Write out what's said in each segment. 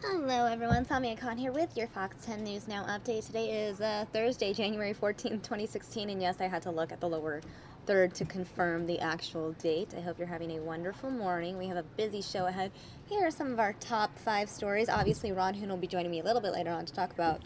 Hello everyone, Samia Khan here with your Fox 10 News Now update. Today is Thursday, January 14th, 2016, and yes, I had to look at the lower third to confirm the actual date. I hope you're having a wonderful morning. We have a busy show ahead. Here are some of our top 5 stories. Obviously, Ron Hoon will be joining me a little bit later on to talk about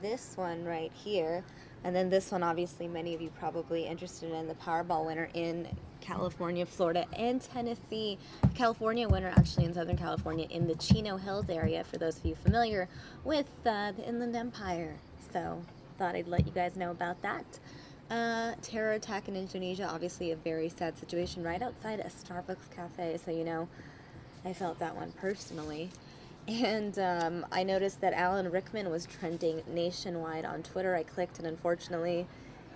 this one right here. And then this one, obviously, many of you probably interested in the Powerball winner in California, Florida, and Tennessee. California winner actually in Southern California in the Chino Hills area, for those of you familiar with the Inland Empire. So, thought I'd let you guys know about that. Terror attack in Indonesia, obviously a very sad situation right outside a Starbucks cafe, so you know, I felt that one personally. And I noticed that Alan Rickman was trending nationwide on Twitter. I clicked, and unfortunately,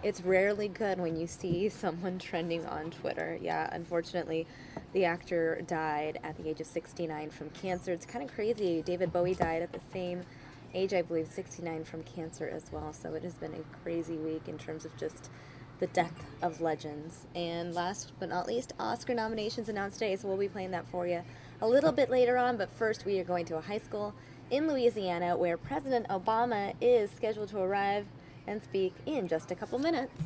it's rarely good when you see someone trending on Twitter. Yeah, unfortunately, the actor died at the age of 69 from cancer. It's kind of crazy. David Bowie died at the same age, I believe, 69 from cancer as well. So it has been a crazy week in terms of just the death of legends. And last but not least, Oscar nominations announced today, so we'll be playing that for you a little bit later on. But first, we are going to a high school in Louisiana where President Obama is scheduled to arrive and speak in just a couple minutes.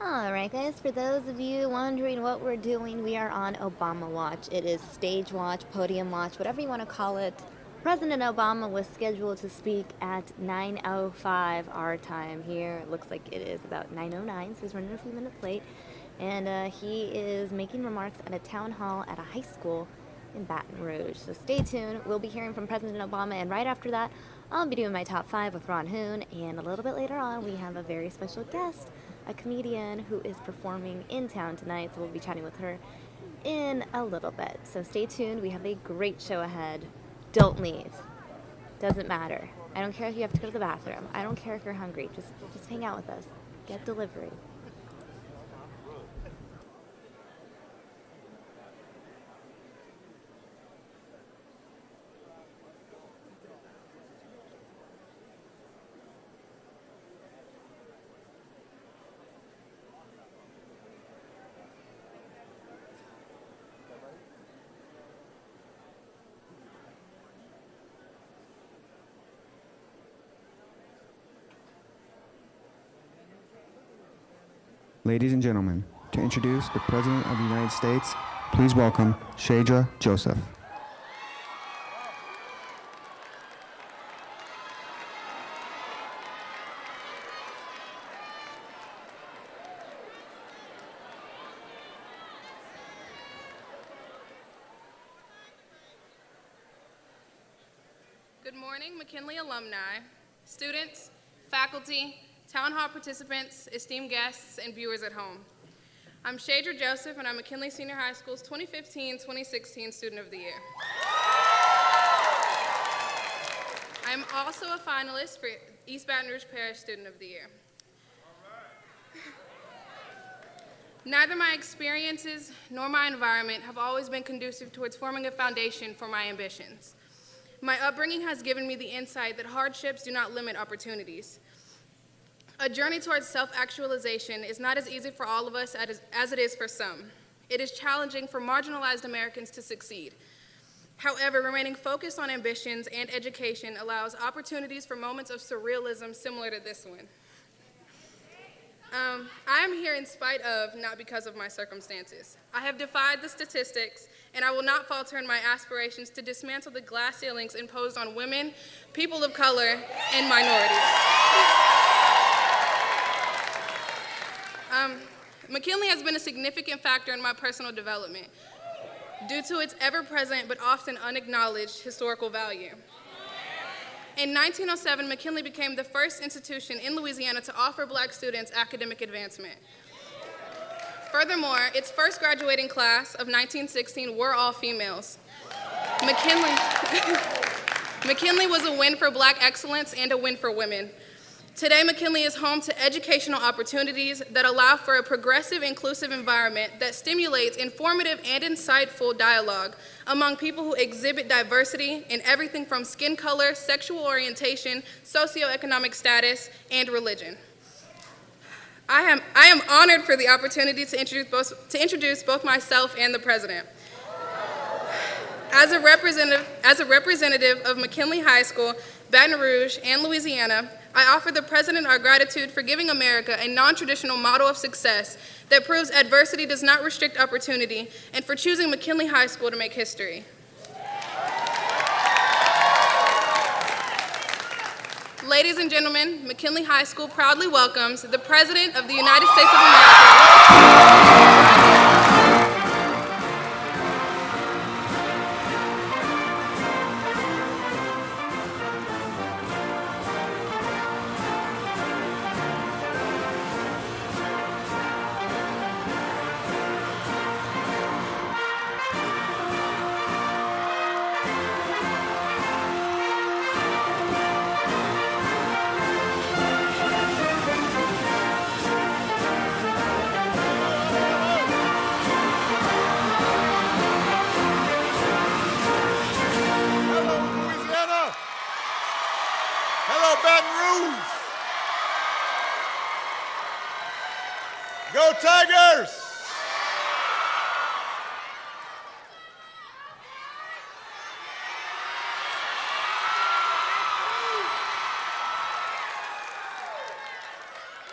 Alright guys, for those of you wondering what we're doing, we are on Obama Watch. It is stage watch, podium watch, whatever you want to call it. President Obama was scheduled to speak at 9:05 our time here. It looks like it is about 9:09, so he's running a few minutes late. And he is making remarks at a town hall at a high school in Baton Rouge. So stay tuned. We'll be hearing from President Obama, and right after that, I'll be doing my top 5 with Ron Hoon. And a little bit later on, we have a very special guest, a comedian who is performing in town tonight. So we'll be chatting with her in a little bit. So stay tuned. We have a great show ahead. Don't leave. Doesn't matter. I don't care if you have to go to the bathroom. I don't care if you're hungry. Just hang out with us. Get delivery. Ladies and gentlemen, to introduce the President of the United States, please welcome Shadra Joseph. Good morning, McKinley alumni, students, faculty, town hall participants, esteemed guests, and viewers at home. I'm Shadra Joseph, and I'm McKinley Senior High School's 2015-2016 Student of the Year. I'm also a finalist for East Baton Rouge Parish Student of the Year. Neither my experiences nor my environment have always been conducive towards forming a foundation for my ambitions. My upbringing has given me the insight that hardships do not limit opportunities. A journey towards self-actualization is not as easy for all of us as it is for some. It is challenging for marginalized Americans to succeed. However, remaining focused on ambitions and education allows opportunities for moments of surrealism similar to this one. I am here in spite of, not because of my circumstances. I have defied the statistics, and I will not falter in my aspirations to dismantle the glass ceilings imposed on women, people of color, and minorities. McKinley has been a significant factor in my personal development due to its ever-present but often unacknowledged historical value. In 1907, McKinley became the first institution in Louisiana to offer Black students academic advancement. Furthermore, its first graduating class of 1916 were all females. McKinley was a win for Black excellence and a win for women. Today, McKinley is home to educational opportunities that allow for a progressive, inclusive environment that stimulates informative and insightful dialogue among people who exhibit diversity in everything from skin color, sexual orientation, socioeconomic status, and religion. I am honored for the opportunity to introduce both myself and the president. As a representative of McKinley High School, Baton Rouge, and Louisiana, I offer the President our gratitude for giving America a non-traditional model of success that proves adversity does not restrict opportunity, and for choosing McKinley High School to make history. Ladies and gentlemen, McKinley High School proudly welcomes the President of the United States of America. Go Tigers!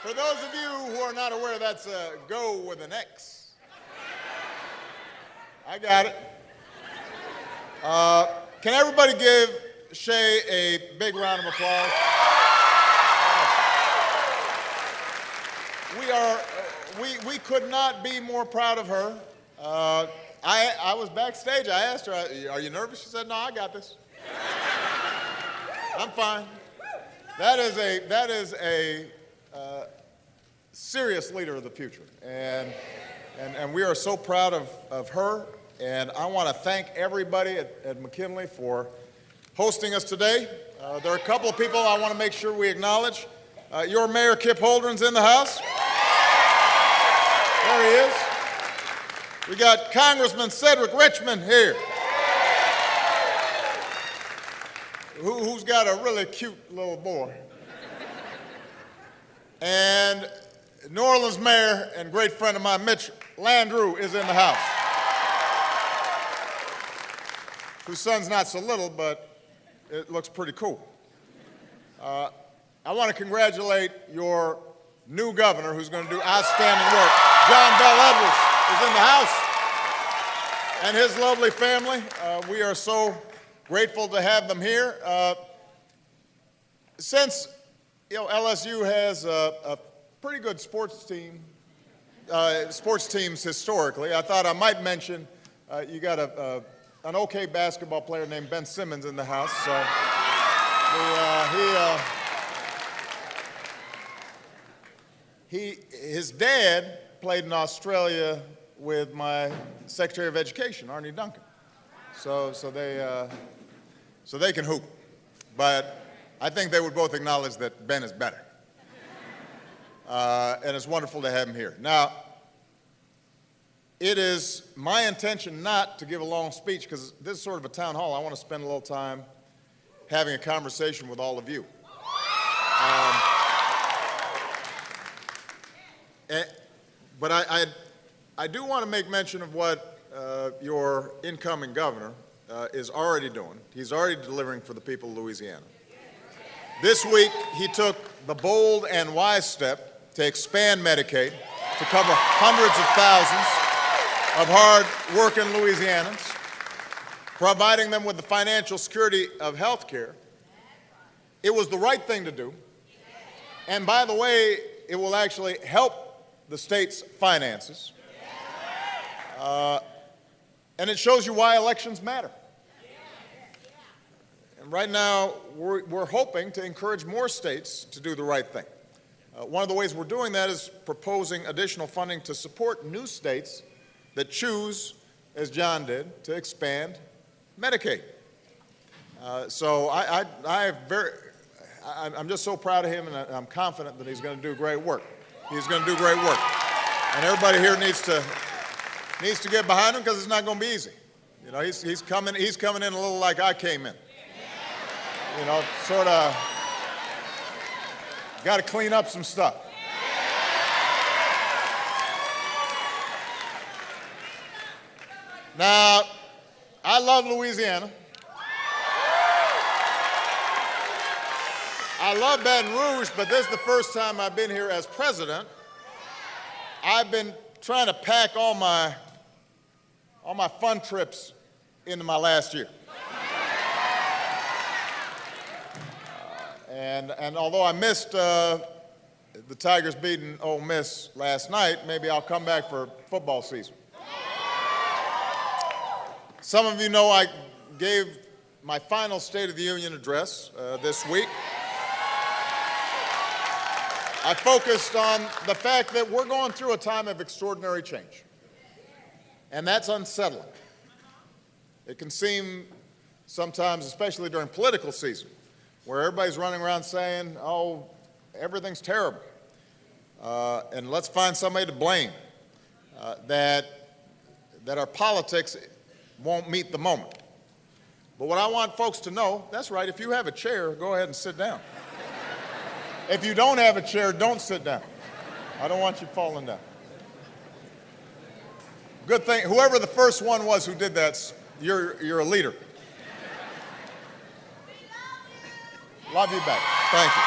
For those of you who are not aware, that's a go with an X. I got it. Can everybody give Shay a big round of applause? We could not be more proud of her. I was backstage. I asked her, "Are you nervous?" She said, "No, I got this. I'm fine." That is a serious leader of the future, and we are so proud of her. And I want to thank everybody at McKinley for hosting us today. There are a couple of people I want to make sure we acknowledge. Your Mayor Kip Holdren's in the house. There he is. We got Congressman Cedric Richmond here, who's got a really cute little boy. And New Orleans Mayor and great friend of mine, Mitch Landrieu, is in the house, whose son's not so little, but it looks pretty cool. I want to congratulate your new governor, who's going to do outstanding work. John Bell Edwards is in the house, and his lovely family. We are so grateful to have them here. Since LSU has a pretty good sports teams historically, I thought I might mention you got an okay basketball player named Ben Simmons in the house. So his dad played in Australia with my Secretary of Education, Arnie Duncan. So they can hoop, but I think they would both acknowledge that Ben is better. And it's wonderful to have him here. Now, it is my intention not to give a long speech, because this is sort of a town hall. I want to spend a little time having a conversation with all of you. But I do want to make mention of what your incoming governor is already doing. He's already delivering for the people of Louisiana. This week, he took the bold and wise step to expand Medicaid to cover hundreds of thousands of hard-working Louisianans, providing them with the financial security of health care. It was the right thing to do. And by the way, it will actually help the state's finances. And it shows you why elections matter. And right now, we're hoping to encourage more states to do the right thing. One of the ways we're doing that is proposing additional funding to support new states that choose, as John did, to expand Medicaid. So I'm just so proud of him, and I'm confident that he's going to do great work. He's going to do great work. And everybody here needs to get behind him, because it's not going to be easy. You know, he's coming in a little like I came in. You know, sort of got to clean up some stuff. Now, I love Louisiana. I love Baton Rouge, but this is the first time I've been here as president. I've been trying to pack all my fun trips into my last year. And although I missed the Tigers beating Ole Miss last night, maybe I'll come back for football season. Some of you know I gave my final State of the Union address this week. I focused on the fact that we're going through a time of extraordinary change, and that's unsettling. It can seem sometimes, especially during political season, where everybody's running around saying, oh, everything's terrible, and let's find somebody to blame, that our politics won't meet the moment. But what I want folks to know, that's right, if you have a chair, go ahead and sit down. If you don't have a chair, don't sit down. I don't want you falling down. Good thing, whoever the first one was who did that, you're a leader. Love you back. Thank you.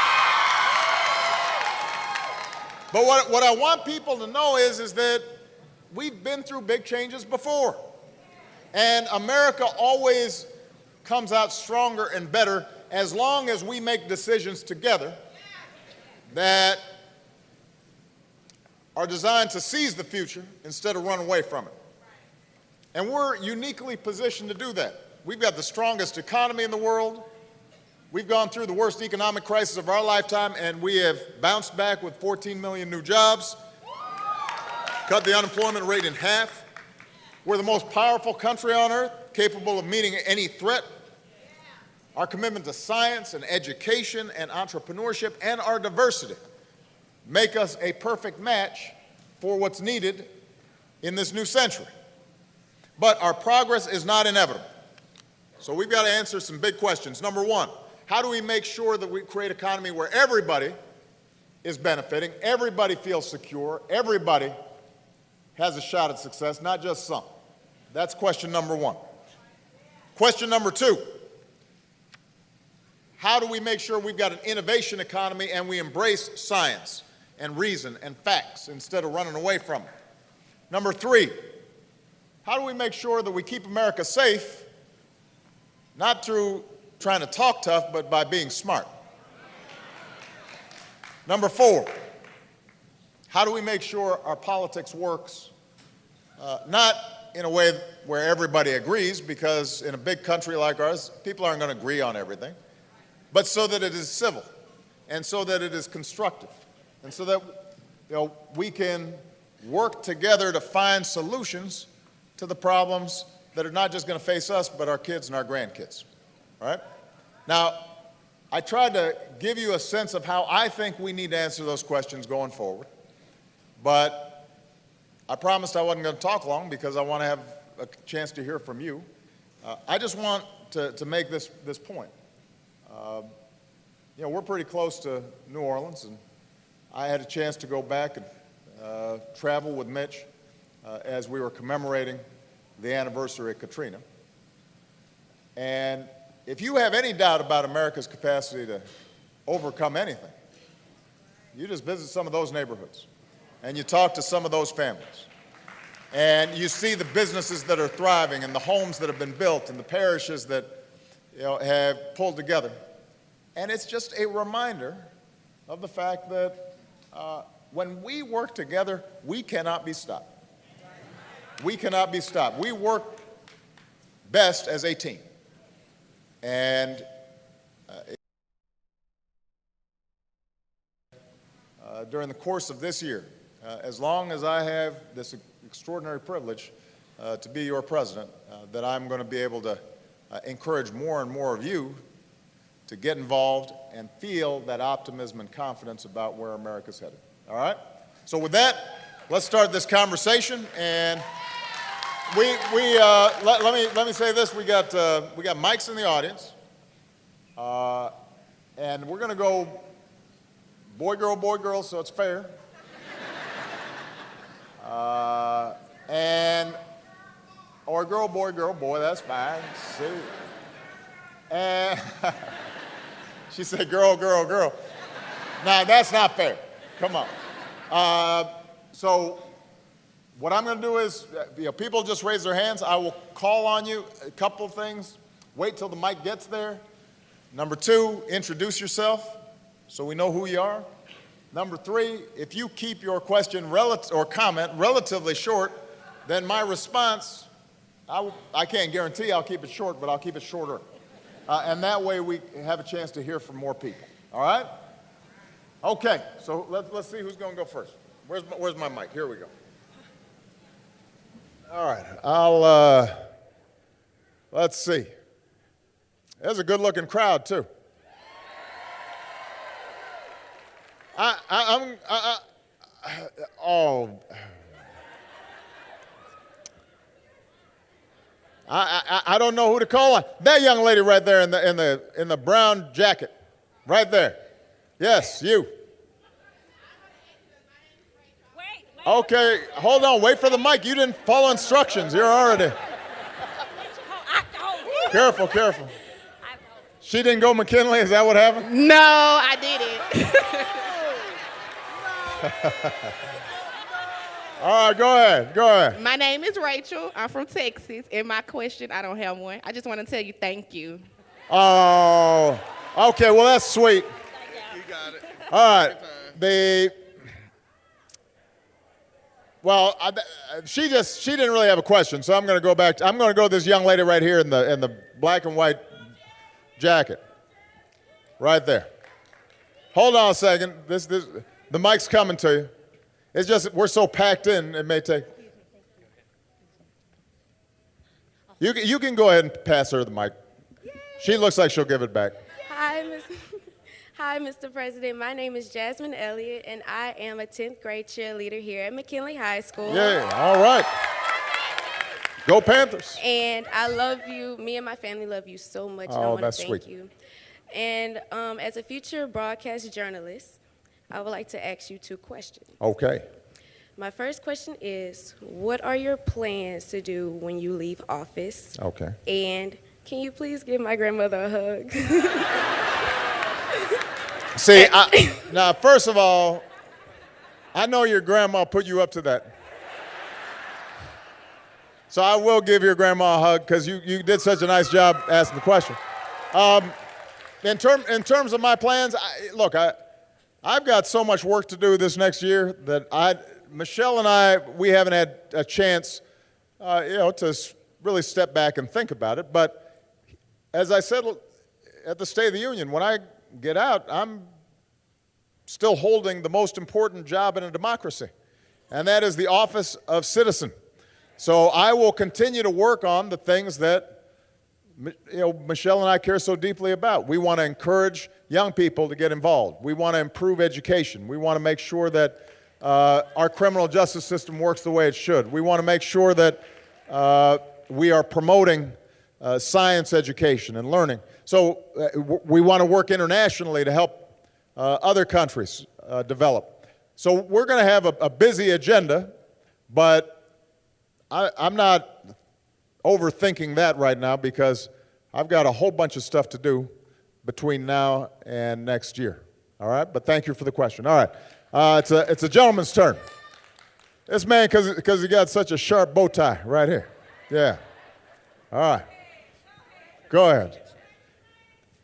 But what I want people to know is that we've been through big changes before. And America always comes out stronger and better as long as we make decisions together that are designed to seize the future instead of run away from it. And we're uniquely positioned to do that. We've got the strongest economy in the world. We've gone through the worst economic crisis of our lifetime, and we have bounced back with 14 million new jobs, cut the unemployment rate in half. We're the most powerful country on earth, capable of meeting any threat. Our commitment to science and education and entrepreneurship and our diversity make us a perfect match for what's needed in this new century. But our progress is not inevitable. So we've got to answer some big questions. Number one, how do we make sure that we create an economy where everybody is benefiting, everybody feels secure, everybody has a shot at success, not just some? That's question number one. Question number two, how do we make sure we've got an innovation economy and we embrace science and reason and facts instead of running away from it? Number three, how do we make sure that we keep America safe, not through trying to talk tough, but by being smart? Number four, how do we make sure our politics works, not in a way where everybody agrees, because in a big country like ours, people aren't going to agree on everything, but so that it is civil and so that it is constructive and so that we can work together to find solutions to the problems that are not just going to face us, but our kids and our grandkids. All right? Now, I tried to give you a sense of how I think we need to answer those questions going forward, but I promised I wasn't going to talk long because I want to have a chance to hear from you. I just want to make this point. We're pretty close to New Orleans, and I had a chance to go back and travel with Mitch as we were commemorating the anniversary of Katrina. And if you have any doubt about America's capacity to overcome anything, you just visit some of those neighborhoods and you talk to some of those families. And you see the businesses that are thriving and the homes that have been built and the parishes that have pulled together. And it's just a reminder of the fact that when we work together, we cannot be stopped. We cannot be stopped. We work best as a team. And during the course of this year, as long as I have this extraordinary privilege to be your president, that I'm going to be able to encourage more and more of you to get involved and feel that optimism and confidence about where America's headed. All right? So with that, let's start this conversation. And let me say this: we got mics in the audience, and we're going to go boy, girl, so it's fair. Or girl, boy, that's fine. See? And she said, girl. Now, that's not fair. Come on. So what I'm going to do is, people just raise their hands. I will call on you. A couple of things. Wait till the mic gets there. Number two, introduce yourself so we know who you are. Number three, if you keep your question or comment relatively short, then my response, I can't guarantee I'll keep it short, but I'll keep it shorter. And that way we have a chance to hear from more people. All right? Okay, so let's see who's going to go first. Where's my mic? Here we go. All right, let's see. There's a good-looking crowd, too. I don't know who to call on. That young lady right there in the brown jacket, right there. Yes, you. Okay, hold on. Wait for the mic. You didn't follow instructions. You're already. Careful. She didn't go McKinley. Is that what happened? No, I didn't. All right, go ahead. Go ahead. My name is Rachel. I'm from Texas. And my question, I don't have one. I just want to tell you thank you. Oh, okay. Well, that's sweet. You got it. All right. She didn't really have a question, so I'm going to go back. I'm going to go to this young lady right here in the black and white jacket, right there. Hold on a second. The mic's coming to you. It's just we're so packed in. It may take. You can go ahead and pass her the mic. She looks like she'll give it back. Hi, Mr. President. My name is Jasmine Elliott, and I am a 10th grade cheerleader here at McKinley High School. Yeah, all right. Go Panthers. And I love you. Me and my family love you so much. And I want to thank you. And as a future broadcast journalist, I would like to ask you 2 questions. Okay. My first question is, what are your plans to do when you leave office? Okay. And can you please give my grandmother a hug? See, now, first of all, I know your grandma put you up to that. So I will give your grandma a hug because you did such a nice job asking the question. In terms of my plans, look, I've got so much work to do this next year that Michelle and we haven't had a chance, to really step back and think about it. But as I said at the State of the Union, when I get out, I'm still holding the most important job in a democracy, and that is the office of citizen. So I will continue to work on the things that Michelle and I care so deeply about. We want to encourage young people to get involved. We want to improve education. We want to make sure that our criminal justice system works the way it should. We want to make sure that we are promoting science education and learning. So we want to work internationally to help other countries develop. So we're going to have a busy agenda, but I'm not overthinking that right now because I've got a whole bunch of stuff to do between now and next year. All right? But thank you for the question. All right. It's a gentleman's turn. This man, because he got such a sharp bow tie right here. Yeah. All right. Go ahead.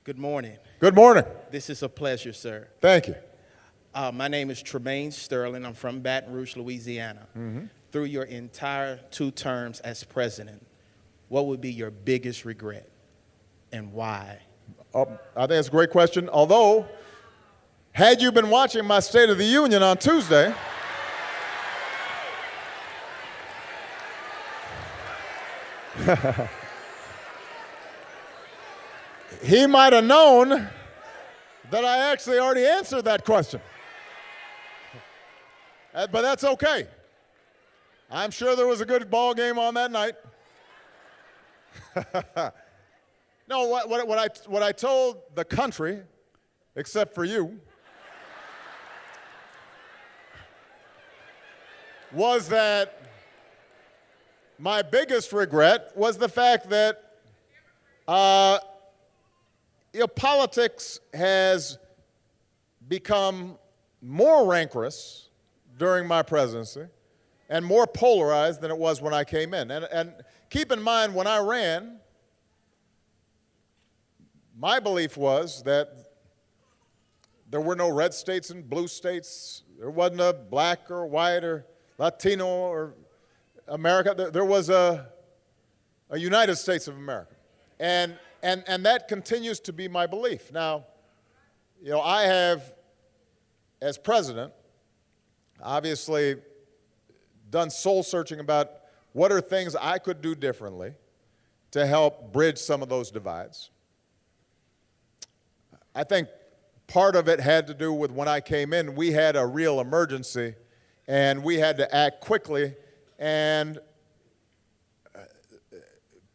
Good morning. Good morning. This is a pleasure, sir. Thank you. My name is Tremaine Sterling. I'm from Baton Rouge, Louisiana. Mm-hmm. Through your entire 2 terms as president, what would be your biggest regret and why? I think that's a great question. Although, had you been watching my State of the Union on Tuesday, he might have known that I actually already answered that question. But that's okay. I'm sure there was a good ball game on that night. No, what I told the country, except for you, was that my biggest regret was the fact that politics has become more rancorous during my presidency and more polarized than it was when I came in. And keep in mind, when I ran, my belief was that there were no red states and blue states. There wasn't a black or white or Latino or America. There was a United States of America. And that continues to be my belief. Now, I have, as president, obviously done soul searching about what are things I could do differently to help bridge some of those divides. I think part of it had to do with when I came in, we had a real emergency and we had to act quickly, and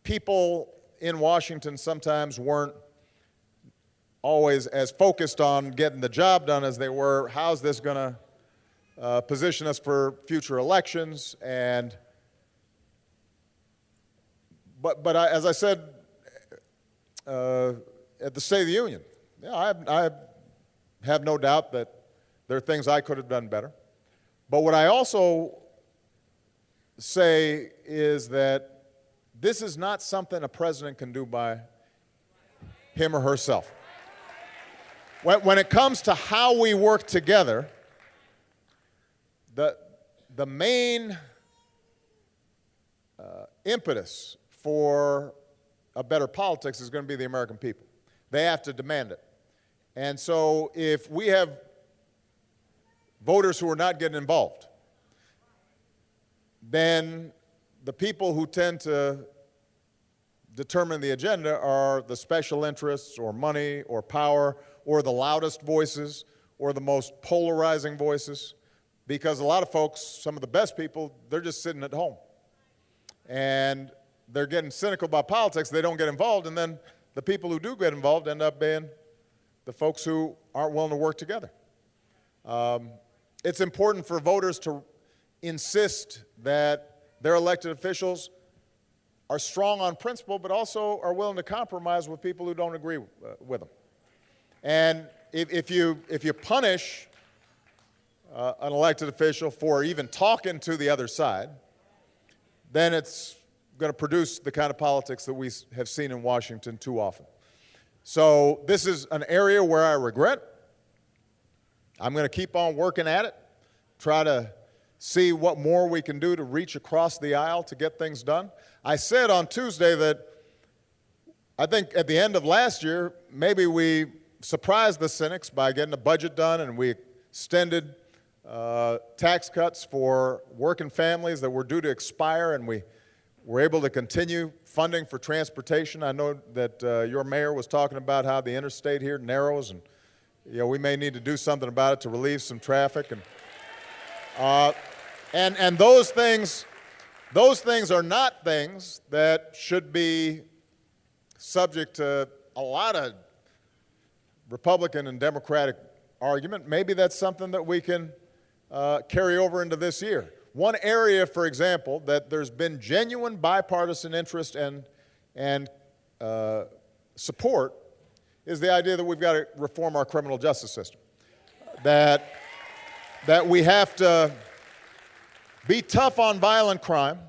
people in Washington sometimes weren't always as focused on getting the job done as they were, how's this going to position us for future elections. But as I said at the State of the Union, I have no doubt that there are things I could have done better. But what I also say is that this is not something a president can do by him or herself. When it comes to how we work together, the main impetus for a better politics is going to be the American people. They have to demand it. And so if we have voters who are not getting involved, then the people who tend to determine the agenda are the special interests or money or power or the loudest voices or the most polarizing voices, because a lot of folks, some of the best people, they're just sitting at home. And they're getting cynical about politics, they don't get involved, and then the people who do get involved end up being the folks who aren't willing to work together. It's important for voters to insist that their elected officials are strong on principle, but also are willing to compromise with people who don't agree with them. And if you punish an elected official for even talking to the other side, then it's going to produce the kind of politics that we have seen in Washington too often. So this is an area where I regret. I'm going to keep on working at it, try to see what more we can do to reach across the aisle to get things done. I said on Tuesday that I think at the end of last year, maybe we surprised the cynics by getting a budget done, and we extended tax cuts for working families that were due to expire, and we were able to continue funding for transportation. I know that your mayor was talking about how the interstate here narrows, and we may need to do something about it to relieve some traffic. And those things are not things that should be subject to a lot of Republican and Democratic argument. Maybe that's something that we can carry over into this year. One area, for example, that there's been genuine bipartisan interest and support is the idea that we've got to reform our criminal justice system. That we have to be tough on violent crime,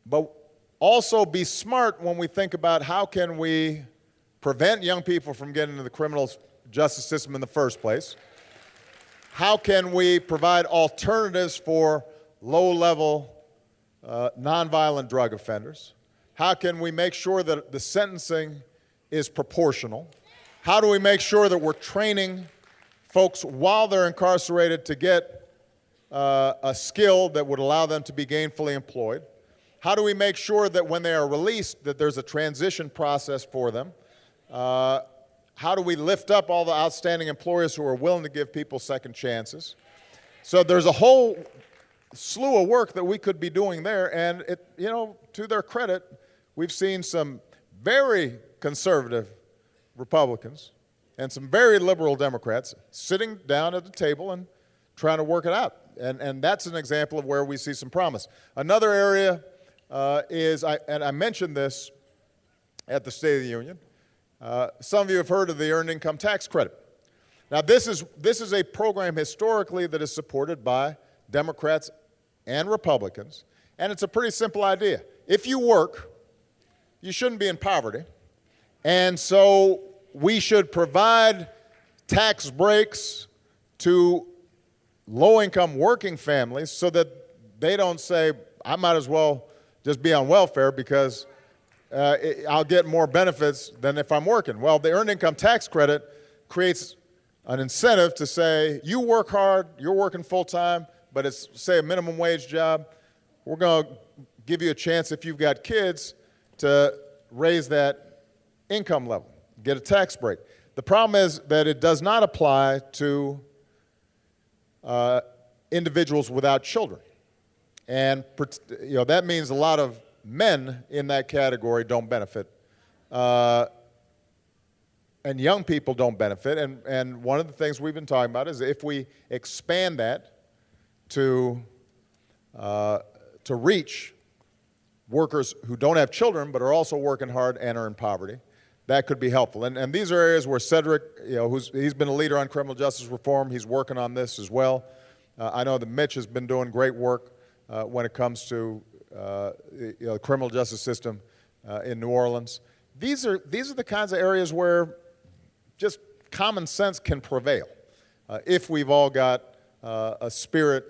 but also be smart when we think about how can we prevent young people from getting into the criminal justice system in the first place. How can we provide alternatives for low-level, nonviolent drug offenders? How can we make sure that the sentencing is proportional? How do we make sure that we're training folks while they're incarcerated to get a skill that would allow them to be gainfully employed? How do we make sure that when they are released that there's a transition process for them? How do we lift up all the outstanding employers who are willing to give people second chances? So there's a whole slew of work that we could be doing there, and to their credit, we've seen some very conservative Republicans and some very liberal Democrats sitting down at the table and trying to work it out. And that's an example of where we see some promise. Another area and I mentioned this at the State of the Union, some of you have heard of the Earned Income Tax Credit. Now, this is a program historically that is supported by Democrats and Republicans, and it's a pretty simple idea. If you work, you shouldn't be in poverty, and so we should provide tax breaks to low-income working families so that they don't say, I might as well just be on welfare because I'll get more benefits than if I'm working. Well, the Earned Income Tax Credit creates an incentive to say, you work hard, you're working full-time, but it's, say, a minimum wage job. We're going to give you a chance, if you've got kids, to raise that income level, get a tax break. The problem is that it does not apply to individuals without children. And that means a lot of men in that category don't benefit. And young people don't benefit. And one of the things we've been talking about is if we expand that to reach workers who don't have children but are also working hard and are in poverty, that could be helpful. And these are areas where Cedric, he's been a leader on criminal justice reform. He's working on this as well. I know that Mitch has been doing great work when it comes to the criminal justice system in New Orleans. These are the kinds of areas where just common sense can prevail if we've all got a spirit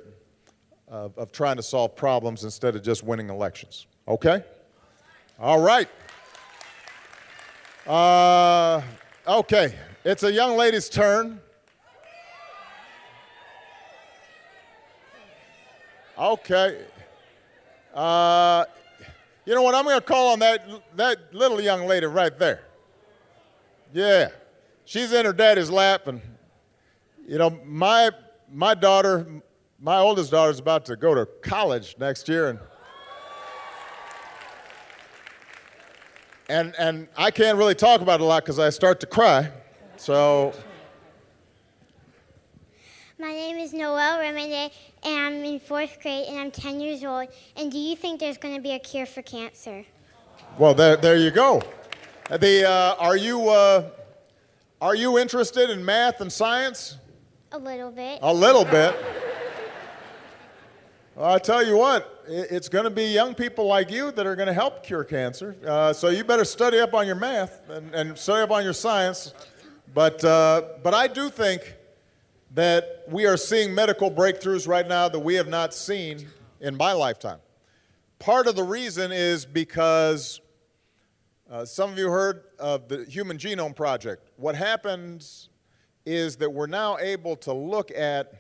of trying to solve problems instead of just winning elections. Okay? All right. Okay, it's a young lady's turn. Okay. You know what? I'm going to call on that little young lady right there. Yeah. She's in her daddy's lap, and, you know, my daughter, my oldest daughter is about to go to college next year, and I can't really talk about it a lot because I start to cry, so. My name is Noelle Remede, and I'm in 4th grade, and I'm 10 years old. And do you think there's going to be a cure for cancer? Well, there you go. Are you interested in math and science? A little bit. A little bit. Well, I tell you what, it's going to be young people like you that are going to help cure cancer. So you better study up on your math and study up on your science. But I do think that we are seeing medical breakthroughs right now that we have not seen in my lifetime. Part of the reason is because some of you heard of the Human Genome Project. What happens is that we're now able to look at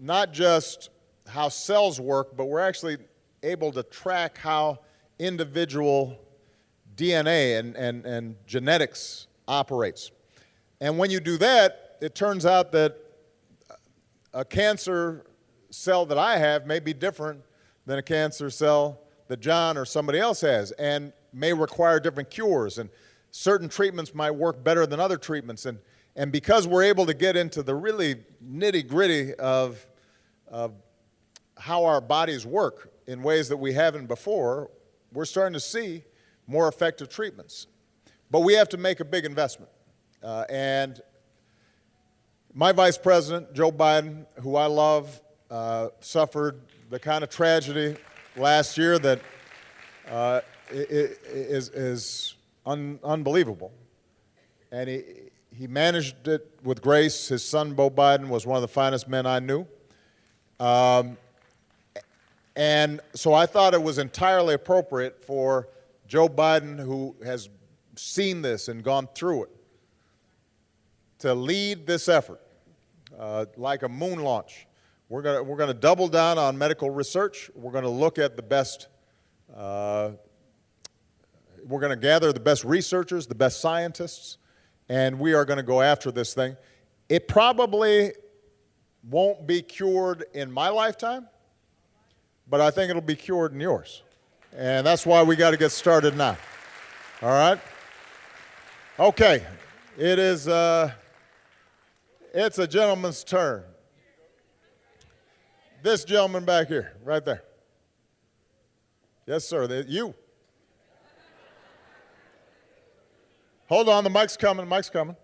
not just how cells work, but we're actually able to track how individual DNA and genetics operates. And when you do that, it turns out that a cancer cell that I have may be different than a cancer cell that John or somebody else has, and may require different cures, and certain treatments might work better than other treatments. And because we're able to get into the really nitty-gritty of how our bodies work in ways that we haven't before, we're starting to see more effective treatments. But we have to make a big investment. And my vice president, Joe Biden, who I love, suffered the kind of tragedy last year that is unbelievable. And he managed it with grace. His son, Beau Biden, was one of the finest men I knew. And so I thought it was entirely appropriate for Joe Biden, who has seen this and gone through it, to lead this effort like a moon launch. We're going to double down on medical research. We're going to look at the best, we're going to gather the best researchers, the best scientists, and we are going to go after this thing. It probably won't be cured in my lifetime, but I think it'll be cured in yours. And that's why we got to get started now. All right? Okay. It is, it's a gentleman's turn. This gentleman back here, right there. Yes, sir. You. Hold on, the mic's coming, the mic's coming.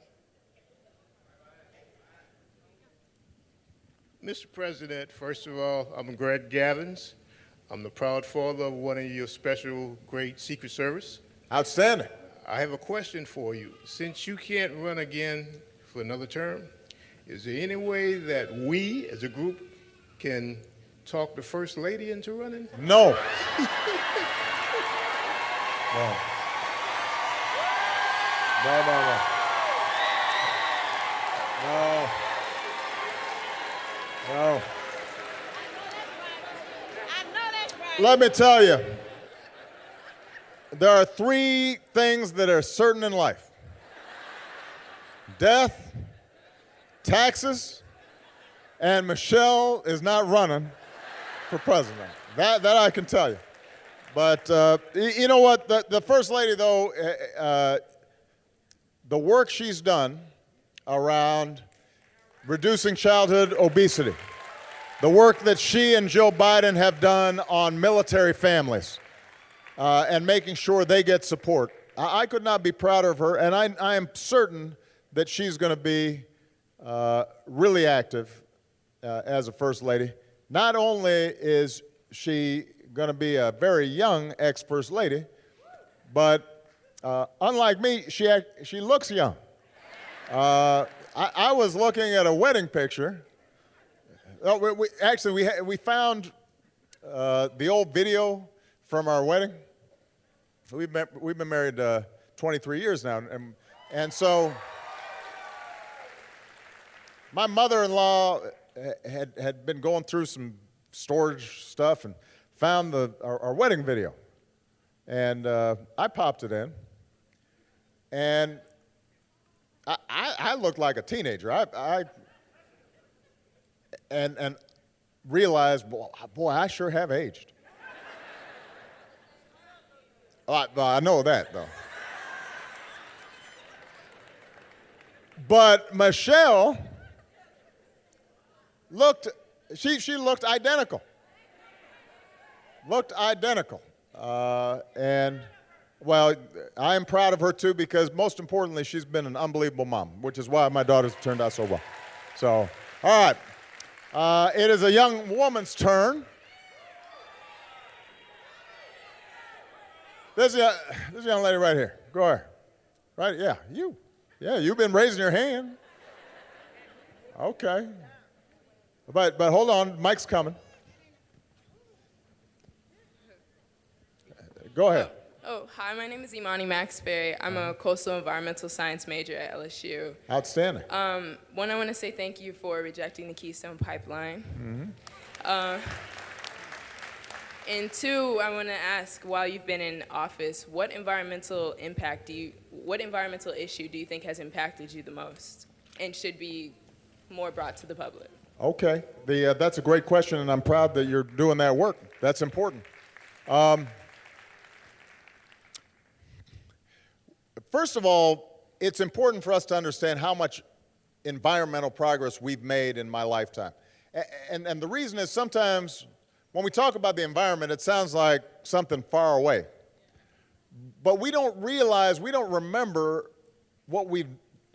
Mr. President, first of all, I'm Greg Gavins. I'm the proud father of one of your special great Secret Service. Outstanding. I have a question for you. Since you can't run again for another term, is there any way that we as a group can talk the First Lady into running? No. No. No, no, no. No. No. Let me tell you, there are three things that are certain in life: death, taxes, and Michelle is not running for president. That I can tell you. But you know what? The First Lady, though, the work she's done around reducing childhood obesity, the work that she and Joe Biden have done on military families and making sure they get support, I could not be prouder of her, and I am certain that she's going to be really active as a First Lady. Not only is she going to be a very young ex-First Lady, but unlike me, she looks young. I was looking at a wedding picture. Oh, we found the old video from our wedding. We've been married 23 years now, and so my mother-in-law had been going through some storage stuff and found our wedding video, and I popped it in, and I looked like a teenager. And realized, boy, I sure have aged. I know that, though. But Michelle she looked identical. And, well, I am proud of her, too, because most importantly, she's been an unbelievable mom, which is why my daughter's turned out so well. So, all right. It is a young woman's turn. This young lady right here. Go ahead. Right, yeah, you. Yeah, you've been raising your hand. Okay. But hold on, Mike's coming. Go ahead. Hi, my name is Imani Maxberry. I'm a coastal environmental science major at LSU. Outstanding. One, I want to say thank you for rejecting the Keystone Pipeline. Mm-hmm. And two, I want to ask, while you've been in office, what environmental issue do you think has impacted you the most and should be more brought to the public? Okay, that's a great question, and I'm proud that you're doing that work. That's important. First of all, it's important for us to understand how much environmental progress we've made in my lifetime. And the reason is sometimes when we talk about the environment, it sounds like something far away. But we don't realize, we don't remember what we've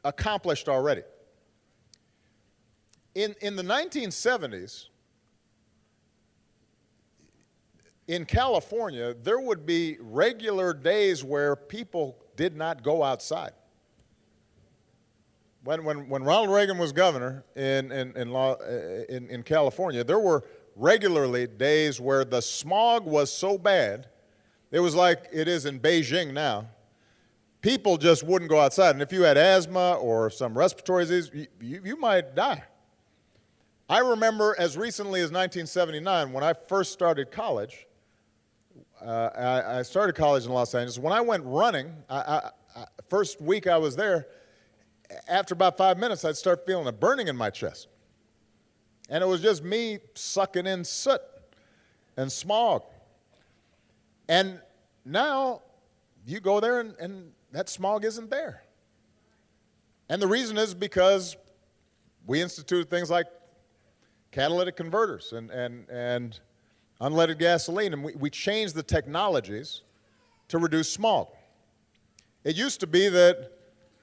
accomplished already. In the 1970s, in California, there would be regular days where people did not go outside. When Ronald Reagan was governor in California, there were regularly days where the smog was so bad, it was like it is in Beijing now. People just wouldn't go outside. And if you had asthma or some respiratory disease, you might die. I remember as recently as 1979, when I first started college, I started college in Los Angeles. When I went running, first week I was there, after about 5 minutes, I'd start feeling a burning in my chest. And it was just me sucking in soot and smog. And now you go there and that smog isn't there. And the reason is because we instituted things like catalytic converters and unleaded gasoline, and we changed the technologies to reduce smog. It used to be that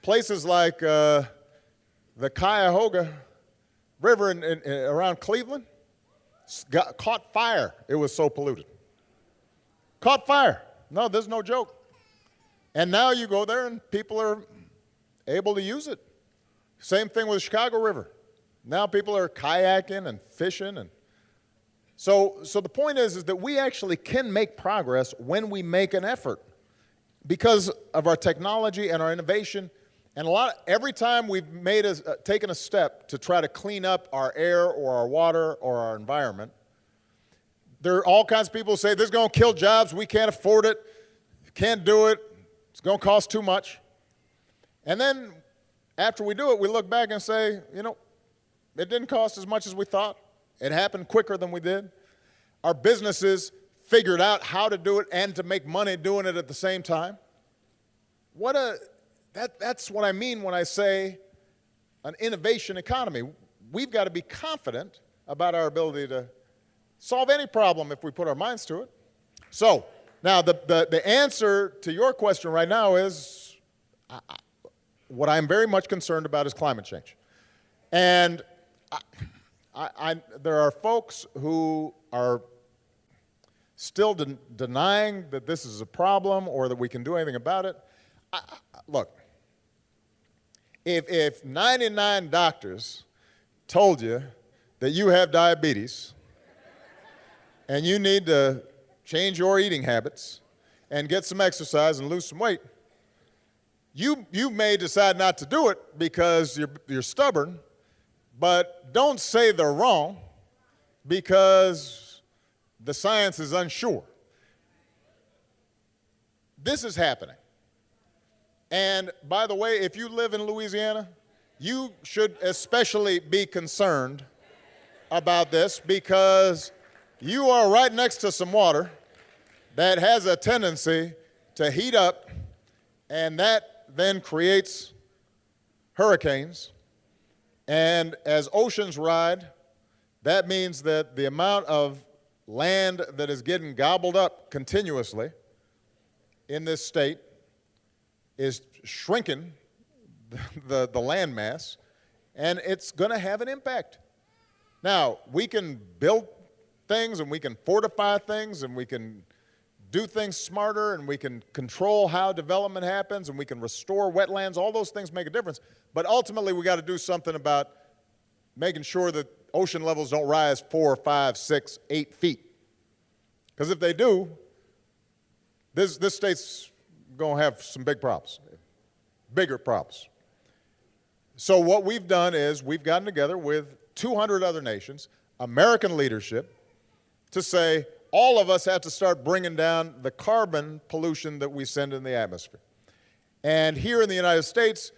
places like the Cuyahoga River around Cleveland caught fire. It was so polluted. Caught fire. No, there's no joke. And now you go there and people are able to use it. Same thing with the Chicago River. Now people are kayaking and fishing. And so the point is that we actually can make progress when we make an effort because of our technology and our innovation. And every time we've taken a step to try to clean up our air or our water or our environment, there are all kinds of people who say, this is going to kill jobs, we can't afford it, can't do it, it's going to cost too much. And then after we do it, we look back and say, you know, it didn't cost as much as we thought. It happened quicker than we did. Our businesses figured out how to do it and to make money doing it at the same time. That's what I mean when I say an innovation economy. We've got to be confident about our ability to solve any problem if we put our minds to it. So now the answer to your question right now is what I'm very much concerned about is climate change. And there are folks who are still denying that this is a problem or that we can do anything about it. Look, if 99 doctors told you that you have diabetes and you need to change your eating habits and get some exercise and lose some weight, you may decide not to do it because you're stubborn, but don't say they're wrong because the science is unsure. This is happening. And by the way, if you live in Louisiana, you should especially be concerned about this because you are right next to some water that has a tendency to heat up, and that then creates hurricanes. And as oceans ride, that means that the amount of land that is getting gobbled up continuously in this state is shrinking the land mass, and it's going to have an impact. Now, we can build things, and we can fortify things, and we can do things smarter, and we can control how development happens, and we can restore wetlands. All those things make a difference. But ultimately, we got to do something about making sure that ocean levels don't rise 4, 5, 6, 8 feet. Because if they do, this state's going to have some big problems, bigger problems. So what we've done is we've gotten together with 200 other nations, American leadership, to say all of us have to start bringing down the carbon pollution that we send in the atmosphere. And here in the United States,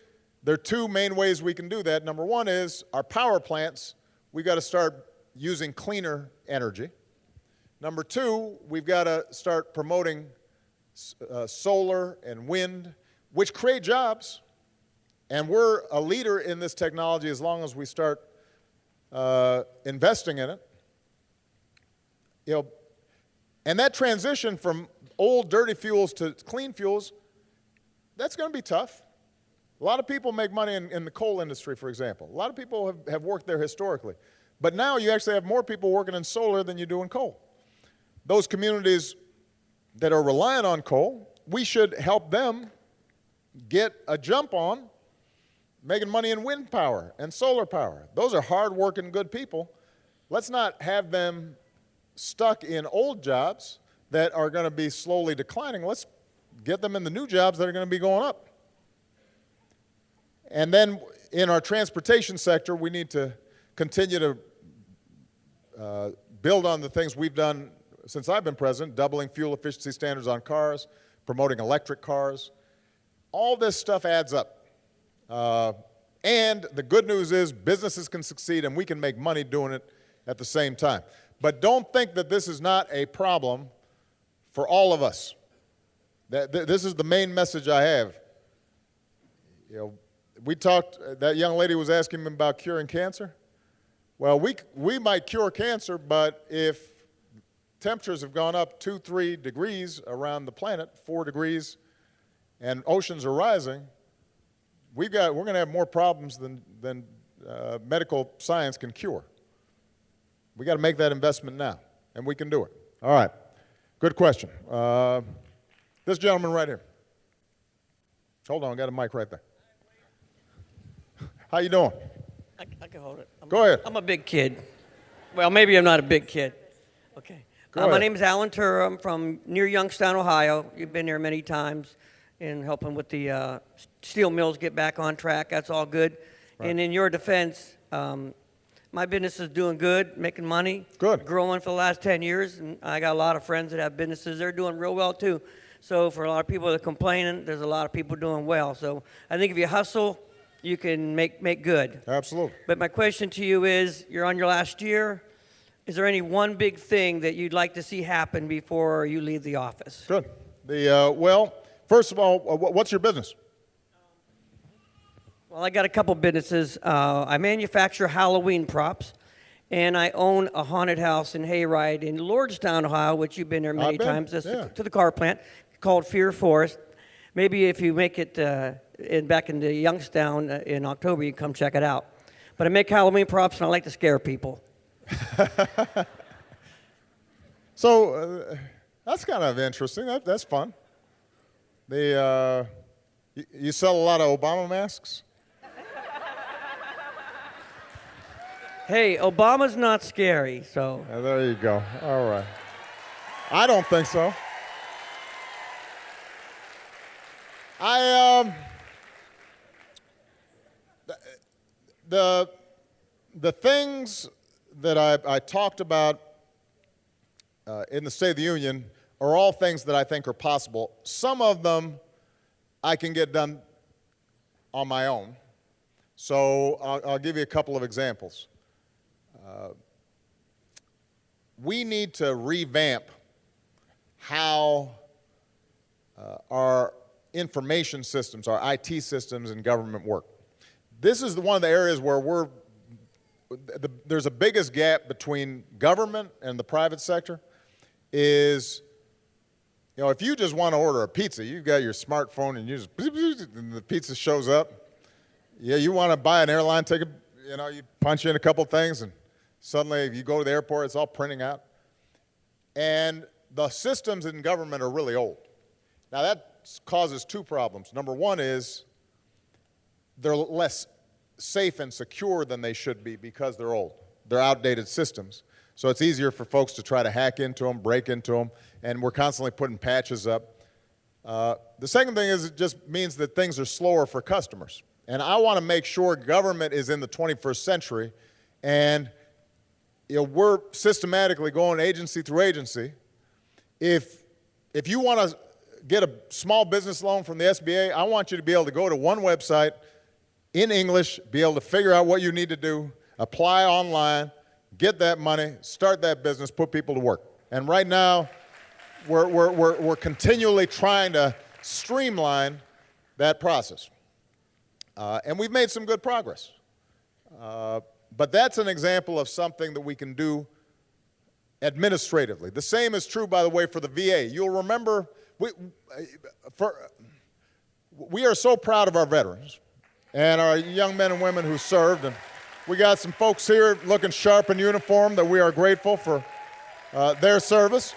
there are two main ways we can do that. Number one is our power plants. We've got to start using cleaner energy. Number two, we've got to start promoting solar and wind, which create jobs. And we're a leader in this technology as long as we start investing in it. You know, and that transition from old dirty fuels to clean fuels, that's going to be tough. A lot of people make money in the coal industry, for example. A lot of people have worked there historically. But now you actually have more people working in solar than you do in coal. Those communities that are reliant on coal, we should help them get a jump on making money in wind power and solar power. Those are hard-working, good people. Let's not have them stuck in old jobs that are going to be slowly declining. Let's get them in the new jobs that are going to be going up. And then in our transportation sector, we need to continue to build on the things we've done since I've been president, doubling fuel efficiency standards on cars, promoting electric cars. All this stuff adds up. And the good news is businesses can succeed and we can make money doing it at the same time. But don't think that this is not a problem for all of us. This is the main message I have. You know, we talked, that young lady was asking me about curing cancer. Well, we might cure cancer, but if temperatures have gone up 2, 3 degrees around the planet, 4 degrees, and oceans are rising, we're going to have more problems than medical science can cure. We got to make that investment now, and we can do it. All right, good question. This gentleman right here. Hold on, I got a mic right there. How you doing? I can hold it. Go ahead. I'm a big kid. Well, maybe I'm not a big kid. Okay. My name is Alan Turr. I'm from near Youngstown, Ohio. You've been there many times in helping with the steel mills get back on track. That's all good. Right. And in your defense, my business is doing good, making money. Good. Growing for the last 10 years. And I got a lot of friends that have businesses. They're doing real well, too. So for a lot of people that are complaining, there's a lot of people doing well. So I think if you hustle, you can make good. Absolutely. But my question to you is, you're on your last year. Is there any one big thing that you'd like to see happen before you leave the office? Good. Well, first of all, what's your business? Well, I got a couple businesses. I manufacture Halloween props, and I own a haunted house in Hayride in Lordstown, Ohio, which you've been there many times, to the car plant, called Fear Forest. Maybe if you make it back into Youngstown in October, you can come check it out. But I make Halloween props, and I like to scare people. So that's kind of interesting. That's fun. You sell a lot of Obama masks? Hey, Obama's not scary, so. There you go. All right. I don't think so. The things that I talked about in the State of the Union are all things that I think are possible. Some of them I can get done on my own. So I'll give you a couple of examples. We need to revamp how our information systems, our IT systems in government work. This is one of the areas where there's a biggest gap between government and the private sector is, you know, if you just want to order a pizza, you've got your smartphone and you just, and the pizza shows up. Yeah, you want to buy an airline ticket, you know, you punch in a couple things and suddenly if you go to the airport, it's all printing out. And the systems in government are really old. Now that causes two problems. Number one is they're less safe and secure than they should be because they're old. They're outdated systems. So it's easier for folks to try to hack into them, break into them, and we're constantly putting patches up. The second thing is it just means that things are slower for customers. And I want to make sure government is in the 21st century, and you know, we're systematically going agency through agency. If you want to get a small business loan from the SBA, I want you to be able to go to one website in English, be able to figure out what you need to do, apply online, get that money, start that business, put people to work. And right now, we're continually trying to streamline that process. And we've made some good progress. But that's an example of something that we can do administratively. The same is true, by the way, for the VA. You'll remember, we are so proud of our veterans and our young men and women who served. And we got some folks here looking sharp in uniform that we are grateful for their service.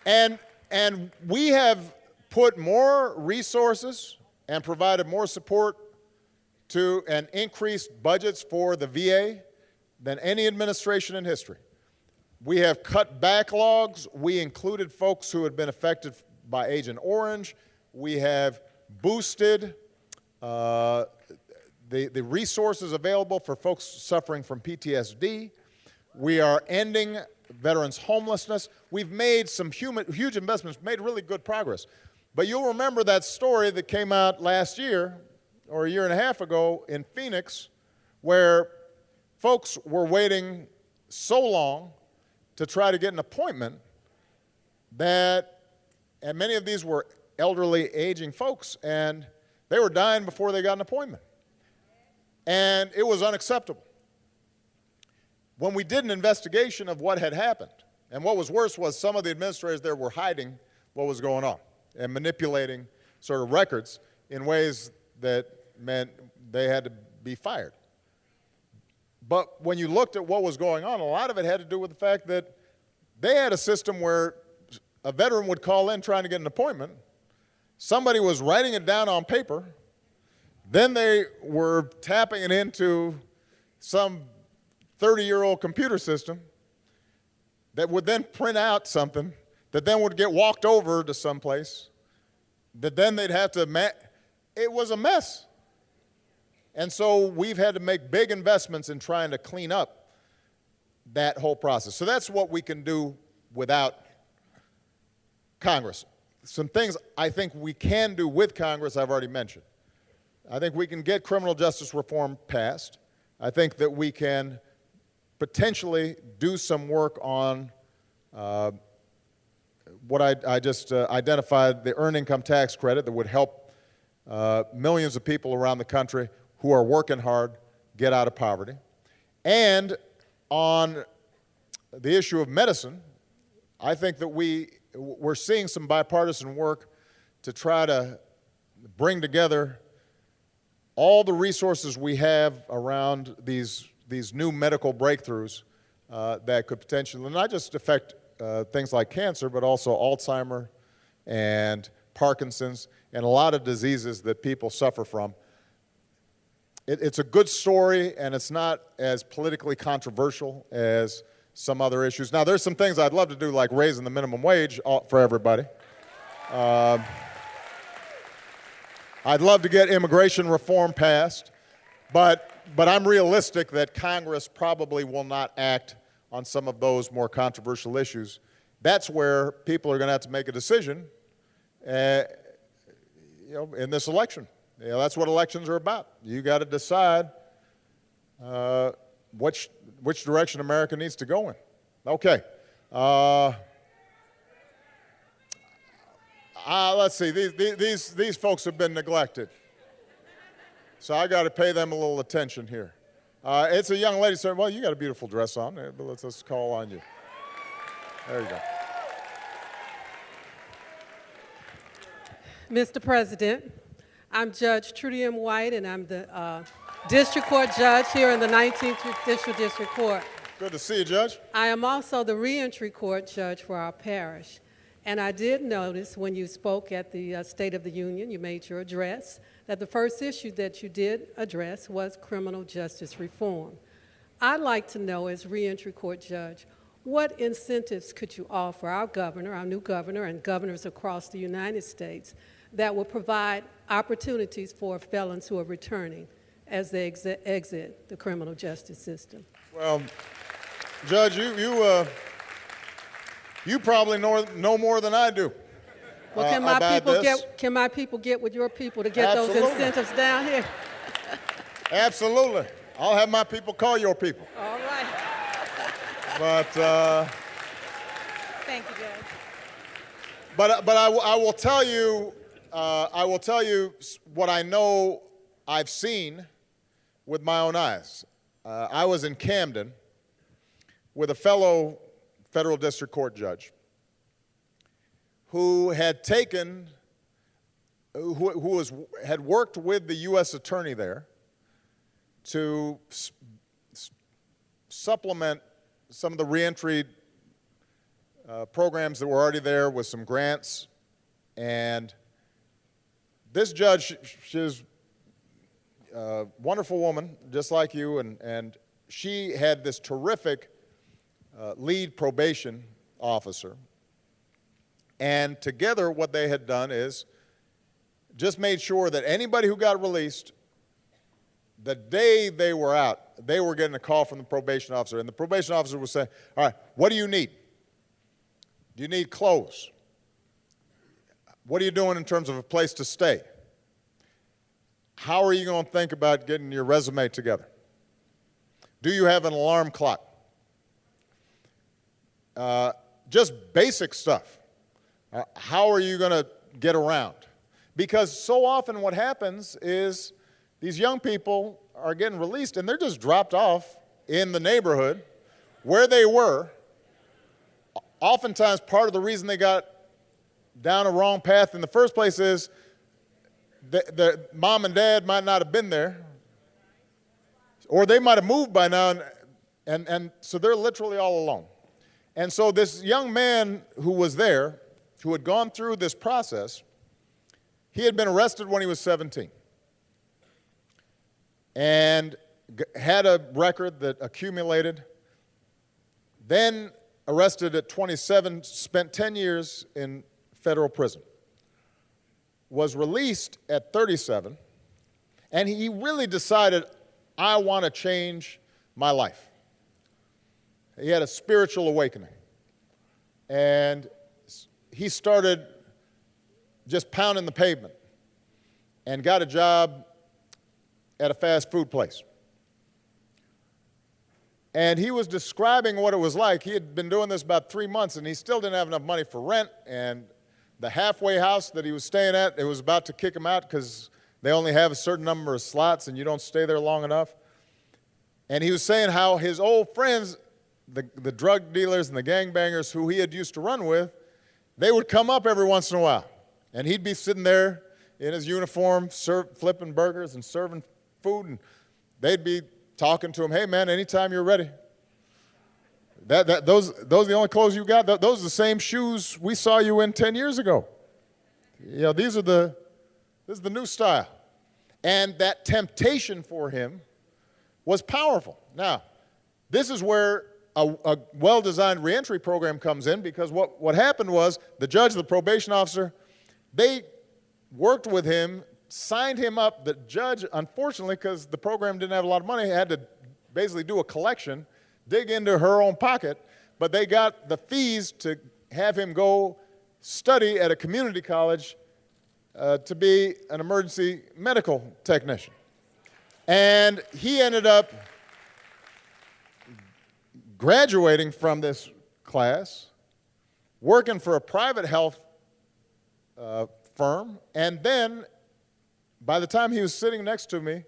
And we have put more resources and provided more support to and increased budgets for the VA than any administration in history. We have cut backlogs. We included folks who had been affected by Agent Orange. We have boosted the resources available for folks suffering from PTSD. We are ending veterans' homelessness. We've made some huge investments, made really good progress. But you'll remember that story that came out last year or a year and a half ago in Phoenix where folks were waiting so long to try to get an appointment that, and many of these were elderly, aging folks, and they were dying before they got an appointment. And it was unacceptable. When we did an investigation of what had happened, and what was worse was some of the administrators there were hiding what was going on and manipulating sort of records in ways that meant they had to be fired. But when you looked at what was going on, a lot of it had to do with the fact that they had a system where a veteran would call in trying to get an appointment. Somebody was writing it down on paper. Then they were tapping it into some 30-year-old computer system that would then print out something that then would get walked over to someplace that then they'd have to it was a mess. And so we've had to make big investments in trying to clean up that whole process. So that's what we can do without Congress. Some things I think we can do with Congress I've already mentioned. I think we can get criminal justice reform passed. I think that we can potentially do some work on what I just identified, the earned income tax credit that would help millions of people around the country who are working hard get out of poverty. And on the issue of medicine, I think that we're seeing some bipartisan work to try to bring together all the resources we have around these new medical breakthroughs that could potentially not just affect things like cancer, but also Alzheimer and Parkinson's and a lot of diseases that people suffer from. It's a good story, and it's not as politically controversial as some other issues. Now, there's some things I'd love to do, like raising the minimum wage for everybody. I'd love to get immigration reform passed, but I'm realistic that Congress probably will not act on some of those more controversial issues. That's where people are going to have to make a decision, in this election. That's what elections are about. You got to decide which direction America needs to go in. Okay. Let's see. These folks have been neglected, so I got to pay them a little attention here. It's a young lady saying, "Well, you got a beautiful dress on, but let's call on you." There you go. Mr. President, I'm Judge Trudy M. White, and I'm the District Court Judge here in the 19th Judicial District Court. Good to see you, Judge. I am also the Reentry Court Judge for our parish. And I did notice when you spoke at the State of the Union, you made your address, that the first issue that you did address was criminal justice reform. I'd like to know, as Reentry Court Judge, what incentives could you offer our governor, our new governor, and governors across the United States that will provide opportunities for felons who are returning as they exit the criminal justice system? Well, Judge, you probably know more than I do. Well, can my people get with your people to get those incentives down here? Absolutely. I'll have my people call your people. All right. But thank you, Judge. But I will tell you what I know I've seen with my own eyes. I was in Camden with a fellow federal district court judge who had had worked with the U.S. attorney there to supplement some of the reentry programs that were already there with some grants. And this judge, she's a wonderful woman, just like you, and she had this terrific lead probation officer. And together what they had done is just made sure that anybody who got released, the day they were out, they were getting a call from the probation officer. And the probation officer was saying, all right, what do you need? Do you need clothes? What are you doing in terms of a place to stay? How are you going to think about getting your resume together? Do you have an alarm clock? Just basic stuff. How are you going to get around? Because so often what happens is these young people are getting released and they're just dropped off in the neighborhood where they were. Oftentimes part of the reason they got down a wrong path in the first place is the mom and dad might not have been there, or they might have moved by now, and so they're literally all alone. And so this young man who was there, who had gone through this process, he had been arrested when he was 17 and had a record that accumulated, then arrested at 27, spent 10 years in federal prison, was released at 37, and he really decided, I want to change my life. He had a spiritual awakening, and he started just pounding the pavement and got a job at a fast food place. And he was describing what it was like. He had been doing this about 3 months, and he still didn't have enough money for rent, and the halfway house that he was staying at, it was about to kick him out because they only have a certain number of slots and you don't stay there long enough. And he was saying how his old friends, the drug dealers and the gangbangers who he had used to run with, they would come up every once in a while. And he'd be sitting there in his uniform, flipping burgers and serving food, and they'd be talking to him, hey, man, anytime you're ready. Those are the only clothes you got? Those are the same shoes we saw you in 10 years ago. You know, this is the new style. And that temptation for him was powerful. Now, this is where a well-designed reentry program comes in, because what happened was the judge, the probation officer, they worked with him, signed him up. The judge, unfortunately, because the program didn't have a lot of money, had to basically do a collection, dig into her own pocket, but they got the fees to have him go study at a community college to be an emergency medical technician. And he ended up graduating from this class, working for a private health firm, and then by the time he was sitting next to me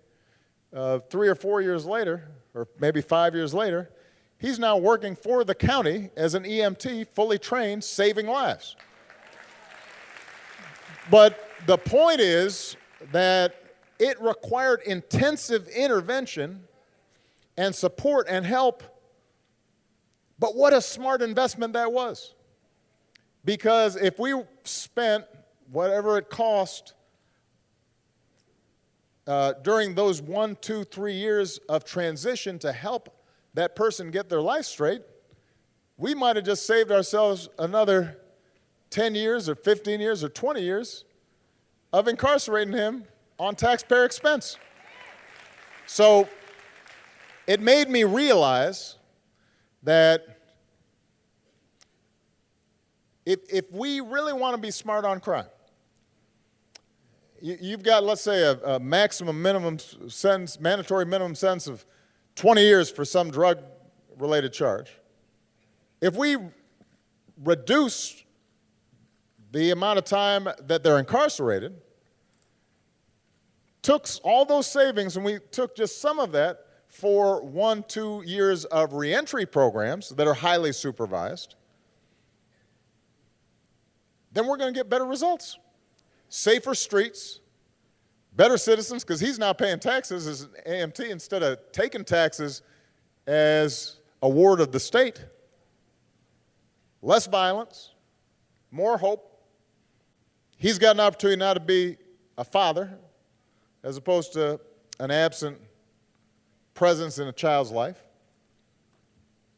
3 or 4 years later, or maybe 5 years later, he's now working for the county as an EMT, fully trained, saving lives. But the point is that it required intensive intervention and support and help. But what a smart investment that was. Because if we spent whatever it cost during those 1, 2, 3 years of transition to help that person get their life straight, we might have just saved ourselves another 10 years or 15 years or 20 years of incarcerating him on taxpayer expense. So it made me realize that if we really want to be smart on crime, you've got, let's say, a minimum sentence, mandatory minimum sentence of 20 years for some drug-related charge. If we reduce the amount of time that they're incarcerated, took all those savings and we took just some of that for 1, 2 years of reentry programs that are highly supervised, then we're going to get better results. Safer streets, better citizens, because he's now paying taxes as an AMT instead of taking taxes as a ward of the state. Less violence, more hope. He's got an opportunity now to be a father as opposed to an absent presence in a child's life.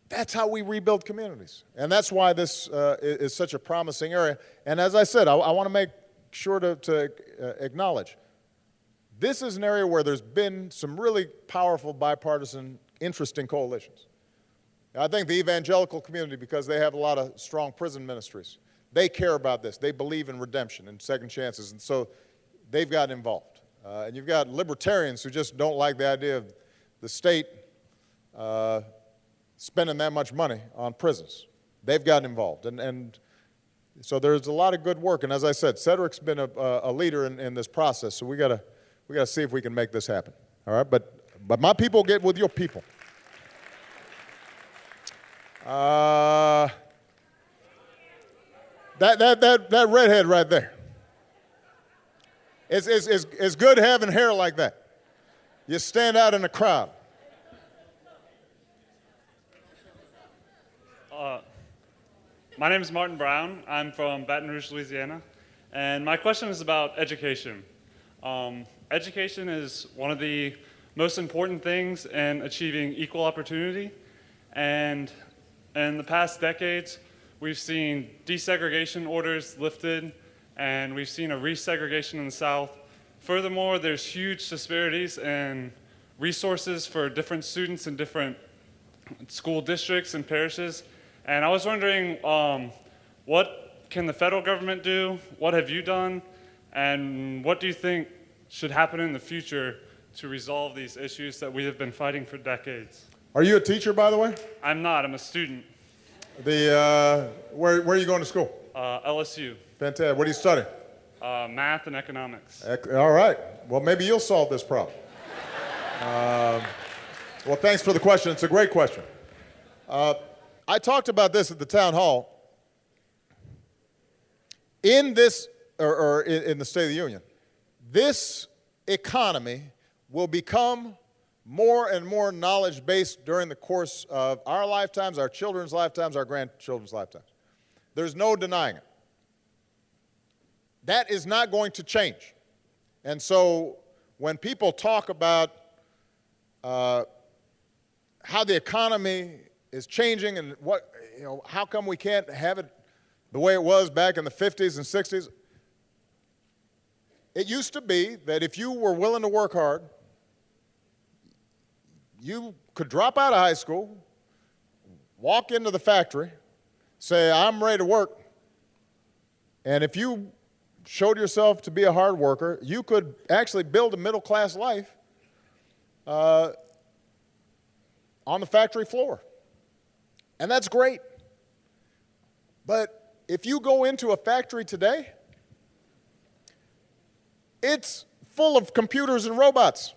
That's how we rebuild communities. And that's why this is such a promising area. And as I said, I want to make sure to acknowledge, this is an area where there's been some really powerful bipartisan, interesting coalitions. I think the evangelical community, because they have a lot of strong prison ministries, they care about this. They believe in redemption and second chances, and so they've gotten involved. And you've got libertarians who just don't like the idea of the state spending that much money on prisons. They've gotten involved. And so there's a lot of good work. And as I said, Cedric's been a leader in this process, so we gotta see if we can make this happen. All right? But my people get with your people. That redhead right there. It's good having hair like that. You stand out in the crowd. My name is Martin Brown. I'm from Baton Rouge, Louisiana. And my question is about education. Education is one of the most important things in achieving equal opportunity. And in the past decades, we've seen desegregation orders lifted, and we've seen a resegregation in the South. Furthermore, there's huge disparities in resources for different students in different school districts and parishes. And I was wondering, what can the federal government do? What have you done? And what do you think should happen in the future to resolve these issues that we have been fighting for decades? Are you a teacher, by the way? I'm not. I'm a student. Where are you going to school? LSU. Fantastic. What are you studying? Math and economics. All right. Well, maybe you'll solve this problem. Well, thanks for the question. It's a great question. I talked about this at the town hall. In this, or in the State of the Union, this economy will become more and more knowledge-based during the course of our lifetimes, our children's lifetimes, our grandchildren's lifetimes. There's no denying it. That is not going to change. And so when people talk about how the economy is changing and how come we can't have it the way it was back in the 50s and 60s, it used to be that if you were willing to work hard, you could drop out of high school, walk into the factory, say, I'm ready to work, and if you showed yourself to be a hard worker, you could actually build a middle-class life on the factory floor. And that's great. But if you go into a factory today, it's full of computers and robots.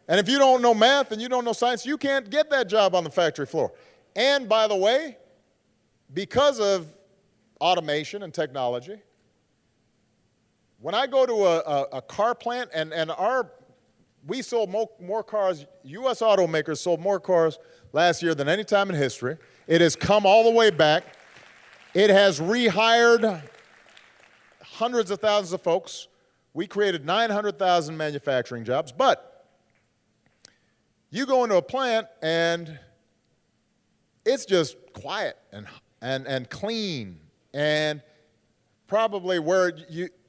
And if you don't know math and you don't know science, you can't get that job on the factory floor. And by the way, because of automation and technology, when I go to a car plant, we sold more cars, U.S. automakers sold more cars last year than any time in history. It has come all the way back. It has rehired hundreds of thousands of folks. We created 900,000 manufacturing jobs. But you go into a plant and it's just quiet and clean, and probably where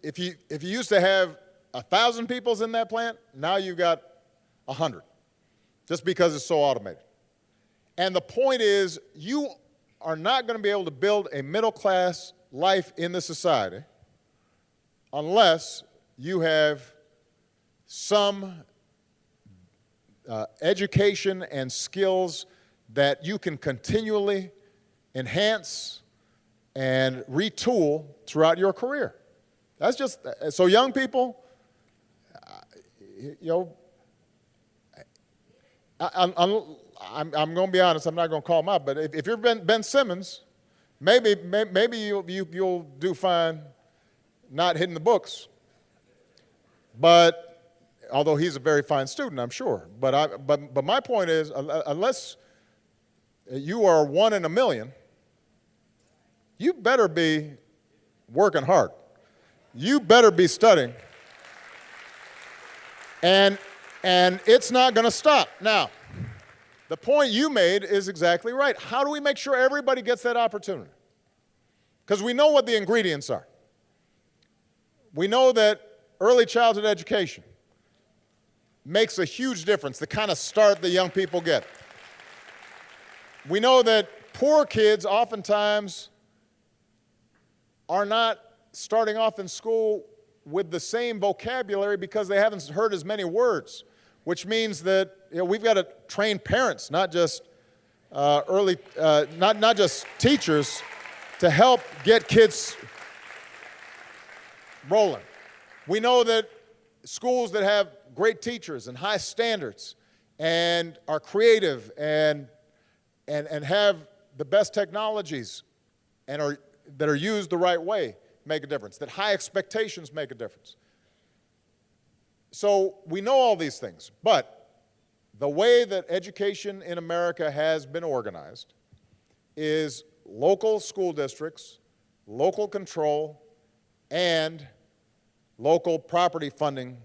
if you used to have 1,000 people in that plant, now you've got 100, just because it's so automated. And the point is, you are not going to be able to build a middle-class life in this society unless you have some education and skills that you can continually enhance and retool throughout your career. That's just, so young people, I'm going to be honest, I'm not going to call them out, but if you're Ben Simmons, maybe you'll do fine not hitting the books. But, although he's a very fine student, I'm sure. But my point is, unless you are one in a million, you better be working hard. You better be studying. And it's not going to stop. Now, the point you made is exactly right. How do we make sure everybody gets that opportunity? Because we know what the ingredients are. We know that early childhood education makes a huge difference, the kind of start that young people get. We know that poor kids oftentimes are not starting off in school with the same vocabulary because they haven't heard as many words, which means that we've got to train parents, not just not just teachers, to help get kids rolling. We know that schools that have great teachers and high standards and are creative and have the best technologies and that are used the right way make a difference, that high expectations make a difference. So we know all these things, but the way that education in America has been organized is local school districts, local control, and local property funding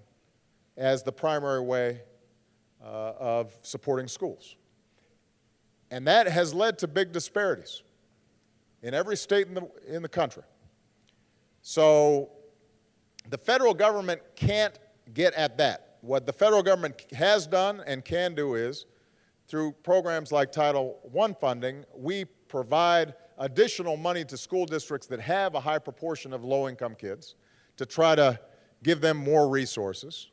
as the primary way of supporting schools. And that has led to big disparities in every state in the country. So the federal government can't get at that. What the federal government has done and can do is, through programs like Title I funding, we provide additional money to school districts that have a high proportion of low-income kids to try to give them more resources.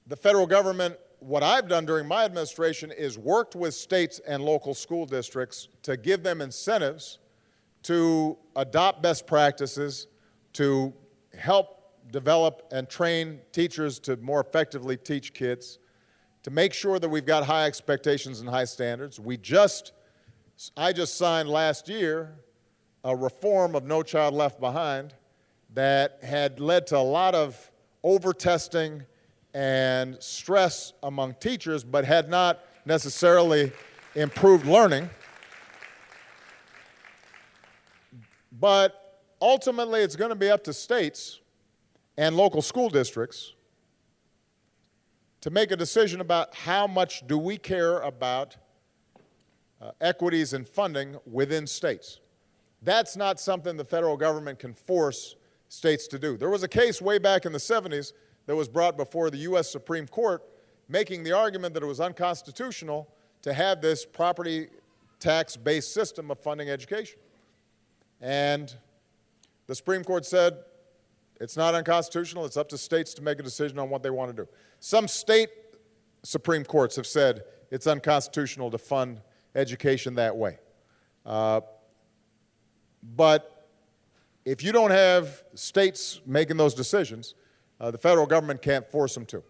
The federal government, what I've done during my administration is worked with states and local school districts to give them incentives to adopt best practices, to help develop and train teachers to more effectively teach kids, to make sure that we've got high expectations and high standards. I just signed last year a reform of No Child Left Behind that had led to a lot of over-testing and stress among teachers, but had not necessarily improved learning. But ultimately, it's going to be up to states and local school districts to make a decision about how much do we care about equities in funding within states. That's not something the federal government can force states to do. There was a case way back in the 70s that was brought before the U.S. Supreme Court making the argument that it was unconstitutional to have this property tax-based system of funding education. And the Supreme Court said it's not unconstitutional. It's up to states to make a decision on what they want to do. Some state Supreme Courts have said it's unconstitutional to fund education that way. But if you don't have states making those decisions, the federal government can't force them to.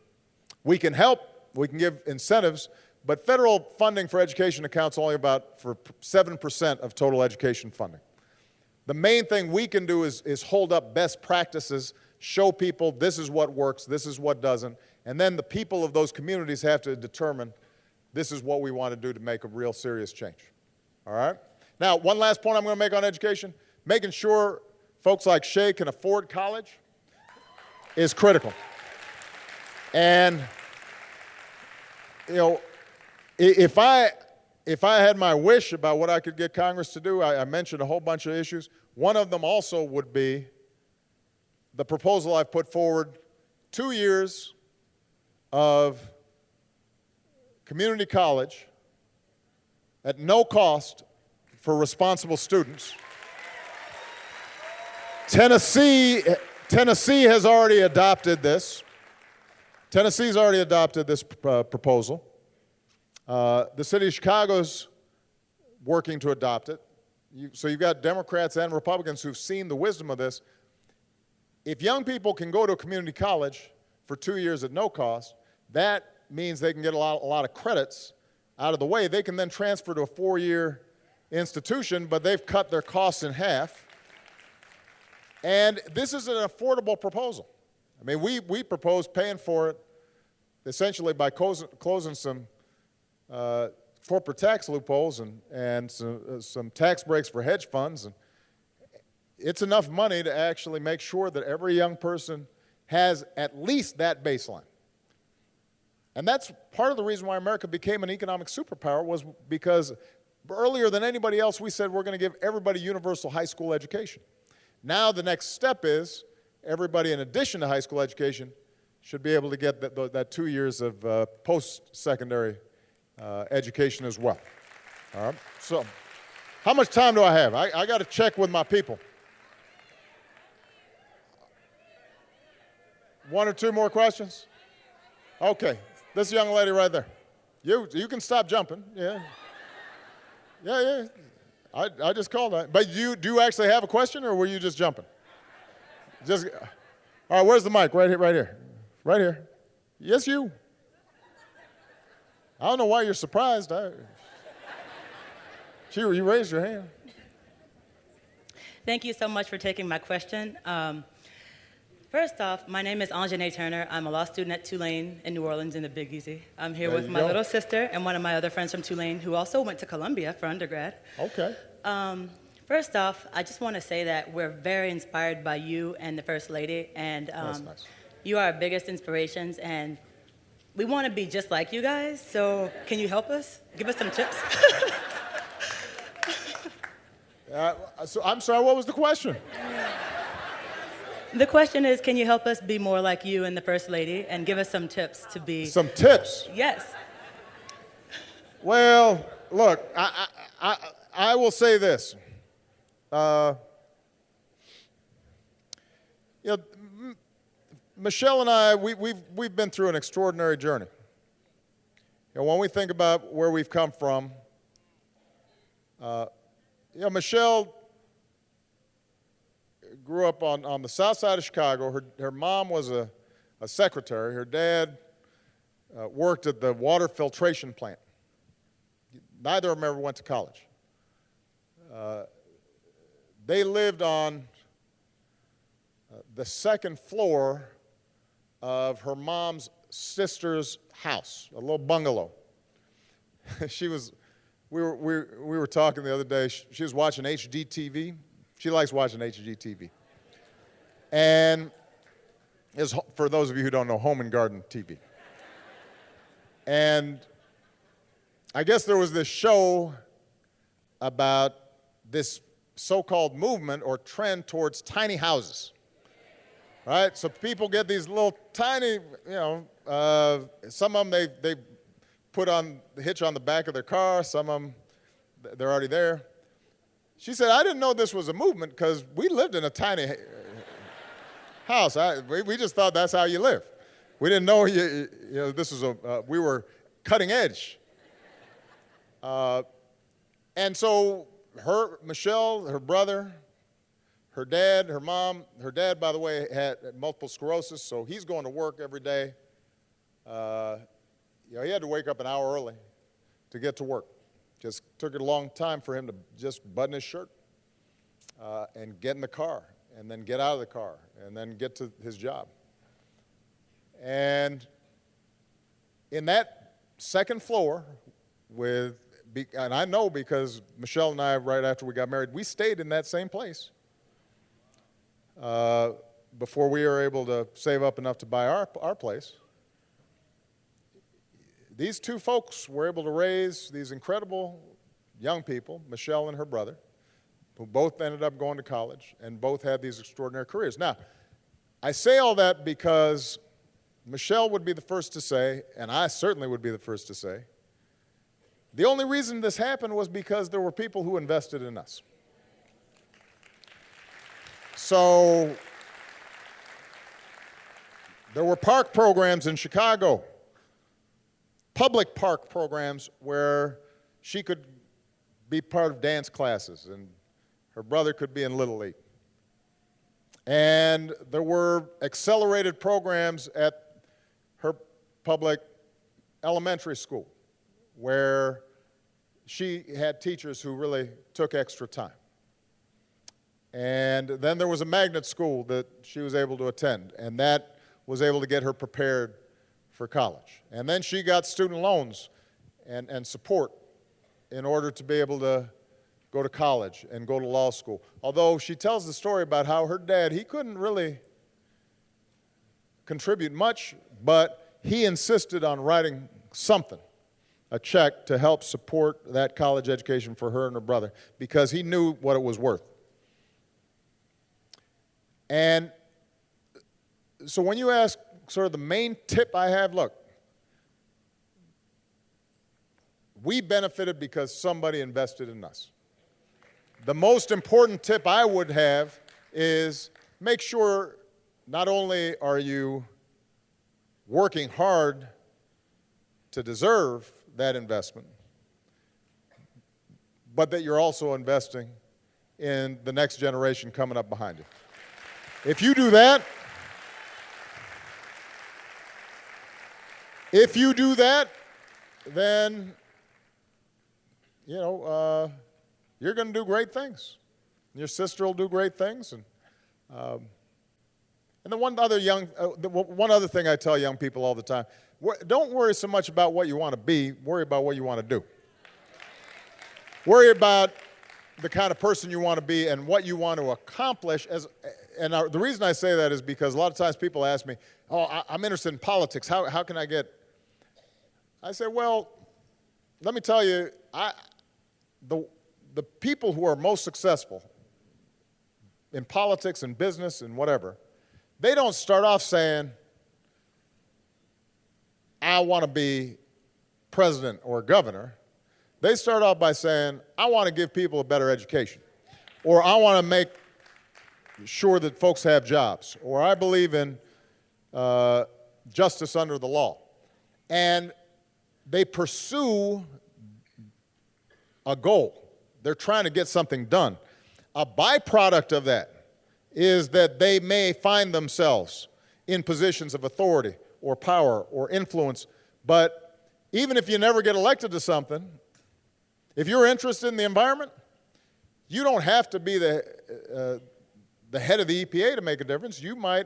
We can help, we can give incentives, but federal funding for education accounts only about for 7% of total education funding. The main thing we can do is hold up best practices, show people this is what works, this is what doesn't, and then the people of those communities have to determine this is what we want to do to make a real serious change. All right? Now, one last point I'm going to make on education, making sure folks like Shay can afford college is critical. And, you know, if I had my wish about what I could get Congress to do, I mentioned a whole bunch of issues. One of them also would be the proposal I've put forward, 2 years of community college at no cost for responsible students. Tennessee has already adopted this. Tennessee's already adopted this proposal. The city of Chicago's working to adopt it. So you've got Democrats and Republicans who've seen the wisdom of this. If young people can go to a community college for 2 years at no cost, that means they can get a lot of credits out of the way. They can then transfer to a 4-year institution, but they've cut their costs in half. And this is an affordable proposal. I mean, we propose paying for it essentially by closing some corporate tax loopholes and some tax breaks for hedge funds. And it's enough money to actually make sure that every young person has at least that baseline. And that's part of the reason why America became an economic superpower, was because earlier than anybody else we said we're going to give everybody universal high school education. Now the next step is everybody, in addition to high school education, should be able to get that 2 years of post-secondary education as well. All right. So how much time do I have? I got to check with my people. 1 or 2 more questions? Okay. This young lady right there. You can stop jumping. Yeah. Yeah. I just called that. But do you actually have a question, or were you just jumping? All right, where's the mic? Right here, right here. Right here. Yes, you. I don't know why you're surprised. You raised your hand. Thank you so much for taking my question. First off, my name is Anjanae Turner. I'm a law student at Tulane in New Orleans in the Big Easy. I'm here with my little sister and one of my other friends from Tulane who also went to Columbia for undergrad. Okay. First off, I just want to say that we're very inspired by you and the First Lady, and That's nice. You are our biggest inspirations, and we want to be just like you guys, so can you help us? Give us some tips. So I'm sorry, what was the question? The question is, can you help us be more like you and the First Lady and give us some tips to be... Some tips? Yes. Well, look, I will say this. Michelle and I, we've been through an extraordinary journey. When we think about where we've come from, Michelle grew up on the south side of Chicago. Her mom was a secretary. Her dad worked at the water filtration plant. Neither of them ever went to college. They lived on the second floor of her mom's sister's house, a little bungalow. We were talking the other day. She was watching HGTV. She likes watching HGTV. And is, for those of you who don't know, Home and Garden TV. And I guess there was this show about this so-called movement or trend towards tiny houses, right? So people get these little tiny, some of them they put on the hitch on the back of their car, some of them they're already there. She said, I didn't know this was a movement because we lived in a tiny house. We just thought that's how you live. We didn't know this was we were cutting edge. And so Michelle, her brother, her dad, her mom, her dad, by the way, had multiple sclerosis, so he's going to work every day. He had to wake up an hour early to get to work. Just took it a long time for him to just button his shirt and get in the car, and then get out of the car, and then get to his job. And in that second floor and I know because Michelle and I, right after we got married, we stayed in that same place before we were able to save up enough to buy our place. These two folks were able to raise these incredible young people, Michelle and her brother, who both ended up going to college and both had these extraordinary careers. Now, I say all that because Michelle would be the first to say, and I certainly would be the first to say, the only reason this happened was because there were people who invested in us. So there were park programs in Chicago, public park programs where she could be part of dance classes and her brother could be in Little League. And there were accelerated programs at her public elementary school where she had teachers who really took extra time. And then there was a magnet school that she was able to attend, and that was able to get her prepared for college. And then she got student loans and support in order to be able to go to college and go to law school. Although she tells the story about how her dad, he couldn't really contribute much, but he insisted on writing something, a check to help support that college education for her and her brother because he knew what it was worth. And so when you ask sort of the main tip I have, look, we benefited because somebody invested in us. The most important tip I would have is make sure not only are you working hard to deserve that investment, but that you're also investing in the next generation coming up behind you. If you do that, then, you're going to do great things. Your sister will do great things. And the one other thing I tell young people all the time, don't worry so much about what you want to be, worry about what you want to do. Worry about the kind of person you want to be and what you want to accomplish. The reason I say that is because a lot of times people ask me, I'm interested in politics. How can I get? I say, well, let me tell you, the people who are most successful in politics and business and whatever, they don't start off saying, I want to be president or governor. They start off by saying, I want to give people a better education, or I want to make sure that folks have jobs, or I believe in justice under the law. And they pursue a goal. They're trying to get something done. A byproduct of that is that they may find themselves in positions of authority or power or influence. But even if you never get elected to something, if you're interested in the environment, you don't have to be the the head of the EPA to make a difference. You might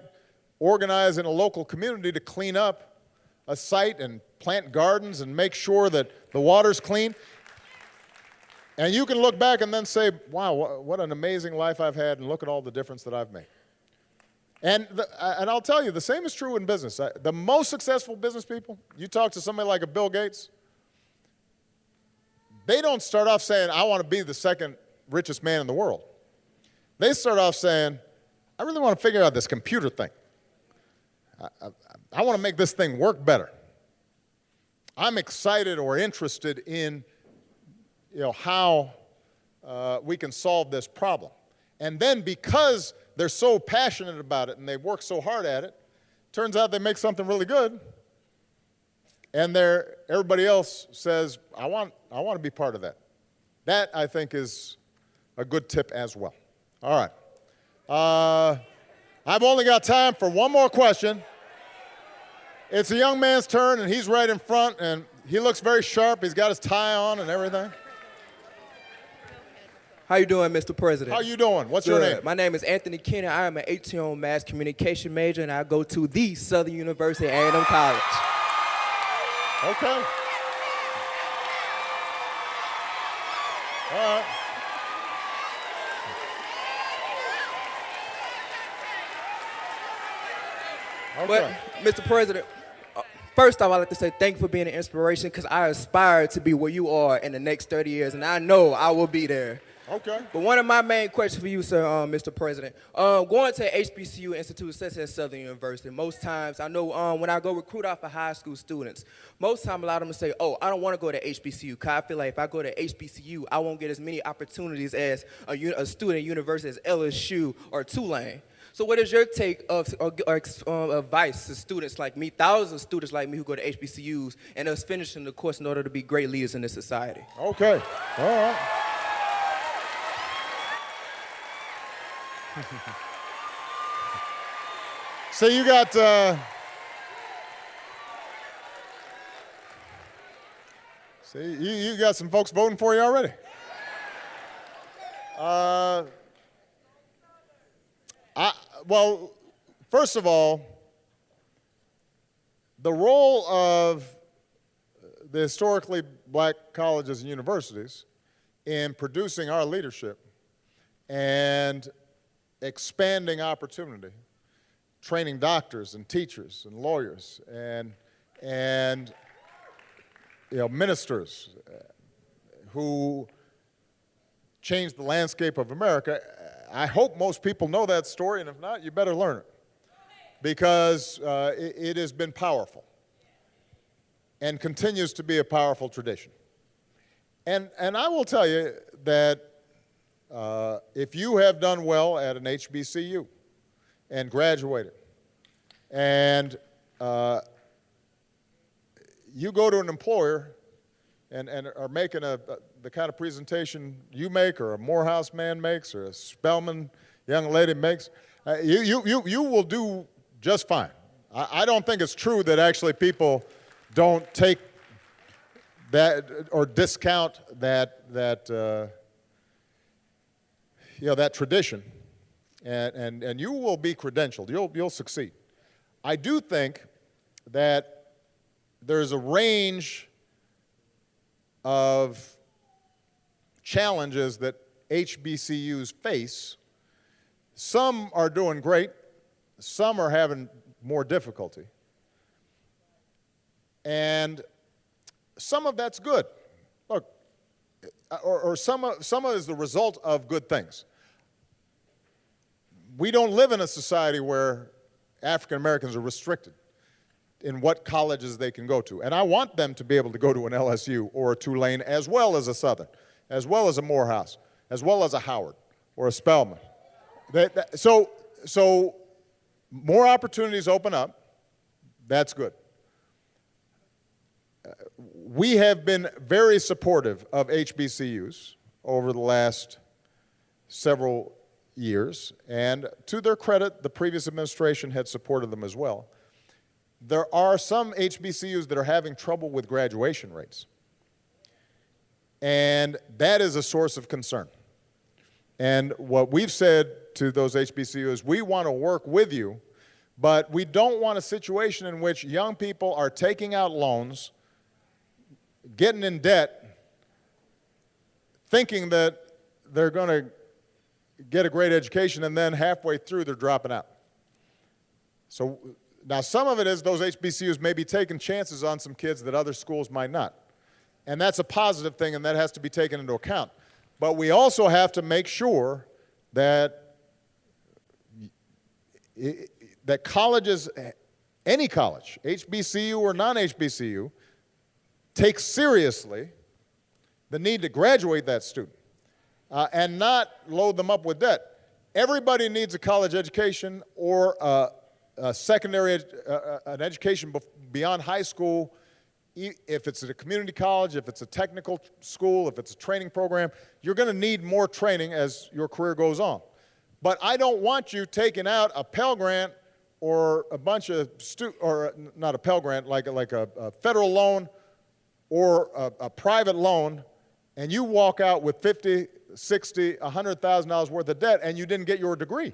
organize in a local community to clean up a site and plant gardens and make sure that the water's clean. And you can look back and then say, wow, what an amazing life I've had, and look at all the difference that I've made. And I'll tell you, the same is true in business. The most successful business people, you talk to somebody like a Bill Gates, they don't start off saying, I want to be the second richest man in the world. They start off saying, I really want to figure out this computer thing. I want to make this thing work better. I'm excited or interested in how we can solve this problem. And then because they're so passionate about it and they work so hard at it, turns out they make something really good, and everybody else says, I want to be part of that. That, I think, is a good tip as well. All right. I've only got time for one more question. It's a young man's turn, and he's right in front, and he looks very sharp. He's got his tie on and everything. How you doing, Mr. President? How you doing? What's your name? My name is Anthony Kenner. I am an 18-year-old mass communication major, and I go to the Southern University A&M College. Okay. All right. Okay. But, Mr. President, first off, I'd like to say thank you for being an inspiration, because I aspire to be where you are in the next 30 years, and I know I will be there. Okay. But one of my main questions for you, sir, Mr. President, going to HBCU institutes such as Southern University, most times, I know when I go recruit out for high school students, most times a lot of them say, oh, I don't want to go to HBCU, because I feel like if I go to HBCU, I won't get as many opportunities as a student at university as LSU or Tulane. So what is your take of advice to students like me, thousands of students like me who go to HBCUs, and us finishing the course in order to be great leaders in this society? Okay. All right. So you got you got some folks voting for you already. Well, first of all, the role of the historically black colleges and universities in producing our leadership and expanding opportunity, training doctors and teachers and lawyers and ministers who changed the landscape of America. I hope most people know that story, and if not, you better learn it, because it has been powerful and continues to be a powerful tradition. And I will tell you that if you have done well at an HBCU and graduated, and you go to an employer and are making the kind of presentation you make, or a Morehouse man makes, or a Spelman young lady makes, you will do just fine. I don't think it's true that actually people don't take that or discount that tradition, and you will be credentialed. You'll succeed. I do think that there's a range of challenges that HBCUs face. Some are doing great. Some are having more difficulty. And some of that's good. Look, or some of it is the result of good things. We don't live in a society where African Americans are restricted in what colleges they can go to. And I want them to be able to go to an LSU or a Tulane, as well as a Southern, as well as a Morehouse, as well as a Howard or a Spelman. So more opportunities open up. That's good. We have been very supportive of HBCUs over the last several years, and to their credit, the previous administration had supported them as well. There are some HBCUs that are having trouble with graduation rates, and that is a source of concern. And what we've said to those HBCUs is we want to work with you, but we don't want a situation in which young people are taking out loans, getting in debt, thinking that they're going to get a great education, and then halfway through they're dropping out. So now some of it is those HBCUs may be taking chances on some kids that other schools might not. And that's a positive thing, and that has to be taken into account. But we also have to make sure that colleges, any college, HBCU or non-HBCU, take seriously the need to graduate that student and not load them up with debt. Everybody needs a college education or a secondary an education beyond high school, if it's at a community college, if it's a technical school, if it's a training program. You're going to need more training as your career goes on. But I don't want you taking out a Pell Grant or a bunch of or not a Pell Grant, like a federal loan or a private loan, and you walk out with $50, $60, $100,000 worth of debt, and you didn't get your degree.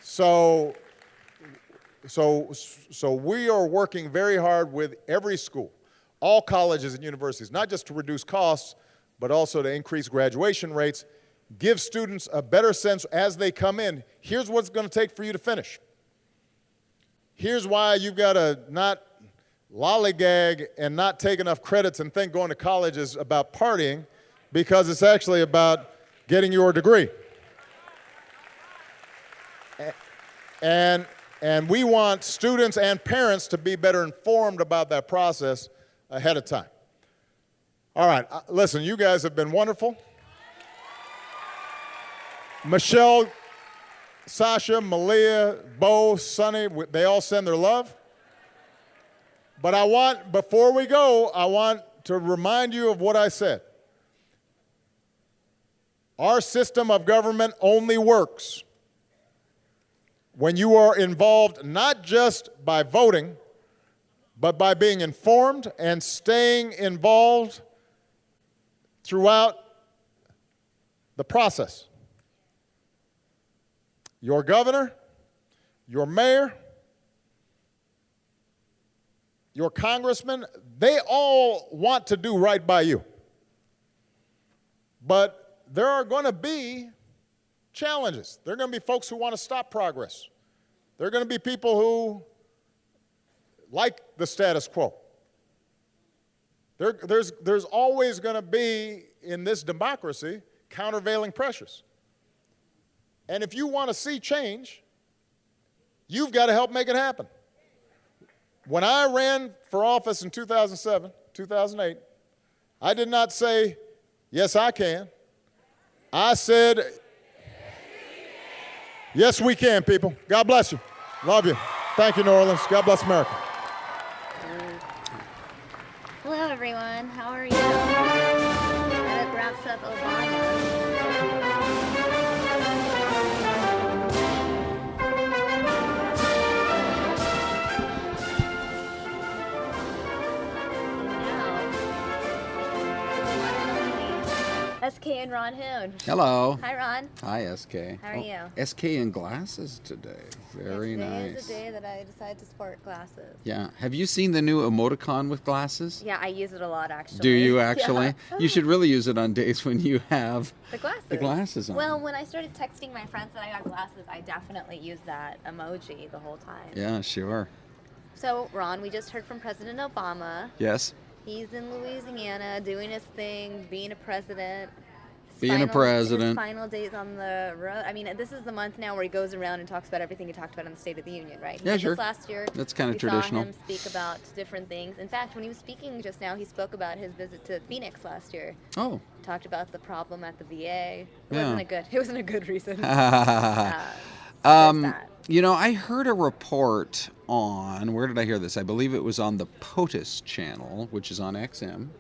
So we are working very hard with every school, all colleges and universities, not just to reduce costs, but also to increase graduation rates, give students a better sense as they come in. Here's what it's going to take for you to finish. Here's why you've got to not lollygag and not take enough credits and think going to college is about partying, because it's actually about getting your degree. And we want students and parents to be better informed about that process ahead of time. All right, listen, you guys have been wonderful. Michelle, Sasha, Malia, Bo, Sonny, they all send their love. But before we go, I want to remind you of what I said. Our system of government only works when you are involved not just by voting, but by being informed and staying involved throughout the process. Your governor, your mayor, your congressman, they all want to do right by you. But there are going to be challenges. There are going to be folks who want to stop progress. There are going to be people who like the status quo. There's always going to be, in this democracy, countervailing pressures. And if you want to see change, you've got to help make it happen. When I ran for office in 2007, 2008, I did not say, yes, I can. I said, yes, we can, people. God bless you. Love you. Thank you, New Orleans. God bless America. Hello, everyone. How are you? That wraps up Obama. SK and Ron Hoon. Hello. Hi, Ron. Hi, SK. How are you? SK in glasses today. Very nice. Today is the day that I decided to sport glasses. Yeah. Have you seen the new emoticon with glasses? Yeah, I use it a lot, actually. Do you actually? Yeah. You should really use it on days when you have the glasses on. Well, when I started texting my friends that I got glasses, I definitely used that emoji the whole time. Yeah, sure. So, Ron, we just heard from President Obama. Yes. He's in Louisiana doing his thing, being a president. His final days on the road. I mean, this is the month now where he goes around and talks about everything he talked about in the State of the Union, right? Yeah, sure. Last year, that's kind of traditional. We saw him speak about different things. In fact, when he was speaking just now, he spoke about his visit to Phoenix last year. Oh. Talked about the problem at the VA. It Yeah. wasn't a good reason. You know, I heard a report on, where did I hear this? I believe it was on the POTUS channel, which is on XM.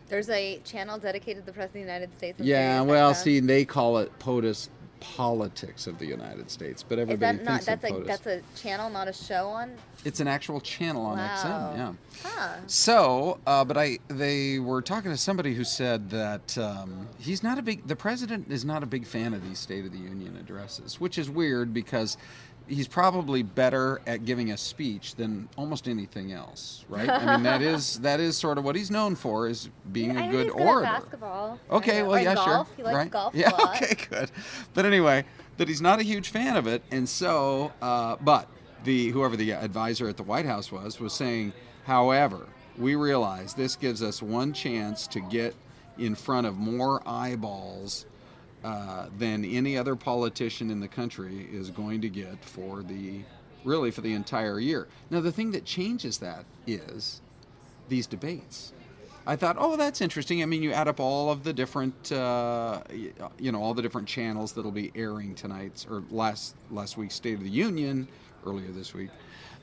There's a channel dedicated to the President of the United States. Yeah, well, see, they call it POTUS politics of the United States, but Is everybody that not, thinks of POTUS. that's a channel, not a show on? It's an actual channel on Wow. XM, yeah. Huh. So, they were talking to somebody who said that the president is not a big fan of these State of the Union addresses, which is weird because he's probably better at giving a speech than almost anything else, right? I mean, that is sort of what he's known for, is being a good He's good orator. at basketball. Okay, well, Or yeah, golf. sure. He likes right? golf Yeah, a lot. okay, good. But anyway, that he's not a huge fan of it, and so, but whoever the advisor at the White House was saying, however, we realize this gives us one chance to get in front of more eyeballs than any other politician in the country is going to get for the entire year. Now, the thing that changes that is these debates. I thought, oh, that's interesting. I mean, you add up all of the different, all the different channels that'll be airing tonight's or last week's State of the Union, earlier this week,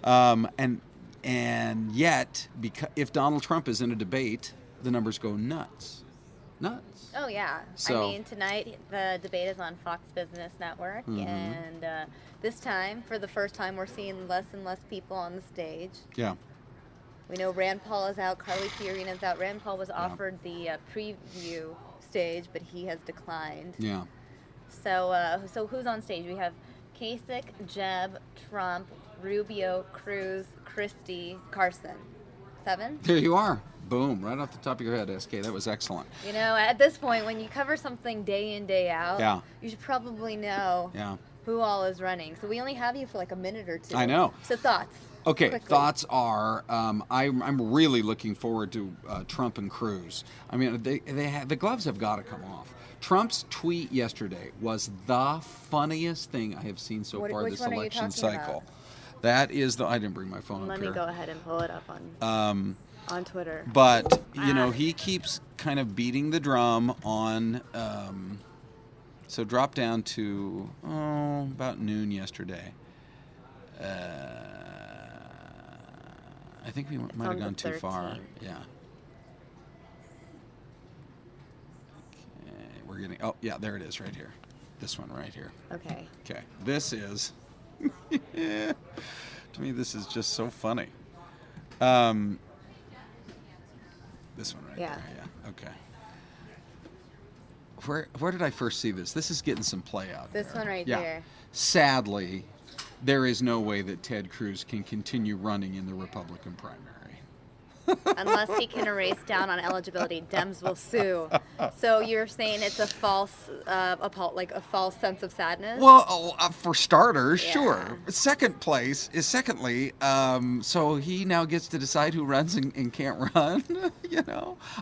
and yet, if Donald Trump is in a debate, the numbers go nuts. Oh, yeah. So, I mean, tonight the debate is on Fox Business Network, and this time, for the first time, we're seeing less and less people on the stage. Yeah. We know Rand Paul is out, Carly Fiorina is out. Rand Paul was offered the preview stage, but he has declined. Yeah. So who's on stage? We have Kasich, Jeb, Trump, Rubio, Cruz, Christie, Carson. 7? There you are. Boom, right off the top of your head, SK. That was excellent. You know, at this point, when you cover something day in, day out, you should probably know who all is running. So we only have you for like a minute or two. I know. So thoughts? Okay, quickly. Thoughts are, I'm really looking forward to Trump and Cruz. I mean, the gloves have got to come off. Trump's tweet yesterday was the funniest thing I have seen so far this election cycle. That is I didn't bring my phone up here. Let me go ahead and pull it up on Twitter. But, he keeps kind of beating the drum on, so drop down to, about noon yesterday. I think we might have gone too far. Yeah. Okay, we're getting, there it is right here. This one right here. Okay. Okay. This is, to me, this is just so funny. This one right there. Yeah. Okay. Where did I first see this? This is getting some play out This there. one right there. Sadly, there is no way that Ted Cruz can continue running in the Republican primary. Unless he can erase down on eligibility, Dems will sue. So you're saying it's a false sense of sadness? Well, for starters, sure. Second place is so he now gets to decide who runs and can't run.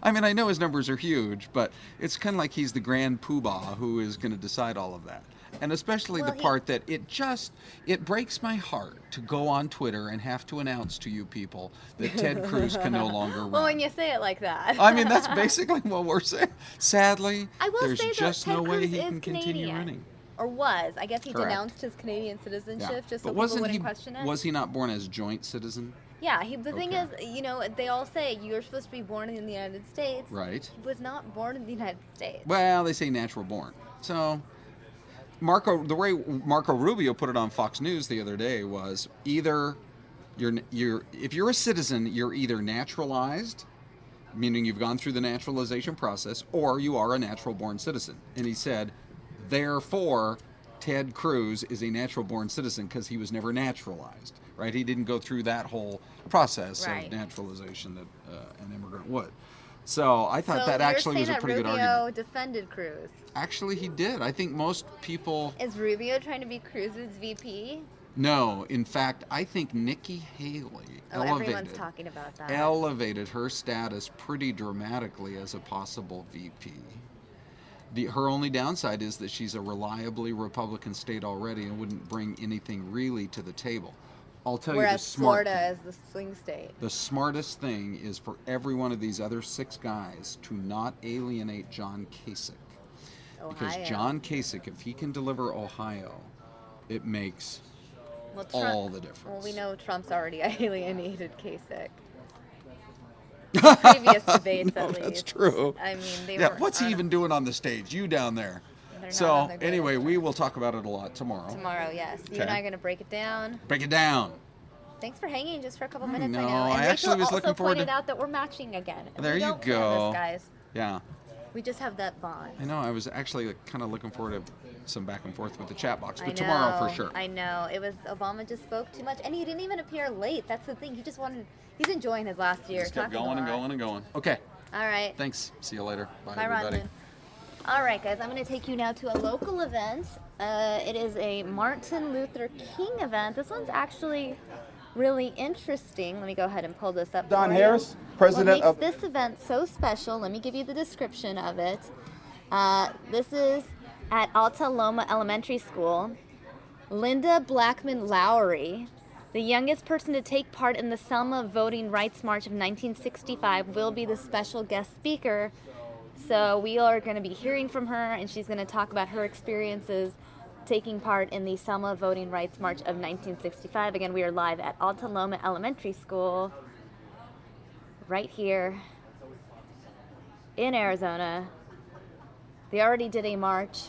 I mean, I know his numbers are huge, but it's kind of like he's the grand poobah who is going to decide all of that. And especially the part that it breaks my heart to go on Twitter and have to announce to you people that Ted Cruz can no longer run. Well, when you say it like that. I mean, that's basically what we're saying. Sadly, there's say, just though, no Ted way Cruz he can is continue Canadian. running. Or was. I guess he Correct. denounced his Canadian citizenship just so But people wouldn't question it. Was he not born as joint citizen? Yeah, the thing is, they all say you're supposed to be born in the United States. Right. He was not born in the United States. Well, they say natural born. So the way Marco Rubio put it on Fox News the other day was either if you're a citizen, you're either naturalized, meaning you've gone through the naturalization process, or you are a natural born citizen. And he said, therefore, Ted Cruz is a natural born citizen because he was never naturalized, right? He didn't go through that whole process of naturalization that an immigrant would. So I thought that actually was a pretty good argument. Rubio defended Cruz. Actually, he did. I think most people... Is Rubio trying to be Cruz's VP? No. In fact, I think Nikki Haley everyone's talking about that. Elevated her status pretty dramatically as a possible VP. Her only downside is that she's a reliably Republican state already and wouldn't bring anything really to the table. I'll tell you the smart Florida thing. is the swing state. The smartest thing is for every one of these other 6 guys to not alienate John Kasich. Because John Kasich, if he can deliver Ohio, it makes all the difference. Well, we know Trump's already alienated Kasich. Previous debates, at least. That's true. I mean, what's he even doing on the stage? You down there. They're not on So their goal anyway, list. we will talk about it a lot tomorrow. Tomorrow, yes. You Okay. and I are going to break it down. Break it down. Thanks for hanging just for a couple minutes. know. I know. I And actually Rachel was also looking forward pointed to- out that we're matching again. And There we you don't go. plan this, guys. Yeah. We just have that bond. I know. I was actually kind of looking forward to some back and forth with the chat box, I but know, tomorrow for sure. I know. It was Obama just spoke too much, and he didn't even appear late. That's the thing. He just wanted. He's enjoying his last year. Just kept talking going a and lot. going and going. Okay. All right. Thanks. See you later. Bye, Bye, everybody. Ron. All right, guys. I'm going to take you now to a local event. It is a Martin Luther King event. This one's actually really interesting. Let me go ahead and pull this up. Don for you. Harris, president what of- makes this event so special? Let me give you the description of it. This is at Alta Loma Elementary School. Linda Blackman Lowry, the youngest person to take part in the Selma Voting Rights March of 1965, will be the special guest speaker. So we are going to be hearing from her, and she's going to talk about her experiences taking part in the Selma Voting Rights March of 1965. Again, we are live at Alta Loma Elementary School, right here in Arizona. They already did a march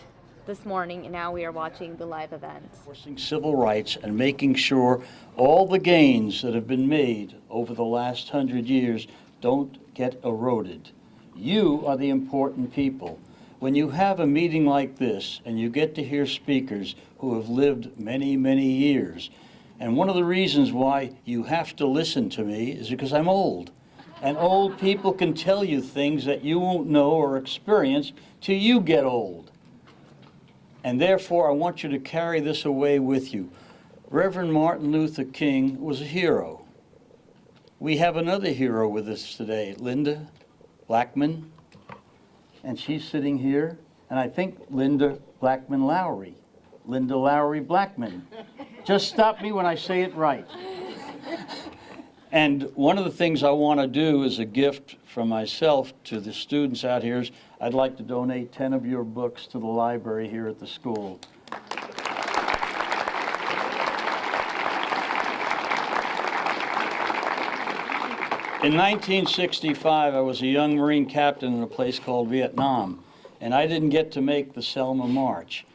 this morning, and now we are watching the live event. Enforcing civil rights and making sure all the gains that have been made over the last 100 years don't get eroded. You are the important people. When you have a meeting like this and you get to hear speakers who have lived many, many years, and one of the reasons why you have to listen to me is because I'm old. And old people can tell you things that you won't know or experience till you get old. And therefore, I want you to carry this away with you. Reverend Martin Luther King was a hero. We have another hero with us today, Linda Blackman, and she's sitting here, and I think Linda Blackman Lowry. Linda Lowry Blackman. Just stop me when I say it right. And one of the things I want to do as a gift from myself to the students out here is I'd like to donate 10 of your books to the library here at the school. In 1965, I was a young Marine captain in a place called Vietnam, and I didn't get to make the Selma March.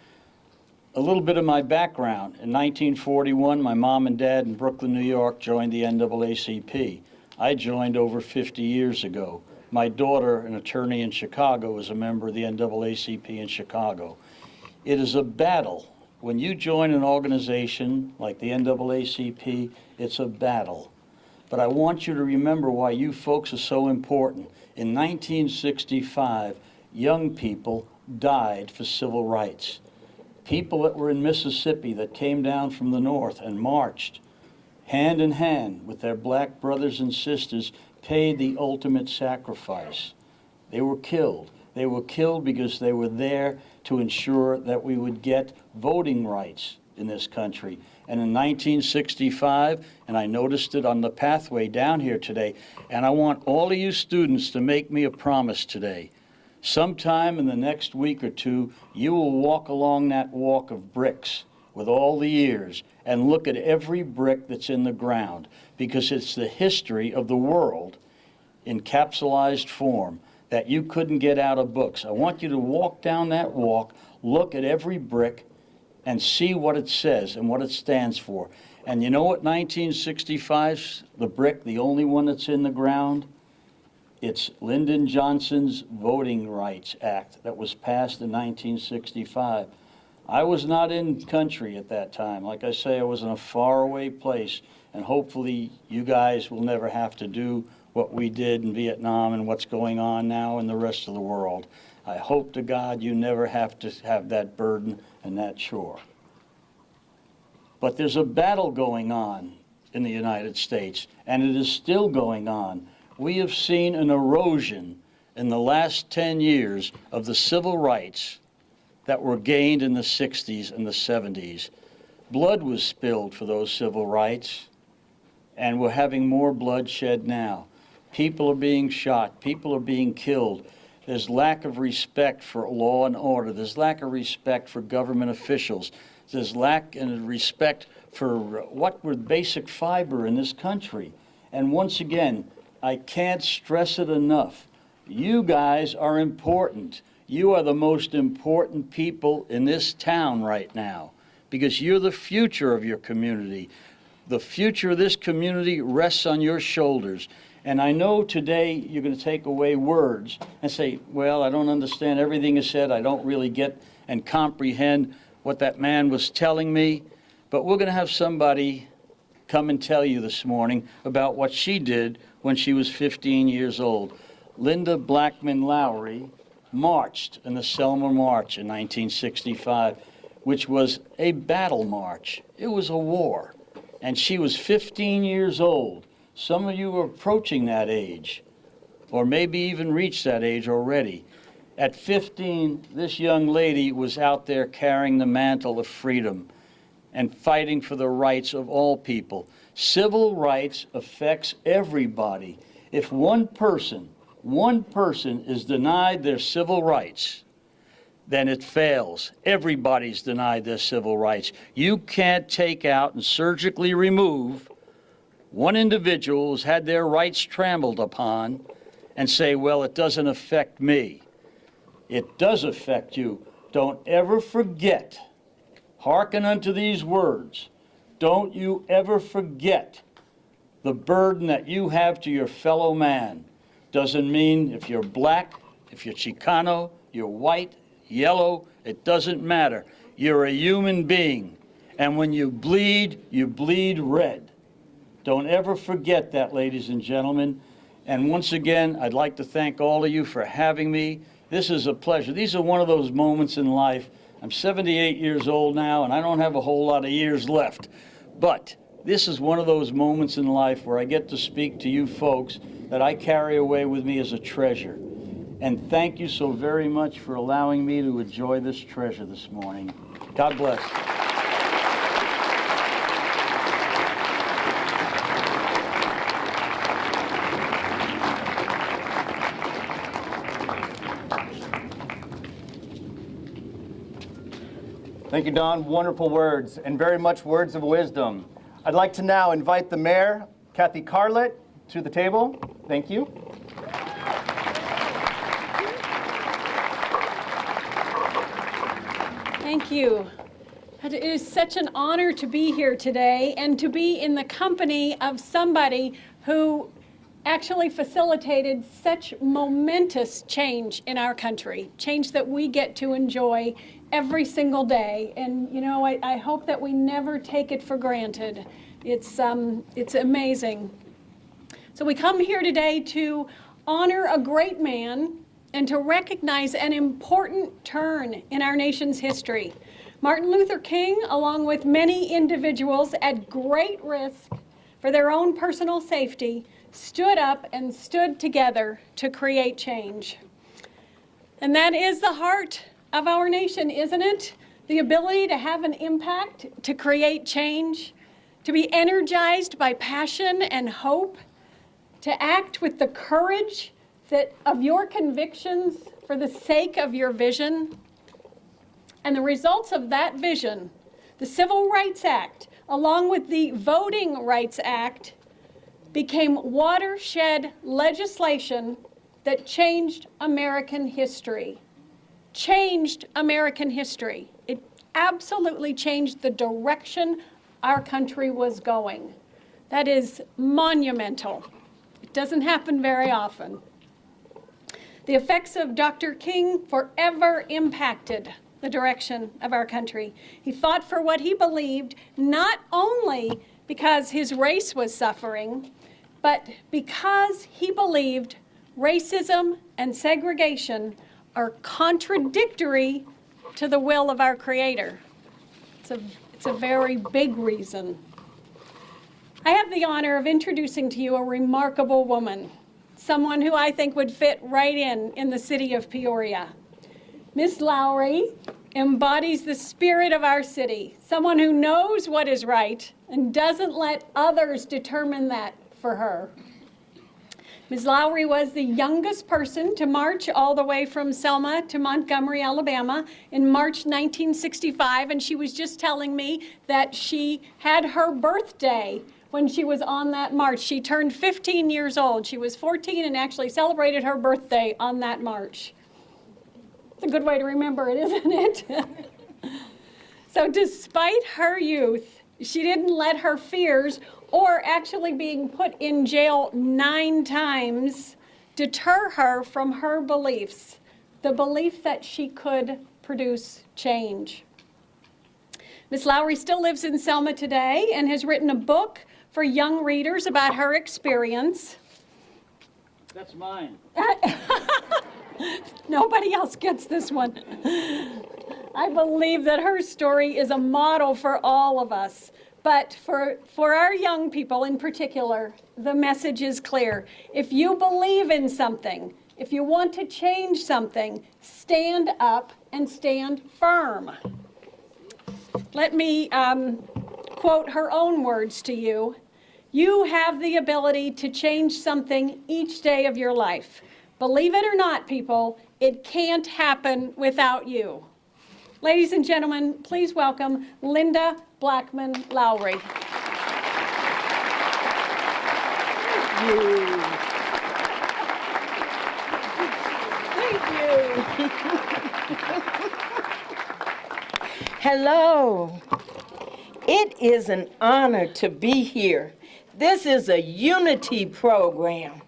A little bit of my background. In 1941, my mom and dad in Brooklyn, New York joined the NAACP. I joined over 50 years ago. My daughter, an attorney in Chicago, is a member of the NAACP in Chicago. It is a battle. When you join an organization like the NAACP, it's a battle. But I want you to remember why you folks are so important. In 1965, young people died for civil rights. People that were in Mississippi that came down from the north and marched hand in hand with their black brothers and sisters paid the ultimate sacrifice. They were killed. They were killed because they were there to ensure that we would get voting rights in this country. And in 1965, and I noticed it on the pathway down here today, and I want all of you students to make me a promise today. Sometime in the next week or two, you will walk along that walk of bricks with all the years and look at every brick that's in the ground, because it's the history of the world in capsulized form that you couldn't get out of books. I want you to walk down that walk, look at every brick, and see what it says and what it stands for. And you know what 1965's, the brick, the only one that's in the ground? It's Lyndon Johnson's Voting Rights Act that was passed in 1965. I was not in country at that time. Like I say, I was in a faraway place, and hopefully you guys will never have to do what we did in Vietnam and what's going on now in the rest of the world. I hope to God you never have to have that burden and that chore. But there's a battle going on in the United States, and it is still going on. We have seen an erosion in the last 10 years of the civil rights that were gained in the 60s and the 70s. Blood was spilled for those civil rights, and we're having more bloodshed now. People are being shot. People are being killed. There's lack of respect for law and order. There's lack of respect for government officials. There's lack of respect for what were basic fiber in this country. And once again, I can't stress it enough. You guys are important. You are the most important people in this town right now because you're the future of your community. The future of this community rests on your shoulders. And I know today you're going to take away words and say, well, I don't understand everything you said. I don't really get and comprehend what that man was telling me. But we're going to have somebody come and tell you this morning about what she did when she was 15 years old. Linda Blackman Lowry marched in the Selma March in 1965, which was a battle march. It was a war. And she was 15 years old. Some of you are approaching that age, or maybe even reached that age already. At 15, this young lady was out there carrying the mantle of freedom and fighting for the rights of all people. Civil rights affects everybody. If one person is denied their civil rights, then it fails. Everybody's denied their civil rights. You can't take out and surgically remove one individual who's had their rights trampled upon and say, well, it doesn't affect me. It does affect you. Don't ever forget. Hearken unto these words. Don't you ever forget the burden that you have to your fellow man. Doesn't mean if you're black, if you're Chicano, you're white, yellow, it doesn't matter. You're a human being. And when you bleed red. Don't ever forget that, ladies and gentlemen. And once again, I'd like to thank all of you for having me. This is a pleasure. These are one of those moments in life. I'm 78 years old now, and I don't have a whole lot of years left. But this is one of those moments in life where I get to speak to you folks that I carry away with me as a treasure. And thank you so very much for allowing me to enjoy this treasure this morning. God bless. Thank you, Don. Wonderful words, and very much words of wisdom. I'd like to now invite the mayor, Kathy Carlett, to the table. Thank you. Thank you. It is such an honor to be here today and to be in the company of somebody who actually facilitated such momentous change in our country, change that we get to enjoy every single day. And you know, I hope that we never take it for granted. It's amazing. So we come here today to honor a great man and to recognize an important turn in our nation's history. Martin Luther King, along with many individuals at great risk for their own personal safety, stood up and stood together to create change. And that is the heart of our nation, isn't it? The ability to have an impact, to create change, to be energized by passion and hope, to act with the courage of your convictions for the sake of your vision. And the results of that vision, the Civil Rights Act, along with the Voting Rights Act, became watershed legislation that changed American history. Changed American history. It absolutely changed the direction our country was going. That is monumental. It doesn't happen very often. The effects of Dr. King forever impacted the direction of our country. He fought for what he believed, not only because his race was suffering, but because he believed racism and segregation are contradictory to the will of our Creator. It's a very big reason. I have the honor of introducing to you a remarkable woman, someone who I think would fit right in the city of Peoria. Miss Lowry embodies the spirit of our city, someone who knows what is right and doesn't let others determine that for her. Ms. Lowry was the youngest person to march all the way from Selma to Montgomery, Alabama in March 1965, and she was just telling me that she had her birthday when she was on that march. She turned 15 years old. She was 14 and actually celebrated her birthday on that march. It's a good way to remember it, isn't it? So despite her youth, she didn't let her fears or actually being put in jail 9 times deter her from her beliefs, the belief that she could produce change. Ms. Lowry still lives in Selma today and has written a book for young readers about her experience. That's mine. Nobody else gets this one. I believe that her story is a model for all of us. But for our young people in particular, the message is clear. If you believe in something, if you want to change something, stand up and stand firm. Let me quote her own words to you. You have the ability to change something each day of your life. Believe it or not, people, it can't happen without you. Ladies and gentlemen, please welcome Linda Blackman Lowry. Thank you. Hello. It is an honor to be here. This is a unity program.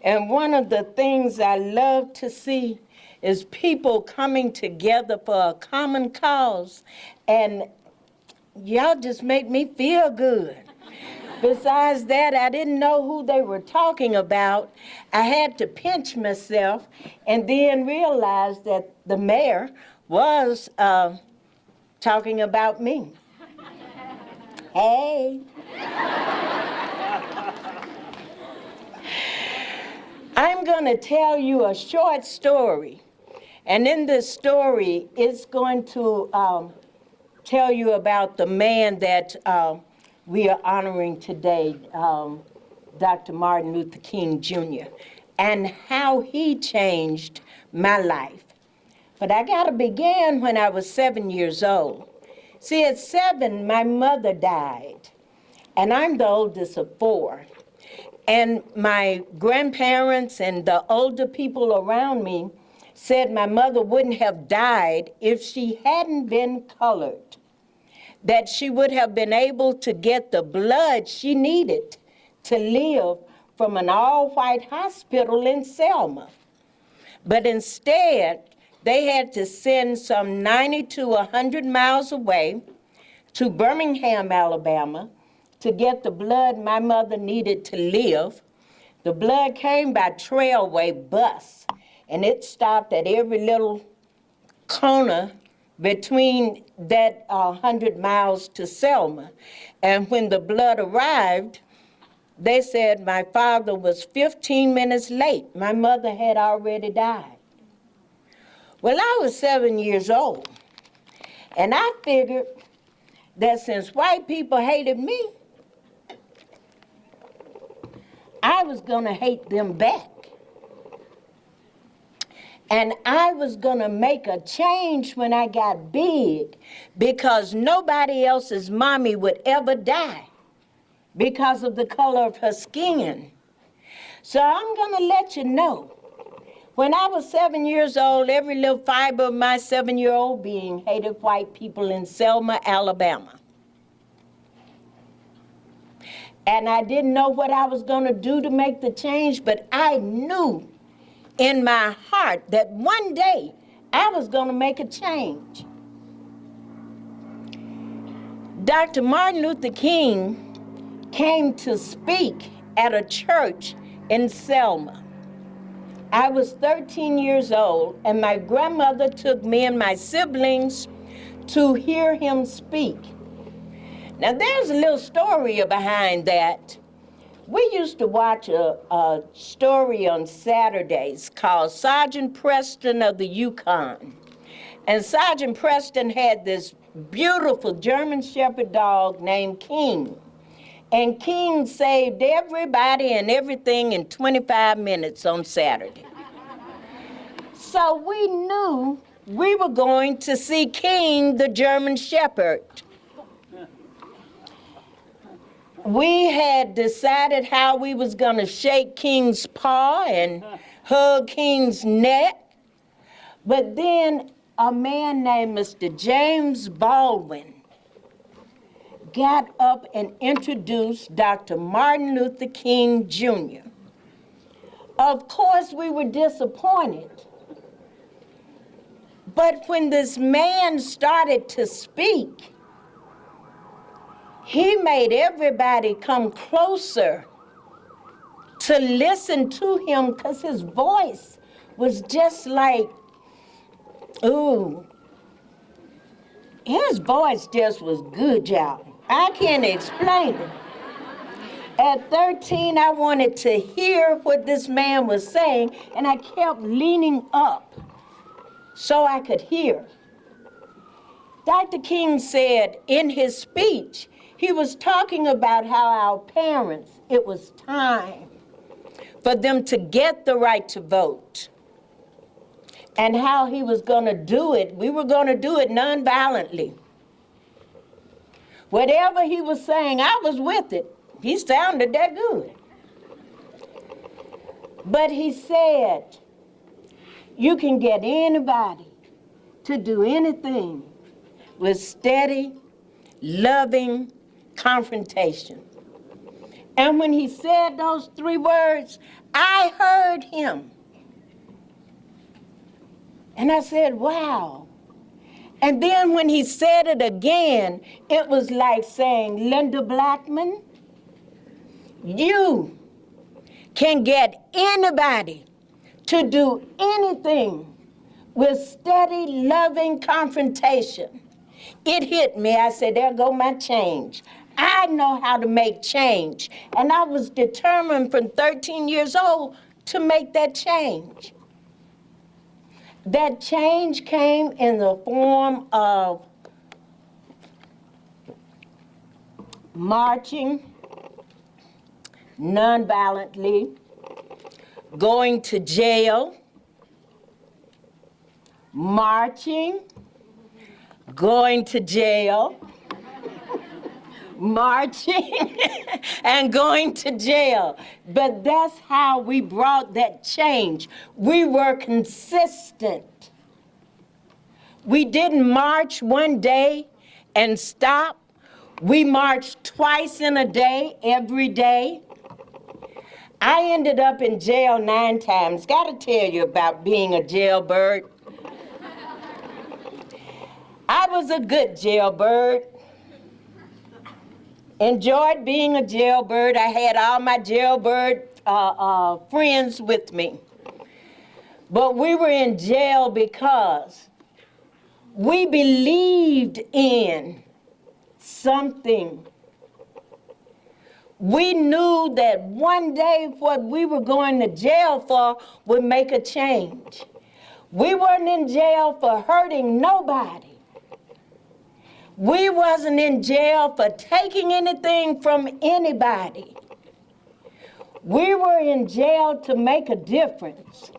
And one of the things I love to see is people coming together for a common cause. And y'all just make me feel good. Besides that, I didn't know who they were talking about. I had to pinch myself and then realize that the mayor was talking about me. Hey. I'm going to tell you a short story. And in this story, it's going to tell you about the man that we are honoring today, Dr. Martin Luther King Jr., and how he changed my life. But I got to begin when I was 7 years old. See, at 7, my mother died, and I'm the oldest of 4. And my grandparents and the older people around me said my mother wouldn't have died if she hadn't been colored, that she would have been able to get the blood she needed to live from an all-white hospital in Selma. But instead, they had to send some 90 to 100 miles away to Birmingham, Alabama, to get the blood my mother needed to live. The blood came by trailway bus, and it stopped at every little corner between that 100 miles to Selma. And when the blood arrived, they said my father was 15 minutes late. My mother had already died. Well, I was 7 years old, and I figured that since white people hated me, I was going to hate them back. And I was going to make a change when I got big, because nobody else's mommy would ever die because of the color of her skin. So I'm going to let you know, when I was 7 years old, every little fiber of my 7-year-old being hated white people in Selma, Alabama. And I didn't know what I was going to do to make the change, but I knew in my heart that one day I was going to make a change. Dr. Martin Luther King came to speak at a church in Selma. I was 13 years old, and my grandmother took me and my siblings to hear him speak. Now, there's a little story behind that. We used to watch a story on Saturdays called Sergeant Preston of the Yukon. And Sergeant Preston had this beautiful German Shepherd dog named King. And King saved everybody and everything in 25 minutes on Saturday. So we knew we were going to see King, the German Shepherd. We had decided how we was going to shake King's paw and hug King's neck. But then a man named Mr. James Baldwin got up and introduced Dr. Martin Luther King Jr. Of course, we were disappointed. But when this man started to speak, he made everybody come closer to listen to him because his voice was just like, ooh. His voice just was good, y'all. I can't explain it. At 13, I wanted to hear what this man was saying, and I kept leaning up so I could hear. Dr. King said in his speech, he was talking about how our parents, it was time for them to get the right to vote, and how he was going to do it. We were going to do it nonviolently. Whatever he was saying, I was with it. He sounded that good. But he said, you can get anybody to do anything with steady, loving confrontation. And when he said those 3 words, I heard him. And I said, wow. And then when he said it again, it was like saying, Linda Blackman, you can get anybody to do anything with steady, loving confrontation. It hit me. I said, there go my change. I know how to make change. And I was determined from 13 years old to make that change. That change came in the form of marching nonviolently, going to jail, marching, going to jail, marching, and going to jail. But that's how we brought that change. We were consistent. We didn't march one day and stop. We marched twice in a day, every day. I ended up in jail 9 times. Gotta tell you about being a jailbird. I was a good jailbird. Enjoyed being a jailbird. I had all my jailbird friends with me. But we were in jail because we believed in something. We knew that one day what we were going to jail for would make a change. We weren't in jail for hurting nobody. We wasn't in jail for taking anything from anybody. We were in jail to make a difference.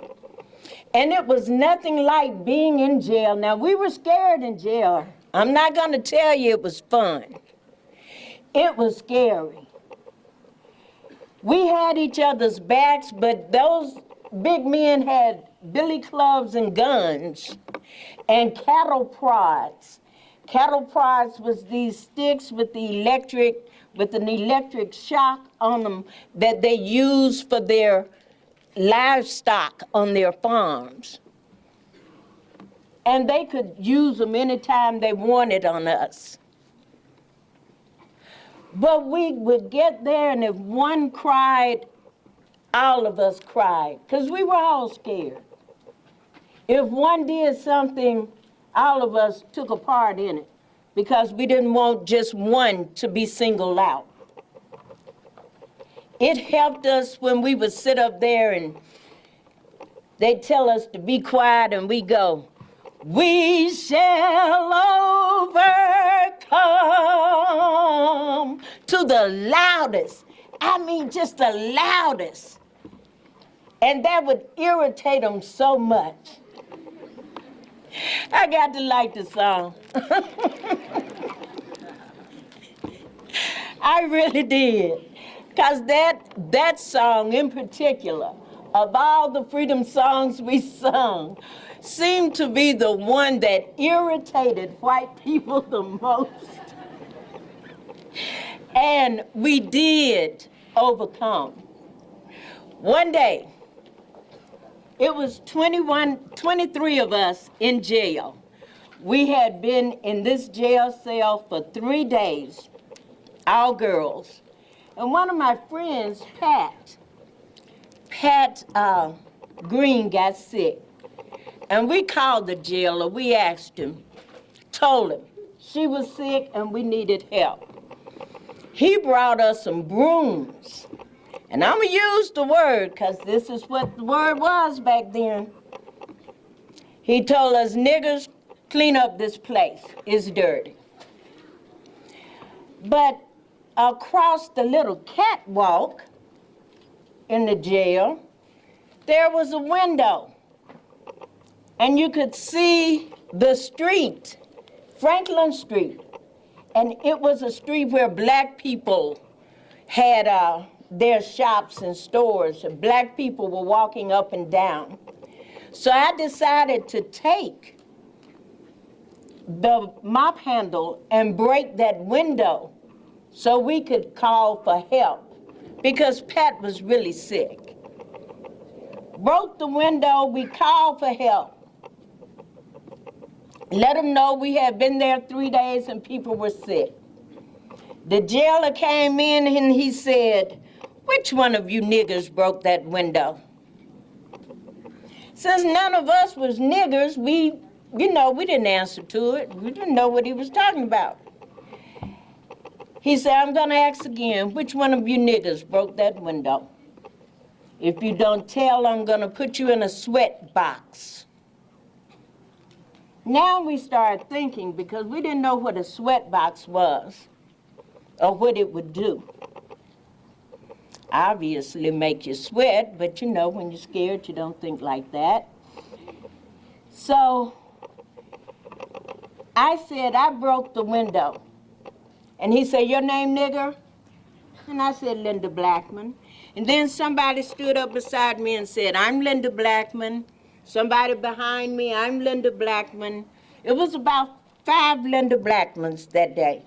And it was nothing like being in jail. Now, we were scared in jail. I'm not going to tell you it was fun. It was scary. We had each other's backs, but those big men had billy clubs and guns and cattle prods. Cattle prods was these sticks with an electric shock on them that they used for their livestock on their farms. And they could use them anytime they wanted on us. But we would get there, and if one cried, all of us cried, because we were all scared. If one did something, all of us took a part in it, because we didn't want just one to be singled out. It helped us when we would sit up there and they'd tell us to be quiet, and we go, we shall overcome, to the loudest. I mean, just the loudest. And that would irritate them so much. I got to like the song. I really did. Because that song in particular of all the freedom songs we sung, seemed to be the one that irritated white people the most. And we did overcome. One day, it was 23 of us in jail. We had been in this jail cell for 3 days, all girls. And one of my friends, Pat Green, got sick. And we called the jailer, we asked him, told him she was sick and we needed help. He brought us some brooms. And I'm gonna use the word because this is what the word was back then. He told us, niggers, clean up this place, it's dirty. But across the little catwalk in the jail, there was a window. And you could see the street, Franklin Street. And it was a street where black people had their shops and stores. And black people were walking up and down. So I decided to take the mop handle and break that window so we could call for help because Pat was really sick. Broke the window, we called for help. Let them know we had been there 3 days and people were sick. The jailer came in and he said, which one of you niggers broke that window? Since none of us was niggers, we didn't answer to it. We didn't know what he was talking about. He said, I'm gonna ask again, which one of you niggers broke that window? If you don't tell, I'm gonna put you in a sweat box. Now we started thinking, because we didn't know what a sweat box was or what it would do. Obviously make you sweat, but when you're scared, you don't think like that. So I said, I broke the window. And he said, your name, nigger? And I said, Linda Blackman. And then somebody stood up beside me and said, I'm Linda Blackman. Somebody behind me, I'm Linda Blackman. It was about 5 Linda Blackmans that day.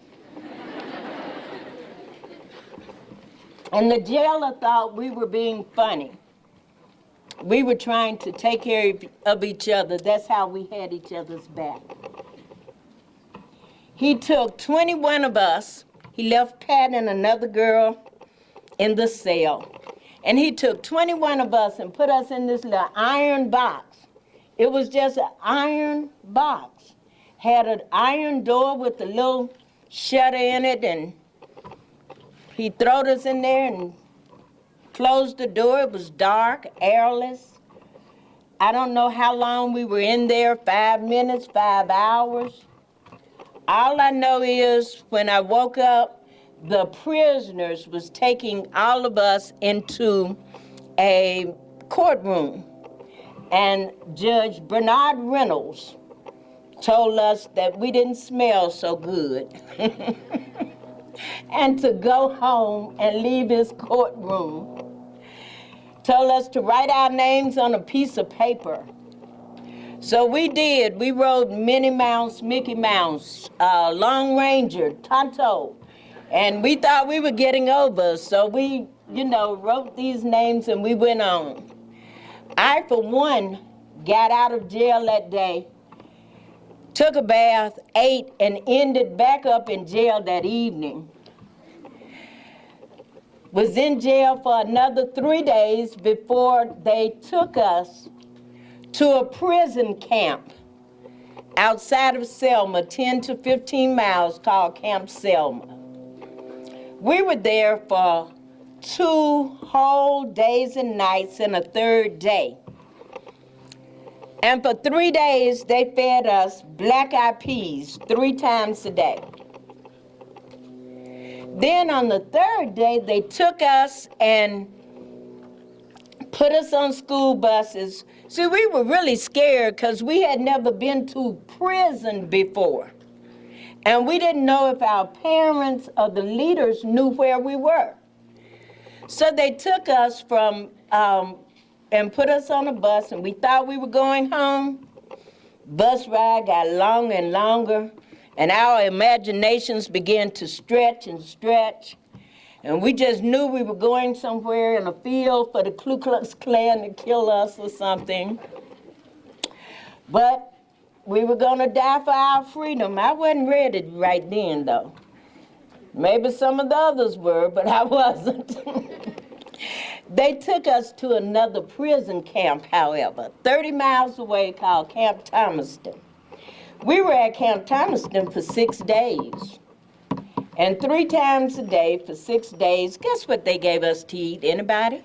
And the jailer thought we were being funny. We were trying to take care of each other. That's how we had each other's back. He took 21 of us. He left Pat and another girl in the cell. And he took 21 of us and put us in this little iron box. It was just an iron box. Had an iron door with a little shutter in it, and he threw us in there and closed the door. It was dark, airless. I don't know how long we were in there, 5 minutes, 5 hours. All I know is when I woke up, the prisoners was taking all of us into a courtroom. And Judge Bernard Reynolds told us that we didn't smell so good and to go home and leave his courtroom. Told us to write our names on a piece of paper. So we did. We wrote Minnie Mouse, Mickey Mouse, Long Ranger, Tonto, and we thought we were getting over, so we, wrote these names and we went on. I, for one, got out of jail that day, took a bath, ate, and ended back up in jail that evening. Was in jail for another 3 days before they took us to a prison camp outside of Selma, 10 to 15 miles, called Camp Selma. We were there for 2 whole days and nights and a 3rd day. And for 3 days, they fed us black-eyed peas 3 times a day. Then on the 3rd day, they took us and put us on school buses. See, we were really scared because we had never been to prison before. And we didn't know if our parents or the leaders knew where we were. So they took us from and put us on a bus, and we thought we were going home. Bus ride got longer and longer, and our imaginations began to stretch and stretch. And we just knew we were going somewhere in a field for the Ku Klux Klan to kill us or something. But we were going to die for our freedom. I wasn't ready right then, though. Maybe some of the others were, but I wasn't. They took us to another prison camp, however, 30 miles away, called Camp Thomaston. We were at Camp Thomaston for 6 days. And 3 times a day for 6 days, guess what they gave us to eat? Anybody?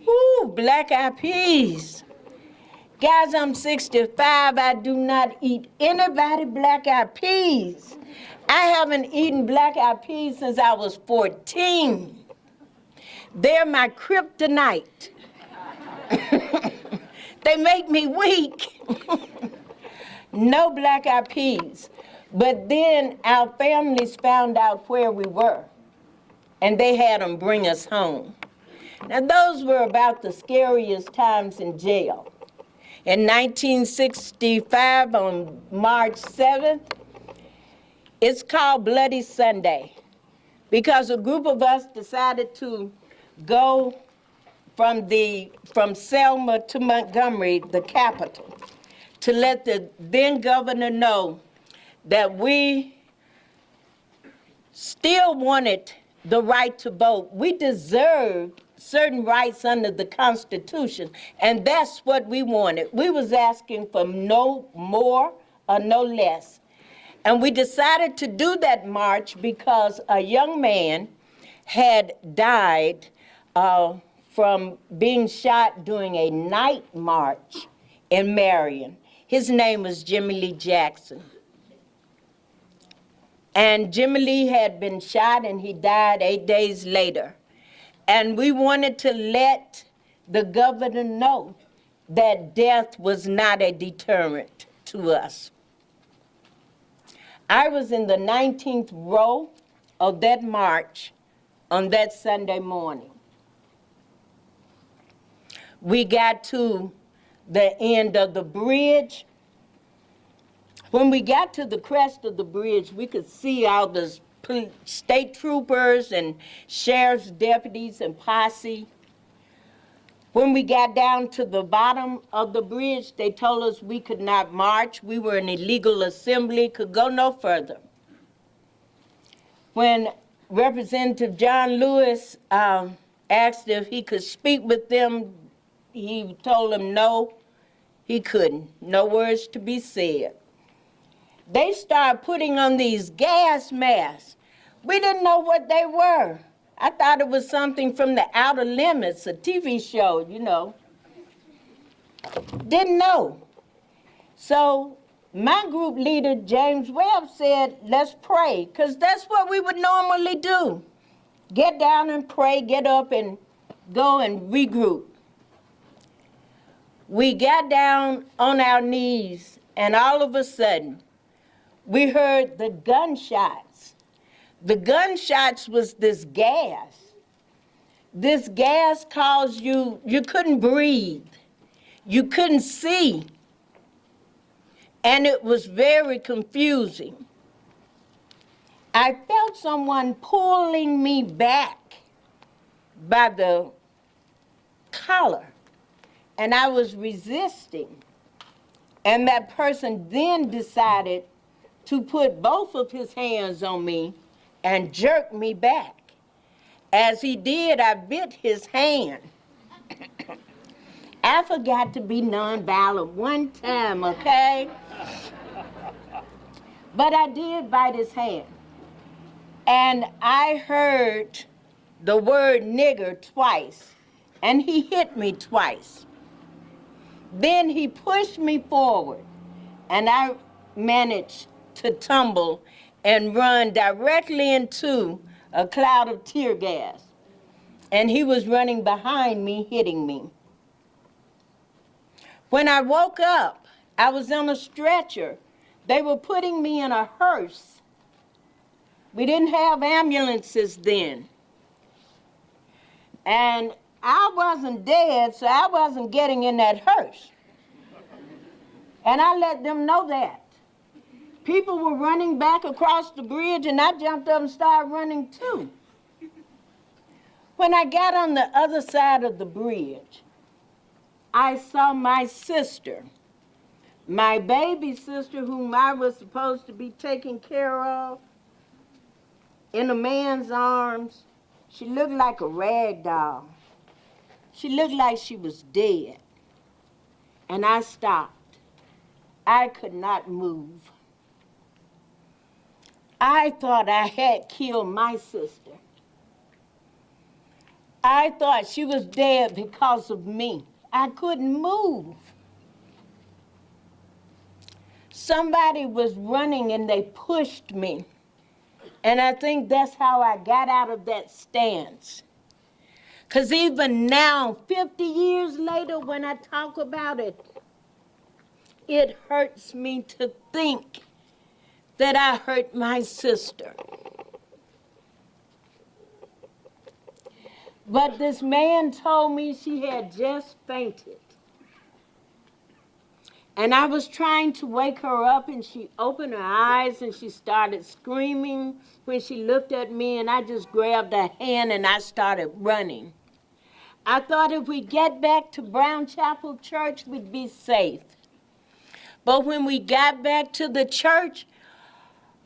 Ooh, black-eyed peas. Guys, I'm 65. I do not eat anybody black-eyed peas. I haven't eaten black-eyed peas since I was 14. They're my kryptonite. They make me weak. No black-eyed peas. But then our families found out where we were, and they had them bring us home. Now, those were about the scariest times in jail. In 1965, on March 7th, it's called Bloody Sunday, because a group of us decided to go from Selma to Montgomery, the capital, to let the then governor know that we still wanted the right to vote. We deserved certain rights under the Constitution, and that's what we wanted. We was asking for no more or no less. And we decided to do that march because a young man had died from being shot during a night march in Marion. His name was Jimmy Lee Jackson. And Jimmy Lee had been shot and he died 8 days later. And we wanted to let the governor know that death was not a deterrent to us. I was in the 19th row of that march on that Sunday morning. We got to the end of the bridge. When we got to the crest of the bridge, we could see all the state troopers and sheriff's deputies and posse. When we got down to the bottom of the bridge, they told us we could not march. We were an illegal assembly, could go no further. When Representative John Lewis asked if he could speak with them, he told them no, he couldn't. No words to be said. They started putting on these gas masks. We didn't know what they were. I thought it was something from the Outer Limits, a TV show, you know. Didn't know. So my group leader, James Webb, said, let's pray, because that's what we would normally do. Get down and pray, get up and go and regroup. We got down on our knees, and all of a sudden, we heard the gunshots. The gunshots was this gas. This gas caused you couldn't breathe. You couldn't see. And it was very confusing. I felt someone pulling me back by the collar, and I was resisting. And that person then decided to put both of his hands on me and jerk me back. As he did, I bit his hand. I forgot to be nonviolent one time, okay? But I did bite his hand. And I heard the word nigger twice, and he hit me twice. Then he pushed me forward, and I managed to tumble and run directly into a cloud of tear gas. And he was running behind me, hitting me. When I woke up, I was on a stretcher. They were putting me in a hearse. We didn't have ambulances then. And I wasn't dead, so I wasn't getting in that hearse. And I let them know that. People were running back across the bridge, and I jumped up and started running too. When I got on the other side of the bridge, I saw my sister, my baby sister, whom I was supposed to be taking care of, in a man's arms. She looked like a rag doll. She looked like she was dead. And I stopped. I could not move. I thought I had killed my sister. I thought she was dead because of me. I couldn't move. Somebody was running and they pushed me. And I think that's how I got out of that stance. Because even now, 50 years later, when I talk about it, it hurts me to think that I hurt my sister. But this man told me she had just fainted. And I was trying to wake her up, and she opened her eyes and she started screaming when she looked at me, and I just grabbed her hand and I started running. I thought if we get back to Brown Chapel Church, we'd be safe. But when we got back to the church,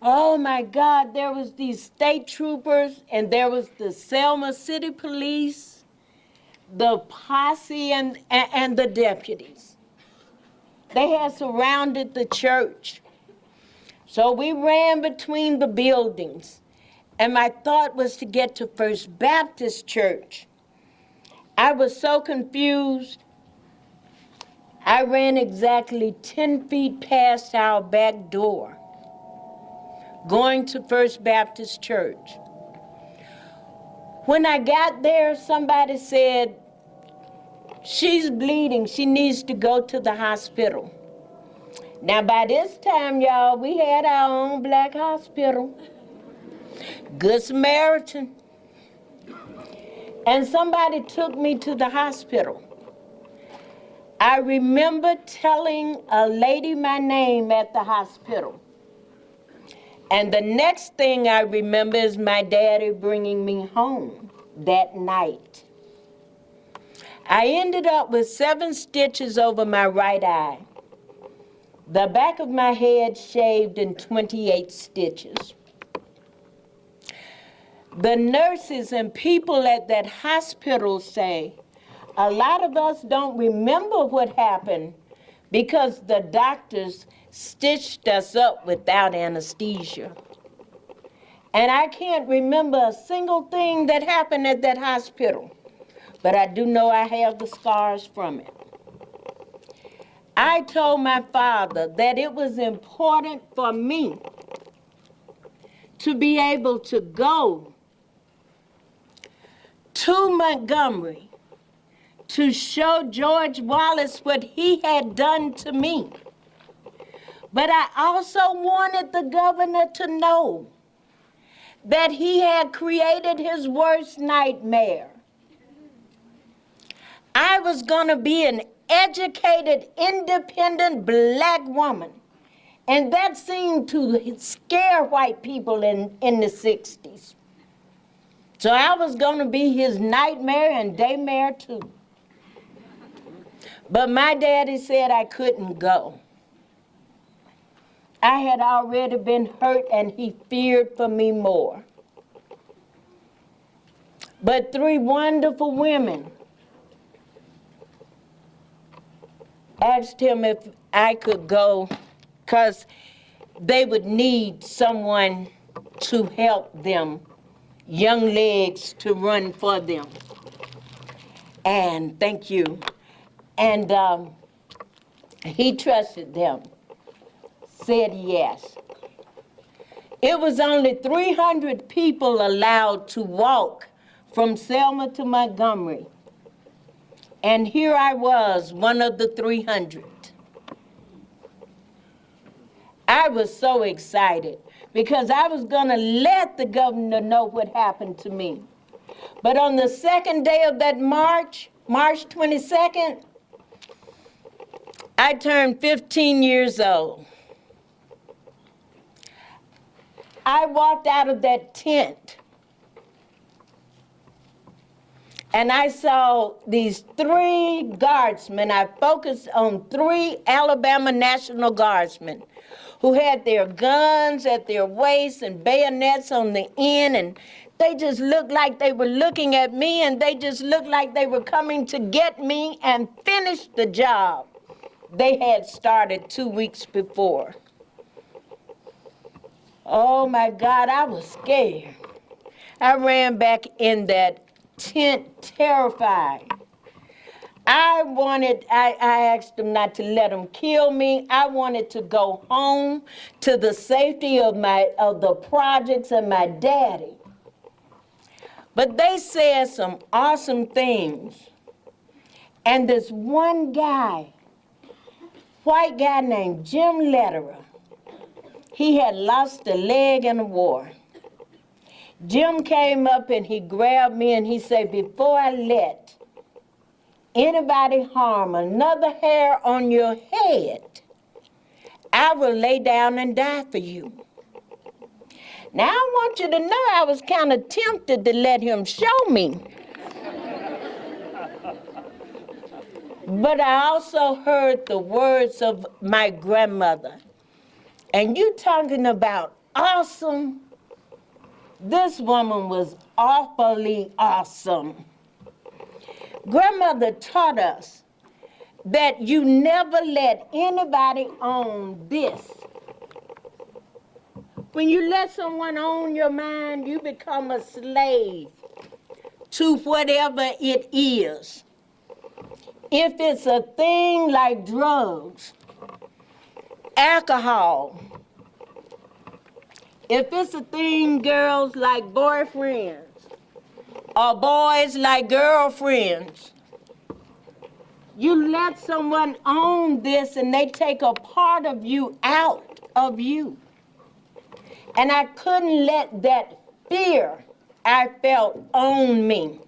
oh my God, there was these state troopers, and there was the Selma City Police, the posse, and the deputies. They had surrounded the church. So we ran between the buildings, and my thought was to get to First Baptist Church. I was so confused. I ran exactly 10 feet past our back door, going to First Baptist Church. When I got there, somebody said, "She's bleeding. She needs to go to the hospital." Now, by this time, y'all, we had our own black hospital, Good Samaritan. And somebody took me to the hospital. I remember telling a lady my name at the hospital. And the next thing I remember is my daddy bringing me home that night. I ended up with 7 stitches over my right eye, the back of my head shaved, and 28 stitches. The nurses and people at that hospital say, a lot of us don't remember what happened because the doctors stitched us up without anesthesia. And I can't remember a single thing that happened at that hospital, but I do know I have the scars from it. I told my father that it was important for me to be able to go to Montgomery to show George Wallace what he had done to me. But I also wanted the governor to know that he had created his worst nightmare. I was going to be an educated, independent black woman. And that seemed to scare white people in the 60s. So I was going to be his nightmare and daymare too. But my daddy said I couldn't go. I had already been hurt, and he feared for me more. But 3 wonderful women asked him if I could go because they would need someone to help them, young legs to run for them. And thank you. And he trusted them, said yes. It was only 300 people allowed to walk from Selma to Montgomery. And here I was, one of the 300. I was so excited because I was going to let the governor know what happened to me. But on the second day of that March 22nd, I turned 15 years old. I walked out of that tent and I saw these 3 guardsmen. I focused on 3 Alabama National Guardsmen who had their guns at their waists and bayonets on the end, and they just looked like they were looking at me, and they just looked like they were coming to get me and finish the job they had started 2 weeks before. Oh my God, I was scared. I ran back in that tent terrified. I asked them not to let them kill me. I wanted to go home to the safety of the projects and my daddy. But they said some awesome things. And this one guy, white guy named Jim Lederer, he had lost a leg in a war. Jim came up and he grabbed me and he said, before I let anybody harm another hair on your head, I will lay down and die for you. Now, I want you to know I was kind of tempted to let him show me. But I also heard the words of my grandmother. And you talking about awesome. This woman was awfully awesome. Grandmother taught us that you never let anybody own this. When you let someone own your mind, you become a slave to whatever it is. If it's a thing like drugs, alcohol, if it's a thing, girls, like boyfriends, or boys like girlfriends, you let someone own this and they take a part of you out of you. And I couldn't let that fear I felt own me.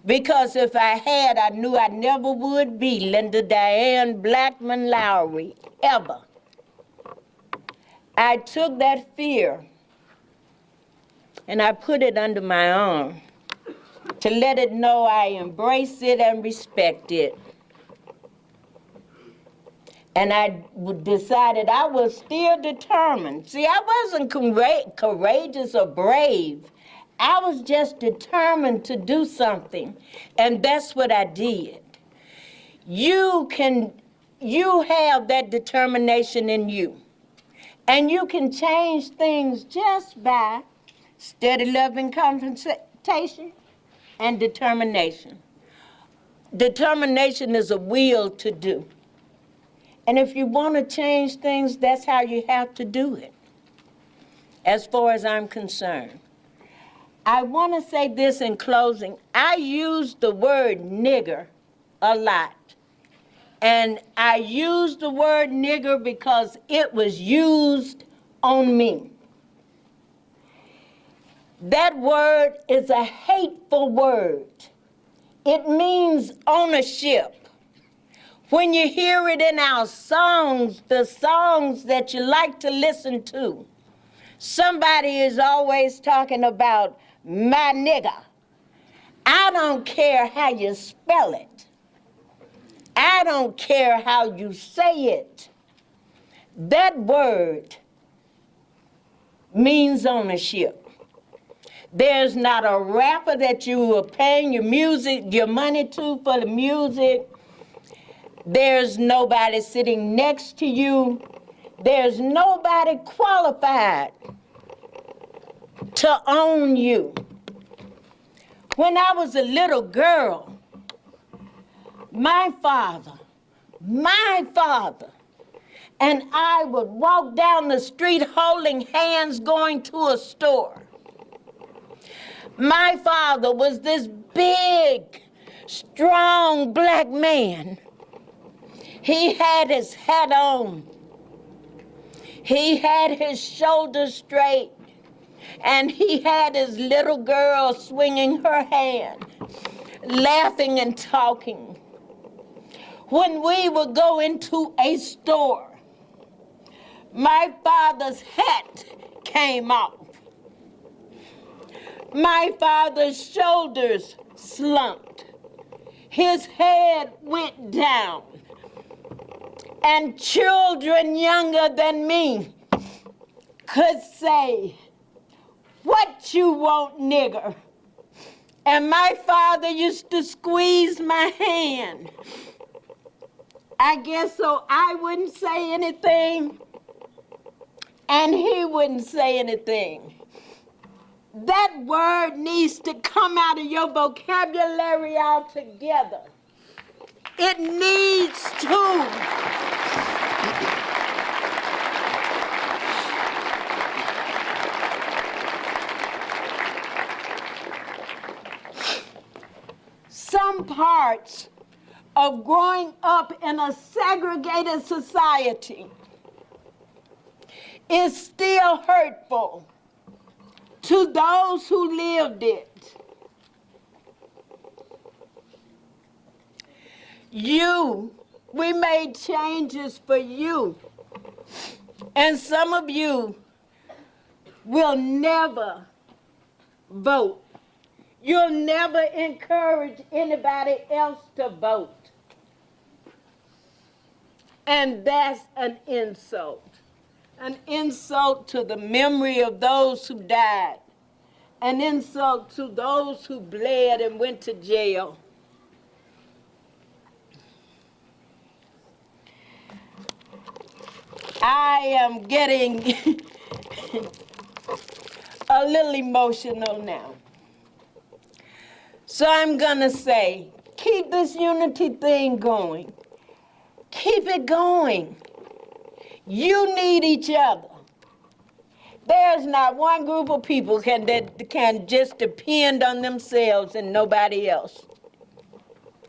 Because if I had, I knew I never would be Linda Diane Blackman Lowry, ever. I took that fear and I put it under my arm to let it know I embrace it and respect it. And I decided I was still determined. See, I wasn't courageous or brave. I was just determined to do something. And that's what I did. You have that determination in you. And you can change things just by steady loving confrontation and determination. Determination is a will to do. And if you want to change things, that's how you have to do it, as far as I'm concerned. I want to say this in closing. I use the word nigger a lot. And I use the word nigger because it was used on me. That word is a hateful word. It means ownership. When you hear it in our songs, the songs that you like to listen to, somebody is always talking about my nigga. I don't care how you spell it. I don't care how you say it. That word means ownership. There's not a rapper that you are paying your money to for the music. There's nobody sitting next to you. There's nobody qualified to own you. When I was a little girl, my father, and I would walk down the street holding hands going to a store. My father was this big, strong black man. He had his hat on. He had his shoulders straight. And he had his little girl swinging her hand, laughing and talking. When we would go into a store, my father's hat came off. My father's shoulders slumped. His head went down. And children younger than me could say, "What you want, nigger?" And my father used to squeeze my hand. I guess so I wouldn't say anything, and he wouldn't say anything. That word needs to come out of your vocabulary altogether. It needs to. Some parts of growing up in a segregated society is still hurtful to those who lived it. We made changes for you, and some of you will never vote. You'll never encourage anybody else to vote. And that's an insult to the memory of those who died, an insult to those who bled and went to jail. I am getting a little emotional now. So I'm gonna say, keep this unity thing going. Keep it going. You need each other. There's not one group of people that can just depend on themselves and nobody else.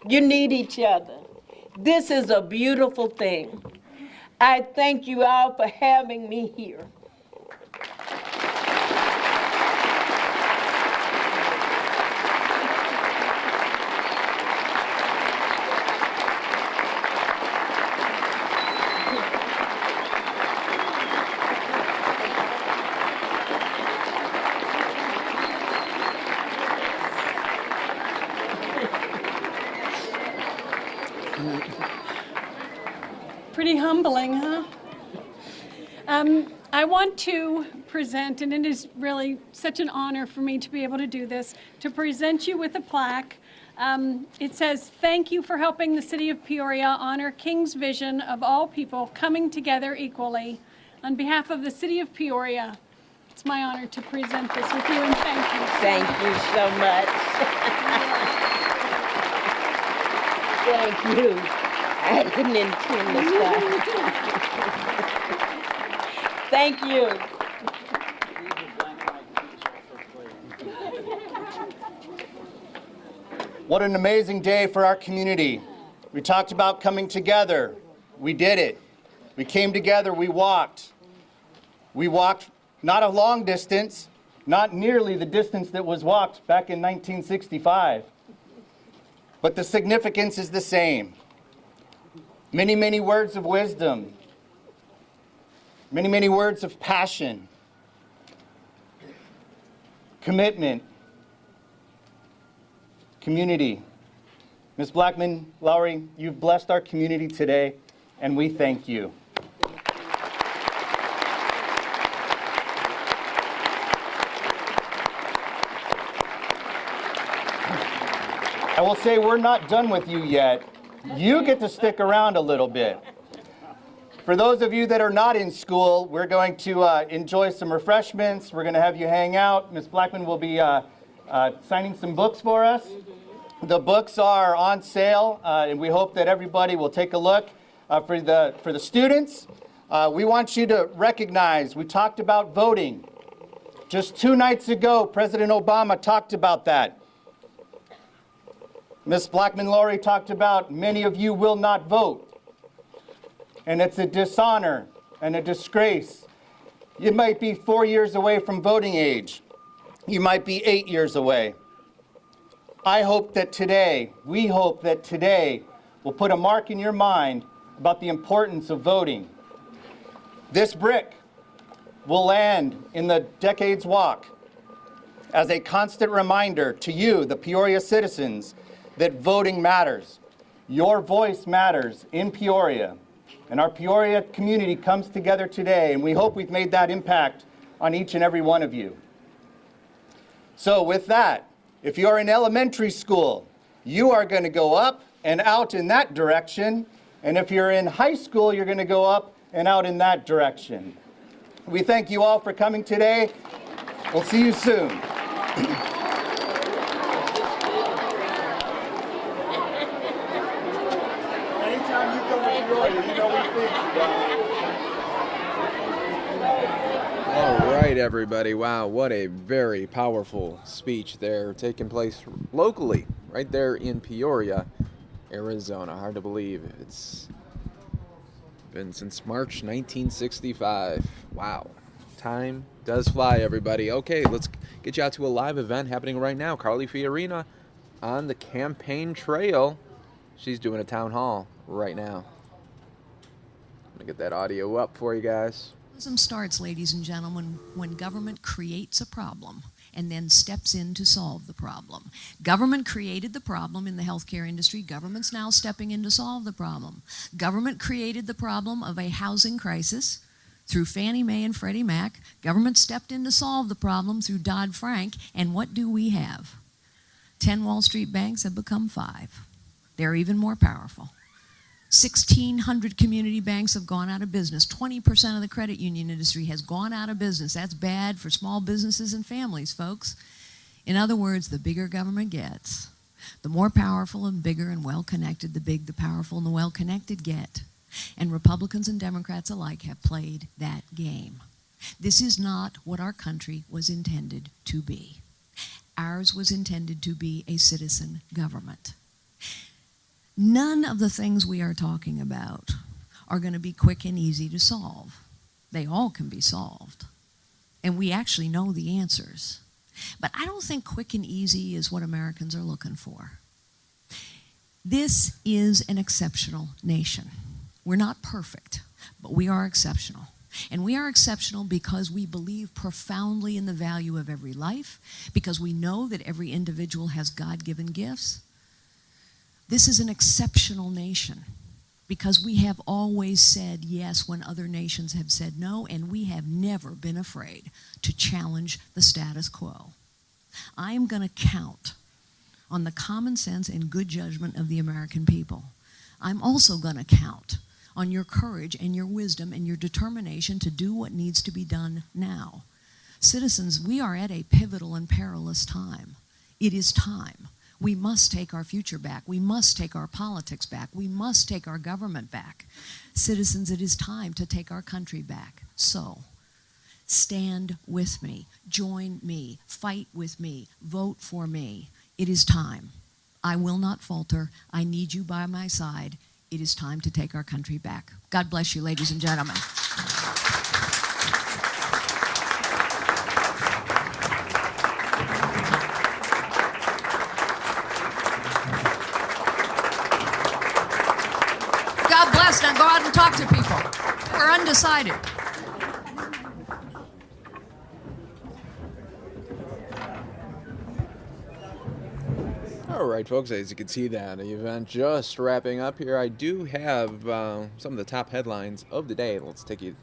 You need each other. This is a beautiful thing. I thank you all for having me here. Pretty humbling, huh? I want to present, and it is really such an honor for me to be able to do this, to present you with a plaque. It says, "Thank you for helping the city of Peoria honor King's vision of all people coming together equally. On behalf of the city of Peoria, it's my honor to present this with you, and thank you. Thank you so much. Thank you. I didn't intend to stop. Thank you. What an amazing day for our community. We talked about coming together. We did it. We came together, we walked. We walked not a long distance, not nearly the distance that was walked back in 1965. But the significance is the same. Many, many words of wisdom. Many, many words of passion. Commitment. Community. Ms. Blackman, Lowry, you've blessed our community today, and we thank you. I will say we're not done with you yet. You get to stick around a little bit. For those of you that are not in school, we're going to enjoy some refreshments. We're going to have you hang out. Ms. Blackman will be signing some books for us. The books are on sale, and we hope that everybody will take a look. For the students, we want you to recognize, we talked about voting. Just 2 nights ago, President Obama talked about that. Ms. Blackman-Lowry talked about many of you will not vote. And it's a dishonor and a disgrace. You might be 4 years away from voting age. You might be 8 years away. We hope that today will put a mark in your mind about the importance of voting. This brick will land in the Decade's Walk as a constant reminder to you, the Peoria citizens, that voting matters. Your voice matters in Peoria. And our Peoria community comes together today, and we hope we've made that impact on each and every one of you. So with that, if you're in elementary school, you are going to go up and out in that direction. And if you're in high school, you're going to go up and out in that direction. We thank you all for coming today. We'll see you soon. Anytime you come to Peoria, you know we think about it. All right, everybody. Wow, what a very powerful speech there taking place locally, right there in Peoria, Arizona. Hard to believe. It's been since March 1965. Wow. Time does fly, everybody. Okay, let's get you out to a live event happening right now. Carly Fiorina on the campaign trail. She's doing a town hall right now. I'm going to get that audio up for you guys. Starts, ladies and gentlemen, when government creates a problem and then steps in to solve the problem. Government created the problem in the healthcare industry. Government's now stepping in to solve the problem. Government created the problem of a housing crisis through Fannie Mae and Freddie Mac. Government stepped in to solve the problem through Dodd-Frank. And what do we have? 10 Wall Street banks have become 5. They're even more powerful. 1,600 community banks have gone out of business. 20% of the credit union industry has gone out of business. That's bad for small businesses and families, folks. In other words, the bigger government gets, the more powerful and bigger and well-connected the big, the powerful, and the well-connected get. And Republicans and Democrats alike have played that game. This is not what our country was intended to be. Ours was intended to be a citizen government. None of the things we are talking about are going to be quick and easy to solve. They all can be solved. And we actually know the answers. But I don't think quick and easy is what Americans are looking for. This is an exceptional nation. We're not perfect, but we are exceptional. And we are exceptional because we believe profoundly in the value of every life, because we know that every individual has God-given gifts. This is an exceptional nation because we have always said yes when other nations have said no, and we have never been afraid to challenge the status quo. I am going to count on the common sense and good judgment of the American people. I'm also going to count on your courage and your wisdom and your determination to do what needs to be done now. Citizens, we are at a pivotal and perilous time. It is time. We must take our future back. We must take our politics back. We must take our government back. Citizens, it is time to take our country back. So, stand with me, join me, fight with me, vote for me. It is time. I will not falter. I need you by my side. It is time to take our country back. God bless you, ladies and gentlemen. God bless. Now go out and talk to people. We're undecided. All right, folks, as you can see that the event just wrapping up here. I do have some of the top headlines of the day. Let's get you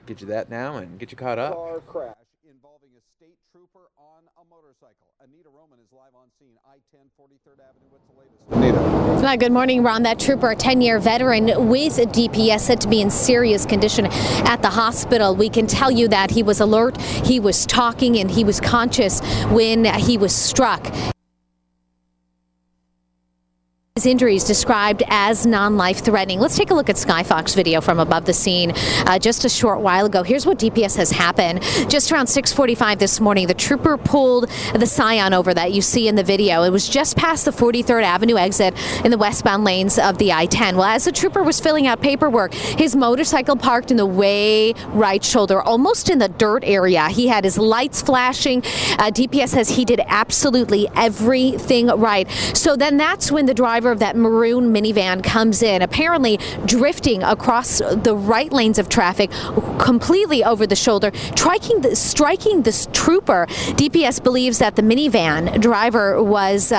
that now and get you caught up. Car crash involving a state trooper on a motorcycle. Anita Roman is live on scene, I-10, 43rd Avenue. What's the latest? Anita. Good morning, Ron. That trooper, a 10-year veteran with DPS, said to be in serious condition at the hospital. We can tell you that he was alert, he was talking, and he was conscious when he was struck. His injuries described as non-life threatening. Let's take a look at Skyfox video from above the scene just a short while ago. Here's what DPS has happened. Just around 6:45 this morning, the trooper pulled the Scion over that you see in the video. It was just past the 43rd Avenue exit in the westbound lanes of the I-10. Well, as the trooper was filling out paperwork, his motorcycle parked in the way right shoulder, almost in the dirt area. He had his lights flashing. DPS says he did absolutely everything right. So then that's when the driver of that maroon minivan comes in, apparently drifting across the right lanes of traffic, completely over the shoulder, striking this trooper. DPS believes that the minivan driver was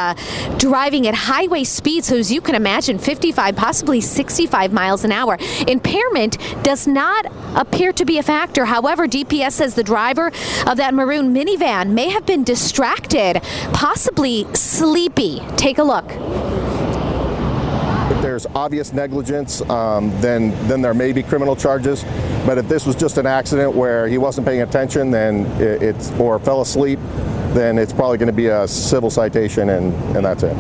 driving at highway speed, so as you can imagine, 55, possibly 65 miles an hour. Impairment does not appear to be a factor. However, DPS says the driver of that maroon minivan may have been distracted, possibly sleepy. Take a look. If there's obvious negligence, then there may be criminal charges. But if this was just an accident where he wasn't paying attention, then or fell asleep, then it's probably going to be a civil citation, and that's it.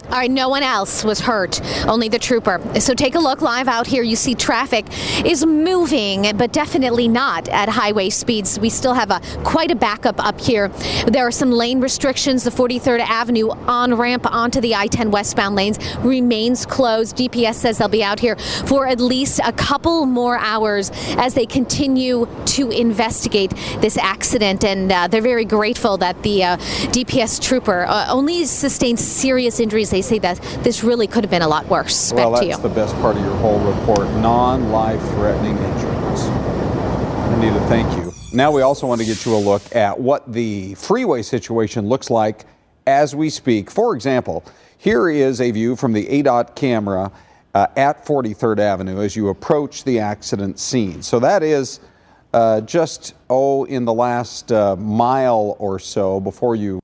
All right, no one else was hurt, only the trooper. So take a look live out here. You see traffic is moving, but definitely not at highway speeds. We still have quite a backup up here. There are some lane restrictions. The 43rd Avenue on-ramp onto the I-10 westbound lanes remains closed. DPS says they'll be out here for at least a couple more hours as they continue to investigate this accident. And they're very grateful that the DPS trooper only sustained serious injuries. They say that this really could have been a lot worse. Well, Back to you. that's the best part of your whole report, non-life-threatening injuries. Anita, thank you. Now we also want to get you a look at what the freeway situation looks like as we speak. For example, here is a view from the ADOT camera at 43rd Avenue as you approach the accident scene. So that is just, in the last mile or so before you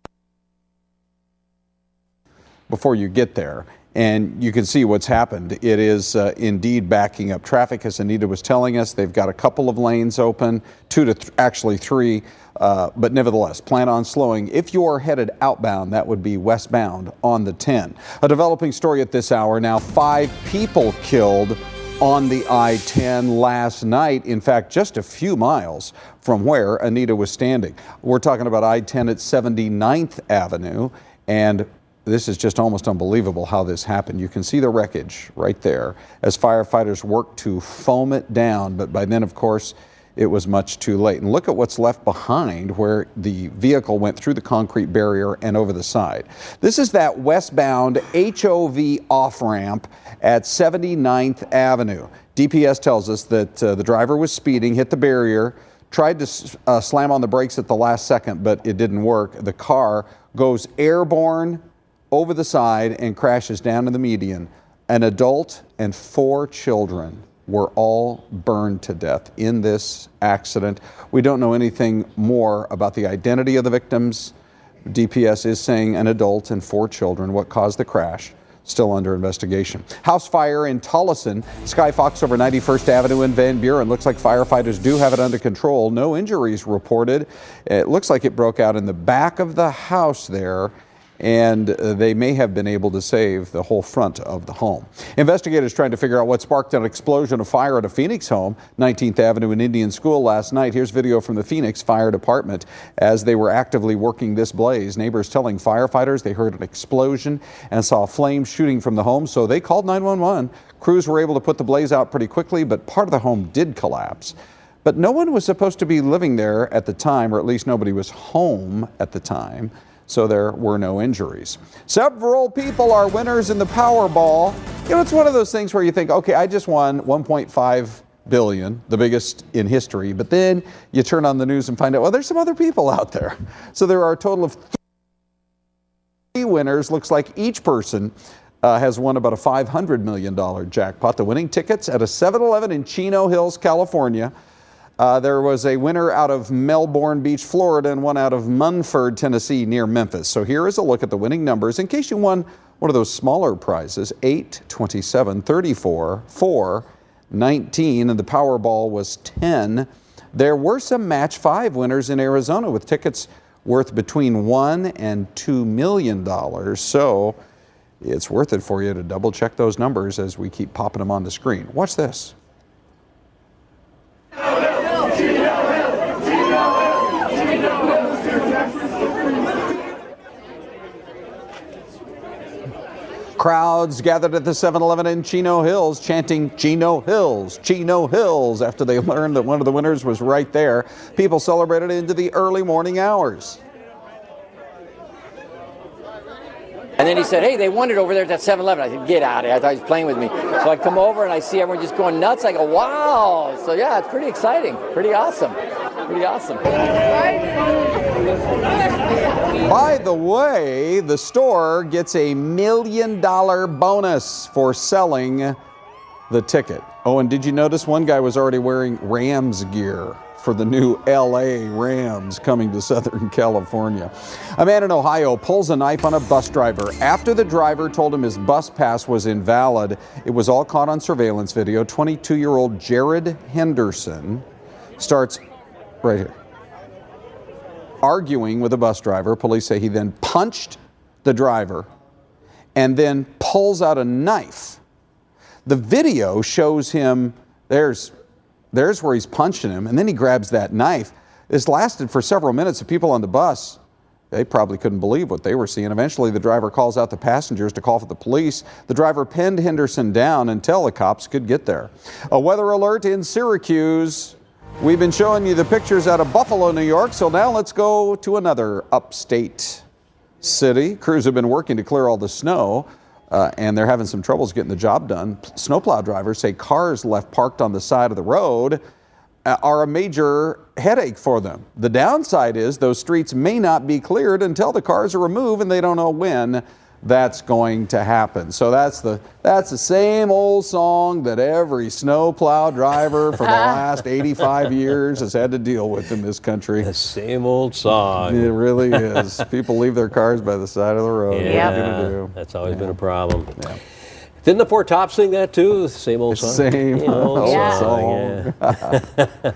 get there. And you can see what's happened. It is indeed backing up traffic, as Anita was telling us. They've got a couple of lanes open, actually three, but nevertheless, plan on slowing. If you're headed outbound, that would be westbound on the 10. A developing story at this hour now, 5 people killed on the I-10 last night. In fact, just a few miles from where Anita was standing. We're talking about I-10 at 79th Avenue, and this is just almost unbelievable how this happened. You can see the wreckage right there as firefighters work to foam it down, but by then, of course, it was much too late. And look at what's left behind where the vehicle went through the concrete barrier and over the side. This is that westbound HOV off-ramp at 79th Avenue. DPS tells us that the driver was speeding, hit the barrier, tried to slam on the brakes at the last second, but it didn't work. The car goes airborne over the side and crashes down to the median. An adult and 4 children were all burned to death in this accident. We don't know anything more about the identity of the victims. DPS is saying an adult and 4 children. What caused the crash? Still under investigation. House fire in Tullison, Skyfox over 91st Avenue in Van Buren. Looks like firefighters do have it under control. No injuries reported. It looks like it broke out in the back of the house there, and they may have been able to save the whole front of the home. Investigators trying to figure out what sparked an explosion of fire at a Phoenix home, 19th Avenue and Indian School last night. Here's video from the Phoenix Fire Department as they were actively working this blaze. Neighbors telling firefighters they heard an explosion and saw flames shooting from the home, so they called 911. Crews were able to put the blaze out pretty quickly, but part of the home did collapse. But no one was supposed to be living there at the time, or at least nobody was home at the time, so there were no injuries. Several people are winners in the Powerball. You know, it's one of those things where you think, okay, I just won $1.5 billion, the biggest in history, but then you turn on the news and find out, well, there's some other people out there. So there are a total of 3 winners. Looks like each person has won about a $500 million jackpot. The winning tickets at a 7-Eleven in Chino Hills, California. There was a winner out of Melbourne Beach, Florida, and one out of Munford, Tennessee, near Memphis. So here is a look at the winning numbers in case you won one of those smaller prizes: 8, 27, 34, 4, 19, and the Powerball was 10. There were some match 5 winners in Arizona with tickets worth between $1 and $2 million. So it's worth it for you to double check those numbers as we keep popping them on the screen. Watch this. Crowds gathered at the 7-Eleven in Chino Hills chanting Chino Hills, Chino Hills, after they learned that one of the winners was right there. People celebrated into the early morning hours. And then he said, hey, they won it over there at that 7-Eleven. I said, get out of here. I thought he was playing with me. So I come over and I see everyone just going nuts. I go, wow. So yeah, it's pretty exciting. Pretty awesome. Pretty awesome. By the way, the store gets a $1 million bonus for selling the ticket. Oh, and did you notice one guy was already wearing Rams gear for the new LA Rams coming to Southern California? A man in Ohio pulls a knife on a bus driver after the driver told him his bus pass was invalid. It was all caught on surveillance video. 22-year-old Jared Henderson starts right here arguing with a bus driver. Police say he then punched the driver and then pulls out a knife. The video shows him, there's where he's punching him, and then he grabs that knife. This lasted for several minutes. The people on the bus, they probably couldn't believe what they were seeing. Eventually, the driver calls out the passengers to call for the police. The driver pinned Henderson down until the cops could get there. A weather alert in Syracuse. We've been showing you the pictures out of Buffalo, New York, so now let's go to another upstate city. Crews have been working to clear all the snow, and they're having some troubles getting the job done. Snowplow drivers say cars left parked on the side of the road are a major headache for them. The downside is those streets may not be cleared until the cars are removed, and they don't know when that's going to happen. So that's the same old song that every snowplow driver for the last 85 years has had to deal with in this country. The same old song. It really is. People leave their cars by the side of the road. Yeah, what are you gonna do? That's always been a problem. Yeah. Didn't the Four Tops sing that too? The same old song. Same old song. Yeah.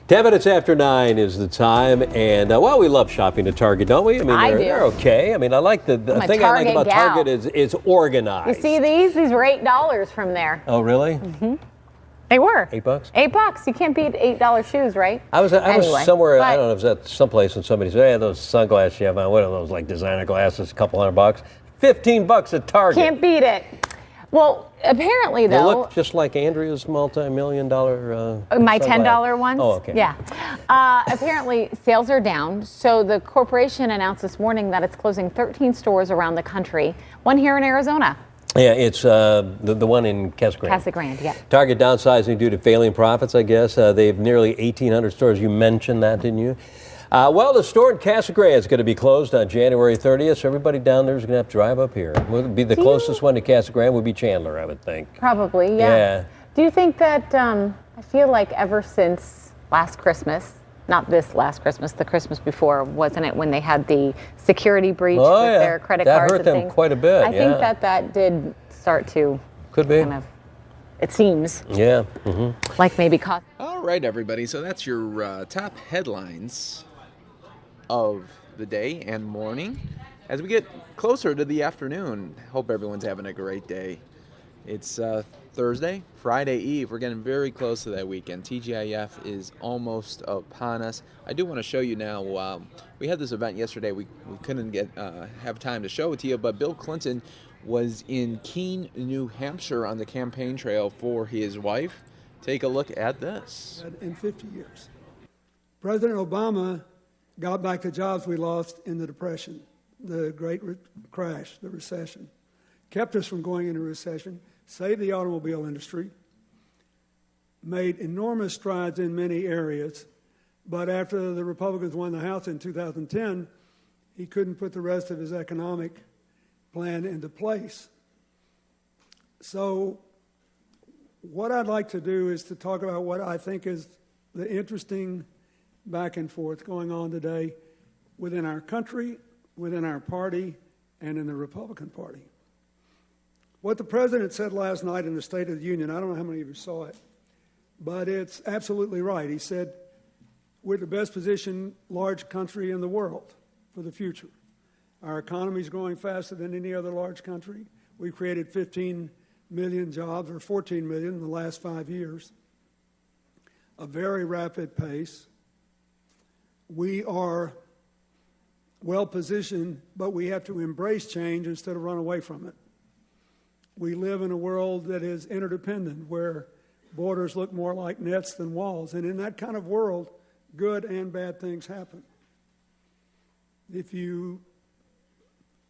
10 minutes after 9 is the time, and well, we love shopping at Target, don't we? I mean, they're okay. I mean, I like the thing I like about Target is organized. You see these? These were $8 from there. Oh, really? Mm-hmm. They were. $8? $8. You can't beat $8 shoes, right? I was somewhere, I don't know, it was at someplace, and somebody said, hey, those sunglasses you have on, what are those, like designer glasses, a couple $100? $15 at Target. Can't beat it. Well, apparently, though. They look just like Andrea's multi-million-dollar my $10 ones? Oh, okay. Yeah. Apparently, sales are down. So the corporation announced this morning that it's closing 13 stores around the country, one here in Arizona. Yeah, it's the one in Casa Grande. Casa Grande, yeah. Target downsizing due to failing profits, I guess. They have nearly 1,800 stores. You mentioned that, didn't you? Well, the store in Casa Grande is going to be closed on January 30th, so everybody down there is going to have to drive up here. Would be the closest one to Casa Grande would be Chandler, I would think. Probably, yeah. Do you think that, I feel like ever since last Christmas, not this last Christmas, the Christmas before, wasn't it, when they had the security breach with their credit cards and things? That hurt them quite a bit, I think that did start to kind of, it seems. Yeah. Like maybe cost. All right, everybody. So that's your top headlines of the day and morning. As we get closer to the afternoon, hope everyone's having a great day. It's Thursday, Friday Eve. We're getting very close to that weekend. TGIF is almost upon us. I do want to show you now, we had this event yesterday. We couldn't have time to show it to you, but Bill Clinton was in Keene, New Hampshire on the campaign trail for his wife. Take a look at this. In 50 years. President Obama got back the jobs we lost in the Depression, the great crash, the recession, kept us from going into recession, saved the automobile industry, made enormous strides in many areas, but after the Republicans won the House in 2010, he couldn't put the rest of his economic plan into place. So what I'd like to do is to talk about what I think is the interesting back and forth going on today within our country, within our party, and in the Republican Party. What the president said last night in the State of the Union, I don't know how many of you saw it, but it's absolutely right. He said, we're the best positioned large country in the world for the future. Our economy is growing faster than any other large country. We've created 15 million jobs, or 14 million in the last 5 years, a very rapid pace. We are well positioned, but we have to embrace change instead of run away from it. We live in a world that is interdependent, where borders look more like nets than walls. And in that kind of world, good and bad things happen. If you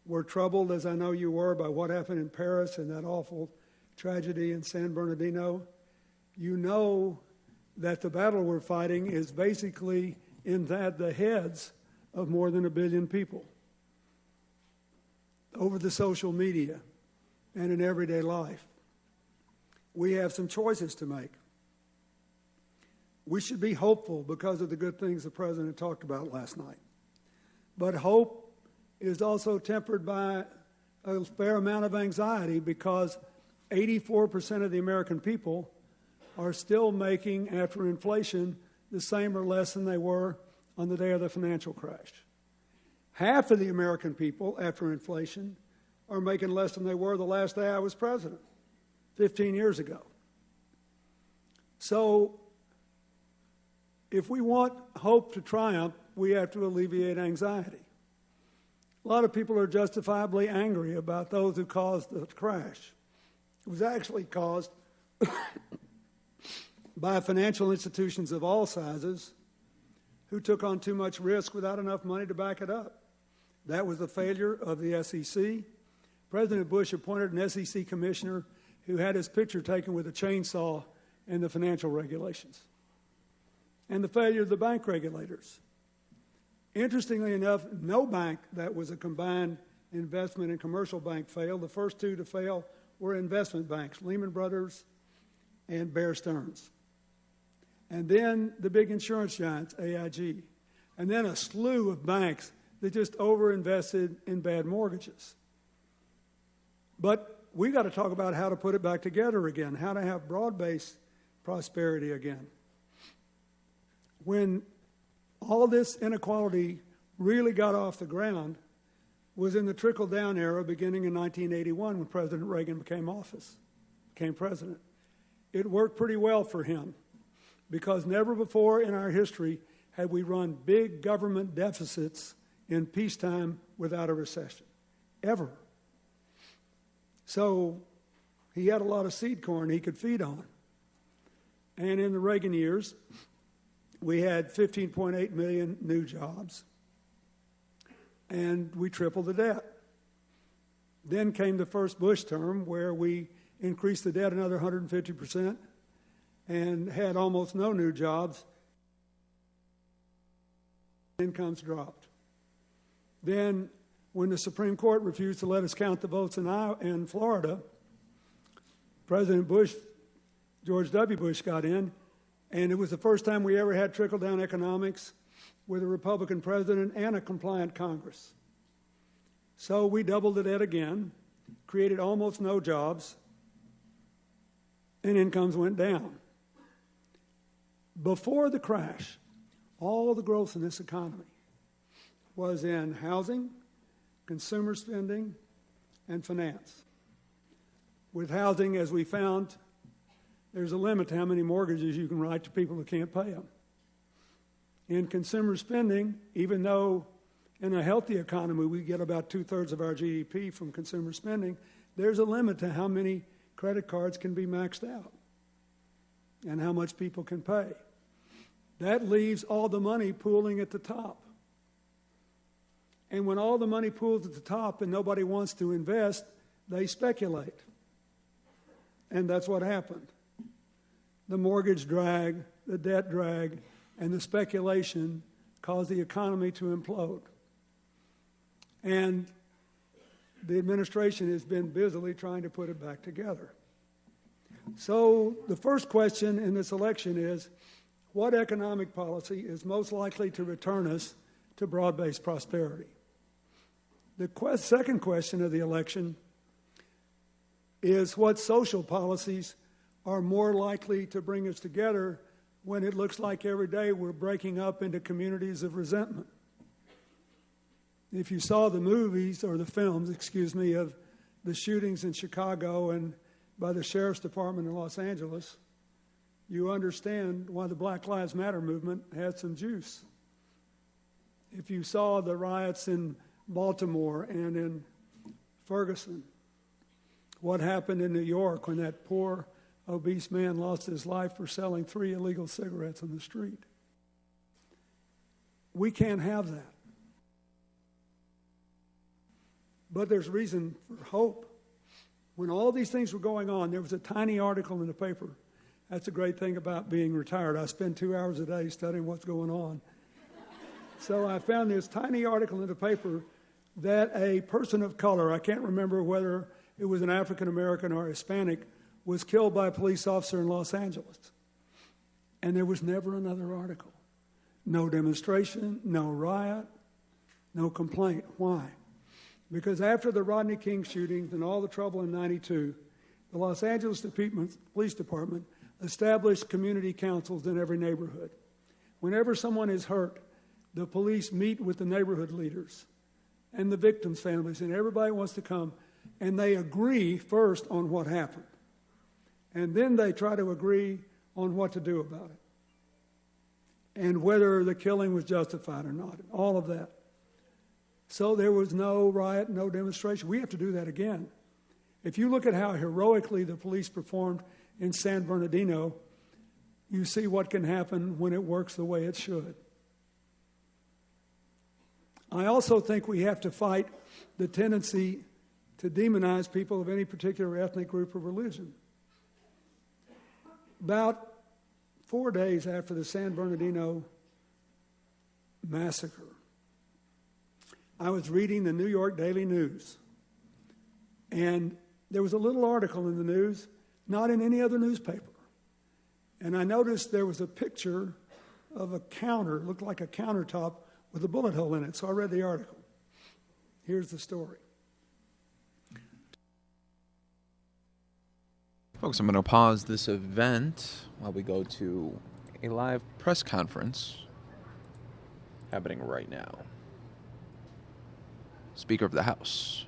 were troubled, as I know you were, by what happened in Paris and that awful tragedy in San Bernardino, you know that the battle we're fighting is basically in that the heads of more than 1 billion people over the social media and in everyday life. We have some choices to make. We should be hopeful because of the good things the President talked about last night. But hope is also tempered by a fair amount of anxiety, because 84% of the American people are still making, after inflation, the same or less than they were on the day of the financial crash. Half of the American people, after inflation, are making less than they were the last day I was president, 15 years ago. So if we want hope to triumph, we have to alleviate anxiety. A lot of people are justifiably angry about those who caused the crash. It was actually caused by financial institutions of all sizes who took on too much risk without enough money to back it up. That was the failure of the SEC. President Bush appointed an SEC commissioner who had his picture taken with a chainsaw in the financial regulations. And the failure of the bank regulators. Interestingly enough, no bank that was a combined investment and commercial bank failed. The first two to fail were investment banks, Lehman Brothers and Bear Stearns. And then the big insurance giants, AIG. And then a slew of banks that just overinvested in bad mortgages. But we got to talk about how to put it back together again, how to have broad-based prosperity again. When all this inequality really got off the ground was in the trickle-down era beginning in 1981 when President Reagan became president. It worked pretty well for him because never before in our history had we run big government deficits in peacetime without a recession, ever. So he had a lot of seed corn he could feed on. And in the Reagan years, we had 15.8 million new jobs, and we tripled the debt. Then came the first Bush term, where we increased the debt another 150% and had almost no new jobs. Incomes dropped. Then, when the Supreme Court refused to let us count the votes in Florida, President Bush, George W. Bush, got in, and it was the first time we ever had trickle-down economics with a Republican president and a compliant Congress. So we doubled the debt again, created almost no jobs, and incomes went down. Before the crash, all the growth in this economy was in housing, consumer spending, and finance. With housing, as we found, there's a limit to how many mortgages you can write to people who can't pay them. In consumer spending, even though in a healthy economy we get about 2/3 of our GDP from consumer spending, there's a limit to how many credit cards can be maxed out and how much people can pay. That leaves all the money pooling at the top. And when all the money pools at the top and nobody wants to invest, they speculate. And that's what happened. The mortgage drag, the debt drag, and the speculation caused the economy to implode. And the administration has been busily trying to put it back together. So the first question in this election is, what economic policy is most likely to return us to broad-based prosperity? The second question of the election is, what social policies are more likely to bring us together when it looks like every day we're breaking up into communities of resentment? If you saw the movies, or the films, excuse me, of the shootings in Chicago and by the Sheriff's Department in Los Angeles, you understand why the Black Lives Matter movement had some juice. If you saw the riots in Baltimore and in Ferguson, what happened in New York when that poor, obese man lost his life for selling 3 illegal cigarettes on the street. We can't have that. But there's reason for hope. When all these things were going on, there was a tiny article in the paper. That's a great thing about being retired. I spend 2 hours a day studying what's going on. So I found this tiny article in the paper that a person of color, I can't remember whether it was an African American or Hispanic, was killed by a police officer in Los Angeles. And there was never another article. No demonstration, no riot, no complaint. Why? Because after the Rodney King shootings and all the trouble in '92, the Los Angeles Police Department established community councils in every neighborhood. Whenever someone is hurt, the police meet with the neighborhood leaders and the victims' families, and everybody wants to come, and they agree first on what happened. And then they try to agree on what to do about it and whether the killing was justified or not, all of that. So there was no riot, no demonstration. We have to do that again. If you look at how heroically the police performed in San Bernardino, you see what can happen when it works the way it should. I also think we have to fight the tendency to demonize people of any particular ethnic group or religion. About 4 days after the San Bernardino massacre, I was reading the New York Daily News, and there was a little article in the news, not in any other newspaper. And I noticed there was a picture of a counter, looked like a countertop with a bullet hole in it. So I read the article. Here's the story. Folks, I'm going to pause this event while we go to a live press conference happening right now. Speaker of the House.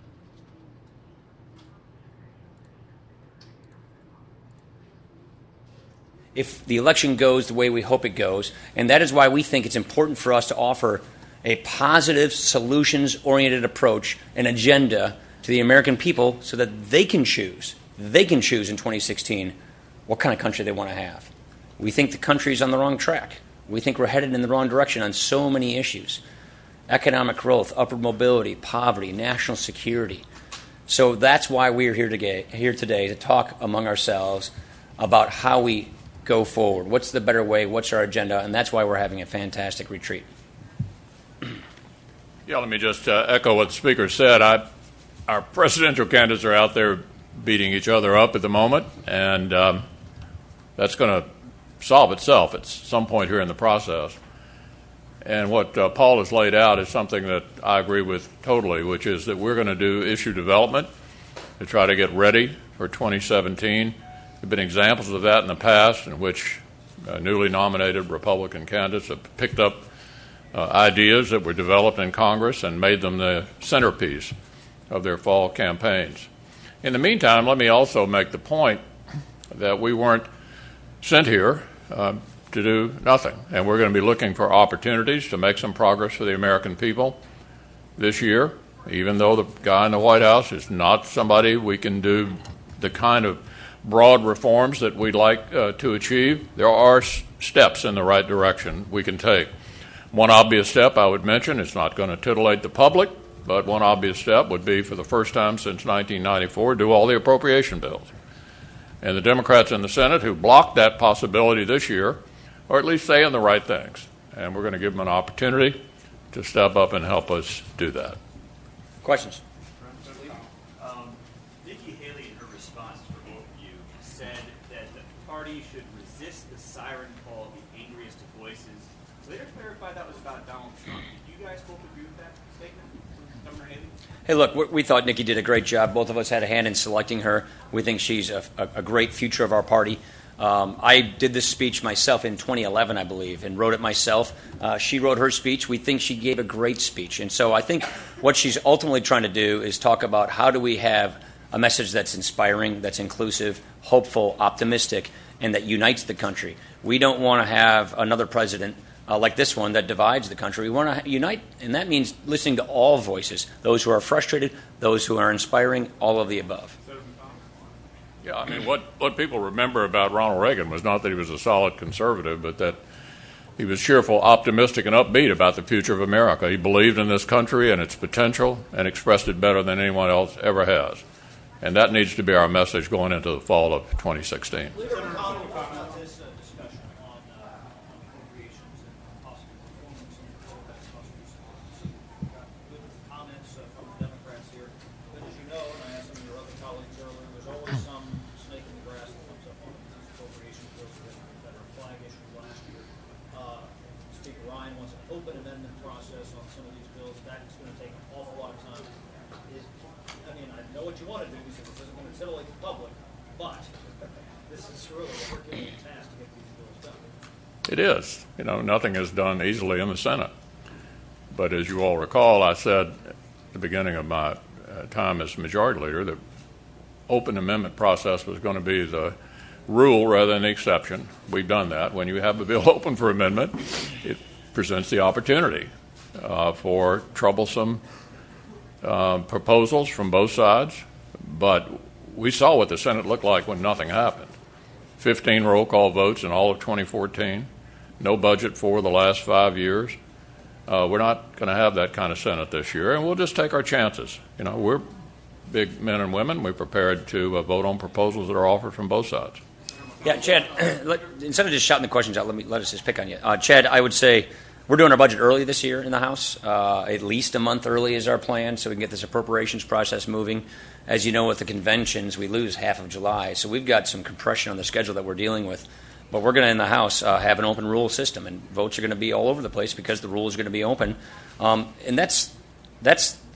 If the election goes the way we hope it goes, and that is why we think it's important for us to offer a positive, solutions-oriented approach, an agenda to the American people so that they can choose in 2016 what kind of country they want to have. We think the country is on the wrong track. We think we're headed in the wrong direction on so many issues. Economic growth, upward mobility, poverty, national security. So that's why we're here today to talk among ourselves about how we go forward. What's the better way? What's our agenda? And that's why we're having a fantastic retreat. Yeah, let me just echo what the Speaker said. Our presidential candidates are out there beating each other up at the moment, and that's going to solve itself at some point here in the process. And what Paul has laid out is something that I agree with totally, which is that we're going to do issue development to try to get ready for 2017. There have been examples of that in the past in which newly nominated Republican candidates have picked up ideas that were developed in Congress and made them the centerpiece of their fall campaigns. In the meantime, let me also make the point that we weren't sent here to do nothing, and we're going to be looking for opportunities to make some progress for the American people this year. Even though the guy in the White House is not somebody we can do the kind of broad reforms that we'd like to achieve, there are steps in the right direction we can take. One obvious step I would mention, it's not going to titillate the public, but one obvious step would be, for the first time since 1994, do all the appropriation bills. And the Democrats in the Senate who blocked that possibility this year are at least saying the right things. And we're going to give them an opportunity to step up and help us do that. Questions? Nikki Haley, in her response for both of you, said that the party should resist the siren call of the angriest of voices. Later clarified that was about Donald Trump. Did you guys both agree with that statement from Governor Haley? Hey, look, we thought Nikki did a great job. Both of us had a hand in selecting her. We think she's a great future of our party. I did this speech myself in 2011, I believe, and wrote it myself. She wrote her speech. We think she gave a great speech. And so I think what she's ultimately trying to do is talk about how do we have a message that's inspiring, that's inclusive, hopeful, optimistic, and that unites the country. We don't want to have another president like this one that divides the country. We want to unite, and that means listening to all voices, those who are frustrated, those who are inspiring, all of the above. Yeah, I mean, what people remember about Ronald Reagan was not that he was a solid conservative, but that he was cheerful, optimistic, and upbeat about the future of America. He believed in this country and its potential and expressed it better than anyone else ever has. And that needs to be our message going into the fall of 2016. Open amendment process on some of these bills. That's going to take an awful lot of time. I mean, I know what you want to do because this isn't going to titillate the public, but this is really a Herculean task to get these bills done. It is. You know, nothing is done easily in the Senate. But as you all recall, I said at the beginning of my time as Majority Leader that open amendment process was going to be the rule rather than the exception. We've done that. When you have a bill open for amendment, it presents the opportunity for troublesome proposals from both sides. But we saw what the Senate looked like when nothing happened. 15 roll call votes in all of 2014, no budget for the last 5 years. We're not going to have that kind of Senate this year, and we'll just take our chances. You know, we're big men and women. We're prepared to vote on proposals that are offered from both sides. Yeah, Chad, instead of just shouting the questions out, let us just pick on you. Chad, I would say we're doing our budget early this year in the House. At least a month early is our plan, so we can get this appropriations process moving. As you know, with the conventions, we lose half of July, so we've got some compression on the schedule that we're dealing with. But we're going to, in the House, have an open rule system, and votes are going to be all over the place because the rule is going to be open. And that's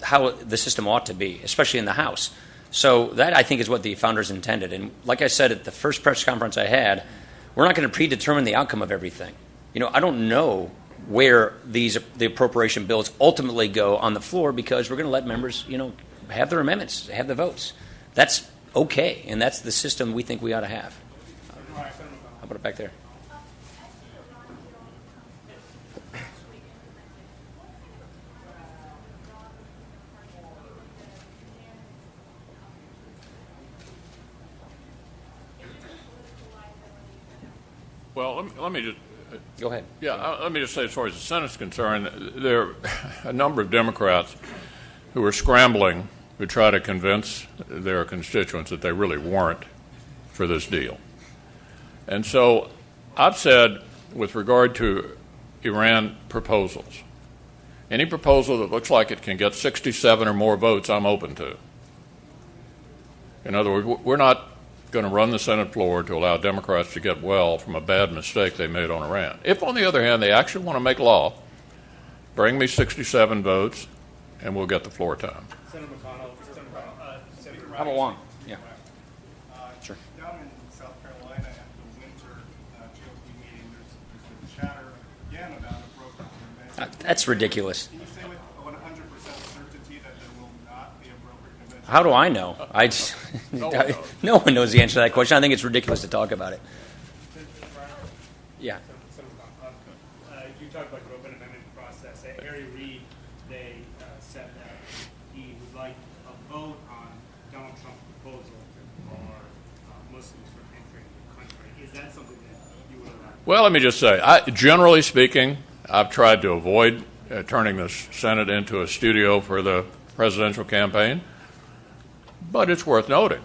how the system ought to be, especially in the House. So that, I think, is what the founders intended. And like I said at the first press conference I had, we're not going to predetermine the outcome of everything. You know, I don't know where the appropriation bills ultimately go on the floor because we're going to let members, you know, have their amendments, have the votes. That's okay, and that's the system we think we ought to have. How about it back there? Well, let me just go ahead. Yeah, let me just say, as far as the Senate's concerned, there are a number of Democrats who are scrambling to try to convince their constituents that they really weren't for this deal. And so I've said, with regard to Iran proposals, any proposal that looks like it can get 67 or more votes, I'm open to. In other words, we're not going to run the Senate floor to allow Democrats to get well from a bad mistake they made on Iran. If, on the other hand, they actually want to make law, bring me 67 votes, and we'll get the floor time. Senator McConnell, How about Wong? Yeah. Sure. Down in South Carolina at the winter GOP meeting, there's been chatter again about a brokered convention. That's ridiculous. Can you say with 100% certainty that there will not be a brokered convention? How do I know? No one knows the answer to that question. I think it's ridiculous to talk about it. Yeah. You talked about the open amendment process. At Harry Reid, they said that he would like a vote on Donald Trump's proposal to bar Muslims from entering the country. Is that something that you would allow? Well, let me just say, generally speaking, I've tried to avoid turning the Senate into a studio for the presidential campaign. But it's worth noting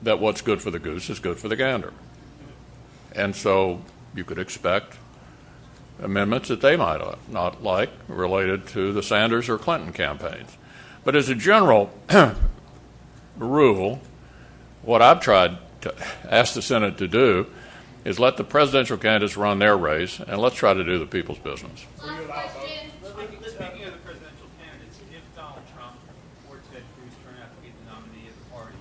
that what's good for the goose is good for the gander. And so you could expect amendments that they might not like related to the Sanders or Clinton campaigns. But as a general rule, what I've tried to ask the Senate to do is let the presidential candidates run their race, and let's try to do the people's business. Speaking of the presidential candidates, if Donald Trump or Ted Cruz turn out to be the nominee of the party,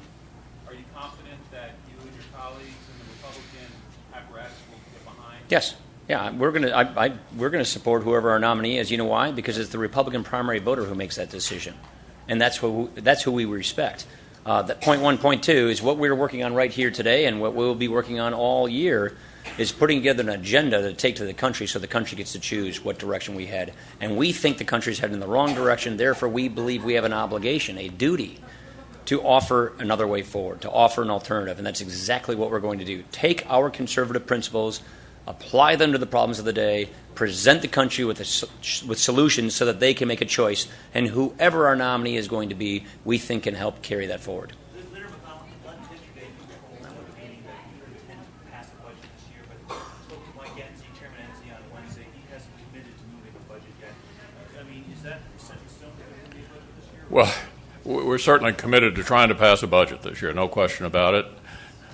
are you confident that you and your colleagues in the Republican apparatus will get behind? Yes. Yeah, we're gonna support whoever our nominee is. You know why? Because it's the Republican primary voter who makes that decision, and that's who we respect. That point one, point two is what we're working on right here today, and what we'll be working on all year is putting together an agenda to take to the country so the country gets to choose what direction we head. And we think the country's heading in the wrong direction. Therefore, we believe we have an obligation, a duty, to offer another way forward, to offer an alternative. And that's exactly what we're going to do. Take our conservative principles, apply them to the problems of the day, present the country with solutions so that they can make a choice. And whoever our nominee is going to be, we think can help carry that forward. Well, we're certainly committed to trying to pass a budget this year, no question about it.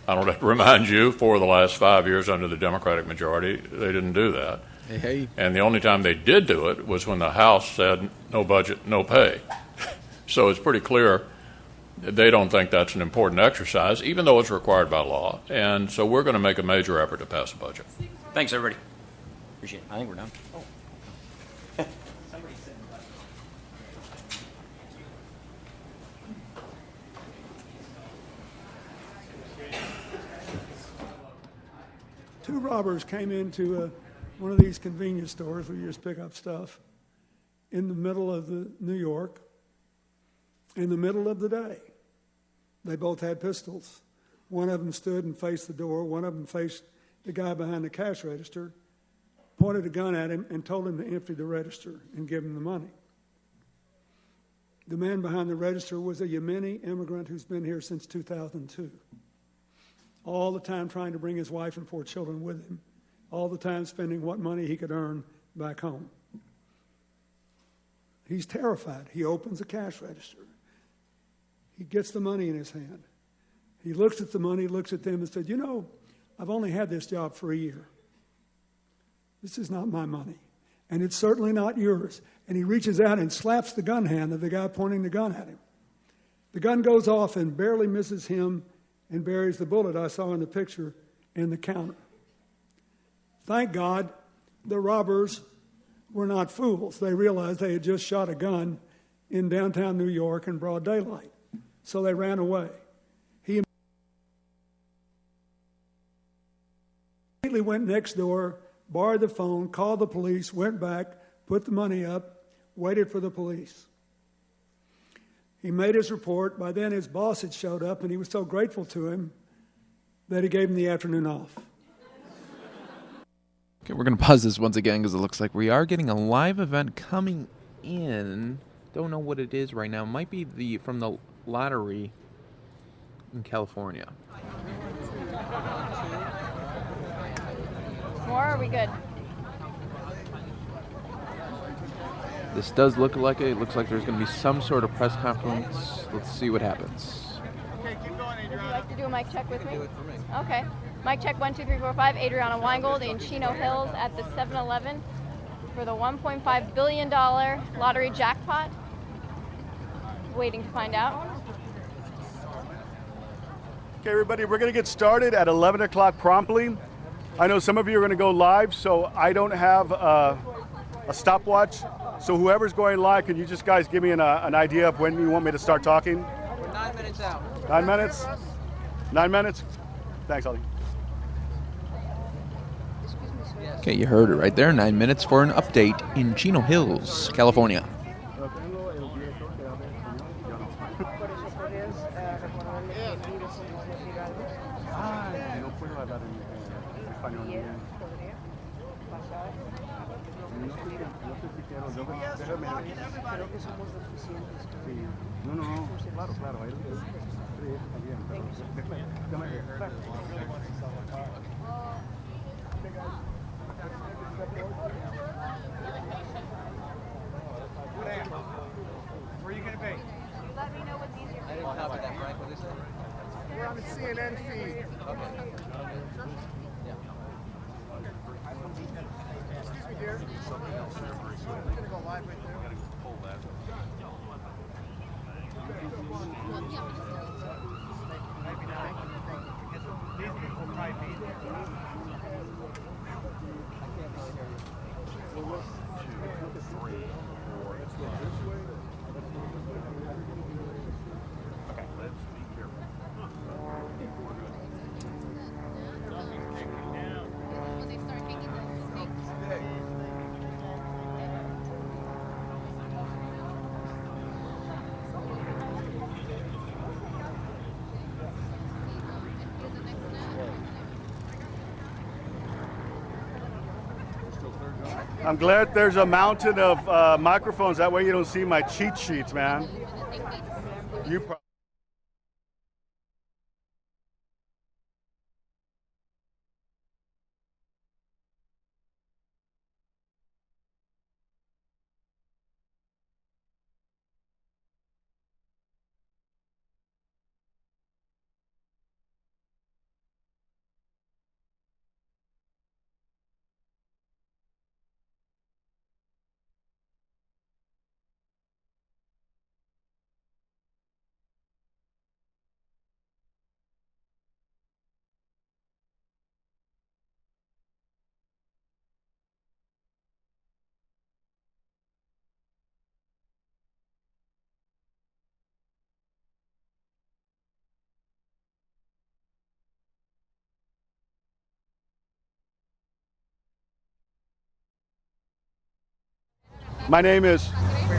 I don't have to remind you, for the last 5 years under the Democratic majority, they didn't do that. Hey. And the only time they did do it was when the House said no budget, no pay. So it's pretty clear they don't think that's an important exercise, even though it's required by law. And so we're going to make a major effort to pass a budget. Thanks, everybody. Appreciate it. I think we're done. Two robbers came into one of these convenience stores where you just pick up stuff in the middle of New York, in the middle of the day. They both had pistols. One of them stood and faced the door. One of them faced the guy behind the cash register, pointed a gun at him, and told him to empty the register and give him the money. The man behind the register was a Yemeni immigrant who's been here since 2002. All the time trying to bring his wife and 4 children with him, all the time spending what money he could earn back home. He's terrified. He opens a cash register. He gets the money in his hand. He looks at the money, looks at them, and said, "You know, I've only had this job for a year. This is not my money, and it's certainly not yours." And he reaches out and slaps the gun hand of the guy pointing the gun at him. The gun goes off and barely misses him and buries the bullet I saw in the picture in the counter. Thank God the robbers were not fools. They realized they had just shot a gun in downtown New York in broad daylight. So they ran away. He immediately went next door, borrowed the phone, called the police, went back, put the money up, waited for the police. He made his report. By then his boss had showed up, and he was so grateful to him that he gave him the afternoon off. Okay, we're going to pause this once again because it looks like we are getting a live event coming in. Don't know what it is right now. It might be from the lottery in California. More, or are we good? This does look like it. It looks like there's going to be some sort of press conference. Let's see what happens. Okay, keep going, Adriana. Would you like to do a mic check with me? Okay. Mic check 1, 2, 3, 4, 5. Adriana Weingold in Chino Hills at the 7-Eleven for the $1.5 billion lottery jackpot. Waiting to find out. Okay, everybody, we're going to get started at 11 o'clock promptly. I know some of you are going to go live, so I don't have a stopwatch. So whoever's going live, can you just guys give me an idea of when you want me to start talking? We're 9 minutes out. 9 minutes? 9 minutes? Thanks, Ollie. Okay, you heard it right there. 9 minutes for an update in Chino Hills, California. Where are you going to be? Let me know what's easier. I didn't copy that, Frank. What is it? We're on the CNN feed. Okay. Excuse me, dear. We're going to go live right there. Pull that. Maybe not. I'm glad there's a mountain of microphones. That way you don't see my cheat sheets, man. You My name is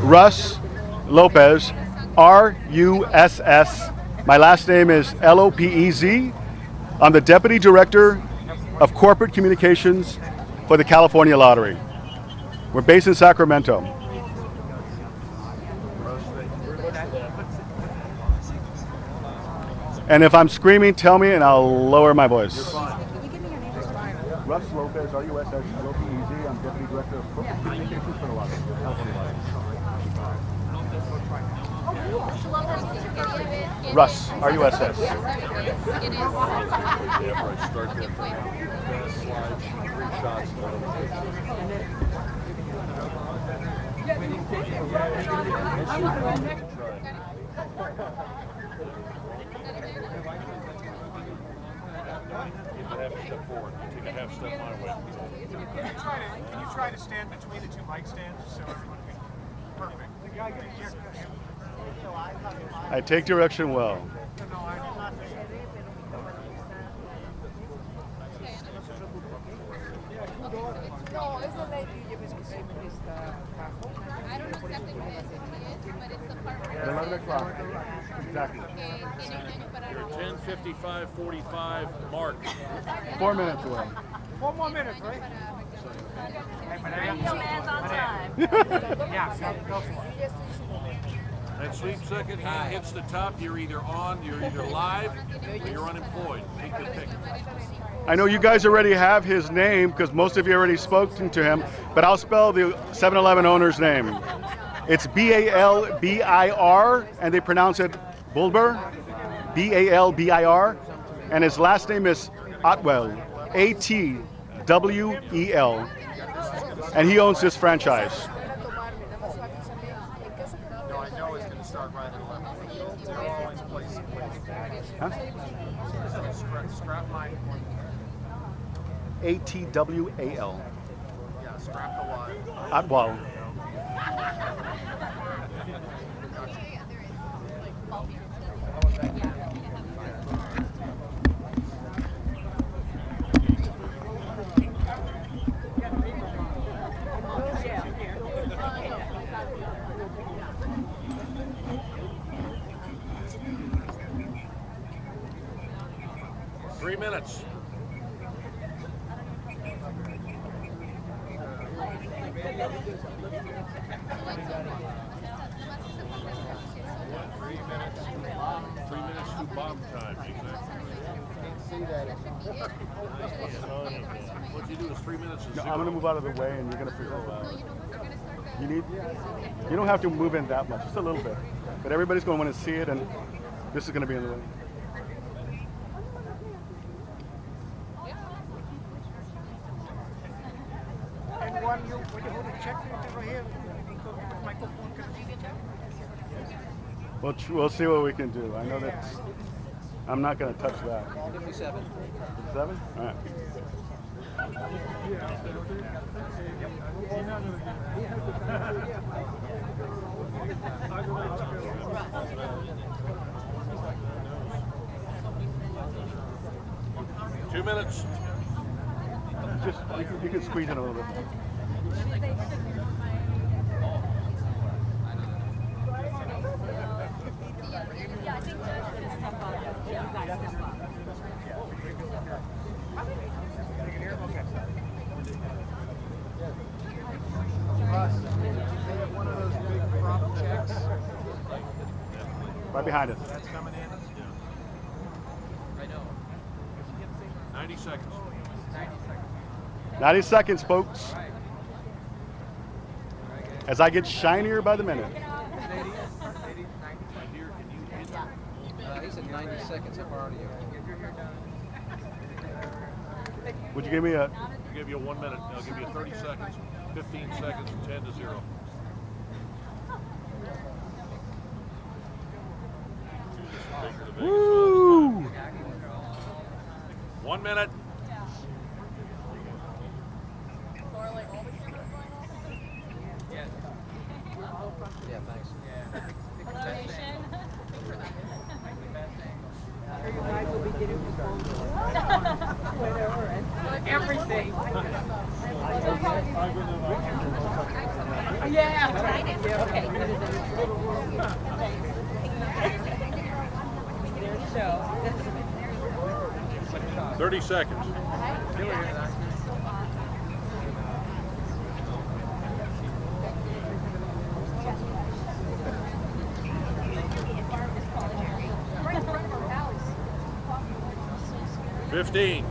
Russ Lopez, R-U-S-S. My last name is L-O-P-E-Z. I'm the Deputy Director of Corporate Communications for the California Lottery. We're based in Sacramento. And if I'm screaming, tell me and I'll lower my voice. Russ Lopez, R-U-S-S-L-O-P-E-Z. I'm Deputy Director of Corporate Communications for the Lottery. Russ, R-U-S-S. Have a step forward. Take a half step my way. Can you try to stand between the two mic stands so everyone can? Perfect. I take direction well. At 11 o'clock. Exactly. You're 10:55:45 mark. 4 minutes away. 4 more minutes, right? Radio man's on time. That sweep second hand hits the top. You're either on, you're either live, or you're unemployed. Take the pick. I know you guys already have his name because most of you already spoken to him, but I'll spell the 7-Eleven owner's name. It's B-A-L-B-I-R, and they pronounce it Bulber, B-A-L-B-I-R, and his last name is Atwell, A-T-W-E-L, and he owns this franchise. Huh? A-T-W-A-L. Yeah, scrap the Y. Atwell. 3 minutes. Three minutes to bomb time. What you do is 3 minutes. No, I'm going to move out of the way, and you're going to figure it out. You don't have to move in that much, just a little bit. But everybody's going to want to see it, and this is going to be in the way. And when you hold a check over here, microphone can see the check. We'll see what we can do. I know that I'm not going to touch that. 57. 7? All right. Two minutes. Just you can squeeze it a little bit. Right behind us. That's coming in. 90 seconds. 90 seconds, folks. As I get shinier by the minute. He said 90 seconds. How far are you? Would you give me a... I'll give you 1 minute. I'll give you 30 seconds, 15 seconds, and 10 to 0. Woo! 1 minute. Yeah, thanks. Everything. Yeah. Okay. 30 seconds. 15.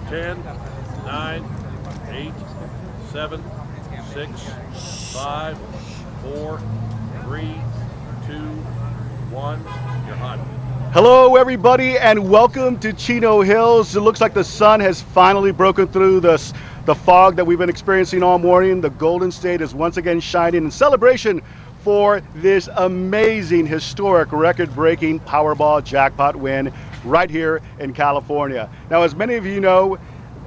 10, 9, 8, 7, 6, 5, 4, 3, 2, 1. You're hot. Hello, everybody, and welcome to Chino Hills. It looks like the sun has finally broken through the fog that we've been experiencing all morning. The Golden State is once again shining in celebration for this amazing, historic, record-breaking Powerball jackpot win right here in California. Now, as many of you know,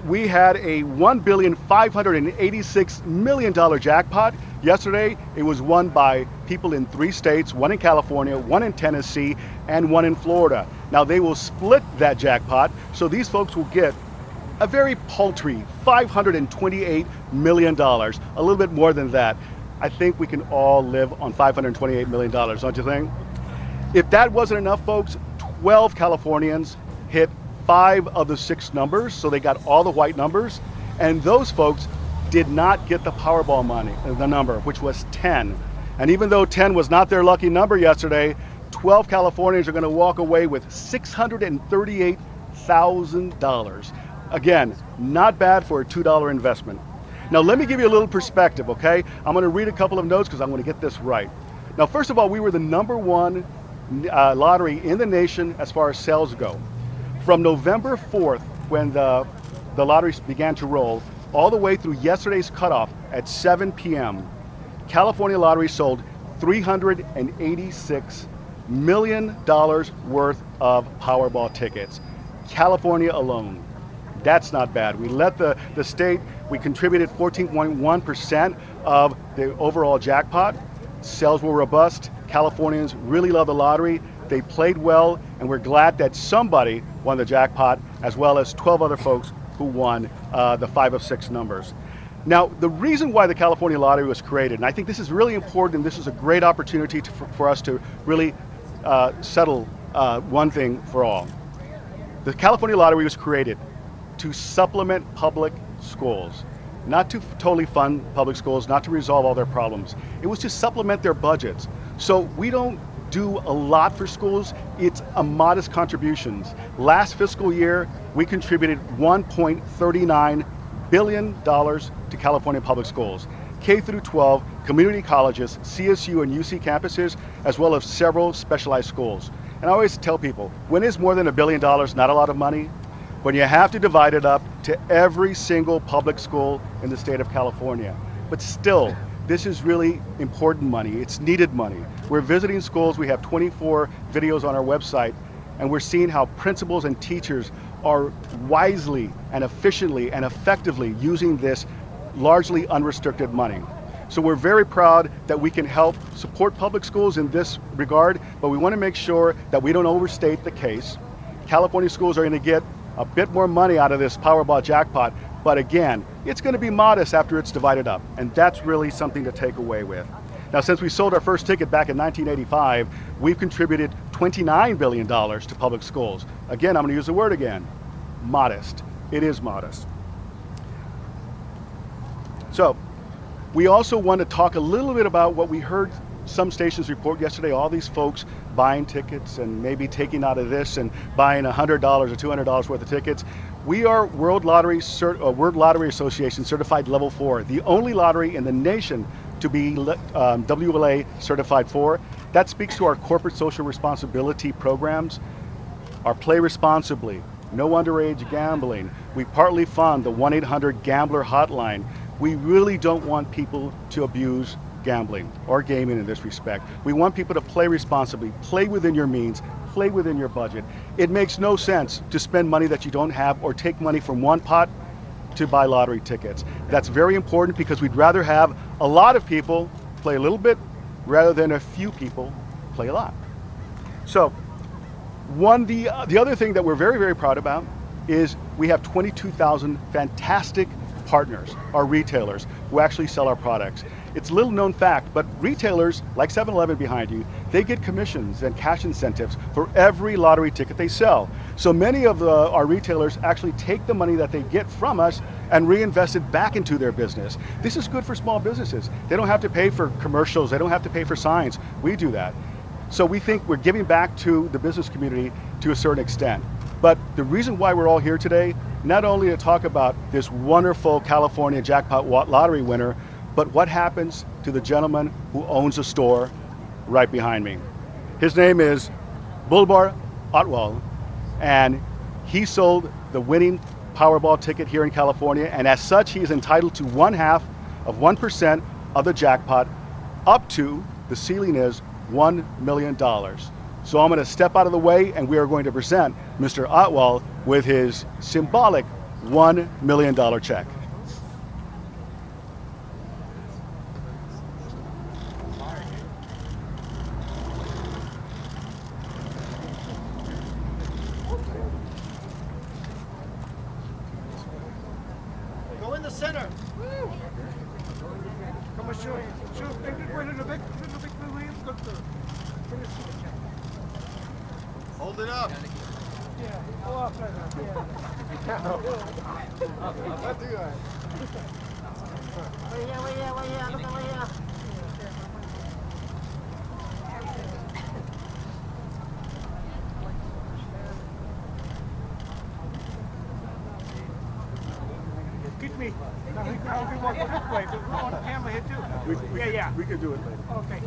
we had a $1,586 million jackpot. Yesterday, it was won by people in 3 states, 1 in California, 1 in Tennessee, and 1 in Florida. Now, they will split that jackpot, so these folks will get a very paltry $528 million, a little bit more than that. I think we can all live on $528 million, don't you think? If that wasn't enough, folks, 12 Californians hit 5 of the 6 numbers, so they got all the white numbers, and those folks did not get the Powerball money, the number, which was 10. And even though 10 was not their lucky number yesterday, 12 Californians are going to walk away with $638,000. Again, not bad for a $2 investment. Now, let me give you a little perspective, okay? I'm going to read a couple of notes because I'm going to get this right. Now, first of all, we were the #1 lottery in the nation as far as sales go. From November 4th, when the lottery began to roll, all the way through yesterday's cutoff at 7 p.m., California Lottery sold $386 million worth of Powerball tickets. California alone. That's not bad. We let the state, we contributed 14.1% of the overall jackpot. Sales were robust. Californians really love the lottery. They played well, and we're glad that somebody won the jackpot, as well as 12 other folks who won the 5 of 6 numbers. Now, the reason why the California Lottery was created, and I think this is really important, and this is a great opportunity for us to really settle one thing for all. The California Lottery was created to supplement public schools, not to totally fund public schools, not to resolve all their problems. It was to supplement their budgets. So we don't do a lot for schools. It's a modest contributions. Last fiscal year, we contributed $1.39 billion to California public schools, K through 12, community colleges, CSU and UC campuses, as well as several specialized schools. And I always tell people, when is more than $1 billion not a lot of money? When you have to divide it up to every single public school in the state of California. But still, this is really important money. It's needed money. We're visiting schools. We have 24 videos on our website, and we're seeing how principals and teachers are wisely and efficiently and effectively using this largely unrestricted money. So we're very proud that we can help support public schools in this regard, but we want to make sure that we don't overstate the case. California schools are going to get a bit more money out of this Powerball jackpot, but again, it's going to be modest after it's divided up, and that's really something to take away with. Now, since we sold our first ticket back in 1985, we've contributed $29 billion to public schools. Again, I'm going to use the word again, modest. It is modest. So, we also want to talk a little bit about what we heard some stations report yesterday, all these folks buying tickets and maybe taking out of this and buying $100 or $200 worth of tickets. We are World Lottery Association certified level 4, the only lottery in the nation to be WLA certified 4. That speaks to our corporate social responsibility programs, our Play Responsibly, no underage gambling. We partly fund the 1-800-GAMBLER hotline. We really don't want people to abuse gambling or gaming in this respect. We want people to play responsibly, play within your means, play within your budget. It makes no sense to spend money that you don't have or take money from one pot to buy lottery tickets. That's very important because we'd rather have a lot of people play a little bit rather than a few people play a lot. So the other thing that we're very, very proud about is we have 22,000 fantastic partners, our retailers, who actually sell our products. It's a little known fact, but retailers like 7-Eleven behind you, they get commissions and cash incentives for every lottery ticket they sell. So many of our retailers actually take the money that they get from us and reinvest it back into their business. This is good for small businesses. They don't have to pay for commercials. They don't have to pay for signs. We do that. So we think we're giving back to the business community to a certain extent. But the reason why we're all here today, not only to talk about this wonderful California jackpot lottery winner, but what happens to the gentleman who owns a store right behind me. His name is Bulbar Atwal, and he sold the winning Powerball ticket here in California, and as such, he is entitled to 1/2 of 1% of the jackpot, up to, the ceiling is $1 million. So I'm going to step out of the way, and we are going to present Mr. Atwal with his symbolic $1 million check. Go in the center. Come on, shoot. Hold it up. Yeah, go off like that. Yeah. Not too high. Wait here. Look over here. Get me. Now we want to go this way. We're on the camera here too. We can do it later. Okay.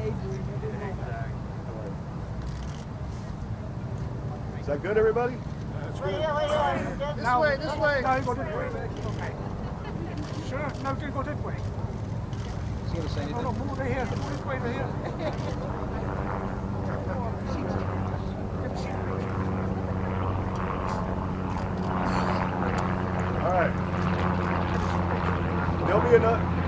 Is that good, everybody? That's good. This way. Now you go this way. Okay. Sure. Now you go this way. No, move right here. Move this way right here. All right.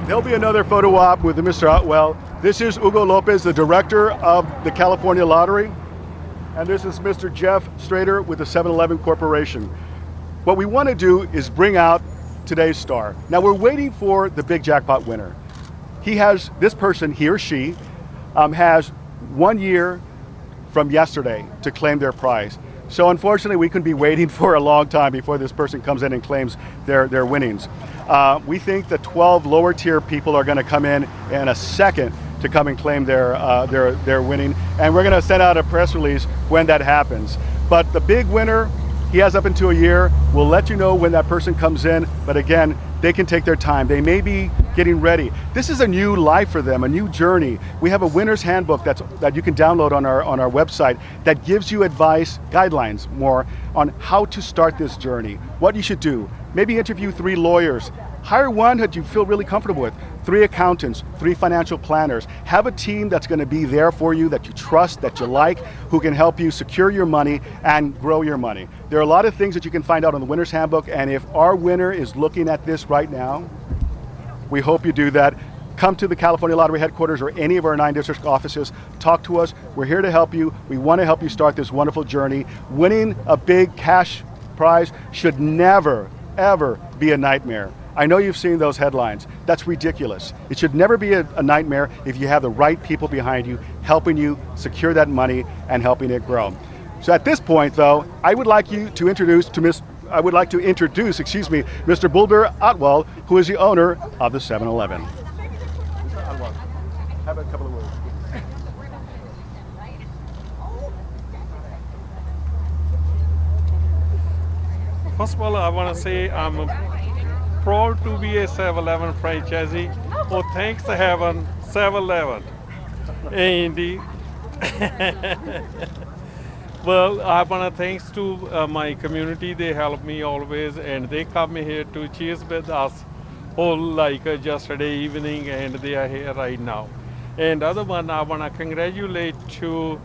There'll be another photo op with Mr. Atwal. This is Hugo Lopez, the director of the California Lottery. And this is Mr. Jeff Strader with the 7-Eleven Corporation. What we want to do is bring out today's star. Now we're waiting for the big jackpot winner. This person, he or she, has 1 year from yesterday to claim their prize. So unfortunately, we can be waiting for a long time before this person comes in and claims their winnings. We think the 12 lower tier people are going to come in a second to come and claim their winning, and we're going to send out a press release when that happens. But the big winner, he has up until a year. We'll let you know when that person comes in, but again, they can take their time. They may be getting ready. This is a new life for them, a new journey. We have a winner's handbook that you can download on our website that gives you advice, guidelines more on how to start this journey, what you should do. Maybe interview 3 lawyers. Hire one that you feel really comfortable with. 3 accountants, 3 financial planners. Have a team that's going to be there for you, that you trust, that you like, who can help you secure your money and grow your money. There are a lot of things that you can find out on the Winner's Handbook, and if our winner is looking at this right now, we hope you do that. Come to the California Lottery headquarters or any of our 9 district offices. Talk to us. We're here to help you. We want to help you start this wonderful journey. Winning a big cash prize should never, ever be a nightmare. I know you've seen those headlines. That's ridiculous. It should never be a nightmare if you have the right people behind you, helping you secure that money and helping it grow. So at this point, though, I would like to introduce Mr. Bulber Atwal, who is the owner of the 7-Eleven. Have a couple of words. First of all, I want to say I'm proud to be a 7-Eleven franchisee. Oh, thanks to heaven, 7-Eleven. And well, I want to thanks to my community. They help me always, and they come here to cheers with us all like yesterday evening, and they are here right now. And other one, I want to congratulate to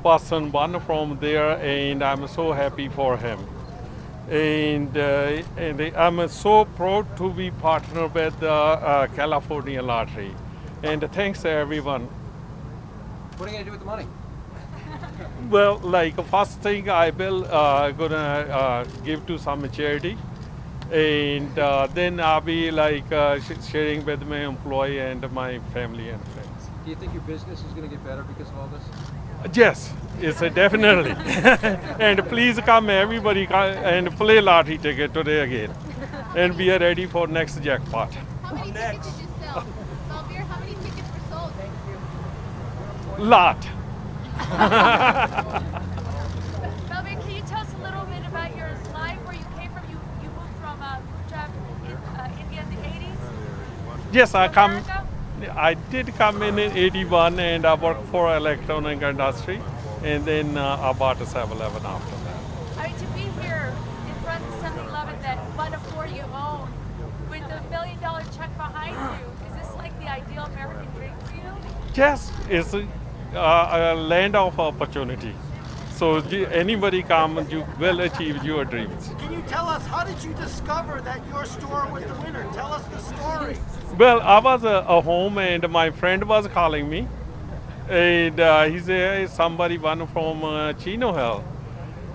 person one from there, and I'm so happy for him. And I'm so proud to be partner with the California Lottery. And thanks to everyone. What are you going to do with the money? Well, like first thing I will gonna give to some charity. And then I'll be like sharing with my employee and my family and friends. Do you think your business is going to get better because of all this? Yes, it's definitely. And please come, everybody, and play lottery ticket today again. And we are ready for next jackpot. How many tickets did you sell? Salvir, how many tickets were sold? Lot. Salvir, can you tell us a little bit about your life, where you came from? You moved from Punjab in India in the 80s? Yes, I did come in 81, and I worked for electronic industry, and then I bought a 7-Eleven after that. I mean, to be here in front of 7-Eleven that one of 4 you own, with a $1 million check behind you, is this like the ideal American dream for you? Yes, it's a land of opportunity. So anybody come, you will achieve your dreams. Can you tell us, how did you discover that your store was the winner? Tell us the story. Well, I was at home, and my friend was calling me, and he said, hey, somebody won from Chino Hill,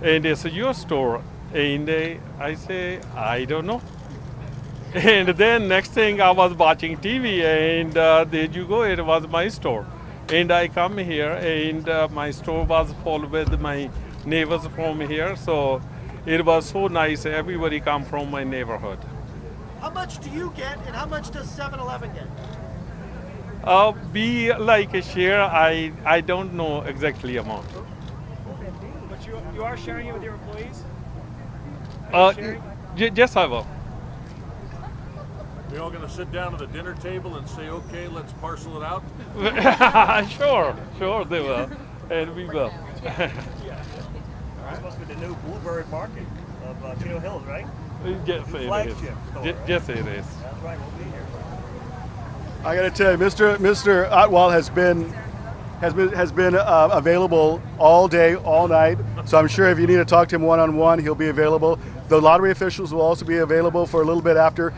and it's your store. And I say, I don't know. And then next thing, I was watching TV, and there you go, it was my store. And I come here, and my store was full with my neighbors from here, so it was so nice. Everybody come from my neighborhood. How much do you get, and how much does 7-Eleven get? We like a share. I don't know exactly amount. But you are sharing it with your employees? Yes, I will. We all going to sit down at the dinner table and say, okay, let's parcel it out? Sure, they will, and we will. It's supposed to be the new Blueberry Market of Chino Hills, right? Yes, it is. Yes, it is. That's right, we'll be here. I got to tell you, Mr. Atwal has been available all day, all night. So I'm sure if you need to talk to him one-on-one, he'll be available. The lottery officials will also be available for a little bit after.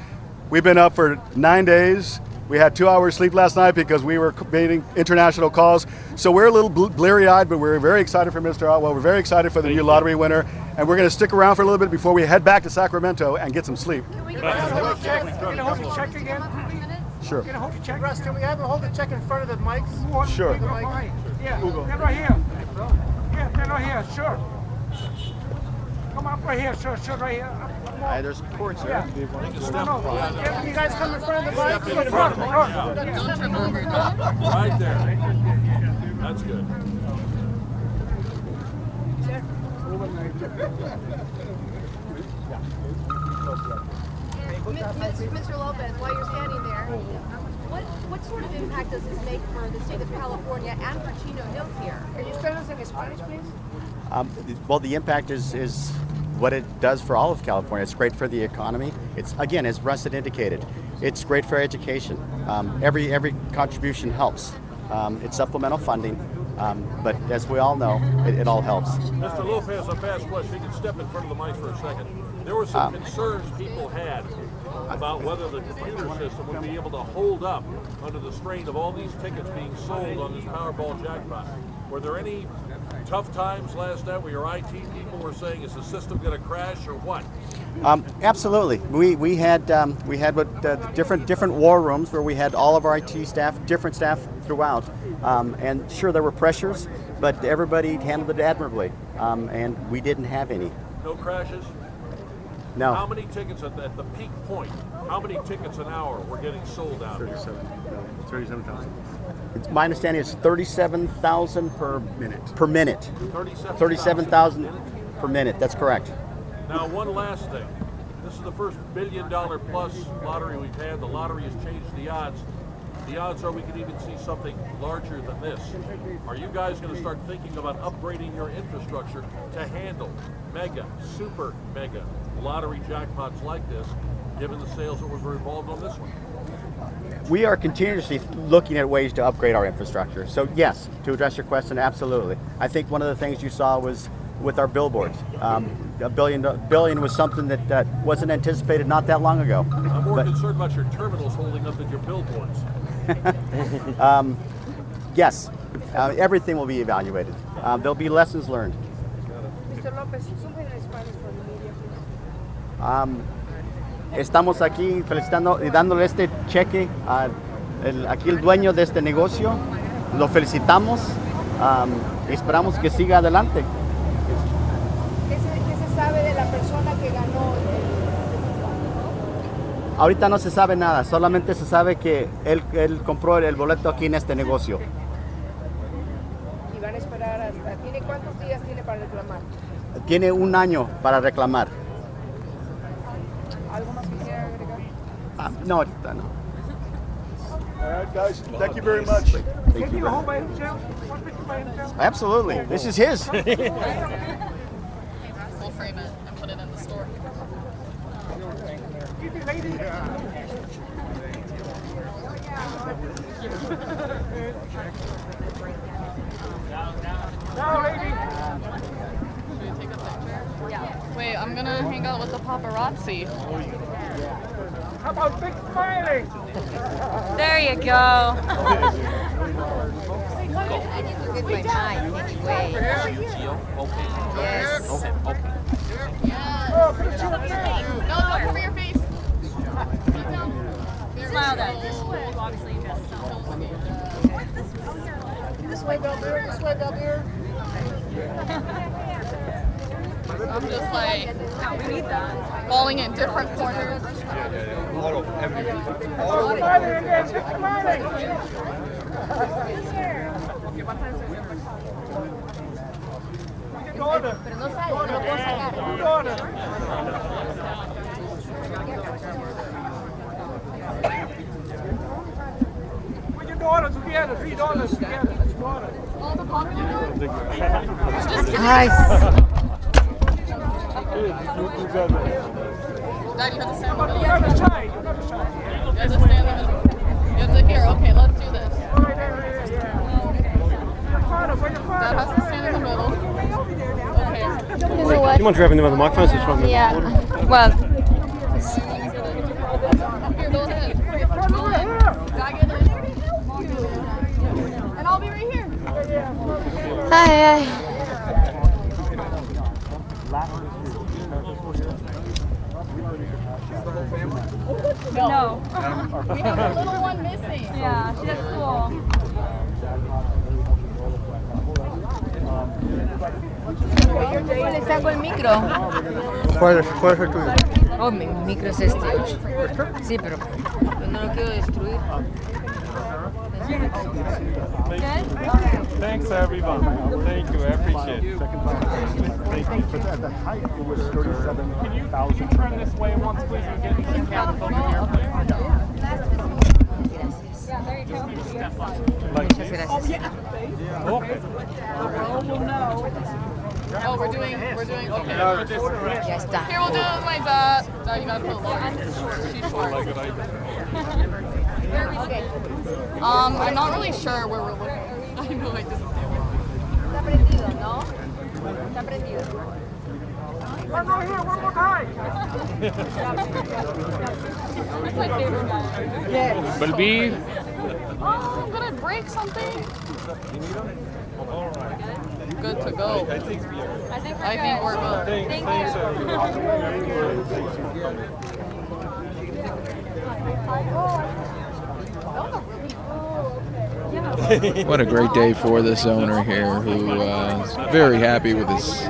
We've been up for 9 days. We had 2 hours sleep last night because we were making international calls. So we're a little bleary-eyed, but we're very excited for Mr. Atwal. We're very excited for the new lottery winner. And we're going to stick around for a little bit before we head back to Sacramento and get some sleep. Can we hold the check again? Sure. Can I hold the check? Russ, can we have him hold the check in front of the mics? Sure. The mic. Yeah, stand right here. Yeah, stand right here, sure. Come up right here, sure, right here. There's cords there. No. Yeah, you guys come in front of the mic. Right there. That's good. Mr. Lopez, while you're standing there, what sort of impact does this make for the state of California and for Chino Hills here? Can you stand us in Spanish, please? Well, the impact is what it does for all of California. It's great for the economy. It's, again, as Russ had indicated, It's great for education. Every contribution helps. It's supplemental funding, but as we all know, it all helps. Mr. Lopez, a fast question. You can step in front of the mic for a second. There were some concerns people had about whether the computer system would be able to hold up under the strain of all these tickets being sold on this Powerball jackpot. Were there any tough times last night where your IT people were saying, is the system going to crash or what? Absolutely. We had what different war rooms where we had all of our IT staff, different staff throughout, and sure there were pressures, but everybody handled it admirably, and we didn't have any. No crashes? No. How many tickets at the peak point? How many tickets an hour were getting sold out? 37,000. My understanding is 37,000 per minute. 37,000 per minute. That's correct. Now, one last thing. This is the first $1 billion plus lottery we've had. The lottery has changed the odds. The odds are we could even see something larger than this. Are you guys going to start thinking about upgrading your infrastructure to handle mega, super mega lottery jackpots like this, given the sales that were involved on this one? We are continuously looking at ways to upgrade our infrastructure. So yes, to address your question, absolutely. I think one of the things you saw was with our billboards. $1 billion was something that wasn't anticipated not that long ago. I'm more concerned about your terminals holding up than your billboards. Yes, everything will be evaluated. There'll be lessons learned. Mr. Lopez, something in Spanish for the media, please. Estamos aquí felicitando y dándole este cheque aquí el dueño de este negocio. Lo felicitamos y esperamos que siga adelante. ¿Qué se sabe de la persona que ganó? Ahorita no se sabe nada, solamente se sabe que él compró el boleto aquí en este negocio. Y van a esperar hasta... ¿Cuántos días tiene para reclamar? Tiene un año para reclamar. ¿Algo más que quiera agregar? No, ahorita no. All right, guys, thank you very much. Thank you. home by himself? One picture by himself? Absolutely. This is his. We'll frame it and put it in the store. Now, lady. Should we take a picture? Yeah. Wait, I'm gonna hang out with the paparazzi. How about big smiling? There you go. I need to get my mind anyway. Yes. Oh, picture of face. No, cover your face. Smile then. This way, Belbeer. This way, Belbeer. I'm just like falling in different corners. Pero no sale, no lo puedo sacar. Put your daughter together, $3 together. All the popular Nice. Dad, you have to stand in the middle. You have to stand in the middle. You have to here. Okay, let's do this. Dad has to stand in the middle. Okay. You know what? Do you mind grabbing them on the microphones? This one? Yeah. Well. Here, go ahead. And I'll be right here. Hi. No. We have a little one missing. Yeah, she's at school. ¿Le saco el micro? ¿Cuál es el tuyo? Oh, mi micro es este. Sí, pero no lo quiero destruir. Thanks, everyone. Thank you. I appreciate it. Thank you. But at the height, it was 37,000. Can you turn this way once, please? We're getting some cameras over here. Muchas gracias. Okay. Oh, we're doing, okay. Ya está. Here, we'll do it like that. Oh, you gotta put she's short. I'm not really sure where we're looking. I know, like this. Está prendido, ¿no? Está prendido. One more here, one more time. That's my favorite guy. Yes. Balbir. Oh, I'm gonna break something. Good to go. I think we're good. What a great day for this owner here, who is very happy with his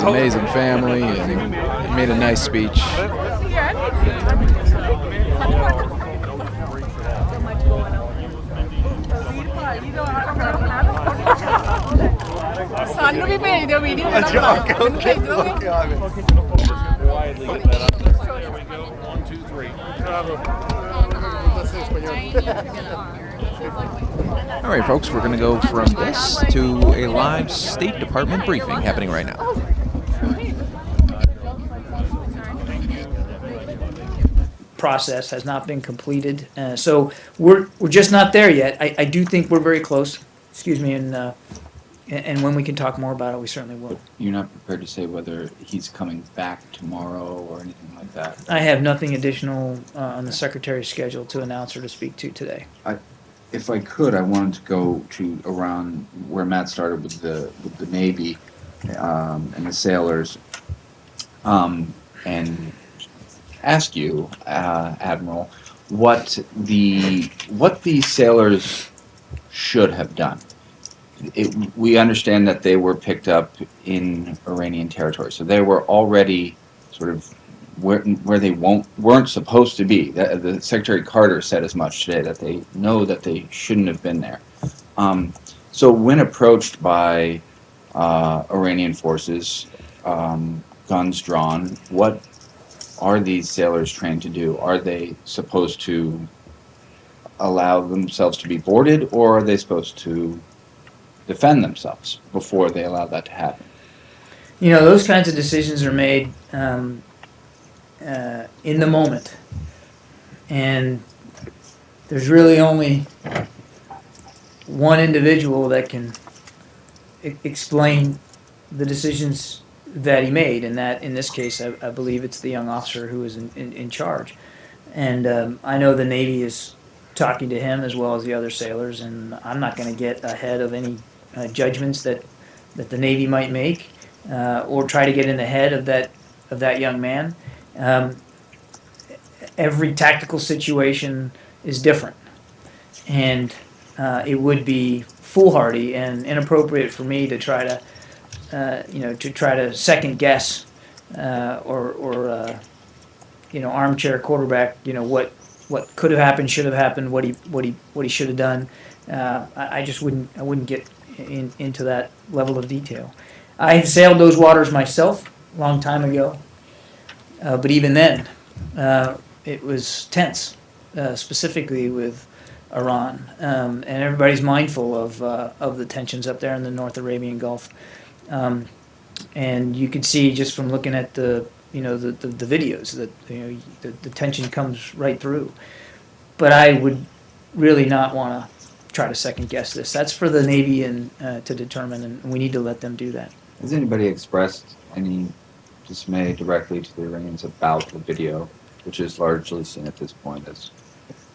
amazing family, and made a nice speech. Sanno vi vedo video Widely get that up. There we go. 1, 2, 3. All right, folks, we're going to go from this to a live State Department briefing happening right now. Process has not been completed, so we're just not there yet. I do think we're very close. Excuse me, and when we can talk more about it, we certainly will. You're not prepared to say whether he's coming back tomorrow or anything like that? I have nothing additional on the Secretary's schedule to announce or to speak to today. If I could, I wanted to go to around where Matt started with the Navy and the sailors, and ask you, Admiral, what the sailors should have done. We understand that they were picked up in Iranian territory, so they were already sort of where they weren't supposed to be. The Secretary Carter said as much today, that they know that they shouldn't have been there. So when approached by Iranian forces, guns drawn, what are these sailors trained to do? Are they supposed to allow themselves to be boarded, or are they supposed to defend themselves before they allow that to happen? You know, those kinds of decisions are made in the moment, and there's really only one individual that can explain the decisions that he made, and that in this case I believe it's the young officer who was in charge. And I know the Navy is talking to him as well as the other sailors, and I'm not going to get ahead of any judgments that the Navy might make, or try to get in the head of that young man. Every tactical situation is different, and it would be foolhardy and inappropriate for me to try to second guess or armchair quarterback what could have happened, should have happened, what he should have done. I wouldn't get into that level of detail. I have sailed those waters myself a long time ago, but even then it was tense, specifically with Iran, and everybody's mindful of the tensions up there in the North Arabian Gulf. And you can see just from looking at the videos that the tension comes right through. But I would really not want to try to second guess this. That's for the Navy and to determine, and we need to let them do that. Has anybody expressed any dismay directly to the Iranians about the video, which is largely seen at this point as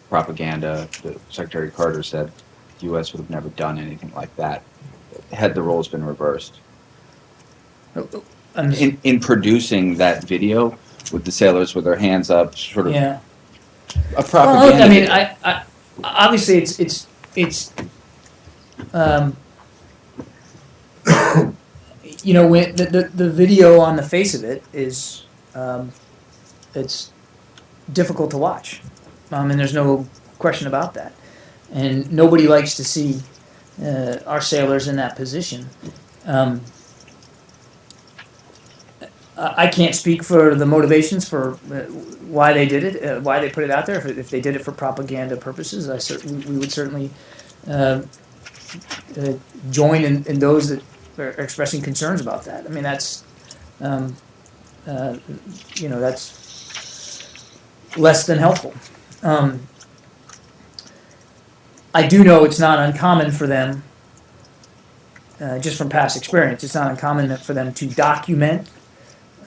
propaganda? Secretary Carter said the U.S. would have never done anything like that had the roles been reversed. In producing that video with the sailors with their hands up, sort of a propaganda. Well, look, I mean, I obviously it's when the video on the face of it is it's difficult to watch, and there's no question about that, and nobody likes to see our sailors in that position. I can't speak for the motivations for why they did it, why they put it out there. If they did it for propaganda purposes, we would certainly join in those that are expressing concerns about that. I mean, that's, that's less than helpful. I do know it's not uncommon for them, just from past experience, it's not uncommon for them to document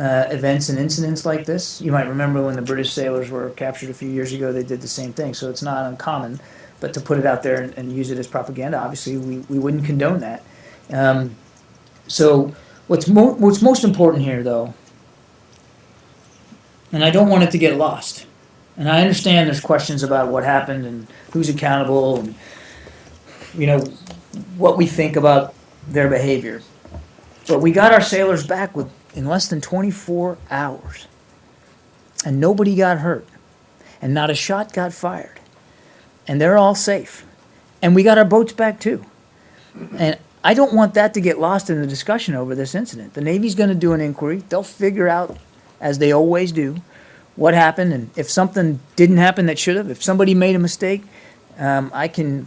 events and incidents like this. You might remember when the British sailors were captured a few years ago, they did the same thing. So it's not uncommon, but to put it out there and use it as propaganda, obviously we wouldn't condone that. So what's most important here, though, and I don't want it to get lost, and I understand there's questions about what happened and who's accountable and, what we think about their behavior. But we got our sailors back in less than 24 hours. And nobody got hurt. And not a shot got fired. And they're all safe. And we got our boats back too. And I don't want that to get lost in the discussion over this incident. The Navy's going to do an inquiry. They'll figure out, as they always do, what happened. And if something didn't happen that should have, if somebody made a mistake, I can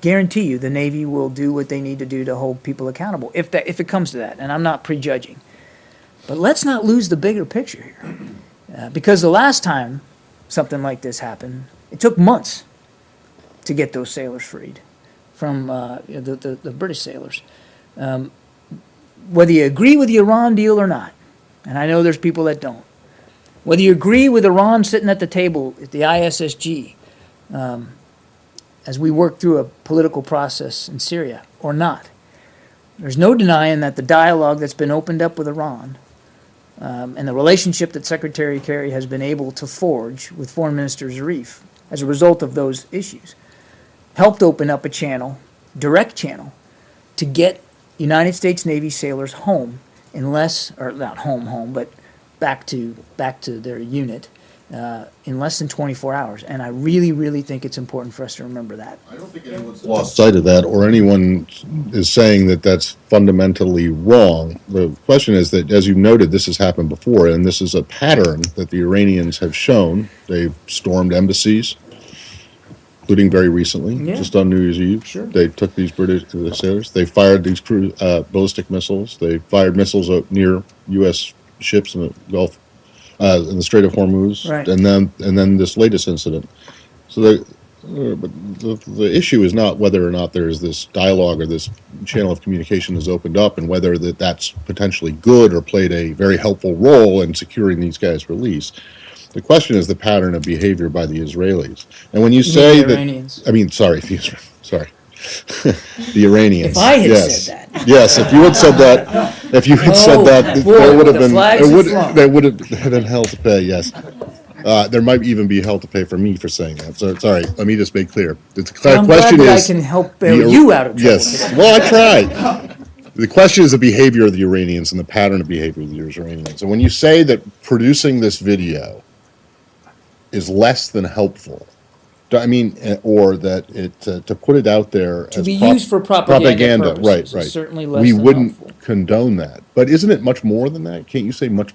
guarantee you the Navy will do what they need to do to hold people accountable, if it comes to that. And I'm not prejudging. But let's not lose the bigger picture here. Because the last time something like this happened, it took months to get those sailors freed from the British sailors. Whether you agree with the Iran deal or not, and I know there's people that don't, whether you agree with Iran sitting at the table at the ISSG, as we work through a political process in Syria or not, there's no denying that the dialogue that's been opened up with Iran and the relationship that Secretary Kerry has been able to forge with Foreign Minister Zarif as a result of those issues helped open up a channel, direct channel, to get United States Navy sailors home in less, or not home, but back to their unit in less than 24 hours. And I really, really think it's important for us to remember that. I don't think anyone's lost sight of that, or anyone is saying that that's fundamentally wrong. The question is that, as you noted, this has happened before, and this is a pattern that the Iranians have shown. They've stormed embassies, including very recently, just on New Year's Eve. Sure. They took these British sailors. They fired these ballistic missiles. They fired missiles near U.S. ships in the Gulf, in the Strait of Hormuz, Right. and then this latest incident. So the issue is not whether or not there is this dialogue or this channel of communication has opened up, and whether that's potentially good or played a very helpful role in securing these guys' release. The question is the pattern of behavior by the Israelis. And when you say the Iranians. the Iranians. If I had said that. Yes, if you had said that, boy, there would have the been flags have flown. there would have been hell to pay. Yes, there might even be hell to pay for me for saying that. So sorry, let me just make clear. The I'm question glad that is, I can help bail you out of trouble. Yes, well, I tried. The question is the behavior of the Iranians and the pattern of behavior of the Iranians. And when you say that producing this video is less than helpful, I mean, or that it to put it out there To as be used for propaganda purposes right? is certainly less We than wouldn't helpful. condone that, but isn't it much more than that? Can't you say much?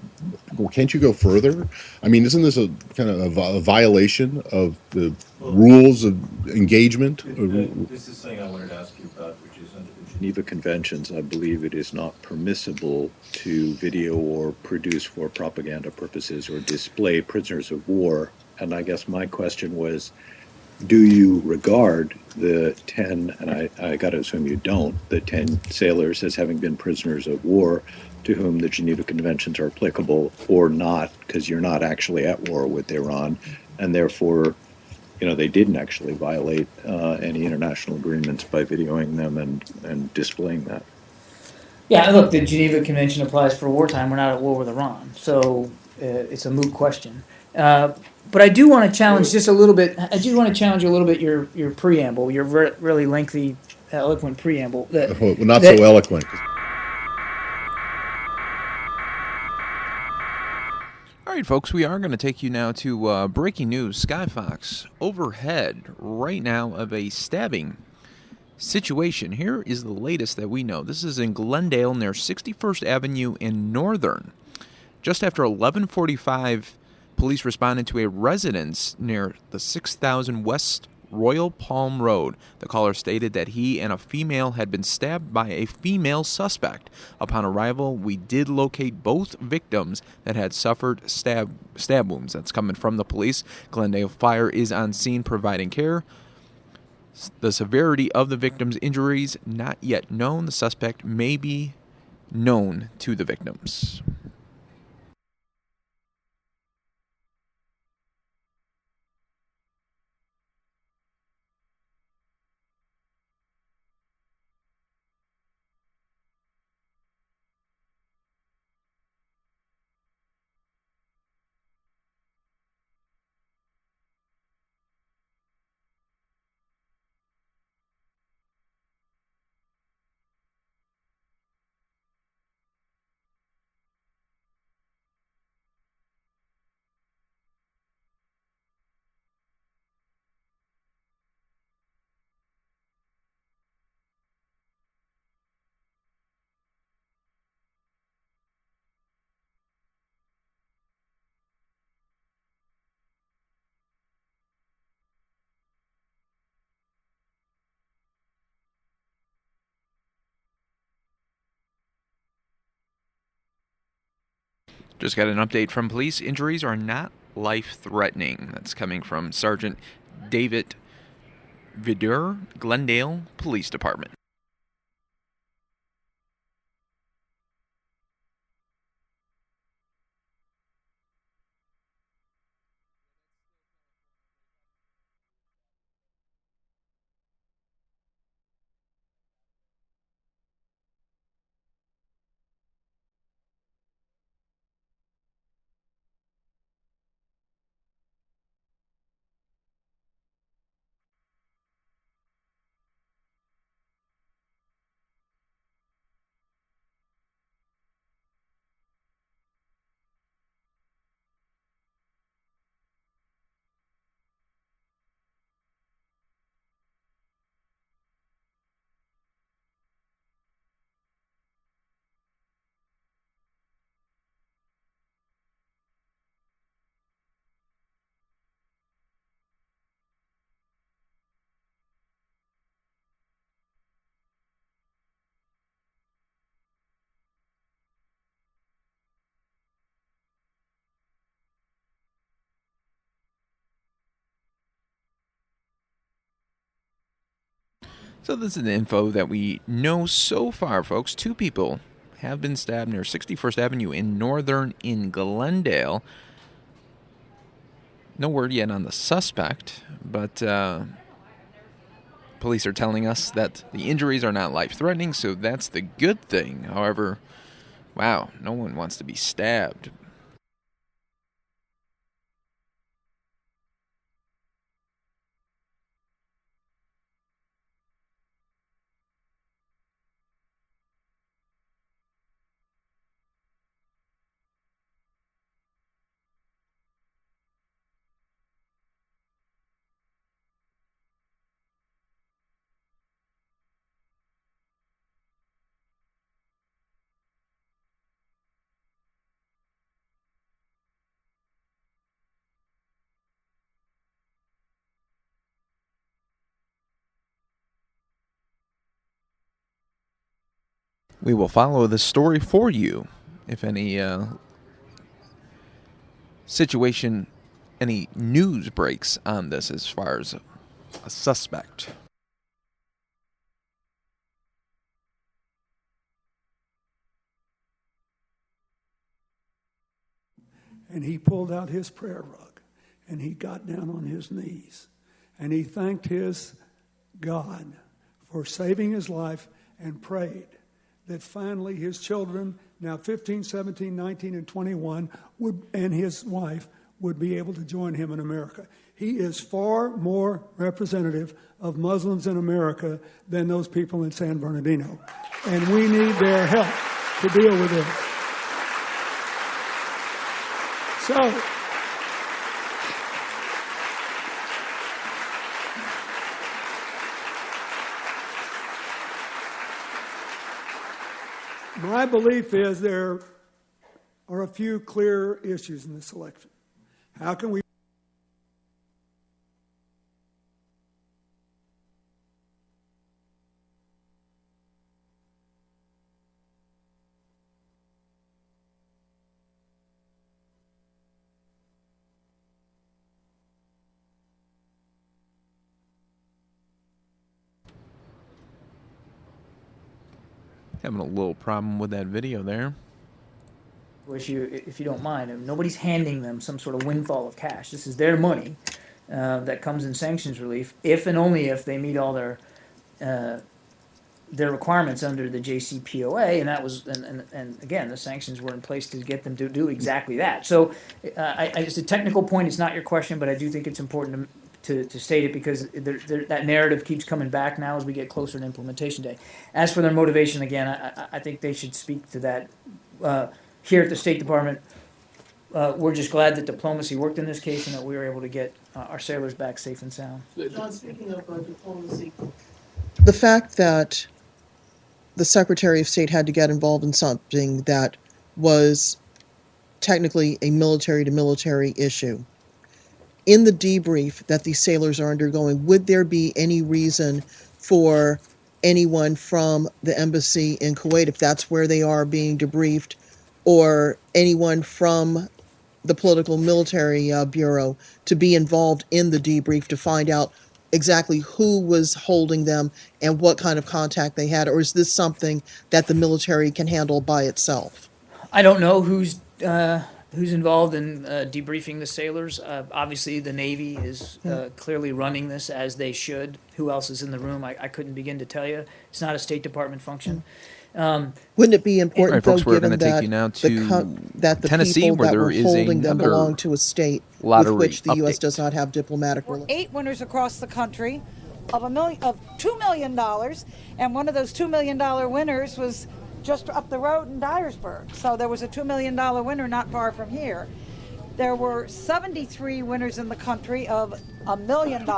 Can't you go further? I mean, isn't this a kind of a violation of the rules of engagement? This is something I wanted to ask you about, which is under the Geneva Conventions, I believe it is not permissible to video or produce for propaganda purposes or display prisoners of war. And I guess my question was, do you regard the 10, and I got to assume you don't, the 10 sailors as having been prisoners of war to whom the Geneva Conventions are applicable, or not, because you're not actually at war with Iran, and therefore, they didn't actually violate any international agreements by videoing them and displaying that? Yeah, look, the Geneva Convention applies for wartime. We're not at war with Iran, so it's a moot question. But I do want to challenge just a little bit. I do want to challenge a little bit your preamble, your really lengthy, eloquent preamble. Well, not so eloquent. All right, folks, we are going to take you now to breaking news. Skyfox overhead right now of a stabbing situation. Here is the latest that we know. This is in Glendale near 61st Avenue in Northern. Just after 11:45, police responded to a residence near the 6000 West Royal Palm Road. The caller stated that he and a female had been stabbed by a female suspect. Upon arrival, we did locate both victims that had suffered stab wounds. That's coming from the police. Glendale Fire is on scene providing care. The severity of the victim's injuries not yet known. The suspect may be known to the victims. Just got an update from police. Injuries are not life-threatening. That's coming from Sergeant David Vidur, Glendale Police Department. So this is the info that we know so far, folks. 2 people have been stabbed near 61st Avenue in Glendale. No word yet on the suspect, but police are telling us that the injuries are not life-threatening, so that's the good thing. However, wow, no one wants to be stabbed. We will follow the story for you if any situation, any news breaks on this as far as a suspect. And he pulled out his prayer rug and he got down on his knees and he thanked his God for saving his life and prayed that finally his children, now 15, 17, 19, and 21, and his wife would be able to join him in America. He is far more representative of Muslims in America than those people in San Bernardino. And we need their help to deal with this. So, my belief is there are a few clear issues in this election. How can we Having a little problem with that video there. If you don't mind, and nobody's handing them some sort of windfall of cash. This is their money that comes in sanctions relief, if and only if they meet all their requirements under the JCPOA, and that was, and again, the sanctions were in place to get them to do exactly that. So, it's a technical point. It's not your question, but I do think it's important to state it because that narrative keeps coming back now as we get closer to implementation day. As for their motivation, again, I think they should speak to that. Here at the State Department, we're just glad that diplomacy worked in this case and that we were able to get our sailors back safe and sound. John, speaking of diplomacy, The fact that the Secretary of State had to get involved in something that was technically a military-to-military issue. In the debrief that these sailors are undergoing, would there be any reason for anyone from the embassy in Kuwait, if that's where they are being debriefed, or anyone from the political military bureau to be involved in the debrief to find out exactly who was holding them and what kind of contact they had? Or is this something that the military can handle by itself? I don't know who's involved in debriefing the sailors. Obviously, the Navy is clearly running this as they should. Who else is in the room? I couldn't begin to tell you. It's not a State Department function. Wouldn't it be important, All right, folks, though, we're given gonna take that you now to the Tennessee, people where that there were is holding them another belong to a state with lottery which the U.S. update. does not have diplomatic relations? 8 winners across the country of $2 million, and one of those $2 million winners was just up the road in Dyersburg. So there was a $2 million winner not far from here. There were 73 winners in the country of $1 million,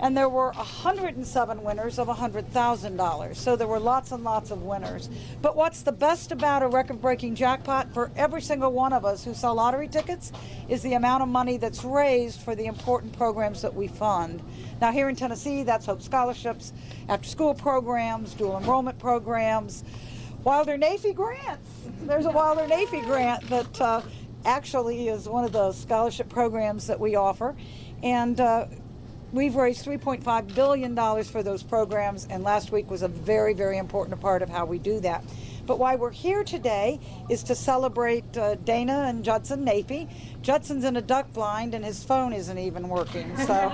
and there were 107 winners of $100,000. So there were lots and lots of winners. But what's the best about a record-breaking jackpot for every single one of us who sell lottery tickets is the amount of money that's raised for the important programs that we fund. Now here in Tennessee, that's Hope Scholarships, after-school programs, dual enrollment programs, Wilder Navy grants. There's a Wilder Navy grant that actually is one of the scholarship programs that we offer. And we've raised $3.5 billion for those programs, and last week was a very, very important part of how we do that. But why we're here today is to celebrate Dana and Judson Nafee. Judson's in a duck blind, and his phone isn't even working. So,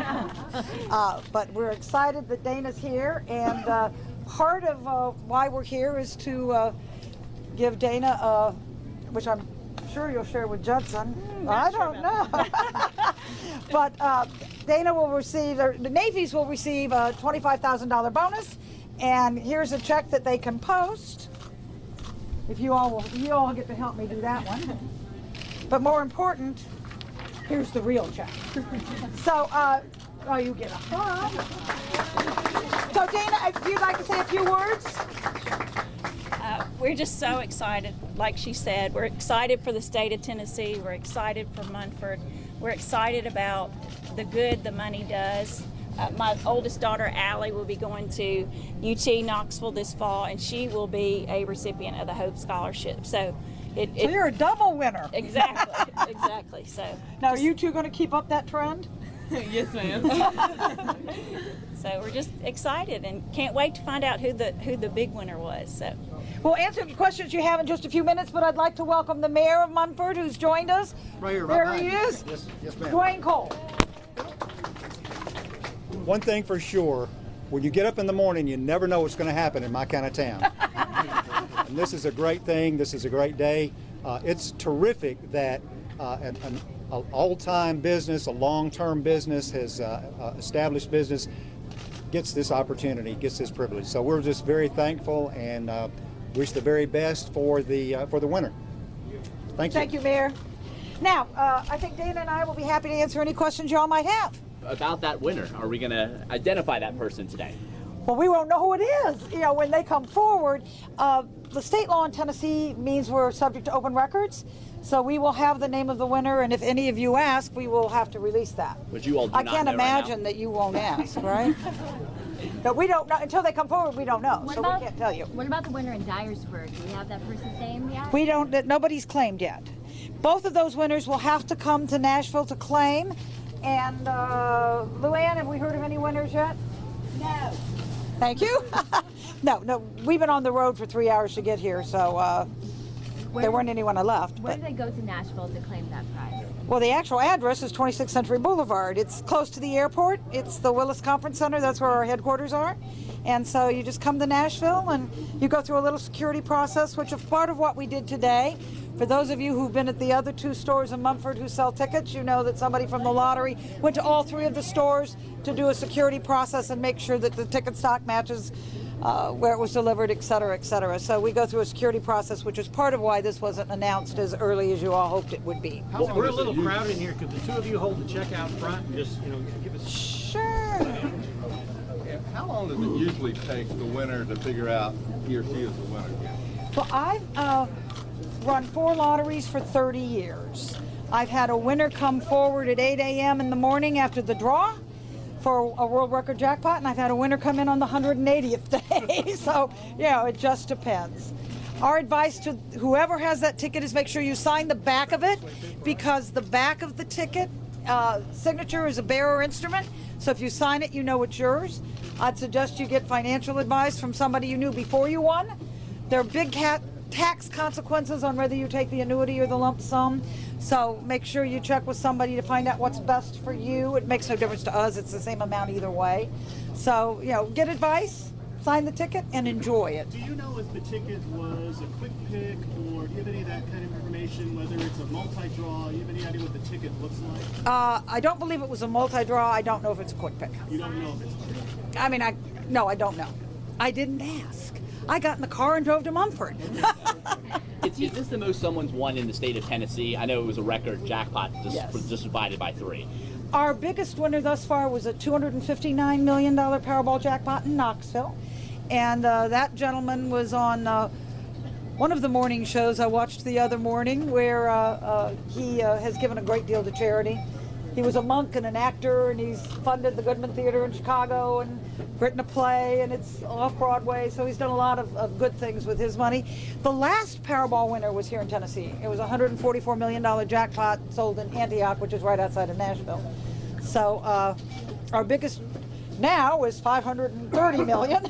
but we're excited that Dana's here, and part of why we're here is to give Dana, which I'm sure you'll share with Judson. I don't know. But Dana will receive, the Navies will receive a $25,000 bonus, and here's a check that they can post. If you all get to help me do that one. But more important, here's the real check. So, you get a hug. So Dana, if you'd like to say a few words. We're just so excited, like she said. We're excited for the state of Tennessee. We're excited for Munford. We're excited about the good the money does. My oldest daughter, Allie, will be going to UT Knoxville this fall, and she will be a recipient of the Hope Scholarship. So you're a double winner. Exactly, exactly. So now, are you two going to keep up that trend? Yes, ma'am. So we're just excited and can't wait to find out who the big winner was. So we'll answer the questions you have in just a few minutes, but I'd like to welcome the mayor of Munford, who's joined us. Right here, there right he behind is. Yes, ma'am. Dwayne Cole. One thing for sure, when you get up in the morning, you never know what's going to happen in my kind of town. And this is a great thing. This is a great day. It's terrific that an old-time business, a long-term business, has established business, gets this opportunity, gets this privilege. So we're just very thankful and wish the very best for the winner. Thank you. Thank you, Mayor. Now, I think Dana and I will be happy to answer any questions y'all might have. About that winner, are we going to identify that person today? Well, we won't know who it is, when they come forward. The state law in Tennessee means we're subject to open records, so we will have the name of the winner, and if any of you ask, we will have to release that. But you all do I not can't know imagine right now. that you won't ask, right? But we don't know until they come forward. We don't know, so we can't tell you. What about the winner in Dyersburg? Do we have that person's name yet? We don't. Nobody's claimed yet. Both of those winners will have to come to Nashville to claim. And Luann, have we heard of any winners yet? No. Thank you. No, we've been on the road for 3 hours to get here, so there weren't anyone left. Where did they go to Nashville to claim that prize? Well, the actual address is 26th Century Boulevard. It's close to the airport. It's the Willis Conference Center. That's where our headquarters are. And so you just come to Nashville and you go through a little security process, which is part of what we did today. For those of you who've been at the other 2 stores in Mumford who sell tickets, you know that somebody from the lottery went to all 3 of the stores to do a security process and make sure that the ticket stock matches where it was delivered, et cetera, et cetera. So we go through a security process, which is part of why this wasn't announced as early as you all hoped it would be. We're a little crowded in here. Could the 2 of you hold the check out front and just, give us... Sure. How long does it usually take the winner to figure out he or she is the winner? Well, I've run 4 lotteries for 30 years. I've had a winner come forward at 8 a.m. in the morning after the draw for a world record jackpot, and I've had a winner come in on the 180th day. So, it just depends. Our advice to whoever has that ticket is make sure you sign the back of it, because the back of the ticket signature is a bearer instrument. So if you sign it, you know it's yours. I'd suggest you get financial advice from somebody you knew before you won. There are big tax consequences on whether you take the annuity or the lump sum. So make sure you check with somebody to find out what's best for you. It makes no difference to us. It's the same amount either way. So, get advice, sign the ticket, and enjoy it. Do you know if the ticket was a quick pick, or do you have any of that kind of information, whether it's a multi-draw? Do you have any idea what the ticket looks like? I don't believe it was a multi-draw. I don't know if it's a quick pick. You don't know if it's a quick pick? I mean, no, I don't know. I didn't ask. I got in the car and drove to Mumford. Is this the most someone's won in the state of Tennessee? I know it was a record jackpot, just divided by 3. Our biggest winner thus far was a $259 million Powerball jackpot in Knoxville. And that gentleman was on one of the morning shows I watched the other morning, where he has given a great deal to charity. He was a monk and an actor, and he's funded the Goodman Theater in Chicago and written a play, and it's off Broadway, so he's done a lot of good things with his money. The last Powerball winner was here in Tennessee. It was a $144 million jackpot sold in Antioch, which is right outside of Nashville. So our biggest now is $530 million,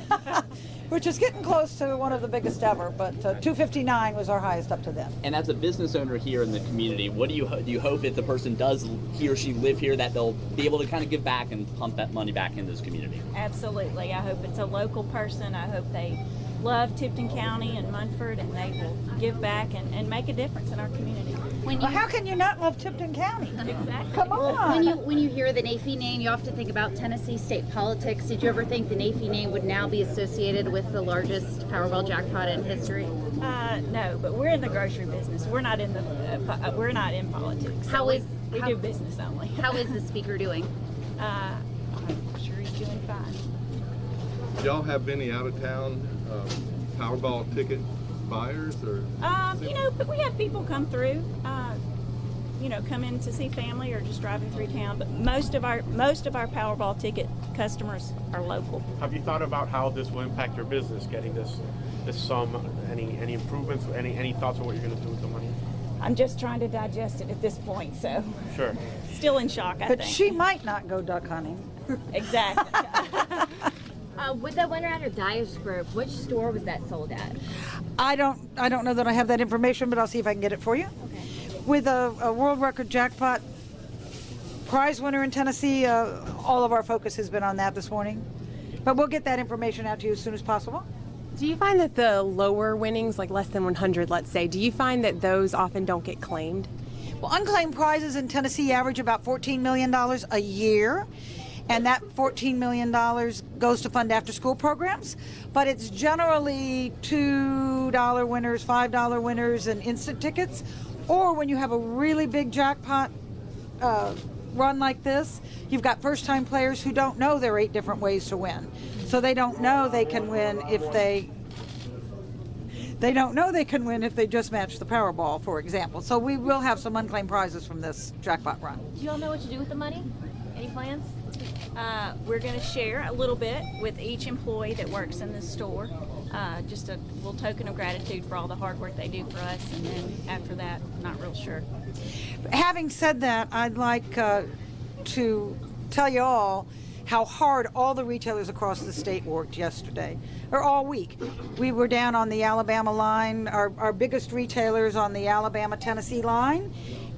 which is getting close to one of the biggest ever, but 259 was our highest up to then. And as a business owner here in the community, what do you hope if the person does, he or she live here, that they'll be able to kind of give back and pump that money back into this community? Absolutely. I hope it's a local person. I hope they love Tipton County and Munford, and they will give back and make a difference in our community. How can you not love Tipton County? Exactly. Come on. When you hear the NAFI name, you often think about Tennessee state politics. Did you ever think the NAFI name would now be associated with the largest Powerball jackpot in history? No, but we're in the grocery business. We're not in we're not in politics. We do business only. How is the speaker doing? I'm sure he's doing fine. Do y'all have any out-of-town Powerball ticket buyers, or? But we have people come through. Come in to see family or just driving through town. But most of our Powerball ticket customers are local. Have you thought about how this will impact your business, getting this sum? Any improvements? Any thoughts on what you're going to do with the money? I'm just trying to digest it at this point, so sure. Still in shock. But she might not go duck hunting. Exactly. With that winner out of Dyersburg, which store was that sold at? I don't know that I have that information, but I'll see if I can get it for you. Okay. With a world record jackpot prize winner in Tennessee, all of our focus has been on that this morning. But we'll get that information out to you as soon as possible. Do you find that the lower winnings, like less than 100, let's say, do you find that those often don't get claimed? Well, unclaimed prizes in Tennessee average about $14 million a year. And that $14 million goes to fund after-school programs. But it's generally $2 winners, $5 winners, and instant tickets. Or when you have a really big jackpot run like this, you've got first-time players who don't know there are 8 different ways to win. So they don't know they can win if they just match the Powerball, for example. So we will have some unclaimed prizes from this jackpot run. Do you all know what to do with the money? Any plans? We're going to share a little bit with each employee that works in this store. Just a little token of gratitude for all the hard work they do for us, and then after that, not real sure. Having said that, I'd like to tell you all how hard all the retailers across the state worked yesterday, or all week. We were down on the Alabama line, our biggest retailers on the Alabama-Tennessee line,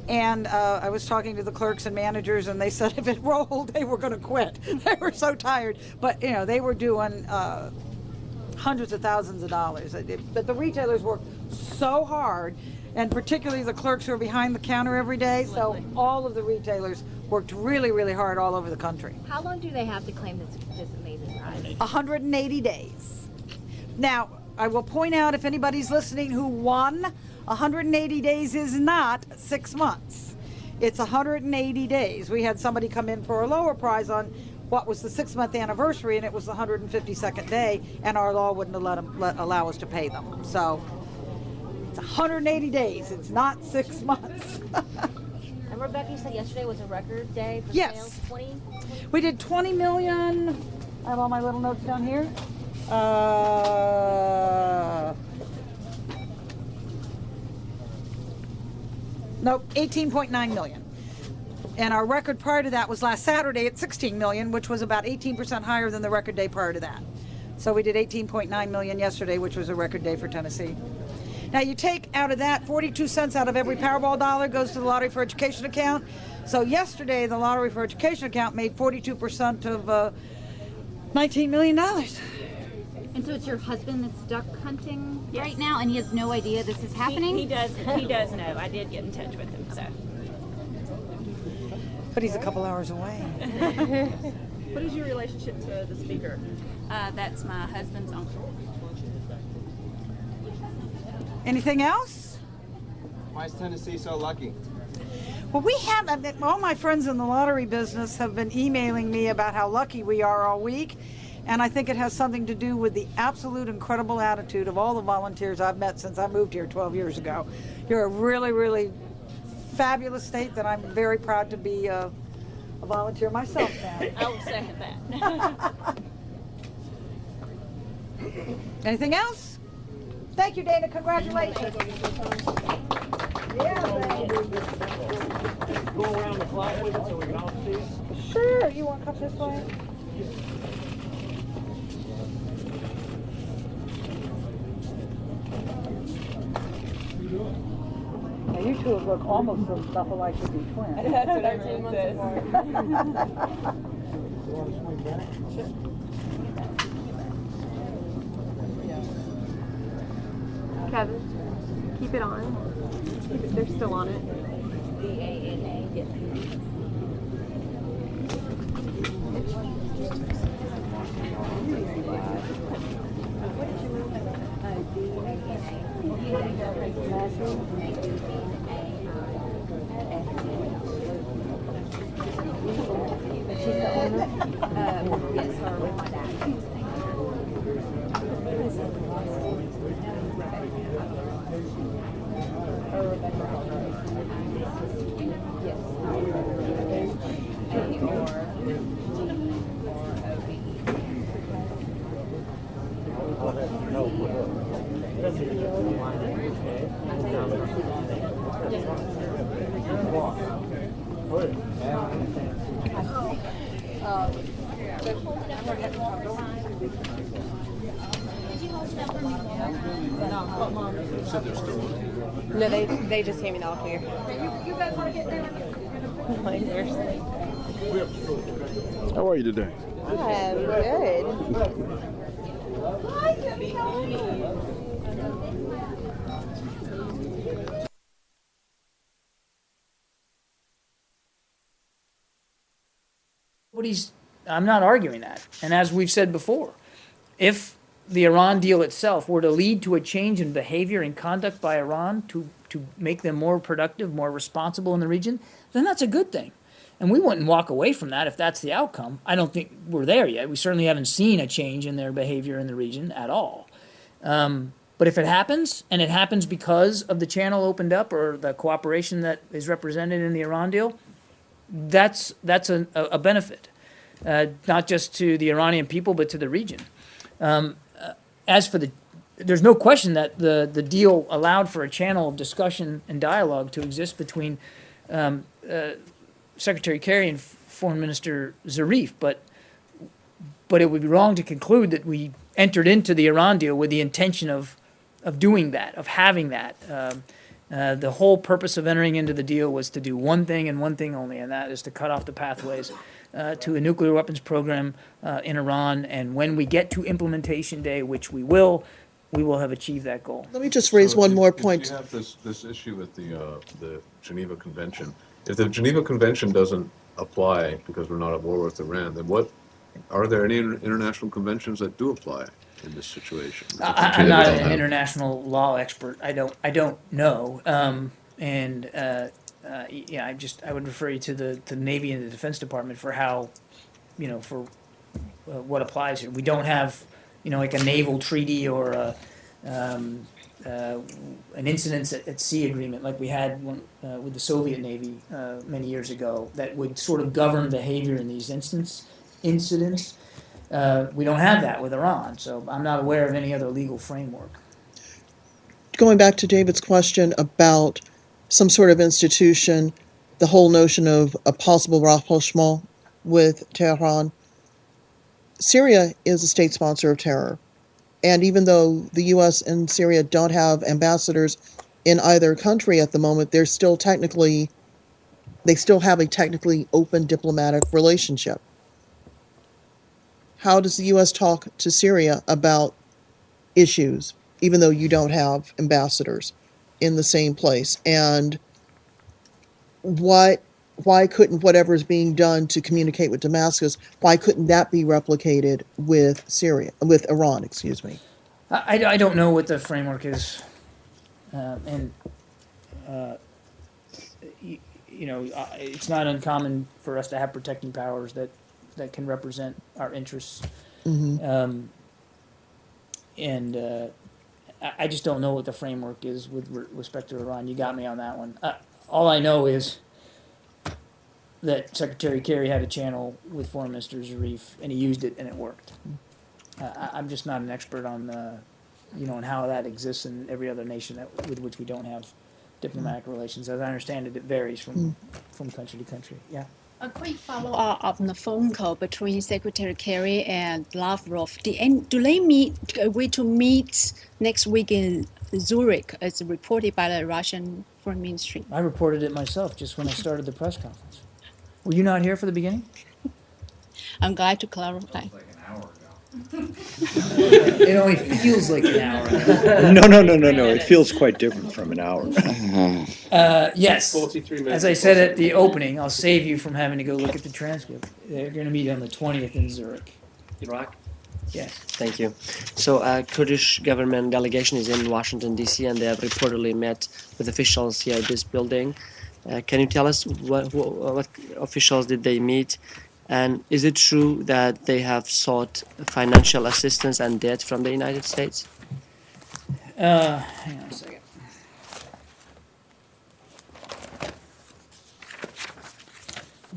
and I was talking to the clerks and managers, and they said if it rolled, they were going to quit. They were so tired. But, they were doing hundreds of thousands of dollars. But the retailers worked so hard, and particularly the clerks who are behind the counter every day. So all of the retailers worked really, really hard all over the country. How long do they have to claim this amazing prize? 180 days. Now, I will point out, if anybody's listening who won, 180 days is not 6 months. It's 180 days. We had somebody come in for a lower prize on what was the 6-month anniversary, and it was the 152nd day, and our law wouldn't allow us to pay them. So it's 180 days. It's not 6 months. And Rebecca, you said yesterday was a record day for Yes. sales. 20? We did 20 million. I have all my little notes down here. Nope, 18.9 million. And our record prior to that was last Saturday at 16 million, which was about 18% higher than the record day prior to that. So we did 18.9 million yesterday, which was a record day for Tennessee. Now you take out of that 42 cents out of every Powerball dollar goes to the Lottery for Education account. So yesterday the Lottery for Education account made 42% of $19 million. And so it's your husband that's duck hunting right now, and he has no idea this is happening? He does know. I did get in touch with him, so. But he's a couple hours away. What is your relationship to the speaker? That's my husband's uncle. Anything else? Why is Tennessee so lucky? Well, we have, all my friends in the lottery business have been emailing me about how lucky we are all week. And I think it has something to do with the absolute incredible attitude of all the volunteers I've met since I moved here 12 years ago. You're a really, really fabulous state that I'm very proud to be a volunteer myself now. I will second that. Anything else? Thank you, Dana. Congratulations. Yeah, Go around the clock with it so we can all see it. sure. You want to come this way? Now, you two look almost enough alike to be twins. That's what everyone says. You want to swing back? Kevin, keep it on. They're still on it. D-A-N-A, yes. She's the owner? Yes, her with my dad. No, they just gave me the all clear. You guys want to get there? Like, seriously. How are you today? I'm good. Hi, Debbie. How are you? I'm not arguing that. And as we've said before, if the Iran deal itself were to lead to a change in behavior and conduct by Iran to make them more productive, more responsible in the region, then that's a good thing. And we wouldn't walk away from that if that's the outcome. I don't think we're there yet. We certainly haven't seen a change in their behavior in the region at all. But if it happens, and it happens because of the channel opened up or the cooperation that is represented in the Iran deal, that's a benefit, not just to the Iranian people, but to the region. As for there's no question that the deal allowed for a channel of discussion and dialogue to exist between Secretary Kerry and Foreign Minister Zarif, but but it would be wrong to conclude that we entered into the Iran deal with the intention of doing that, of having that. The whole purpose of entering into the deal was to do one thing and one thing only, and that is to cut off the pathways to a nuclear weapons program in Iran. And when we get to implementation day, which we will have achieved that goal. Let me just raise one more point. You have this issue with the Geneva Convention. If the Geneva Convention doesn't apply because we're not at war with Iran, then are there any international conventions that do apply in this situation? I'm not an international law expert. I don't know. I would refer you to the Navy and the Defense Department for how, for what applies here. We don't have, like a naval treaty or an incidents at sea agreement like we had with the Soviet Navy many years ago that would sort of govern behavior in these incidents. We don't have that with Iran, so I'm not aware of any other legal framework. Going back to David's question about some sort of institution, the whole notion of a possible rapprochement with Tehran, Syria is a state sponsor of terror. And even though the U.S. and Syria don't have ambassadors in either country at the moment, they still have a technically open diplomatic relationship. How does the U.S. talk to Syria about issues, even though you don't have ambassadors in the same place? And why couldn't whatever is being done to communicate with Damascus, why couldn't that be replicated with Iran, excuse me? I don't know what the framework is. It's not uncommon for us to have protecting powers that can represent our interests. Mm-hmm. I just don't know what the framework is with respect to Iran. You got me on that one. All I know is that Secretary Kerry had a channel with Foreign Minister Zarif, and he used it, and it worked. I'm just not an expert on, on how that exists in every other nation with which we don't have diplomatic relations. As I understand it, it varies from country to country. Yeah. A quick follow-up on the phone call between Secretary Kerry and Lavrov. Do they agree to meet next week in Zurich, as reported by the Russian Foreign Ministry? I reported it myself just when I started the press conference. Were you not here for the beginning? I'm glad to clarify. It only feels like an hour. No. It feels quite different from an hour. Yes. As I said at the opening, I'll save you from having to go look at the transcript. They're going to meet on the 20th in Zurich. Iraq? Yes. Thank you. So Kurdish government delegation is in Washington, D.C., and they have reportedly met with officials here at this building. Can you tell us what officials did they meet? And is it true that they have sought financial assistance and debt from the United States? Hang on a second.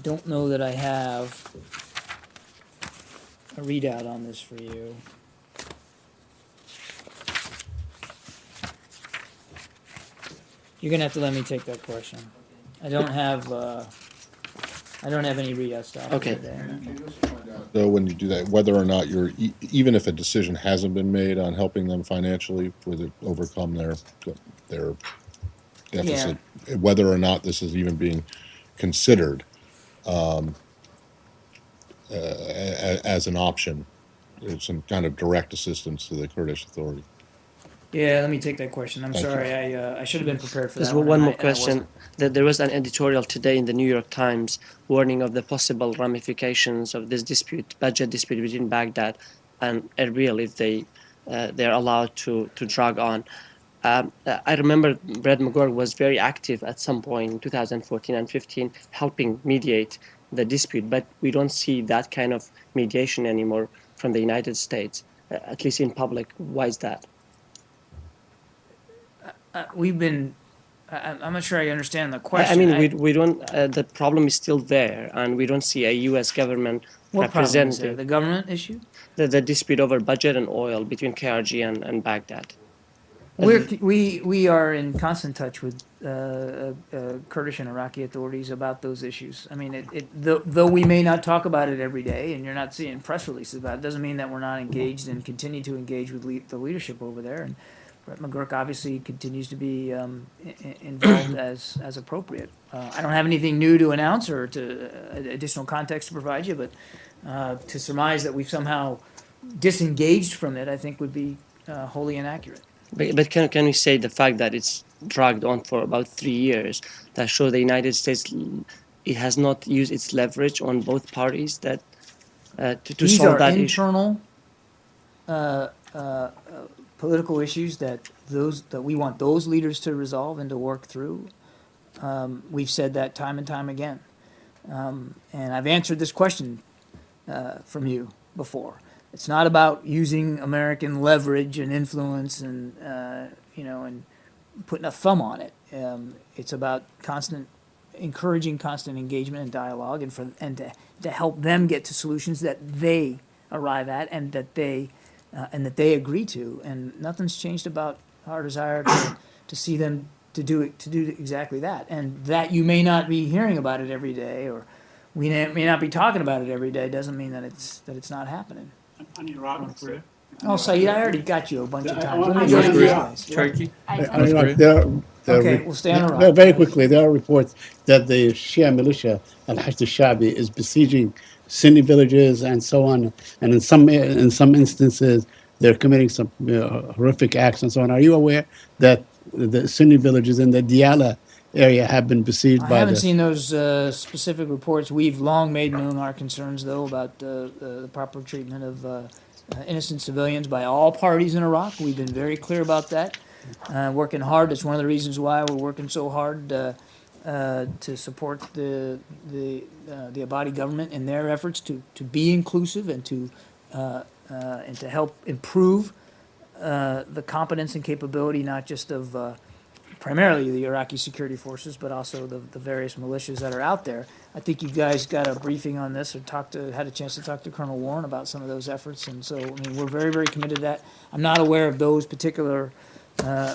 Don't know that I have a readout on this for you. You're gonna have to let me take that question. I don't have any readout stuff. Okay. Though when you do that, whether or not even if a decision hasn't been made on helping them financially to overcome their deficit, whether or not this is even being considered as an option, there's some kind of direct assistance to the Kurdish Authority. Yeah, let me take that question. I'm sorry, I should have been prepared for that. There's one more question. There was an editorial today in the New York Times warning of the possible ramifications of this budget dispute between Baghdad and Erbil if they're allowed to drag on. I remember Brad McGurk was very active at some point in 2014 and 15, helping mediate the dispute, but we don't see that kind of mediation anymore from the United States, at least in public. Why is that? I'm not sure I understand the question. I mean, we don't. The problem is still there, and we don't see a U.S. government representative. The government issue? The dispute over budget and oil between KRG and Baghdad. We are in constant touch with Kurdish and Iraqi authorities about those issues. I mean, though we may not talk about it every day, and you're not seeing press releases about it, doesn't mean that we're not engaged and continue to engage with the leadership over there. And Brett McGurk obviously continues to be involved as appropriate. I don't have anything new to announce or to additional context to provide you, but to surmise that we've somehow disengaged from it, I think would be wholly inaccurate. But can we say the fact that it's dragged on for about 3 years that show the United States it has not used its leverage on both parties that to These solve are that issue? internal political issues that we want those leaders to resolve and to work through. We've said that time and time again, and I've answered this question from you before. It's not about using American leverage and influence and and putting a thumb on it. It's about encouraging constant engagement and dialogue, and to help them get to solutions that they arrive at and that they agree to. And nothing's changed about our desire to see them to do exactly that. And that you may not be hearing about it every day, or we may not be talking about it every day, doesn't mean that it's not happening. On Iraq and Korea. Oh, Saeed, I already got you a bunch of times. Let me On go to these Iraq, guys. Turkey. Okay, we'll stay on Iraq. Very quickly, there are reports that the Shia militia, Al-Hashd al-Shabi, is besieging Sunni villages and so on. And in some instances, they're committing some horrific acts and so on. Are you aware that the Sunni villages in the Diyala area have been besieged I by haven't seen those specific reports. We've long made known our concerns, though, about the proper treatment of innocent civilians by all parties in Iraq. We've been very clear about that. Working hard. That's one of the reasons why we're working so hard to support the Abadi government in their efforts to be inclusive and to help improve the competence and capability, not just of primarily the Iraqi security forces, but also the various militias that are out there. I think you guys got a briefing on this or had a chance to talk to Colonel Warren about some of those efforts. And so, I mean, we're very, very committed to that. I'm not aware of those particular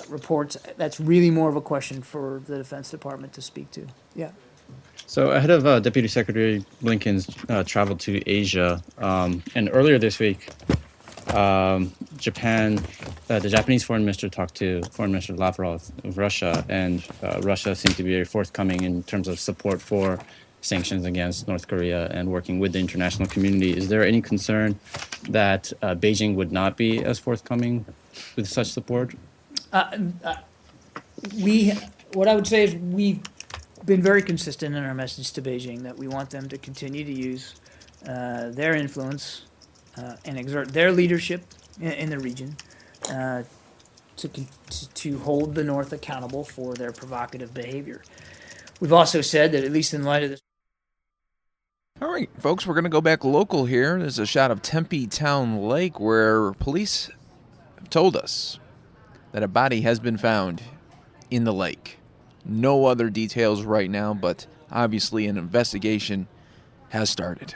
reports. That's really more of a question for the Defense Department to speak to. Yeah. So ahead of Deputy Secretary Blinken's travel to Asia, and earlier this week, Japan, the Japanese foreign minister talked to Foreign Minister Lavrov of Russia, and Russia seemed to be very forthcoming in terms of support for sanctions against North Korea and working with the international community. Is there any concern that Beijing would not be as forthcoming with such support? What I would say is we've been very consistent in our message to Beijing that we want them to continue to use their influence and exert their leadership in the region to hold the North accountable for their provocative behavior. We've also said that, at least in light of this. All right, folks, we're going to go back local here. There's a shot of Tempe Town Lake where police have told us that a body has been found in the lake. No other details right now, but obviously an investigation has started.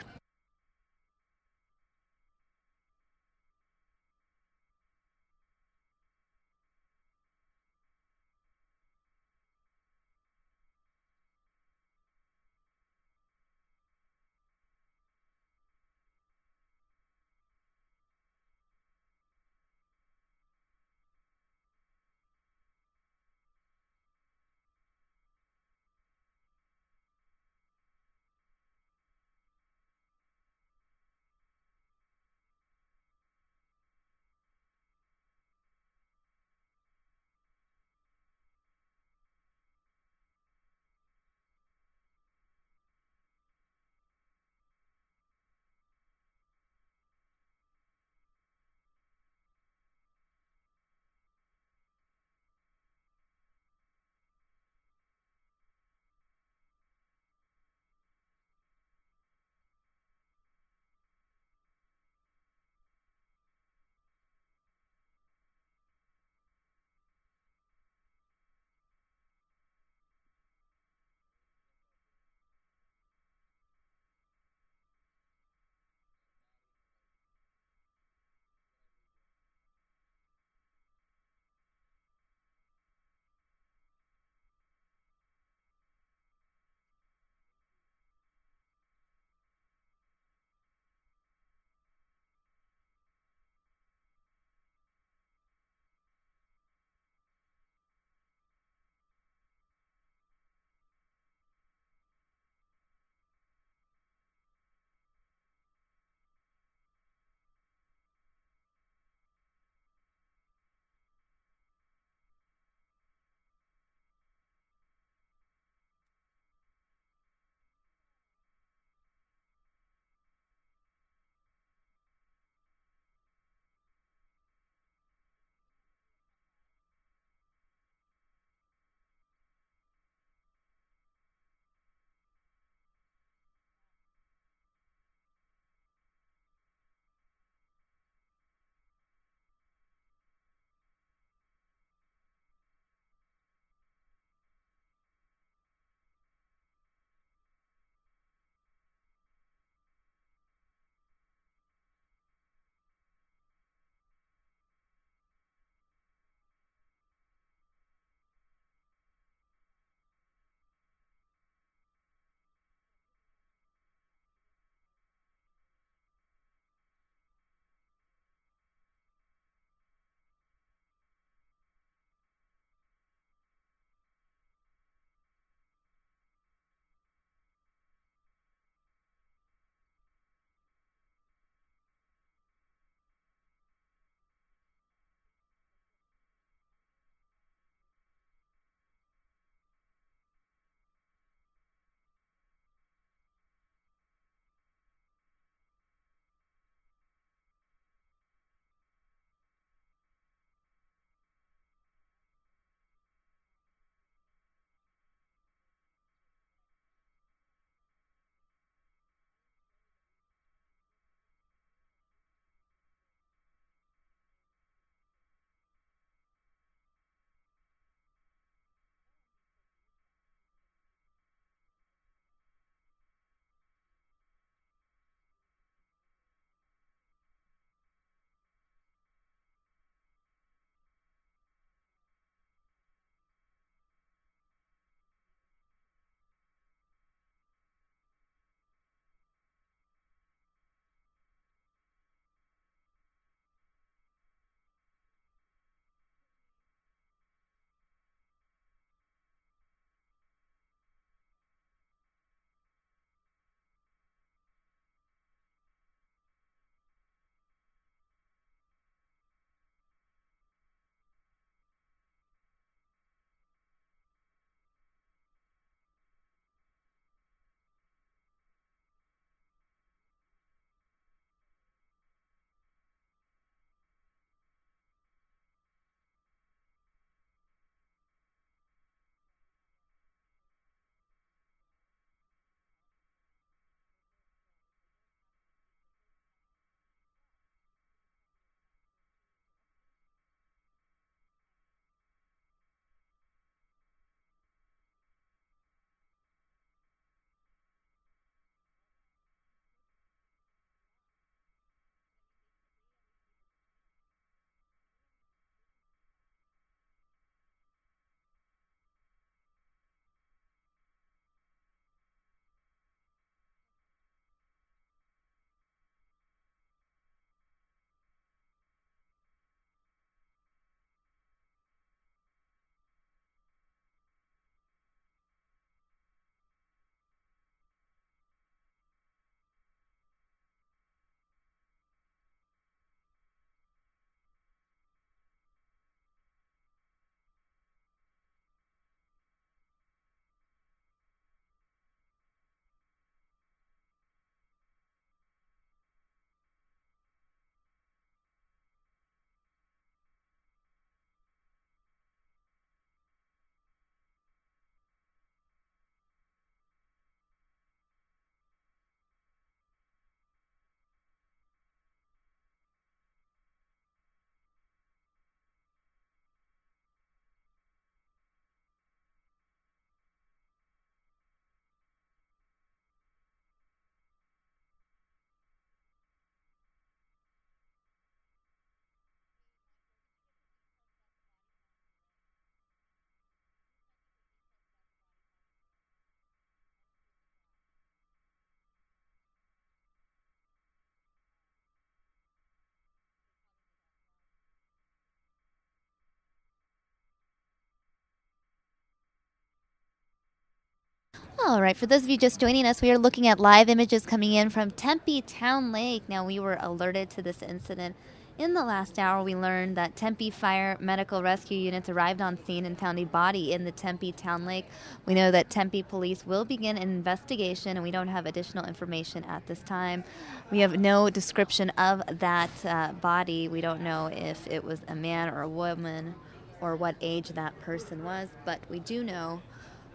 All right, for those of you just joining us, we are looking at live images coming in from Tempe Town Lake. Now, we were alerted to this incident. In the last hour, we learned that Tempe Fire Medical Rescue units arrived on scene and found a body in the Tempe Town Lake. We know that Tempe police will begin an investigation, and we don't have additional information at this time. We have no description of that body. We don't know if it was a man or a woman or what age that person was, but we do know,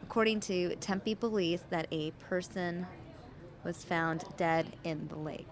according to Tempe police, that a person was found dead in the lake.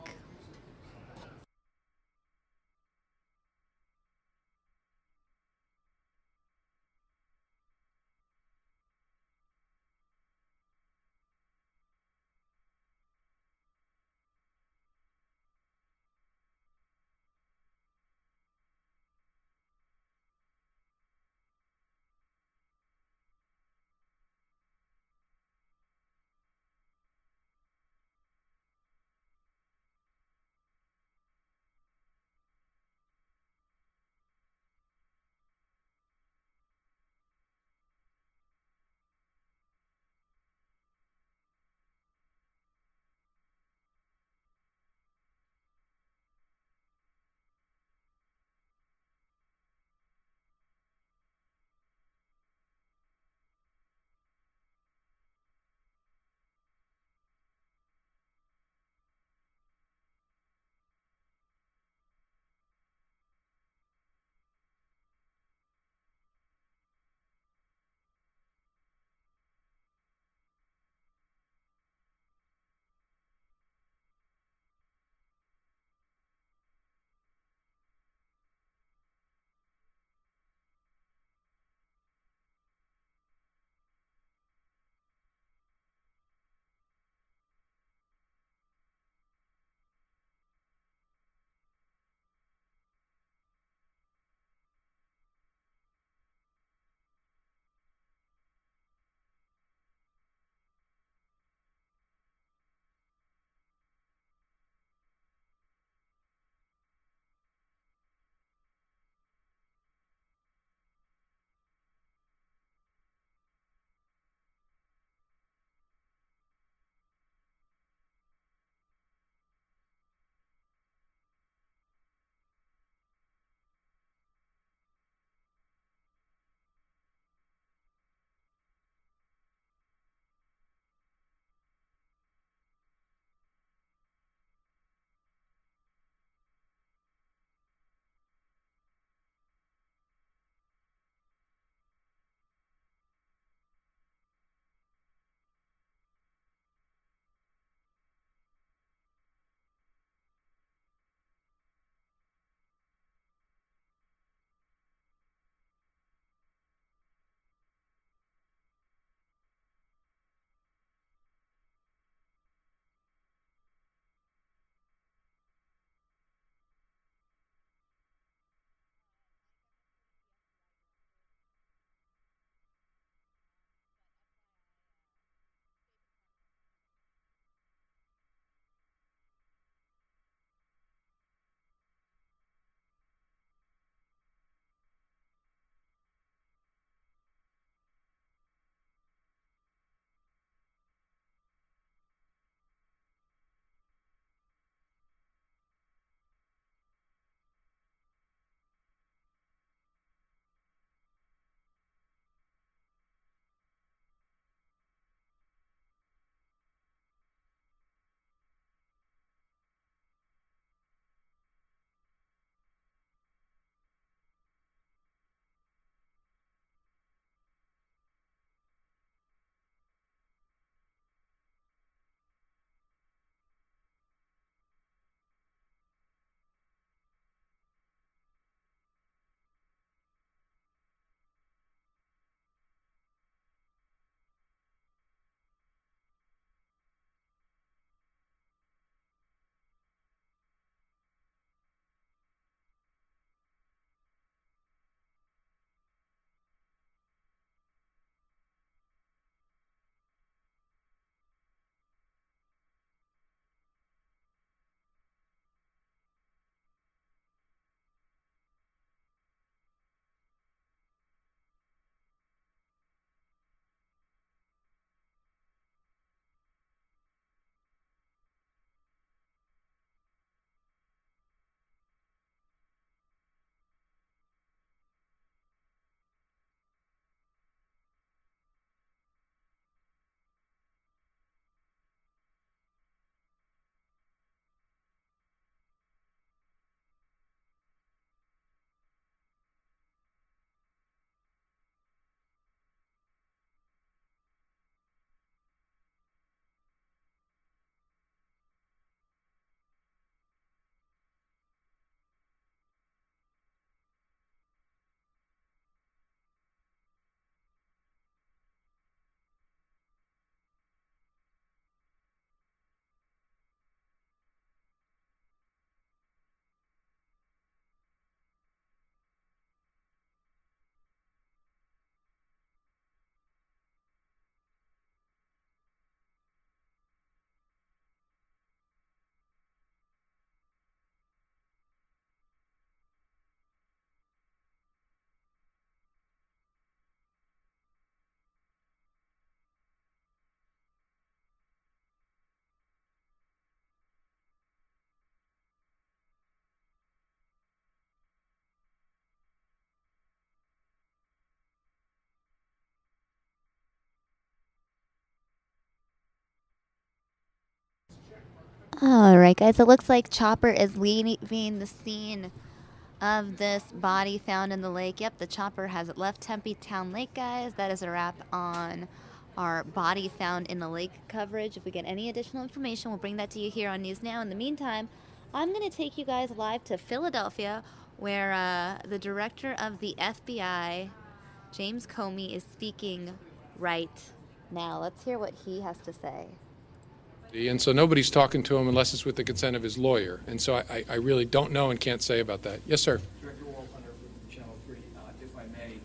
All right, guys. It looks like Chopper is leaving the scene of this body found in the lake. Yep, the chopper has left Tempe Town Lake, guys. That is a wrap on our body found in the lake coverage. If we get any additional information, we'll bring that to you here on News Now. In the meantime, I'm going to take you guys live to Philadelphia, where the director of the FBI, James Comey, is speaking right now. Let's hear what he has to say. And so nobody's talking to him unless it's with the consent of his lawyer. And so I really don't know and can't say about that. Yes, sir. Director Wolf, under Channel 3, if I may,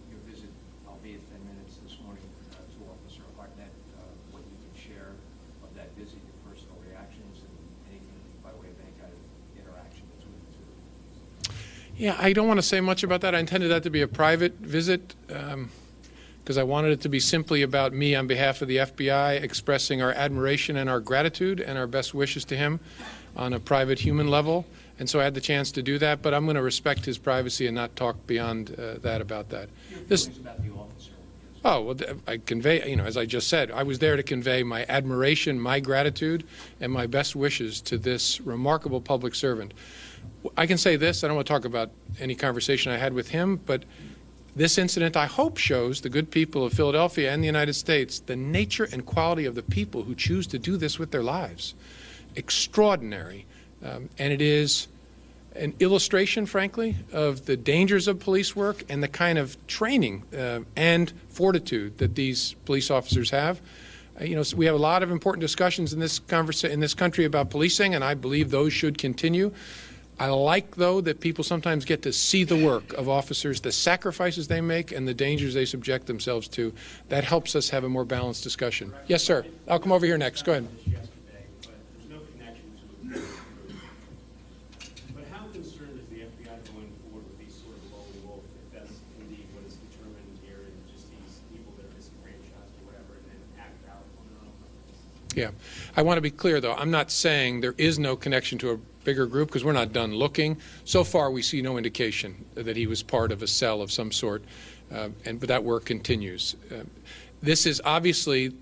your visit, albeit 10 minutes this morning, to Officer Hartnett, what you can share of that visit, your personal reactions, and anything by way of any kind of interaction between the two. Yeah, I don't want to say much about that. I intended that to be a private visit because I wanted it to be simply about me on behalf of the FBI expressing our admiration and our gratitude and our best wishes to him on a private human level. And so I had the chance to do that, but I'm going to respect his privacy and not talk beyond that about that. Your feelings about the officer? Oh, well, I convey, as I just said, I was there to convey my admiration, my gratitude, and my best wishes to this remarkable public servant. I can say this, I don't want to talk about any conversation I had with him, but this incident, I hope, shows the good people of Philadelphia and the United States the nature and quality of the people who choose to do this with their lives. Extraordinary. And it is an illustration, frankly, of the dangers of police work and the kind of training and fortitude that these police officers have. So we have a lot of important discussions in this country about policing, and I believe those should continue. I like, though, that people sometimes get to see the work of officers, the sacrifices they make, and the dangers they subject themselves to. That helps us have a more balanced discussion. Yes, sir. I'll come over here next. Go ahead. But how concerned is the FBI going forward with these sort of lone wolf, if that's indeed what is determined here, and just these people that are disenfranchised or whatever, and then act out on their own? Yeah. I want to be clear, though. I'm not saying there is no connection to a bigger group because we're not done looking. So far, we see no indication that he was part of a cell of some sort, but that work continues. This is obviously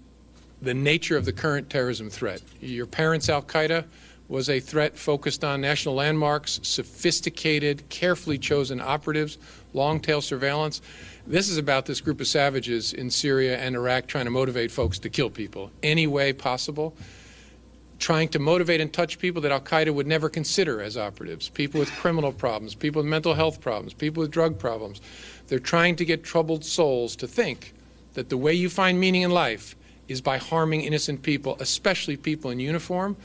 the nature of the current terrorism threat. Your parents' al-Qaeda was a threat focused on national landmarks, sophisticated, carefully chosen operatives, long-tail surveillance. This is about this group of savages in Syria and Iraq trying to motivate folks to kill people any way possible, trying to motivate and touch people that al-Qaeda would never consider as operatives, people with criminal problems, people with mental health problems, people with drug problems. They're trying to get troubled souls to think that the way you find meaning in life is by harming innocent people, especially people in uniform.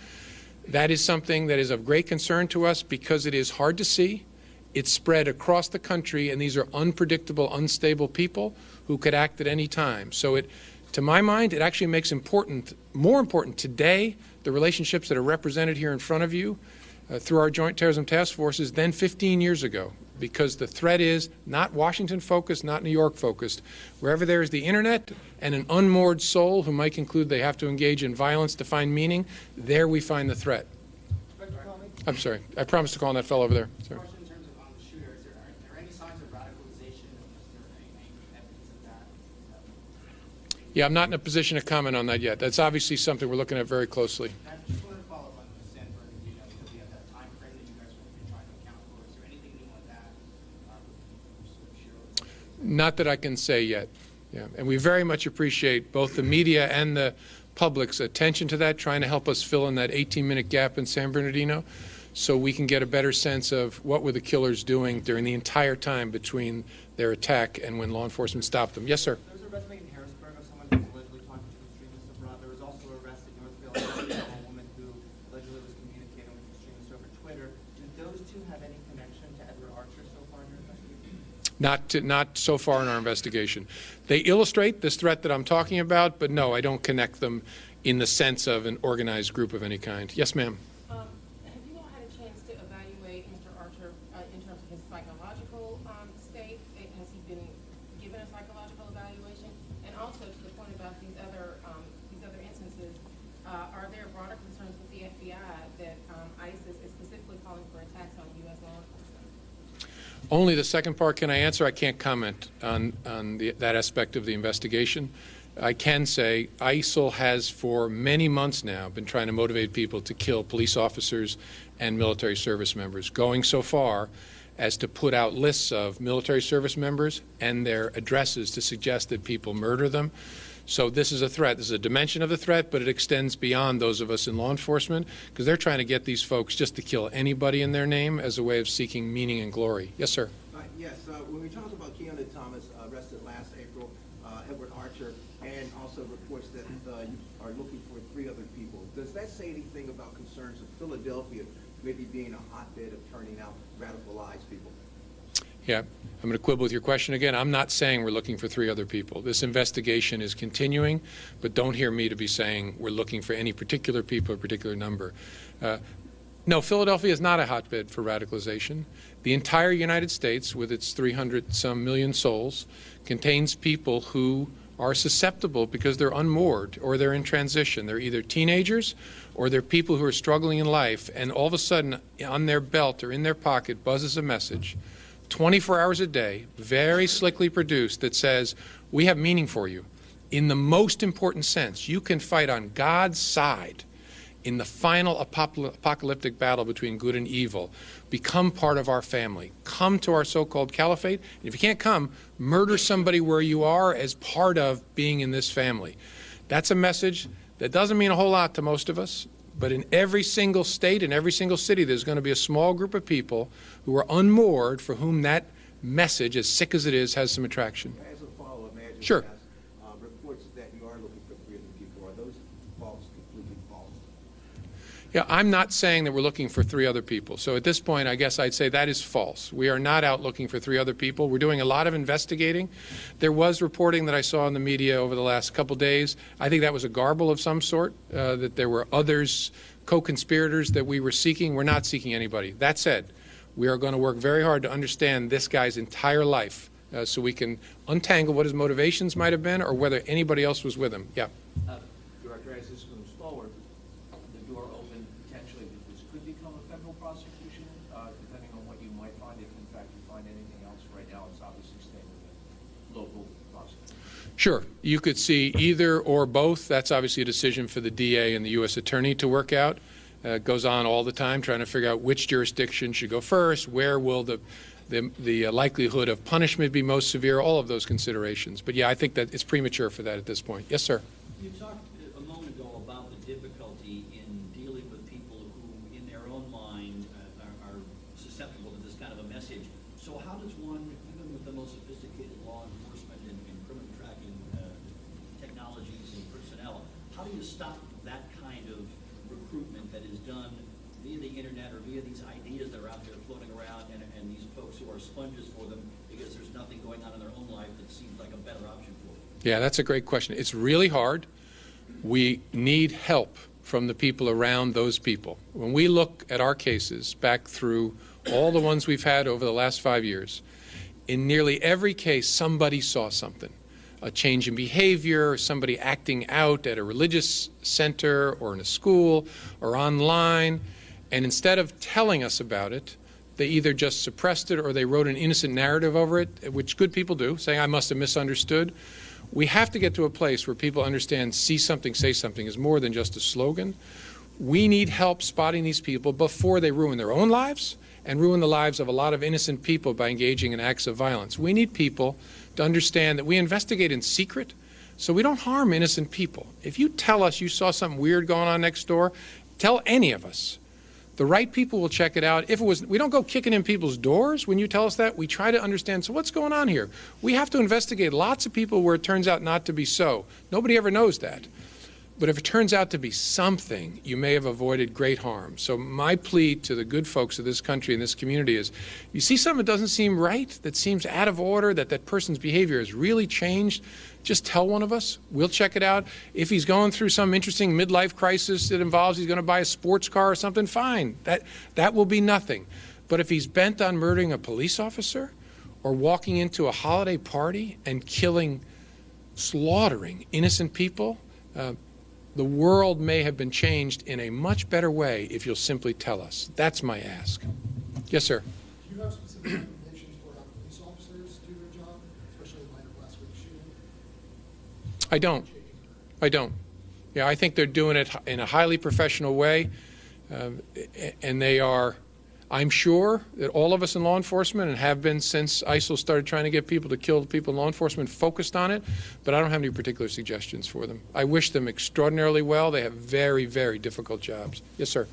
That is something that is of great concern to us because it is hard to see. It's spread across the country, and these are unpredictable, unstable people who could act at any time. So to my mind, it actually makes more important today the relationships that are represented here in front of you through our Joint Terrorism Task Forces than 15 years ago, because the threat is not Washington-focused, not New York-focused. Wherever there is the Internet and an unmoored soul who might conclude they have to engage in violence to find meaning, there we find the threat. I'm sorry. I promised to call on that fellow over there. Sorry. Yeah, I'm not in a position to comment on that yet. That's obviously something we're looking at very closely. Not that I can say yet. Yeah, and we very much appreciate both the media and the public's attention to that, trying to help us fill in that 18-minute gap in San Bernardino so we can get a better sense of what were the killers doing during the entire time between their attack and when law enforcement stopped them. Yes, sir. Not so far in our investigation. They illustrate this threat that I'm talking about, but no, I don't connect them in the sense of an organized group of any kind. Yes, ma'am. Have you all had a chance to evaluate Mr. Archer in terms of his psychological state? Has he been given a psychological evaluation? And also to the point about these other instances, are there broader concerns with the FBI that ISIS is specifically calling for attacks on U.S. law enforcement? Only the second part can I answer. I can't comment on that aspect of the investigation. I can say ISIL has for many months now been trying to motivate people to kill police officers and military service members, going so far as to put out lists of military service members and their addresses to suggest that people murder them. So this is a threat. This is a dimension of the threat, but it extends beyond those of us in law enforcement, because they're trying to get these folks just to kill anybody in their name as a way of seeking meaning and glory. Yes, sir. Yes, when we talked about Keanu Thomas arrested last April, Edward Archer, and also reports that you are looking for 3 other people, does that say anything about concerns of Philadelphia maybe being a hotbed of turning out radicalized people? Yeah, I'm going to quibble with your question again. I'm not saying we're looking for 3 other people. This investigation is continuing, but don't hear me to be saying we're looking for any particular people or particular number. No, Philadelphia is not a hotbed for radicalization. The entire United States, with its 300-some million souls, contains people who are susceptible because they're unmoored or they're in transition. They're either teenagers or they're people who are struggling in life, and all of a sudden on their belt or in their pocket buzzes a message 24 hours a day, very slickly produced, that says, we have meaning for you. In the most important sense, you can fight on God's side in the final apocalyptic battle between good and evil. Become part of our family. Come to our so-called caliphate. And if you can't come, murder somebody where you are as part of being in this family. That's a message that doesn't mean a whole lot to most of us, but in every single state, in every single city, there's going to be a small group of people who are unmoored for whom that message, as sick as it is, has some attraction. As a follow-up, may I just Sure. ask, reports that you are looking for 3 other people, are those false, completely false? Yeah, I'm not saying that we're looking for 3 other people. So at this point, I guess I'd say that is false. We are not out looking for 3 other people. We're doing a lot of investigating. There was reporting that I saw in the media over the last couple days. I think that was a garble of some sort, that there were others, co-conspirators that we were seeking. We're not seeking anybody. That said, we are going to work very hard to understand this guy's entire life so we can untangle what his motivations might have been or whether anybody else was with him. Yeah. Director, as this moves forward, the door open potentially that this could become a federal prosecution, depending on what you might find, if in fact you find anything else. Right now, it's obviously staying with the local prosecution. Sure. You could see either or both. That's obviously a decision for the DA and the U.S. Attorney to work out. It goes on all the time, trying to figure out which jurisdiction should go first, where will the likelihood of punishment be most severe, all of those considerations. But yeah, I think that it's premature for that at this point. Yes, sir. You talked a moment ago about the difficulty in dealing with people who, in their own mind, are susceptible to this kind of a message. So how does one, even with the most sophisticated law enforcement and criminal tracking technologies and personnel, how do you stop that kind of recruitment that is done via the internet or via these ideas that are out there floating around, and these folks who are sponges for them because there's nothing going on in their own life that seems like a better option for them? Yeah, that's a great question. It's really hard. We need help from the people around those people. When we look at our cases back through all the ones we've had over the last 5 years, in nearly every case, somebody saw something. A change in behavior, somebody acting out at a religious center or in a school or online, and instead of telling us about it, they either just suppressed it or they wrote an innocent narrative over it, which good people do, saying, I must have misunderstood. We have to get to a place where people understand see something, say something is more than just a slogan. We need help spotting these people before they ruin their own lives and ruin the lives of a lot of innocent people by engaging in acts of violence. We need people to understand that we investigate in secret so we don't harm innocent people. If you tell us you saw something weird going on next door, tell any of us. The right people will check it out. If it was, we don't go kicking in people's doors when you tell us that. We try to understand, so what's going on here? We have to investigate lots of people where it turns out not to be so. Nobody ever knows that. But if it turns out to be something, you may have avoided great harm. So my plea to the good folks of this country and this community is, if you see something that doesn't seem right, that seems out of order, that person's behavior has really changed, just tell one of us. We'll check it out. If he's going through some interesting midlife crisis that involves he's going to buy a sports car or something, fine. That will be nothing. But if he's bent on murdering a police officer or walking into a holiday party and slaughtering innocent people, the world may have been changed in a much better way if you'll simply tell us. That's my ask. Yes, sir. Do you have specific recommendations for how police officers do their job, especially in light of last week's shooting? I don't. I don't. Yeah, I think they're doing it in a highly professional way, and they are, I'm sure that all of us in law enforcement, and have been since ISIL started trying to get people to kill people in law enforcement, focused on it, but I don't have any particular suggestions for them. I wish them extraordinarily well. They have very, very difficult jobs. Yes, sir.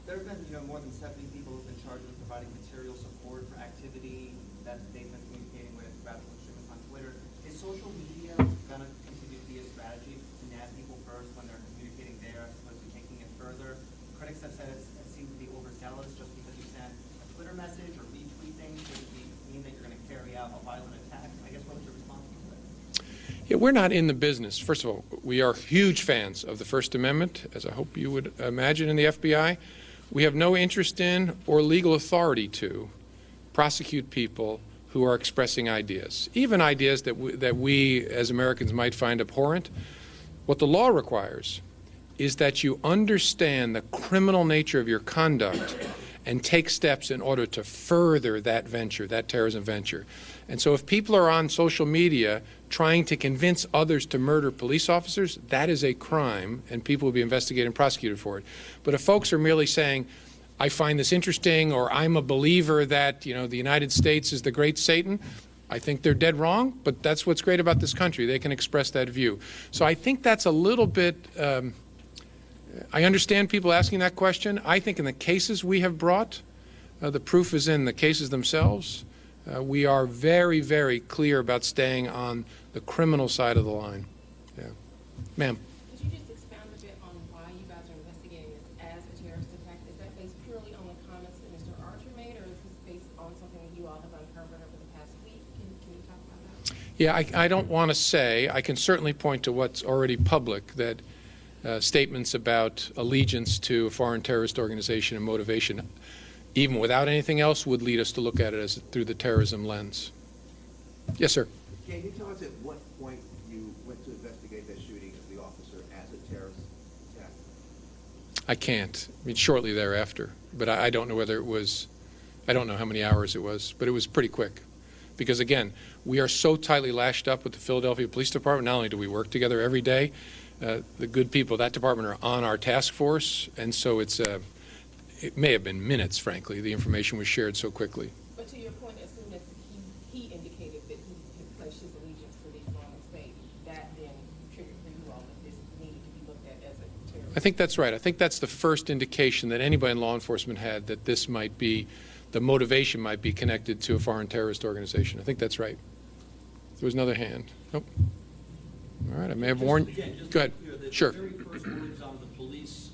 There have been, more than 70 people who've been charged with providing material support for activity that they've been communicating with radical extremists on Twitter. Is social media going to continue to be a strategy to nab people first when they're communicating there as opposed to taking it further? Critics have said it seems to be overzealous just because you send a Twitter message or retweet things. Does it mean that you're going to carry out a violent attack? I guess what was your response to that? Yeah, we're not in the business. First of all, we are huge fans of the First Amendment, as I hope you would imagine in the FBI. We have no interest in or legal authority to prosecute people who are expressing ideas, even ideas that we as Americans might find abhorrent. What the law requires is that you understand the criminal nature of your conduct and take steps in order to further that venture, that terrorism venture. And so if people are on social media trying to convince others to murder police officers, that is a crime, and people will be investigated and prosecuted for it. But if folks are merely saying, I find this interesting, or I'm a believer that, the United States is the great Satan, I think they're dead wrong, but that's what's great about this country. They can express that view. So I think that's a little bit, I understand people asking that question. I think in the cases we have brought, the proof is in the cases themselves. We are very, very clear about staying on the criminal side of the line. Yeah. Ma'am. Could you just expound a bit on why you guys are investigating this as a terrorist attack? Is that based purely on the comments that Mr. Archer made, or is this based on something that you all have uncovered over the past week? Can you talk about that? Yeah, I don't want to say. I can certainly point to what's already public, that statements about allegiance to a foreign terrorist organization and motivation, even without anything else, would lead us to look at it as through the terrorism lens. Yes, sir. Can you tell us at what point you went to investigate that shooting of the officer as a terrorist attack? I can't. I mean, shortly thereafter. But I don't know whether it was, I don't know how many hours it was, but it was pretty quick. Because, again, we are so tightly lashed up with the Philadelphia Police Department. Not only do we work together every day, the good people of that department are on our task force, and so it may have been minutes, frankly. The information was shared so quickly. But to your point, as soon as he indicated that he had pledged his allegiance to the Islamic State, that then triggered for you all that this needed to be looked at as a terrorist. I think that's right. I think that's the first indication that anybody in law enforcement had that this might be, the motivation might be connected to a foreign terrorist organization. I think that's right. There was another hand. Nope. All right, I may have warned. Go ahead. Sure. The very first words out of the police,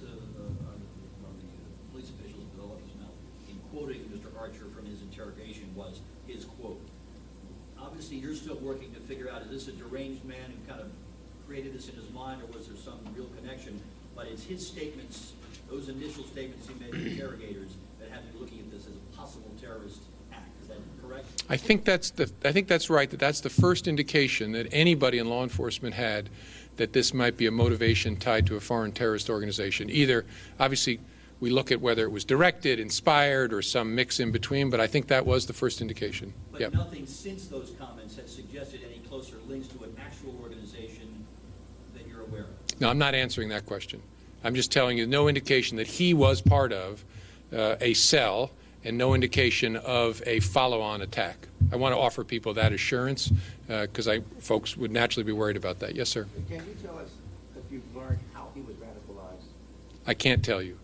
police officials' office mouth in quoting Mr. Archer from his interrogation was his quote. Obviously, you're still working to figure out, is this a deranged man who kind of created this in his mind, or was there some real connection? But it's his statements, those initial statements he made to interrogators, that have you looking at this as a possible terrorist act. Is that correct? I think that's right. That's the first indication that anybody in law enforcement had that this might be a motivation tied to a foreign terrorist organization. Either, obviously, we look at whether it was directed, inspired, or some mix in between, but I think that was the first indication. But yep. Nothing since those comments has suggested any closer links to an actual organization that you're aware of. No, I'm not answering that question. I'm just telling you no indication that he was part of a cell, and no indication of a follow-on attack. I want to offer people that assurance because folks would naturally be worried about that. Yes, sir. Can you tell us if you've learned how he was radicalized? I can't tell you.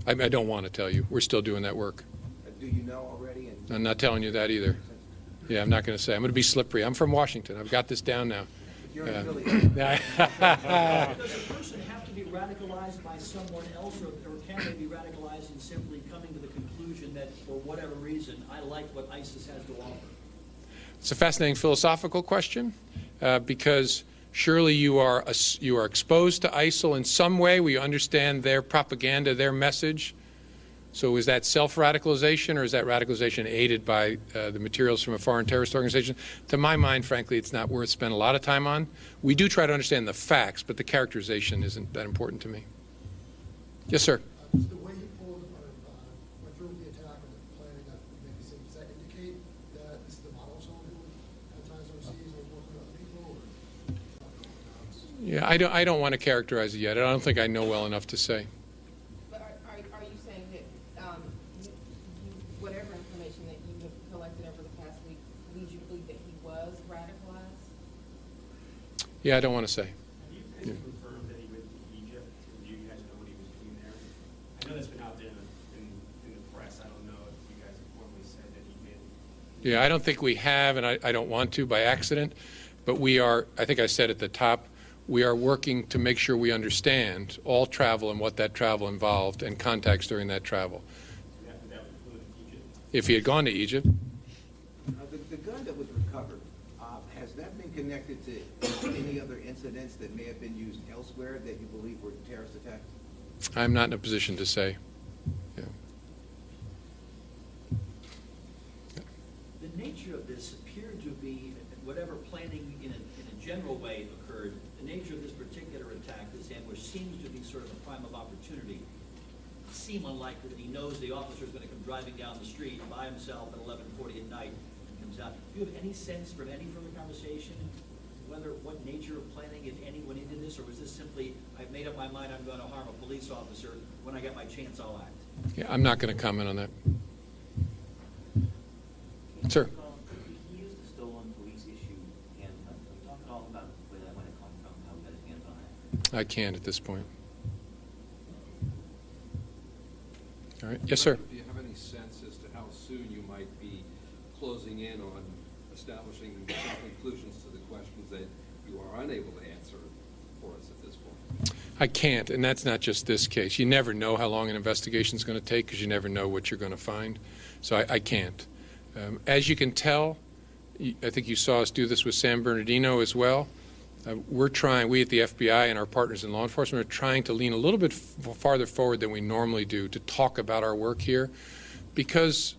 I don't want to tell you. We're still doing that work. Do you know already? I'm not telling you that either. Yeah, I'm not going to say. I'm going to be slippery. I'm from Washington. I've got this down now. You're in Philly. Does a person have to be radicalized by someone else, or can they be radicalized in simply coming to the conclusion that, for whatever reason, I like what ISIS has to offer? It's a fascinating philosophical question because surely you are exposed to ISIL in some way where you understand their propaganda, their message. So is that self-radicalization, or is that radicalization aided by the materials from a foreign terrorist organization? To my mind, frankly, it's not worth spending a lot of time on. We do try to understand the facts, but the characterization isn't that important to me. Yes, sir. Does the way you pulled went through the attack and the planning that maybe seems, does that indicate that this is the model of someone who at times overseas or working with other people? Or Yeah, I don't want to characterize it yet. I don't think I know well enough to say. But are you saying that whatever information that you have collected over the past week leads you to believe that he was radicalized? Yeah, I don't want to say. Have you guys confirmed that he went to Egypt? Do you guys know what he was doing there? I know that's been out there in the press. I don't know if you guys have formally said that he did. Yeah, I don't think we have, and I don't want to by accident. But we are, I think I said at the top, we are working to make sure we understand all travel and what that travel involved and contacts during that travel. That would include Egypt? If he had gone to Egypt. The gun that was recovered, has that been connected to any other incidents that may have been used elsewhere that you believe were terrorist attacks? I'm not in a position to say. Yeah. The nature of this appeared to be, whatever planning in a general way occurred, the nature of this particular attack, this ambush, seems to be sort of a prime of opportunity. It seems unlikely that he knows the officer is going to come driving down the street by himself at 11:40 at night and comes out. Do you have any sense from any further conversation what nature of planning, if any, went into this, or was this simply, I've made up my mind I'm going to harm a police officer, when I get my chance I'll act? Yeah, I'm not going to comment on that. Sir. He used the stolen police issue handgun. Can we talk at all about where that might have come from, how we got his hands on it? I can't at this point. All right. Yes, sir. Do you have any sense as to how soon you might be closing in on establishing some conclusions to the questions that you are unable to answer for us at this point? I can't, and that's not just this case. You never know how long an investigation is going to take because you never know what you're going to find. So I can't. As you can tell, I think you saw us do this with San Bernardino as well. We're trying, we at the FBI and our partners in law enforcement are trying to lean a little bit farther forward than we normally do to talk about our work here because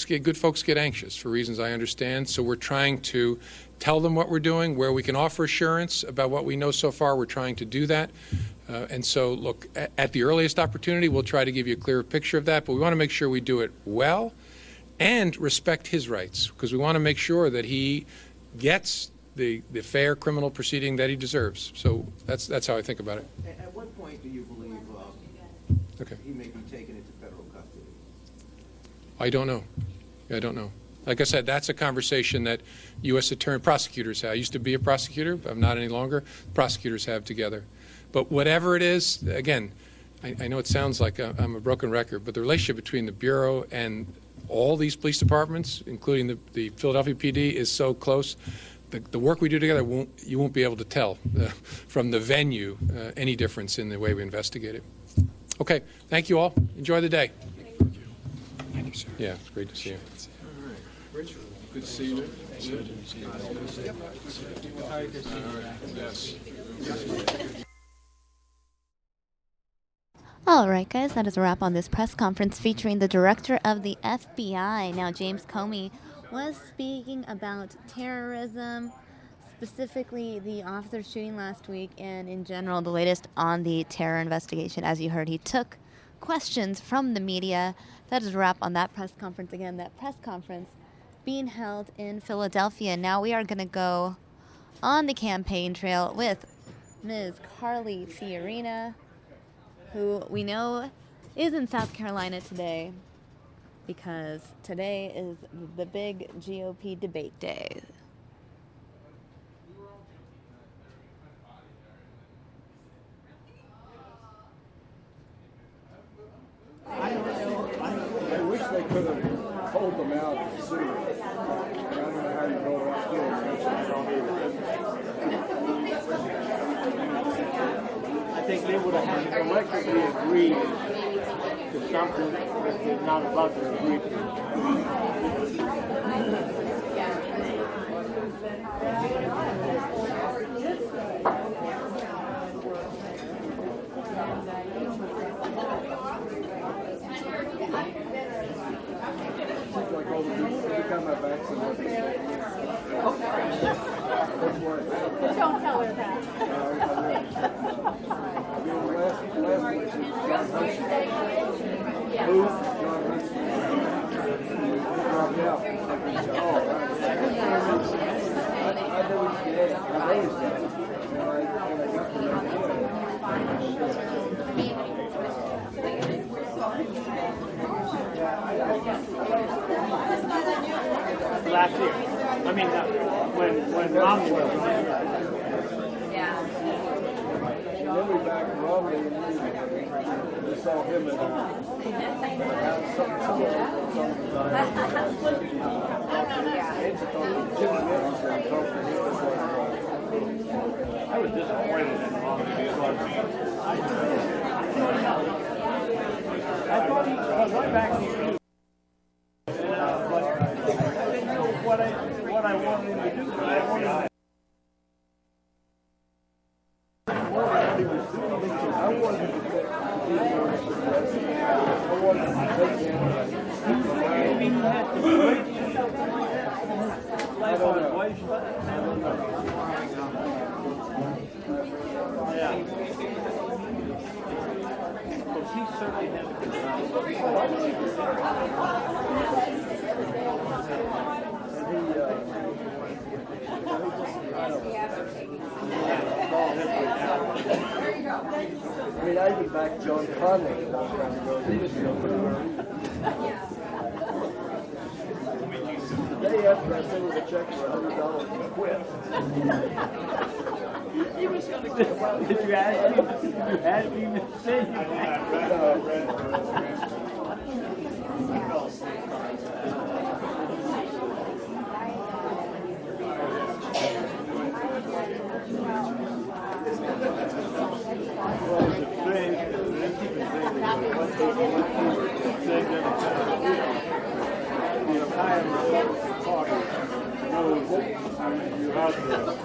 good folks get anxious for reasons I understand. So we're trying to tell them what we're doing, where we can offer assurance about what we know so far. We're trying to do that. And so, look, at the earliest opportunity, we'll try to give you a clearer picture of that, but we want to make sure we do it well and respect his rights, because we want to make sure that he gets the fair criminal proceeding that he deserves. So that's how I think about it. At what point do you believe he may be taken into federal custody? I don't know. I don't know. Like I said, that's a conversation that U.S. prosecutors have. I used to be a prosecutor, but I'm not any longer. Prosecutors have together. But whatever it is, again, I know it sounds like I'm a broken record, but the relationship between the Bureau and all these police departments, including the Philadelphia PD, is so close. The work we do together, you won't be able to tell from the venue any difference in the way we investigate it. Okay, thank you all. Enjoy the day. Thank you, sir. Yeah, it's great to see you. All right. Richard, good to see you. Yes. All right, guys, that is a wrap on this press conference featuring the director of the FBI. Now, James Comey was speaking about terrorism, specifically the officer shooting last week, and in general, the latest on the terror investigation. As you heard, he took questions from the media. That is a wrap on that press conference. Again, that press conference being held in Philadelphia. Now we are going to go on the campaign trail with Ms. Carly Fiorina, who we know is in South Carolina today because today is the big GOP debate day. I wish they could have told them out sooner. I don't know how you go about doing I think they would have collectively agreed to something that they're not about to agree Don't tell her that. I last year. I mean, when Romney was. Yeah. And then we backed Romney and we saw him in I was disappointed in Romney. I thought he went back to you. But I didn't know what I wanted him to do. I wanted him to maybe he had to break life on his wife's butt. Yeah. But he certainly had a good time. I mean, I even backed John Conley a long time ago. He was still pretty well. The day after I sent him a check for $100, he quit. He was going to quit. Did you ask him? Did you ask him to say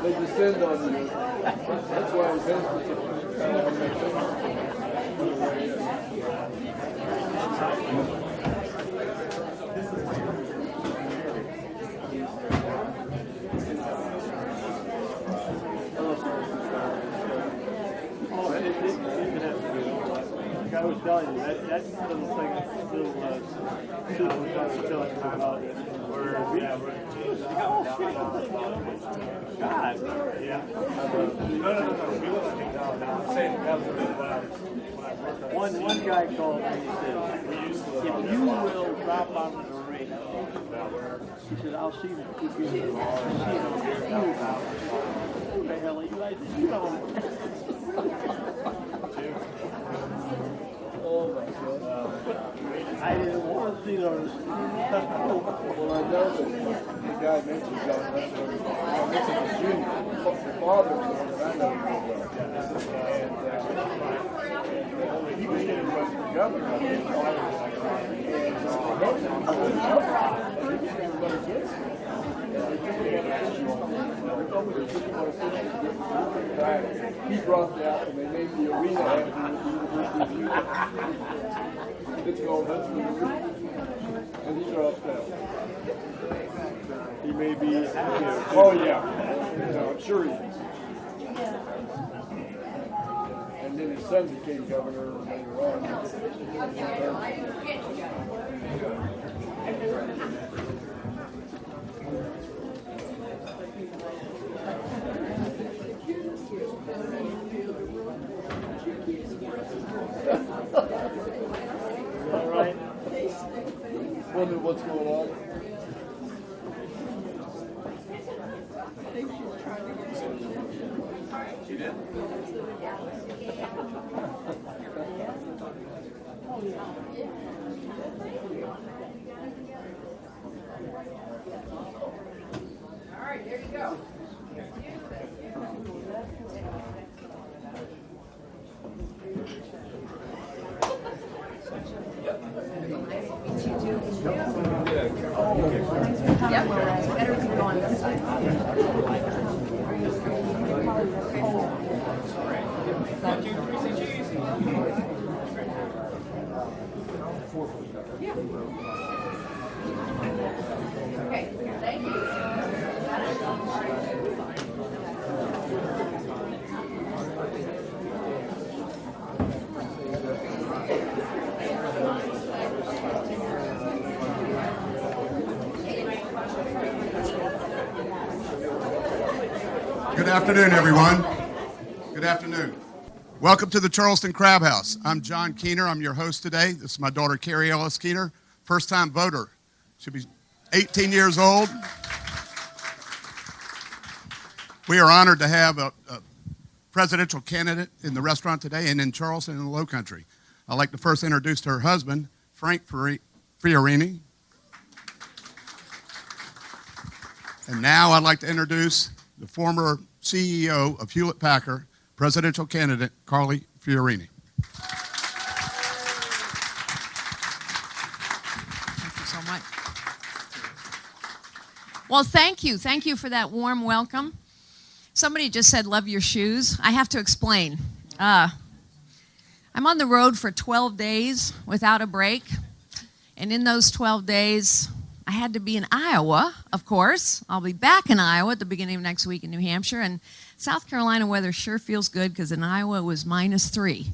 they descend on you. That's why I was hesitant. I was telling you, that little thing, little still in time out. God. Yeah. No. One guy called me and said, if you will drop out of the ring, he said, I'll see them. Who the hell are you? I said, you don't. Oh my God. I didn't want to see those. Well, I know that the guy mentioned John Lester. I mentioned his junior. The father was I know and he was getting run for governor. And he was going to run against him. He dropped out and they named the arena after the University. It's called Hudson, and he dropped out. He may be happier. Oh yeah, no, I'm sure he is. And then his son became governor later on. All right. Wonder what's going on. She did? All right, there you go. Yep, everything go on this side. 1, 2, 3, say cheese. Okay, thank you. Good afternoon, everyone. Good afternoon. Welcome to the Charleston Crab House. I'm John Keener. I'm your host today. This is my daughter, Carrie Ellis Keener, first-time voter. She'll be 18 years old. We are honored to have a presidential candidate in the restaurant today and in Charleston in the Low Country. I'd like to first introduce her husband, Frank Fiorina. And now I'd like to introduce the former CEO of Hewlett-Packard, presidential candidate, Carly Fiorina. Thank you so much. Well, thank you. Thank you for that warm welcome. Somebody just said, love your shoes. I have to explain. I'm on the road for 12 days without a break. And in those 12 days, I had to be in Iowa, of course. I'll be back in Iowa at the beginning of next week in New Hampshire. And South Carolina weather sure feels good because in Iowa it was -3.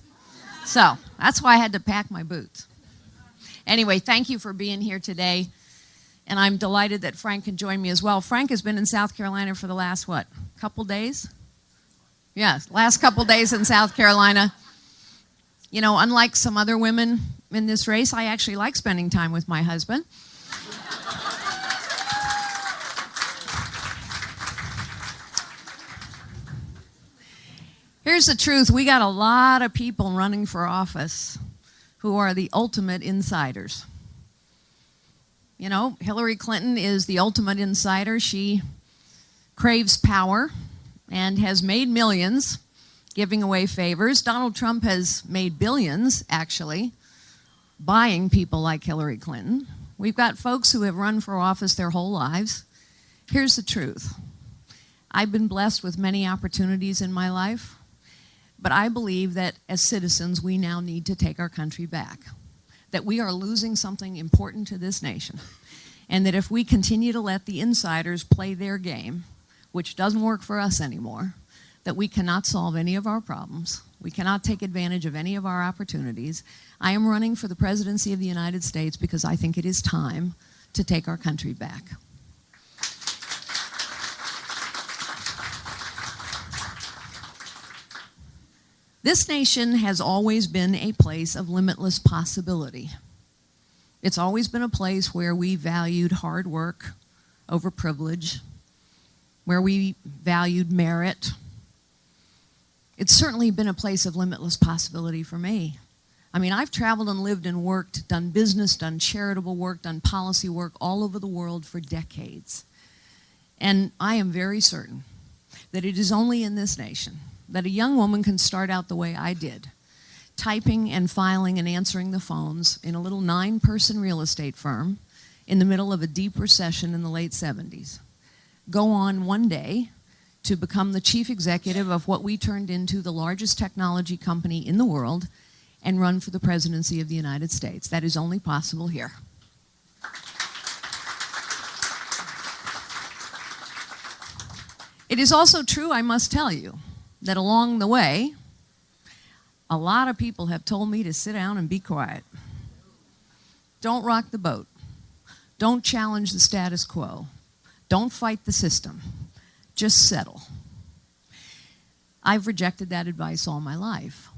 So that's why I had to pack my boots. Anyway, thank you for being here today. And I'm delighted that Frank can join me as well. Frank has been in South Carolina for the last, what, couple days? Yes, last couple days in South Carolina. You know, unlike some other women in this race, I actually like spending time with my husband. Here's the truth. We got a lot of people running for office who are the ultimate insiders. You know, Hillary Clinton is the ultimate insider. She craves power and has made millions giving away favors. Donald Trump has made billions, actually, buying people like Hillary Clinton. We've got folks who have run for office their whole lives. Here's the truth. I've been blessed with many opportunities in my life, but I believe that as citizens, we now need to take our country back, that we are losing something important to this nation, and that if we continue to let the insiders play their game, which doesn't work for us anymore, that we cannot solve any of our problems. We cannot take advantage of any of our opportunities. I am running for the presidency of the United States because I think it is time to take our country back. This nation has always been a place of limitless possibility. It's always been a place where we valued hard work over privilege, where we valued merit. It's certainly been a place of limitless possibility for me. I mean, I've traveled and lived and worked, done business, done charitable work, done policy work all over the world for decades. And I am very certain that it is only in this nation that a young woman can start out the way I did, typing and filing and answering the phones in a little 9-person real estate firm in the middle of a deep recession in the late 70s. Go on one day to become the chief executive of what we turned into the largest technology company in the world and run for the presidency of the United States. That is only possible here. It is also true, I must tell you, that along the way, a lot of people have told me to sit down and be quiet. Don't rock the boat. Don't challenge the status quo. Don't fight the system. Just settle. I've rejected that advice all my life.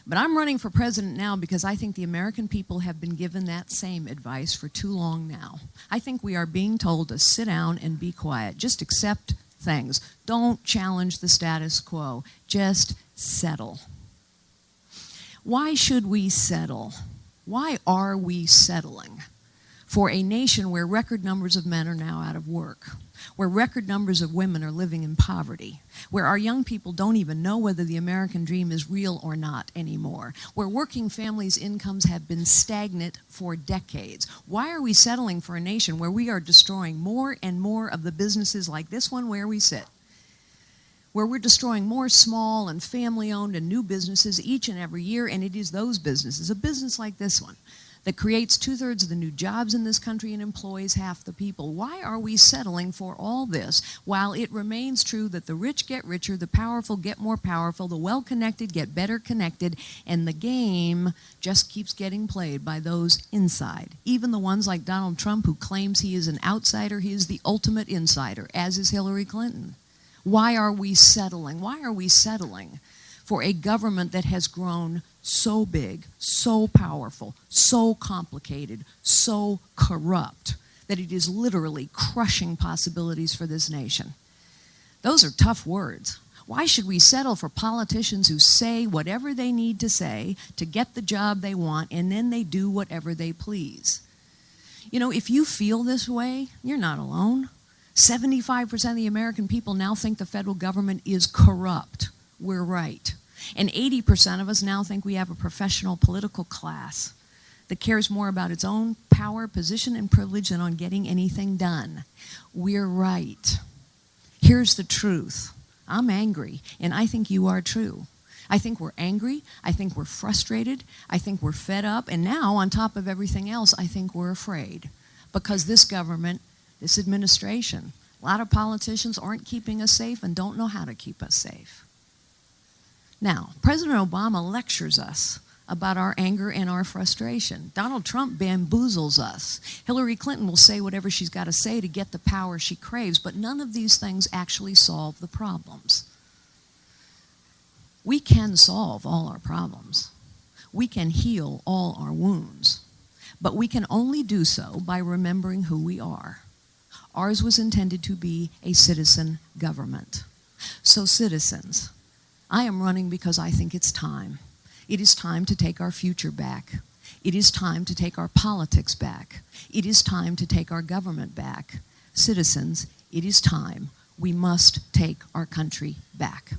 But I'm running for president now because I think the American people have been given that same advice for too long now. I think we are being told to sit down and be quiet. Just accept things. Don't challenge the status quo. Just settle. Why should we settle? Why are we settling for a nation where record numbers of men are now out of work, where record numbers of women are living in poverty, where our young people don't even know whether the American dream is real or not anymore, where working families' incomes have been stagnant for decades? Why are we settling for a nation where we are destroying more and more of the businesses like this one where we sit, where we're destroying more small and family-owned and new businesses each and every year, and it is those businesses, a business like this one, that creates 2/3 of the new jobs in this country and employs half the people? Why are we settling for all this while it remains true that the rich get richer, the powerful get more powerful, the well-connected get better connected, and the game just keeps getting played by those inside? Even the ones like Donald Trump, who claims he is an outsider, he is the ultimate insider, as is Hillary Clinton. Why are we settling? Why are we settling for a government that has grown so big, so powerful, so complicated, so corrupt, that it is literally crushing possibilities for this nation? Those are tough words. Why should we settle for politicians who say whatever they need to say to get the job they want, and then they do whatever they please? You know, if you feel this way, you're not alone. 75% of the American people now think the federal government is corrupt. We're right. And 80% of us now think we have a professional political class that cares more about its own power, position, and privilege than on getting anything done. We're right. Here's the truth. I'm angry, and I think you are too. I think we're angry. I think we're frustrated. I think we're fed up. And now, on top of everything else, I think we're afraid. Because this government, this administration, a lot of politicians aren't keeping us safe and don't know how to keep us safe. Now, President Obama lectures us about our anger and our frustration. Donald Trump bamboozles us. Hillary Clinton will say whatever she's got to say to get the power she craves, but none of these things actually solve the problems. We can solve all our problems. We can heal all our wounds. But we can only do so by remembering who we are. Ours was intended to be a citizen government. So citizens, I am running because I think it's time. It is time to take our future back. It is time to take our politics back. It is time to take our government back. Citizens, it is time. We must take our country back.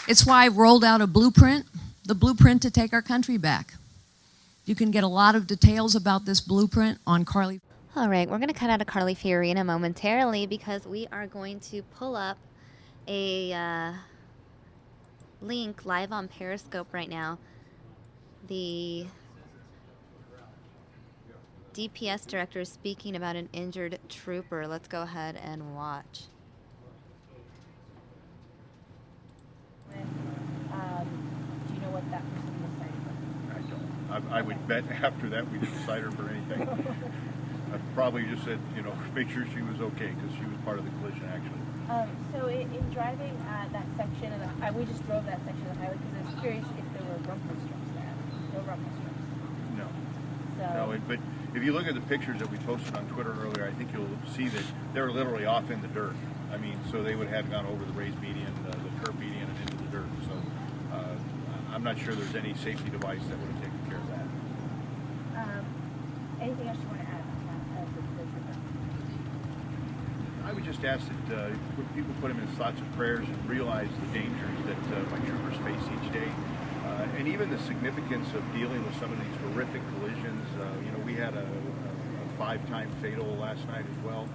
It's why I've rolled out a blueprint, the blueprint to take our country back. You can get a lot of details about this blueprint on Carly. All right, we're going to cut out of Carly Fiorina momentarily because we are going to pull up a link live on Periscope right now. The DPS director is speaking about an injured trooper. Let's go ahead and watch. Do you know what that person was cited for? I don't. I would bet after that we didn't cite her for anything. I probably just said, you know, make sure she was okay because she was part of the collision actually. So in driving that section of the, we just drove that section of the highway because I was curious if there were rumple strips there. No rumple strips. No. So, no, but if you look at the pictures that we posted on Twitter earlier, I think you'll see that they're literally off in the dirt. I mean, so they would have gone over the raised median, the curb median, and into the dirt. So I'm not sure there's any safety device that would have taken care of that. anything else you want to add about that? I would just ask that people put them in thoughts and prayers and realize the dangers that my troopers face each day. And even the significance of dealing with some of these horrific collisions. You know, we had a 5-time fatal last night as well.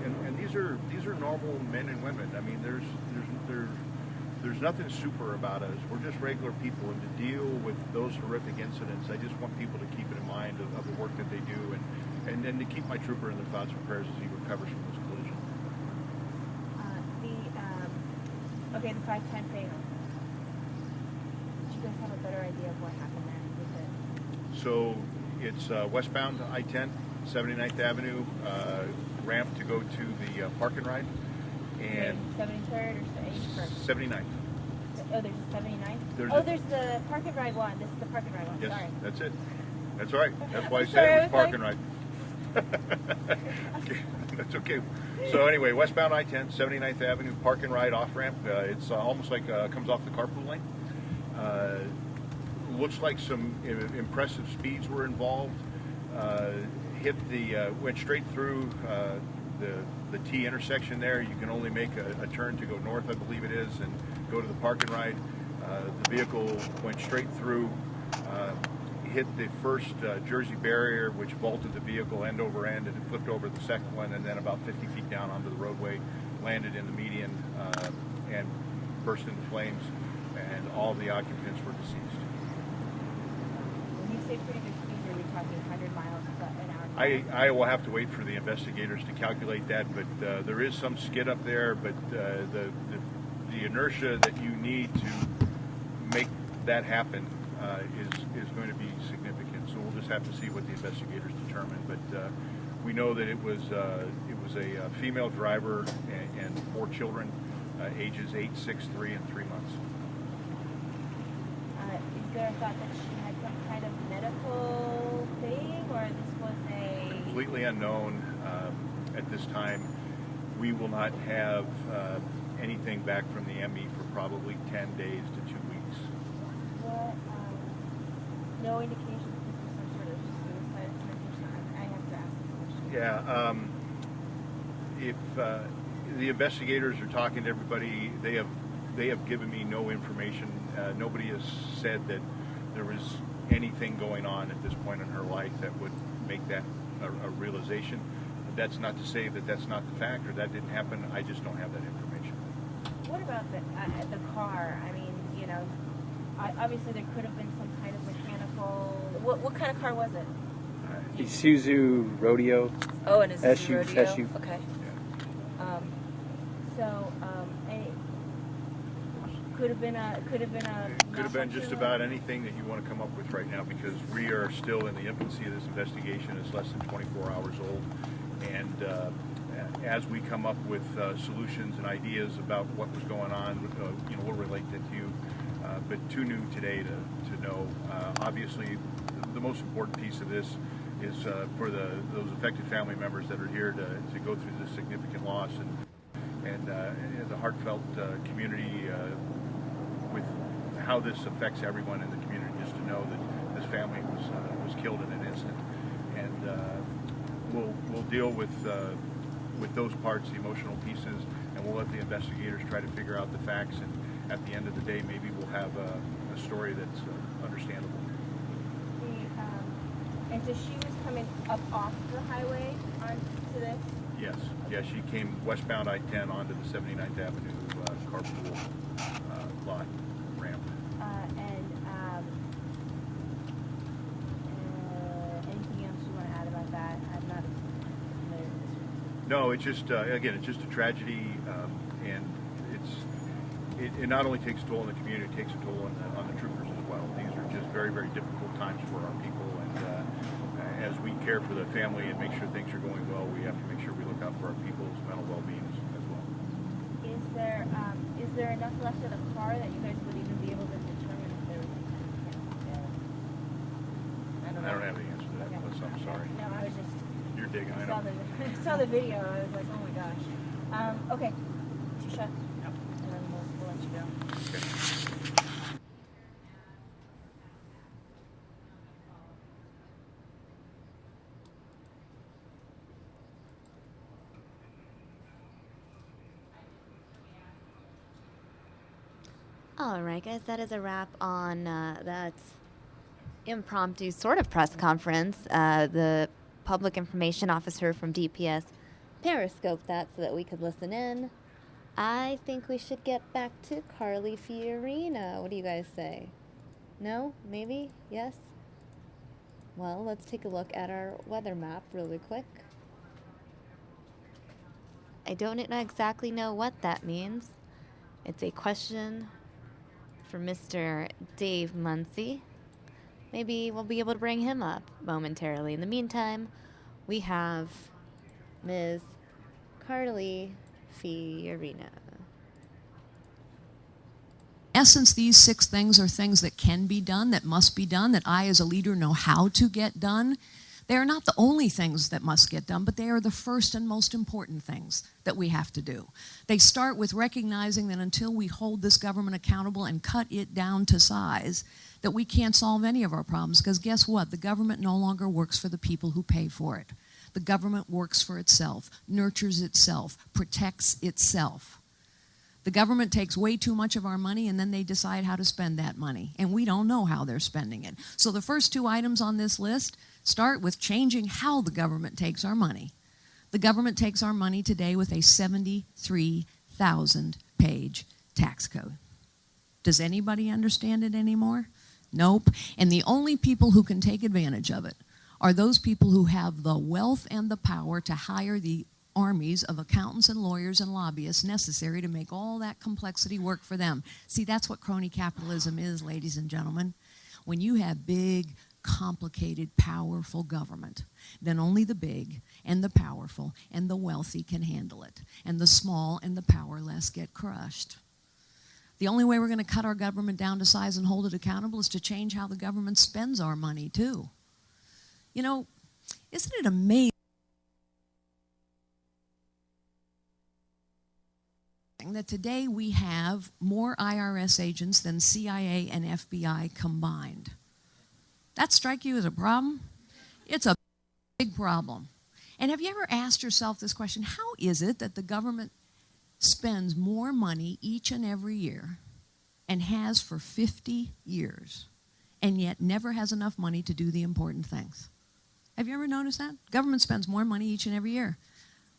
And these are normal men and women. I mean, there's nothing super about us. We're just regular people, and to deal with those horrific incidents, I just want people to keep it in mind of the work that they do, and then to keep my trooper in their thoughts and prayers as he recovers from this collision. The 5-10 fatal. Did you guys have a better idea of what happened there with it? So it's westbound I-10, 79th Avenue, ramp to go to the park and ride. And 73rd or 81st? 79th. Oh, there's a 79th? There's there's the park and ride one. This is the park and ride one. Yes, Sorry. that's it. That's all right. That's why I said it was park and ride. Okay. That's okay. So anyway, westbound I-10, 79th Avenue, park and ride off ramp. It's almost like comes off the carpool lane. Looks like some impressive speeds were involved. Went straight through the T intersection there. You can only make a turn to go north, I believe it is, and go to the park and ride. The vehicle went straight through, hit the first Jersey barrier, which vaulted the vehicle end over end, and it flipped over the second one, and then about 50 feet down onto the roadway, landed in the median, and burst into flames, and all of the occupants were deceased. When you say pretty good speeds, are we talking 100 miles an hour? I will have to wait for the investigators to calculate that, but there is some skid up there, but the inertia that you need to make that happen is going to be significant. So we'll just have to see what the investigators determine. But we know that it was a female driver and 4 children, ages 8, 6, 3, and 3 months. Is there a thought that she had some kind of medical medical thing, or this was a... Completely unknown at this time. We will not have anything back from the ME for probably 10 days to 2 weeks. What, no indication that this was some sort of suicide attempt? I have to ask this question. Yeah, if the investigators are talking to everybody, they have given me no information. Nobody has said that there was anything going on at this point in her life that would make that a realization. That's not to say that that's not the fact or that didn't happen. I just don't have that information. What about the car? I mean, you know, obviously there could have been some kind of mechanical... What kind of car was it? Isuzu Rodeo. Oh, an Isuzu Rodeo? SU. Okay. So, could have been just about anything that you want to come up with right now, because we are still in the infancy of this investigation. It's less than 24 hours old, and as we come up with solutions and ideas about what was going on, we'll relate that to you. But too new today to know. Obviously, the most important piece of this is for those affected family members that are here to go through this significant loss, and the heartfelt community with how this affects everyone in the community, just to know that this family was killed in an instant. And we'll deal with those parts, the emotional pieces, and we'll let the investigators try to figure out the facts, and at the end of the day, maybe we'll have a story that's understandable. And so she was coming up off the highway onto this? Yes. Yeah, she came westbound I-10 onto the 79th Avenue carpool lot ramp. Anything else you want to add about that? I'm not familiar with this. No, it's just, again, it's just a tragedy, and it not only takes a toll on the community, it takes a toll on the troopers as well. These are just very, very difficult times for our people, and as we care for the family and make sure things are going well, we have to make sure we look out for our people's mental well-being as well. Is there enough left of the car that you guys would even be able to determine if there was I don't have the answer to that, Melissa, I'm sorry. No, I was just... You're digging, I know. I saw the video, I was like, oh my gosh. Okay, Tisha, and then we'll let you go. Okay. All right, guys, that is a wrap on that impromptu sort of press conference. The public information officer from DPS periscoped that so that we could listen in. I think we should get back to Carly Fiorina. What do you guys say? No? Maybe? Yes? Well, let's take a look at our weather map really quick. I don't exactly know what that means. It's a question for Mr. Dave Muncy. Maybe we'll be able to bring him up momentarily. In the meantime, we have Ms. Carly Fiorina. In essence, these 6 things are things that can be done, that must be done, that I as a leader know how to get done. They are not the only things that must get done, but they are the first and most important things that we have to do. They start with recognizing that until we hold this government accountable and cut it down to size, that we can't solve any of our problems, because guess what? The government no longer works for the people who pay for it. The government works for itself, nurtures itself, protects itself. The government takes way too much of our money, and then they decide how to spend that money, and we don't know how they're spending it. So the first 2 items on this list start with changing how the government takes our money. The government takes our money today with a 73,000-page tax code. Does anybody understand it anymore? Nope. And the only people who can take advantage of it are those people who have the wealth and the power to hire the armies of accountants and lawyers and lobbyists necessary to make all that complexity work for them. See, that's what crony capitalism is, ladies and gentlemen. When you have big, complicated, powerful government, then only the big and the powerful and the wealthy can handle it, and the small and the powerless get crushed. The only way we're going to cut our government down to size and hold it accountable is to change how the government spends our money, too. You know, isn't it amazing that today we have more IRS agents than CIA and FBI combined? That strike you as a problem? It's a big problem. And have you ever asked yourself this question? How is it that the government spends more money each and every year and has for 50 years and yet never has enough money to do the important things? Have you ever noticed that? Government spends more money each and every year.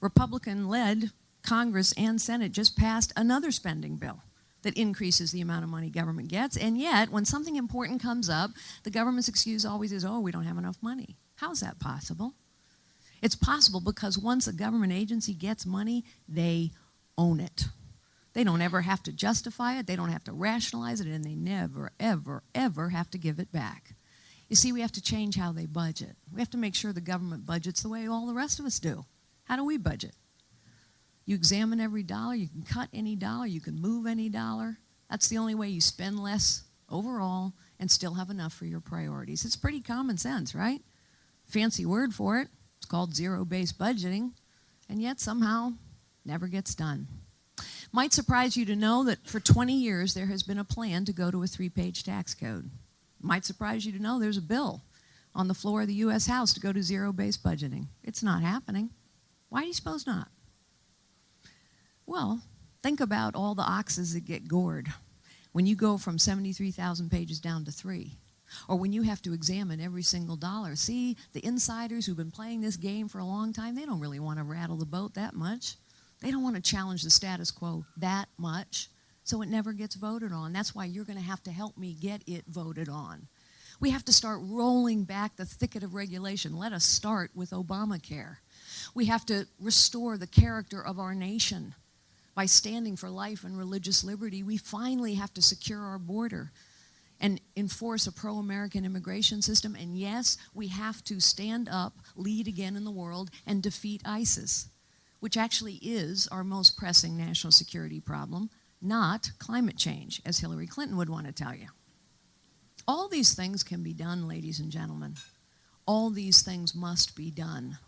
Republican-led Congress and Senate just passed another spending bill that increases the amount of money government gets, and yet when something important comes up, the government's excuse always is, oh, we don't have enough money. How is that possible? It's possible because once a government agency gets money, they own it. They don't ever have to justify it, they don't have to rationalize it, and they never, ever, ever have to give it back. You see, we have to change how they budget. We have to make sure the government budgets the way all the rest of us do. How do we budget? You examine every dollar, you can cut any dollar, you can move any dollar. That's the only way you spend less overall and still have enough for your priorities. It's pretty common sense, right? Fancy word for it. It's called zero-based budgeting, and yet somehow never gets done. Might surprise you to know that for 20 years there has been a plan to go to a 3-page tax code. Might surprise you to know there's a bill on the floor of the U.S. House to go to zero-based budgeting. It's not happening. Why do you suppose not? Well, think about all the oxes that get gored when you go from 73,000 pages down to 3. Or when you have to examine every single dollar. See, the insiders who've been playing this game for a long time, they don't really want to rattle the boat that much. They don't want to challenge the status quo that much, so it never gets voted on. That's why you're going to help me get it voted on. We have to start rolling back the thicket of regulation. Let us start with Obamacare. We have to restore the character of our nation by standing for life and religious liberty. We finally have to secure our border and enforce a pro-American immigration system. And yes, we have to stand up, lead again in the world, and defeat ISIS, which actually is our most pressing national security problem, not climate change, as Hillary Clinton would want to tell you. All these things can be done, ladies and gentlemen. All these things must be done.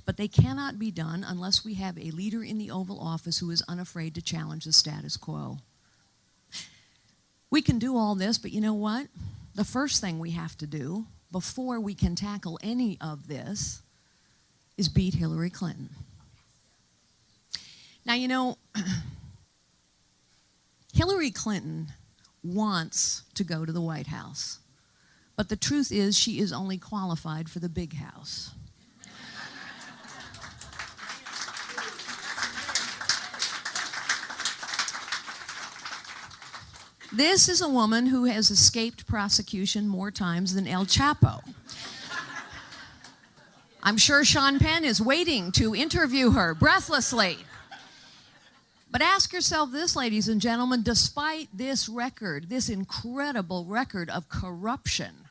But they cannot be done unless we have a leader in the Oval Office who is unafraid to challenge the status quo. We can do all this, but you know what? The first thing we have to do before we can tackle any of this is beat Hillary Clinton. Now, you know, Hillary Clinton wants to go to the White House, but the truth is she is only qualified for the big house. This is a woman who has escaped prosecution more times than El Chapo. I'm sure Sean Penn is waiting to interview her breathlessly. But ask yourself this, ladies and gentlemen, despite this record, this incredible record of corruption,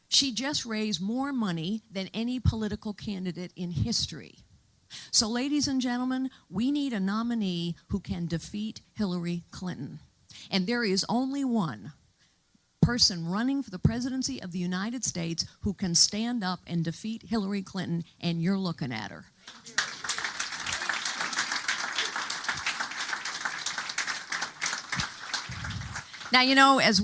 she just raised more money than any political candidate in history. So, ladies and gentlemen, we need a nominee who can defeat Hillary Clinton. And there is only one person running for the presidency of the United States who can stand up and defeat Hillary Clinton, and you're looking at her. Now, you know, as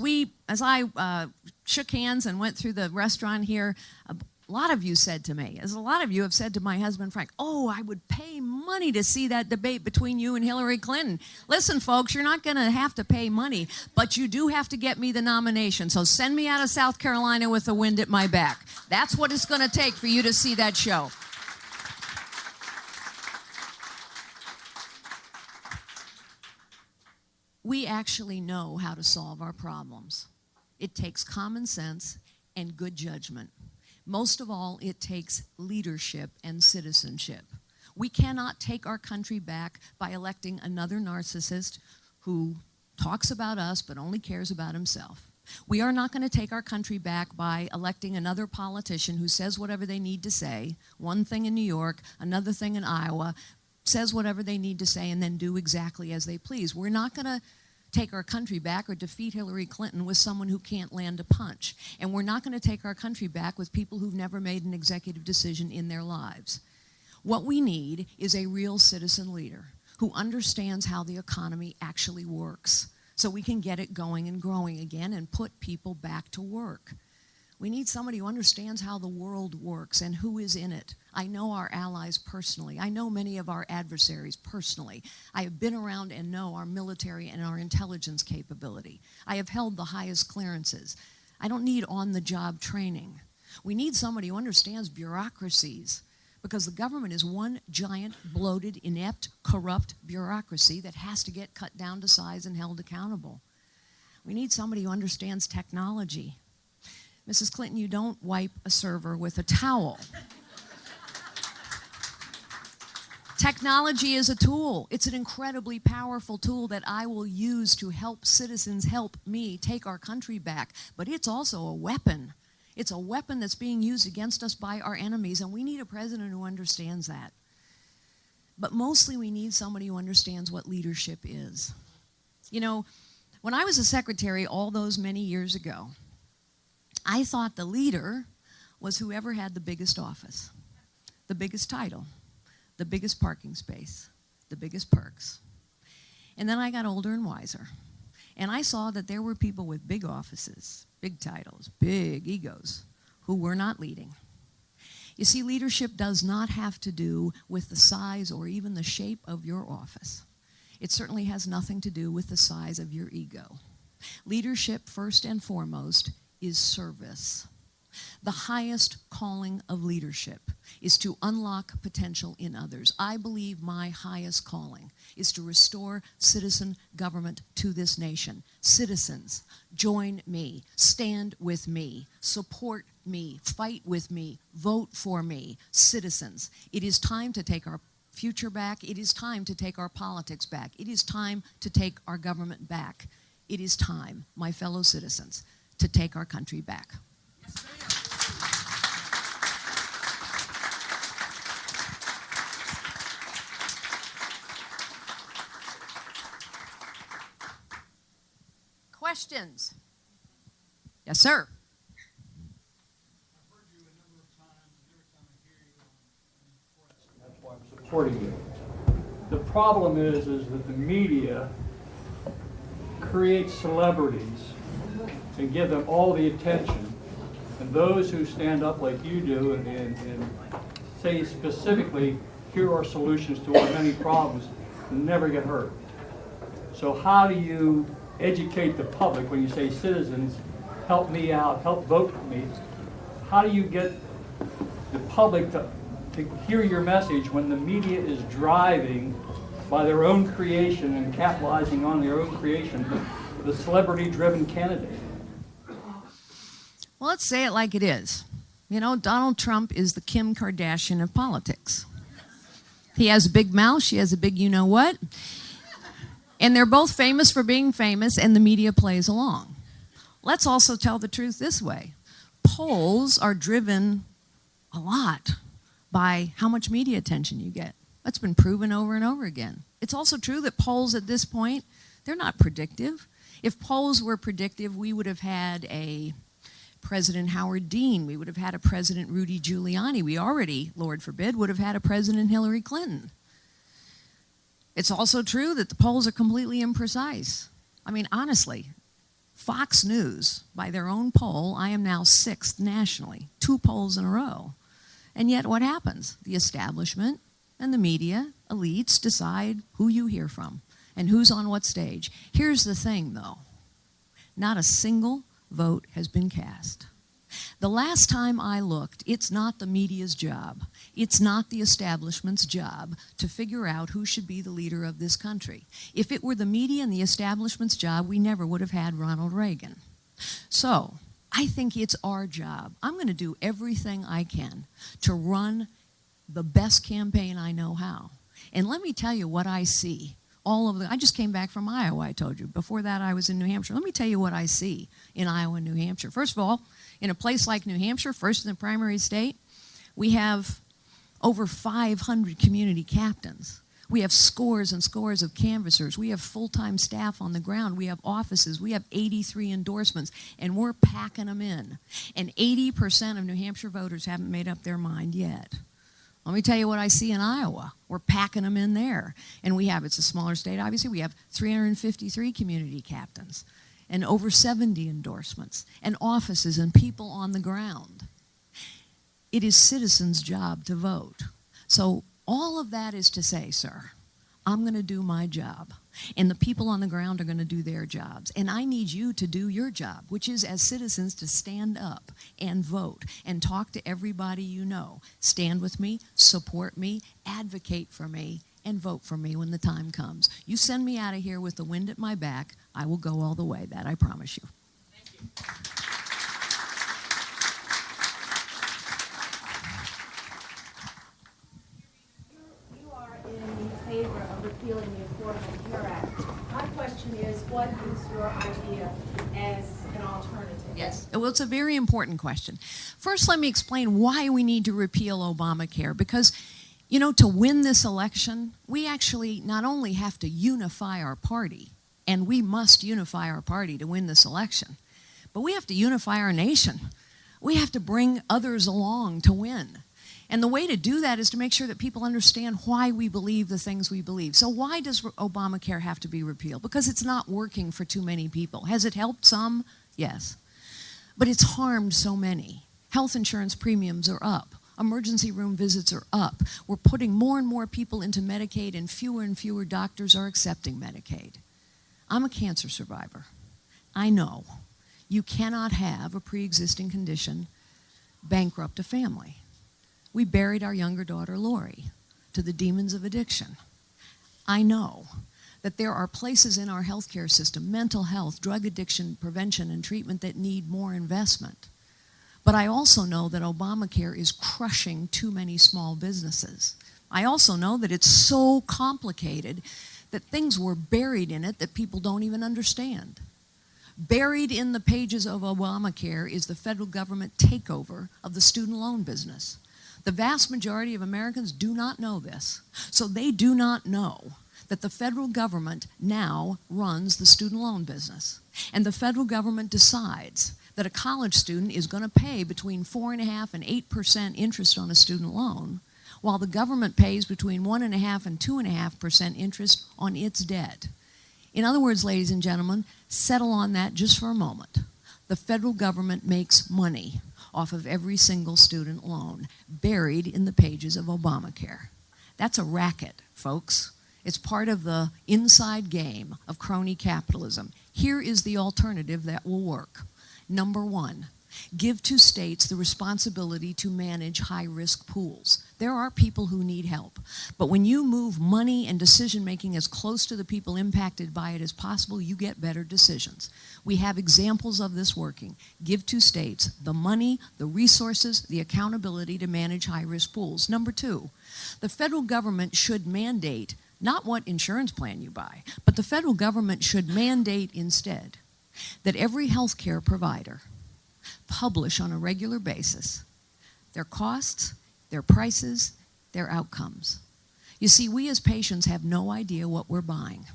I shook hands and went through the restaurant here, a lot of you said to me, as a lot of you have said to my husband, Frank, oh, I would pay money to see that debate between you and Hillary Clinton. Listen, folks, you're not going to have to pay money, but you do have to get me the nomination. So send me out of South Carolina with the wind at my back. That's what it's going to take for you to see that show. We actually know how to solve our problems. It takes common sense and good judgment. Most of all, it takes leadership and citizenship. We cannot take our country back by electing another narcissist who talks about us but only cares about himself. We are not going to take our country back by electing another politician who says whatever they need to say, one thing in New York, another thing in Iowa, says whatever they need to say and then do exactly as they please. We're not going to take our country back or defeat Hillary Clinton with someone who can't land a punch. And we're not going to take our country back with people who've never made an executive decision in their lives. What we need is a real citizen leader who understands how the economy actually works so we can get it going and growing again and put people back to work. We need somebody who understands how the world works and who is in it. I know our allies personally. I know many of our adversaries personally. I have been around and know our military and our intelligence capability. I have held the highest clearances. I don't need on-the-job training. We need somebody who understands bureaucracies, because the government is one giant, bloated, inept, corrupt bureaucracy that has to get cut down to size and held accountable. We need somebody who understands technology. Mrs. Clinton, you don't wipe a server with a towel. Technology is a tool. It's an incredibly powerful tool that I will use to help citizens help me take our country back. But it's also a weapon. It's a weapon that's being used against us by our enemies, and we need a president who understands that. But mostly we need somebody who understands what leadership is. You know, when I was a secretary all those many years ago, I thought the leader was whoever had the biggest office, the biggest title, the biggest parking space, the biggest perks. And then I got older and wiser, and I saw that there were people with big offices, big titles, big egos, who were not leading. You see, leadership does not have to do with the size or even the shape of your office. It certainly has nothing to do with the size of your ego. Leadership, first and foremost, is service. The highest calling of leadership is to unlock potential in others. I believe my highest calling is to restore citizen government to this nation. Citizens, join me, stand with me, support me, fight with me, vote for me. Citizens, it is time to take our future back. It is time to take our politics back. It is time to take our government back. It is time, my fellow citizens, to take our country back. Questions? Yes, sir. That's why I'm supporting you. The problem is that the media creates celebrities and give them all the attention, and those who stand up like you do and say specifically, here are solutions to our many problems, never get heard. So how do you educate the public when you say, citizens, help me out, help vote for me? How do you get the public to hear your message when the media is driving by their own creation and capitalizing on their own creation, the celebrity-driven candidate? Well, let's say it like it is. You know, Donald Trump is the Kim Kardashian of politics. He has a big mouth, she has a big you-know-what. And they're both famous for being famous, and the media plays along. Let's also tell the truth this way. Polls are driven a lot by how much media attention you get. That's been proven over and over again. It's also true that polls at this point, they're not predictive. If polls were predictive, we would have had a President Howard Dean. We would have had a President Rudy Giuliani. We already, Lord forbid, would have had a President Hillary Clinton. It's also true that the polls are completely imprecise. I mean, honestly, Fox News, by their own poll, I am now 6th nationally, 2 polls in a row. And yet what happens? The establishment and the media elites decide who you hear from and who's on what stage. Here's the thing, though. Not a single vote has been cast. The last time I looked, it's not the media's job. It's not the establishment's job to figure out who should be the leader of this country. If it were the media and the establishment's job, we never would have had Ronald Reagan. So, I think it's our job. I'm going to do everything I can to run the best campaign I know how. And let me tell you what I see. I just came back from Iowa, I told you. Before that, I was in New Hampshire. Let me tell you what I see in Iowa and New Hampshire. First of all, in a place like New Hampshire, first in the primary state, we have over 500 community captains. We have scores and scores of canvassers. We have full-time staff on the ground. We have offices. We have 83 endorsements, and we're packing them in. And 80% of New Hampshire voters haven't made up their mind yet. Let me tell you what I see in Iowa. We're packing them in there. And we have, it's a smaller state, obviously, we have 353 community captains and over 70 endorsements and offices and people on the ground. It is citizens' job to vote. So all of that is to say, sir, I'm going to do my job, and the people on the ground are going to do their jobs. And I need you to do your job, which is as citizens to stand up and vote and talk to everybody you know. Stand with me, support me, advocate for me, and vote for me when the time comes. You send me out of here with the wind at my back, I will go all the way. That I promise you. Thank you. You are in favor of repealing the Affordable Care Act. My question is, what is your idea as an alternative? Yes. Well, it's a very important question. First, let me explain why we need to repeal Obamacare. Because, you know, to win this election, we actually not only have to unify our party, and we must unify our party to win this election, but we have to unify our nation. We have to bring others along to win. And the way to do that is to make sure that people understand why we believe the things we believe. So why does Obamacare have to be repealed? Because it's not working for too many people. Has it helped some? Yes. But it's harmed so many. Health insurance premiums are up. Emergency room visits are up. We're putting more and more people into Medicaid, and fewer doctors are accepting Medicaid. I'm a cancer survivor. I know you cannot have a pre-existing condition bankrupt a family. We buried our younger daughter, Lori, to the demons of addiction. I know that there are places in our healthcare system, mental health, drug addiction prevention and treatment, that need more investment. But I also know that Obamacare is crushing too many small businesses. I also know that it's so complicated that things were buried in it that people don't even understand. Buried in the pages of Obamacare is the federal government takeover of the student loan business. The vast majority of Americans do not know this. So they do not know that the federal government now runs the student loan business. And the federal government decides that a college student is going to pay between 4.5% and 8% interest on a student loan, while the government pays between 1.5% and 2.5% interest on its debt. In other words, ladies and gentlemen, settle on that just for a moment. The federal government makes money off of every single student loan, buried in the pages of Obamacare. That's a racket, folks. It's part of the inside game of crony capitalism. Here is the alternative that will work. Number one, give to states the responsibility to manage high-risk pools. There are people who need help. But when you move money and decision-making as close to the people impacted by it as possible, you get better decisions. We have examples of this working. Give to states the money, the resources, the accountability to manage high-risk pools. Number two, the federal government should mandate not what insurance plan you buy, but the federal government should mandate instead that every health care provider publish on a regular basis their costs, their prices, their outcomes. You see, we as patients have no idea what we're buying.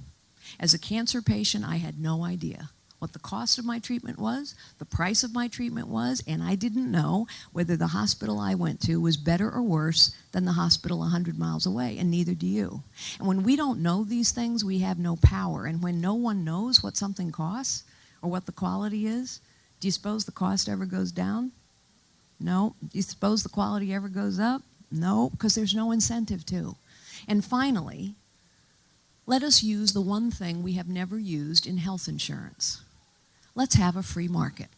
As a cancer patient, I had no idea what the cost of my treatment was, the price of my treatment was, and I didn't know whether the hospital I went to was better or worse than the hospital 100 miles away, and neither do you. And when we don't know these things, we have no power. And when no one knows what something costs or what the quality is, do you suppose the cost ever goes down? No. Do you suppose the quality ever goes up? No, because there's no incentive to. And finally, let us use the one thing we have never used in health insurance. Let's have a free market.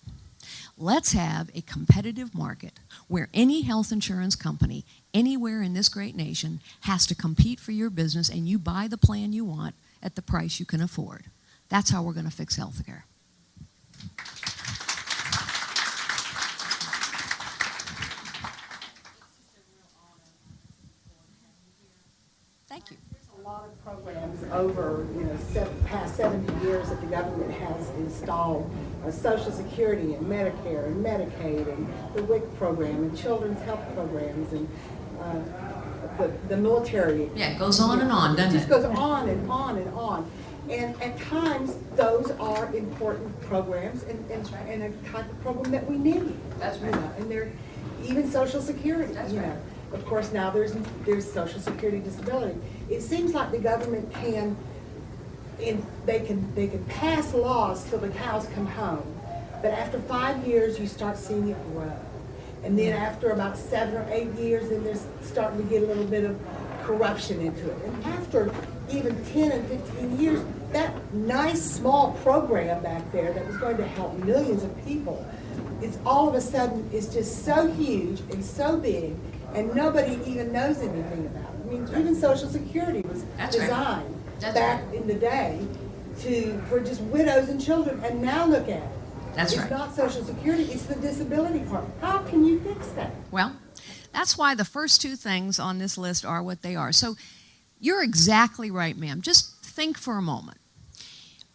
Let's have a competitive market where any health insurance company anywhere in this great nation has to compete for your business, and you buy the plan you want at the price you can afford. That's how we're going to fix health care. Thank you. There's a lot of programs over past 70 years that the government has installed, Social Security and Medicare and Medicaid and the WIC program and children's health programs and the military. Yeah, it goes on and on, doesn't it? It just goes on and on and on. And at times, those are important programs and a type of program that we need. That's right. You know, and they're even Social Security. That's you right. know. Of course, now there's Social Security disability. It seems like the government they can pass laws till the cows come home, but after 5 years, you start seeing it grow. And then after about 7 or 8 years, then there's starting to get a little bit of corruption into it. And after even 10 and 15 years, that nice small program back there that was going to help millions of people, it's all of a sudden it's just so huge and so big, and nobody even knows anything about it. I mean, even Social Security was designed back in the day for just widows and children, and now look at it. It's not Social Security, it's the disability part. How can you fix that? Well, that's why the first two things on this list are what they are. So you're exactly right, ma'am. Just think for a moment.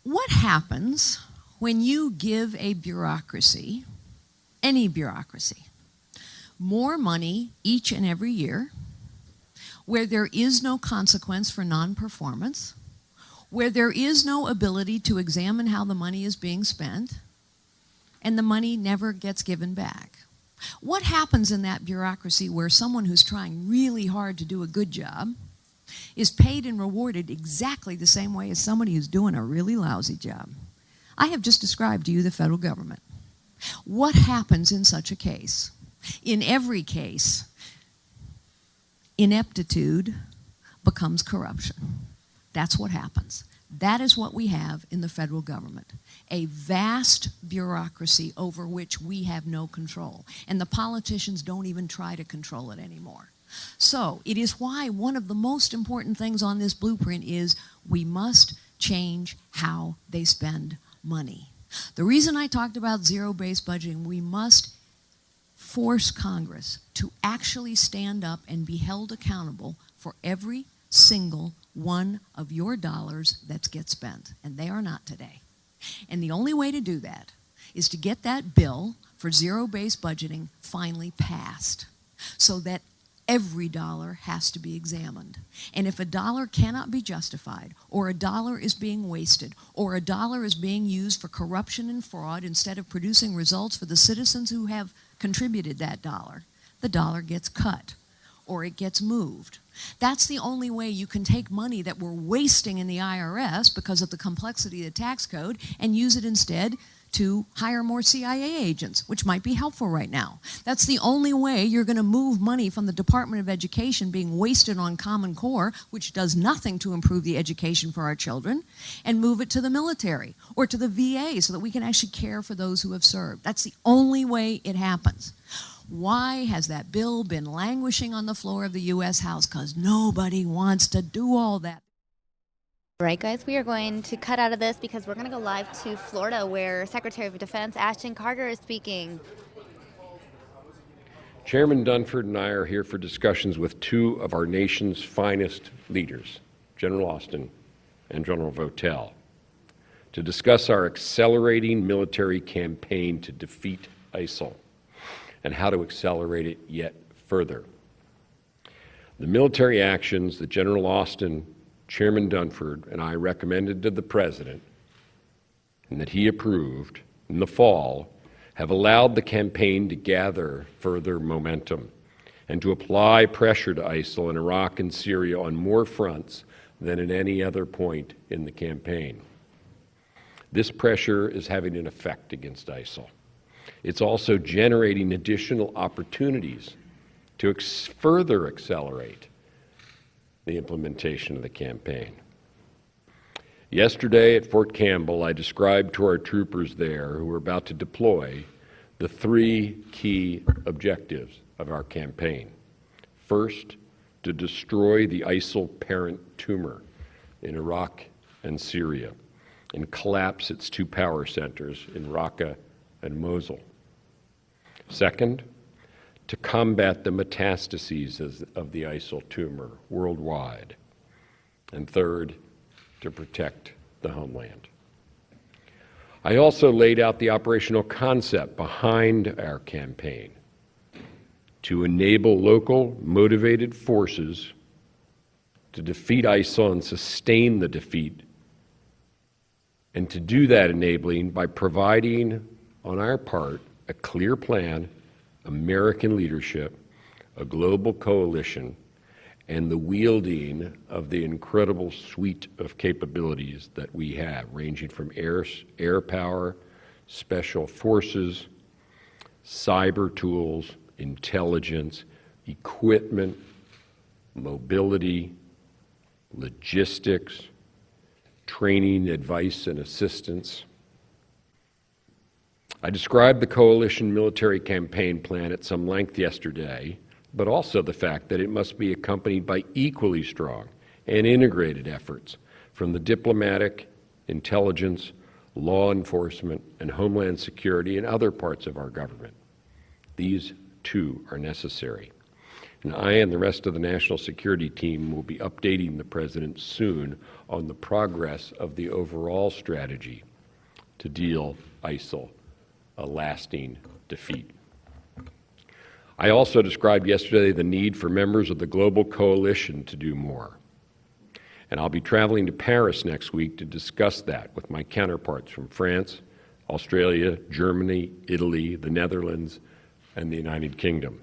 What happens when you give a bureaucracy, any bureaucracy, more money each and every year, where there is no consequence for non-performance, where there is no ability to examine how the money is being spent, and the money never gets given back? What happens in that bureaucracy where someone who's trying really hard to do a good job is paid and rewarded exactly the same way as somebody who's doing a really lousy job? I have just described to you the federal government. What happens in such a case? In every case, ineptitude becomes corruption. That's what happens. That is what we have in the federal government, a vast bureaucracy over which we have no control, and the politicians don't even try to control it anymore. So it is why one of the most important things on this blueprint is we must change how they spend money. The reason I talked about zero-based budgeting, we must force Congress to actually stand up and be held accountable for every single one of your dollars that gets spent, and they are not today. And the only way to do that is to get that bill for zero-based budgeting finally passed so that every dollar has to be examined. And if a dollar cannot be justified, or a dollar is being wasted, or a dollar is being used for corruption and fraud instead of producing results for the citizens who have contributed that dollar, the dollar gets cut or it gets moved. That's the only way you can take money that we're wasting in the IRS because of the complexity of the tax code and use it instead to hire more CIA agents, which might be helpful right now. That's the only way you're going to move money from the Department of Education being wasted on Common Core, which does nothing to improve the education for our children, and move it to the military or to the VA so that we can actually care for those who have served. That's the only way it happens. Why has that bill been languishing on the floor of the U.S. House? Because nobody wants to do all that. Right, guys, we are going to cut out of this because we're going to go live to Florida where Secretary of Defense Ashton Carter is speaking. Chairman Dunford and I are here for discussions with two of our nation's finest leaders, General Austin and General Votel, to discuss our accelerating military campaign to defeat ISIL and how to accelerate it yet further. The military actions that General Austin, Chairman Dunford, and I recommended to the President and that he approved in the fall have allowed the campaign to gather further momentum and to apply pressure to ISIL in Iraq and Syria on more fronts than at any other point in the campaign. This pressure is having an effect against ISIL. It's also generating additional opportunities to further accelerate the implementation of the campaign. Yesterday at Fort Campbell, I described to our troopers there who were about to deploy the three key objectives of our campaign. First, to destroy the ISIL parent tumor in Iraq and Syria and collapse its two power centers in Raqqa and Mosul. Second, to combat the metastases of the ISIL tumor worldwide. And third, to protect the homeland. I also laid out the operational concept behind our campaign. to enable local motivated forces to defeat ISIL and sustain the defeat, and to do that enabling by providing, on our part, a clear plan, American leadership, a global coalition, and the wielding of the incredible suite of capabilities that we have, ranging from air power, special forces, cyber tools, intelligence, equipment, mobility, logistics, training, advice, and assistance. I described the coalition military campaign plan at some length yesterday, but also the fact that it must be accompanied by equally strong and integrated efforts from the diplomatic, intelligence, law enforcement, and homeland security and other parts of our government. These, too, are necessary. And I and the rest of the national security team will be updating the President soon on the progress of the overall strategy to deal ISIL a lasting defeat. I also described yesterday the need for members of the global coalition to do more. And I'll be traveling to Paris next week to discuss that with my counterparts from France, Australia, Germany, Italy, the Netherlands, and the United Kingdom.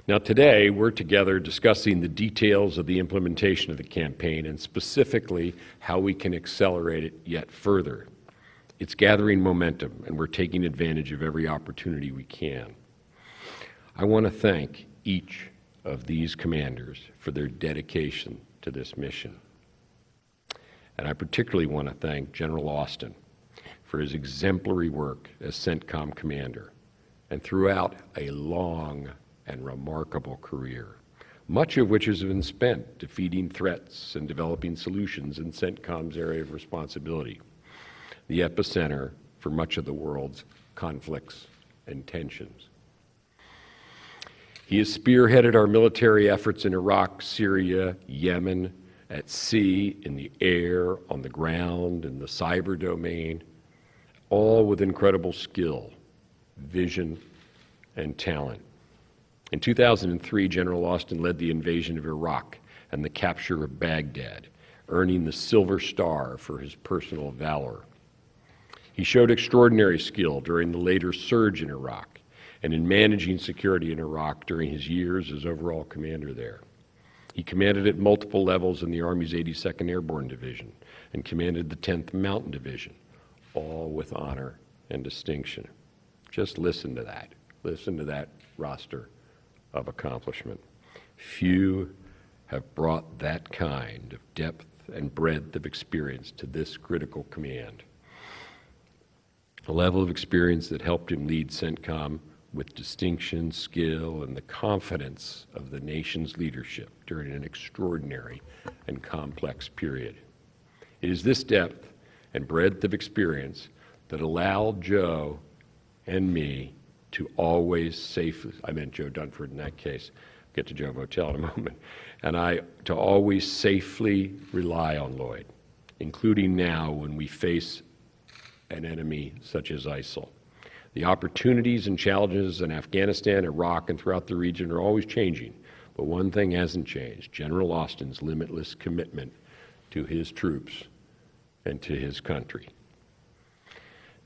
Now today, we're together discussing the details of the implementation of the campaign and specifically how we can accelerate it yet further. It's gathering momentum, and we're taking advantage of every opportunity we can. I want to thank each of these commanders for their dedication to this mission. And I particularly want to thank General Austin for his exemplary work as CENTCOM commander and throughout a long and remarkable career, much of which has been spent defeating threats and developing solutions in CENTCOM's area of responsibility, the epicenter for much of the world's conflicts and tensions. He has spearheaded our military efforts in Iraq, Syria, Yemen, at sea, in the air, on the ground, in the cyber domain, all with incredible skill, vision, and talent. In 2003, General Austin led the invasion of Iraq and the capture of Baghdad, earning the Silver Star for his personal valor. He showed extraordinary skill during the later surge in Iraq and in managing security in Iraq during his years as overall commander there. He commanded at multiple levels in the Army's 82nd Airborne Division and commanded the 10th Mountain Division, all with honor and distinction. Just listen to that. Listen to that roster of accomplishment. Few have brought that kind of depth and breadth of experience to this critical command. A level of experience that helped him lead CENTCOM with distinction, skill, and the confidence of the nation's leadership during an extraordinary and complex period. It is this depth and breadth of experience that allowed Joe and me to always safely, I meant Joe Dunford in that case, get to Joe Votel in a moment, and to always safely rely on Lloyd, including now when we face an enemy such as ISIL. The opportunities and challenges in Afghanistan, Iraq, and throughout the region are always changing, but one thing hasn't changed: General Austin's limitless commitment to his troops and to his country.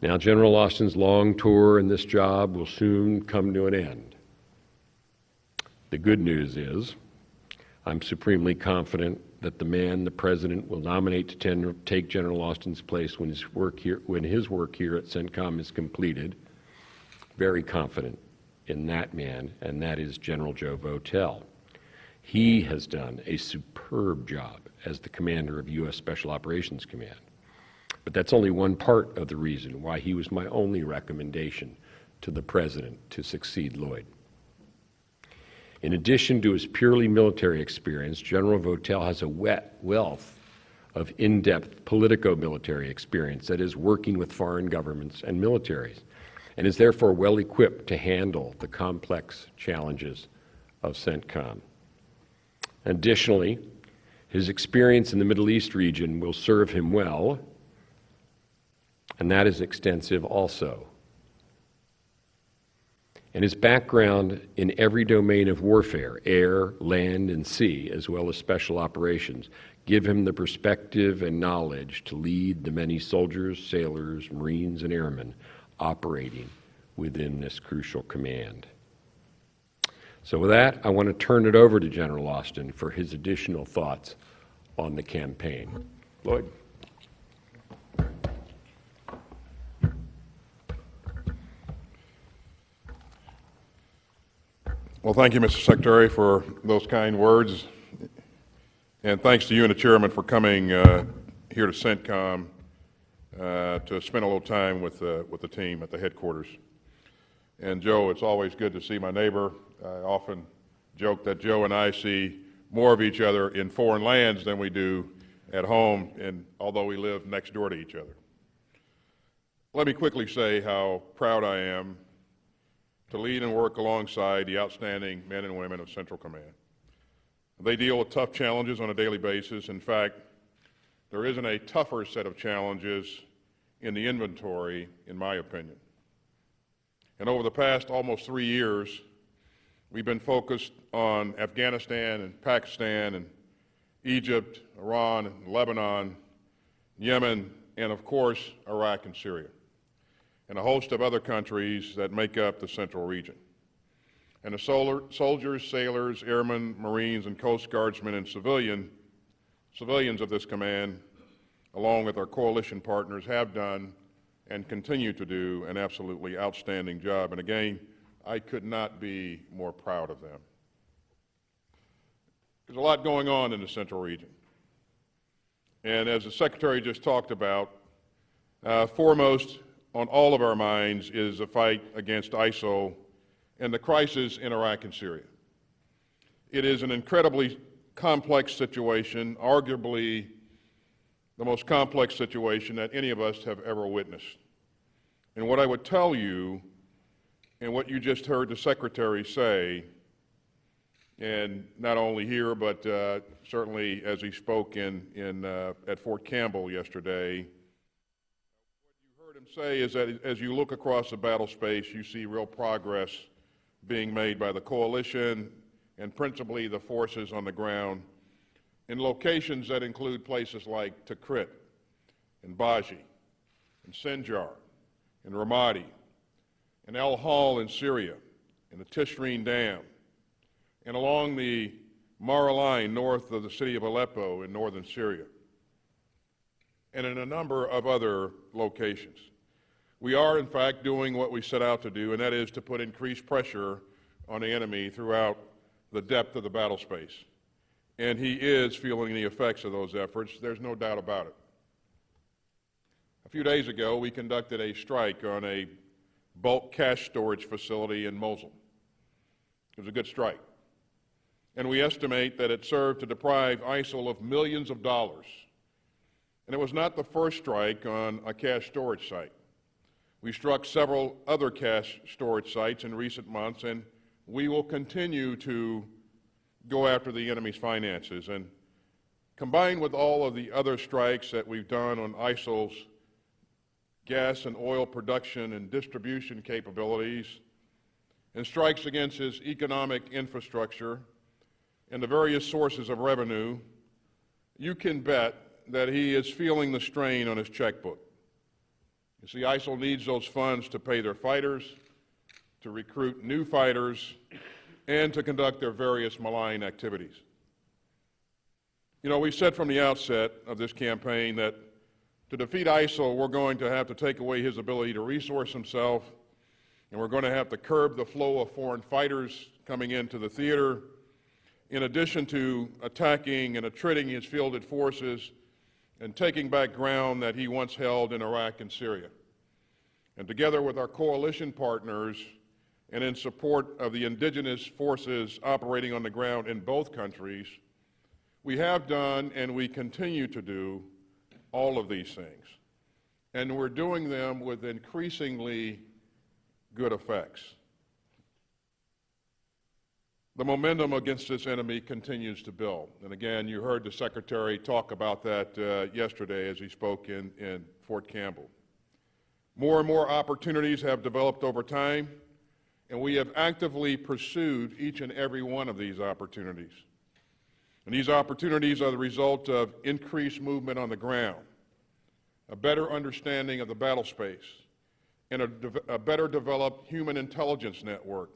Now, General Austin's long tour in this job will soon come to an end. The good news is, I'm supremely confident that the man the President will nominate to take General Austin's place when his work here at CENTCOM is completed, very confident in that man, and that is General Joe Votel. He has done a superb job as the commander of U.S. Special Operations Command. But that's only one part of the reason why he was my only recommendation to the President to succeed Lloyd. In addition to his purely military experience, General Votel has a wealth of in-depth politico-military experience, that is, working with foreign governments and militaries, and is therefore well equipped to handle the complex challenges of CENTCOM. Additionally, his experience in the Middle East region will serve him well, and that is extensive also. and his background in every domain of warfare, air, land, and sea, as well as special operations, give him the perspective and knowledge to lead the many soldiers, sailors, Marines, and airmen operating within this crucial command. So with that, I want to turn it over to General Austin for his additional thoughts on the campaign. Lloyd. Well, thank you, Mr. Secretary, for those kind words. And thanks to you and the Chairman for coming here to CENTCOM to spend a little time with the team at the headquarters. And Joe, it's always good to see my neighbor. I often joke that Joe and I see more of each other in foreign lands than we do at home, and although we live next door to each other. Let me quickly say how proud I am to lead and work alongside the outstanding men and women of Central Command. They deal with tough challenges on a daily basis. In fact, there isn't a tougher set of challenges in the inventory, in my opinion. And over the past almost 3 years, we've been focused on Afghanistan and Pakistan and Egypt, Iran, and Lebanon, Yemen, and of course, Iraq and Syria, and a host of other countries that make up the Central region. And the soldiers, sailors, airmen, Marines, and Coast Guardsmen and civilians of this command, along with our coalition partners, have done and continue to do an absolutely outstanding job. And again, I could not be more proud of them. There's a lot going on in the Central region. And as the Secretary just talked about, foremost on all of our minds is the fight against ISIL and the crisis in Iraq and Syria. It is an incredibly complex situation, arguably the most complex situation that any of us have ever witnessed. And what I would tell you, and what you just heard the Secretary say, and not only here, but certainly as he spoke at Fort Campbell yesterday, say is that as you look across the battle space, you see real progress being made by the coalition and principally the forces on the ground in locations that include places like Tikrit and Baji and Sinjar and Ramadi and El Hal in Syria and the Tishreen Dam and along the Mara line north of the city of Aleppo in northern Syria and in a number of other locations. We are, in fact, doing what we set out to do, and that is to put increased pressure on the enemy throughout the depth of the battle space. And he is feeling the effects of those efforts. There's no doubt about it. A few days ago, we conducted a strike on a bulk cash storage facility in Mosul. It was a good strike. And we estimate that it served to deprive ISIL of millions of dollars. And it was not the first strike on a cash storage site. We struck several other cash storage sites in recent months, and we will continue to go after the enemy's finances. And combined with all of the other strikes that we've done on ISIL's gas and oil production and distribution capabilities, and strikes against his economic infrastructure and the various sources of revenue, you can bet that he is feeling the strain on his checkbook. You see, ISIL needs those funds to pay their fighters, to recruit new fighters, and to conduct their various malign activities. You know, we said from the outset of this campaign that to defeat ISIL, we're going to have to take away his ability to resource himself, and we're going to have to curb the flow of foreign fighters coming into the theater, in addition to attacking and attriting his fielded forces and taking back ground that he once held in Iraq and Syria. And together with our coalition partners and in support of the indigenous forces operating on the ground in both countries, we have done and we continue to do all of these things. And we're doing them with increasingly good effects. The momentum against this enemy continues to build. And again, you heard the Secretary talk about that yesterday as he spoke in Fort Campbell. More and more opportunities have developed over time, and we have actively pursued each and every one of these opportunities. And these opportunities are the result of increased movement on the ground, a better understanding of the battle space, and a better developed human intelligence network.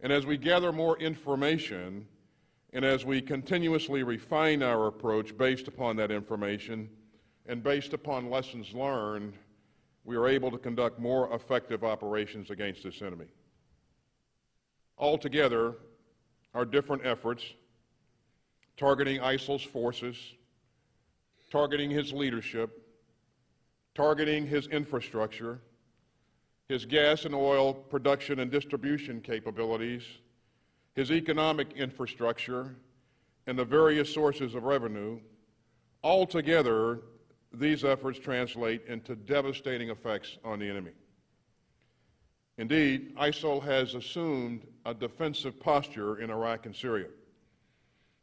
And as we gather more information, and as we continuously refine our approach based upon that information and based upon lessons learned, we are able to conduct more effective operations against this enemy. Altogether, our different efforts, targeting ISIL's forces, targeting his leadership, targeting his infrastructure, his gas and oil production and distribution capabilities, his economic infrastructure, and the various sources of revenue, altogether, these efforts translate into devastating effects on the enemy. Indeed, ISIL has assumed a defensive posture in Iraq and Syria.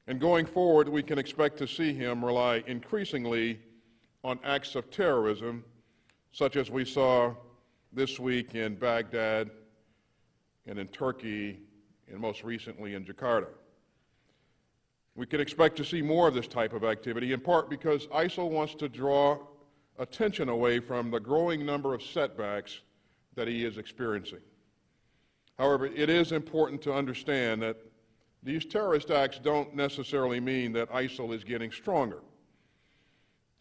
And going forward, we can expect to see him rely increasingly on acts of terrorism, such as we saw this week in Baghdad and in Turkey, and most recently in Jakarta. We can expect to see more of this type of activity, in part because ISIL wants to draw attention away from the growing number of setbacks that he is experiencing. However, it is important to understand that these terrorist acts don't necessarily mean that ISIL is getting stronger.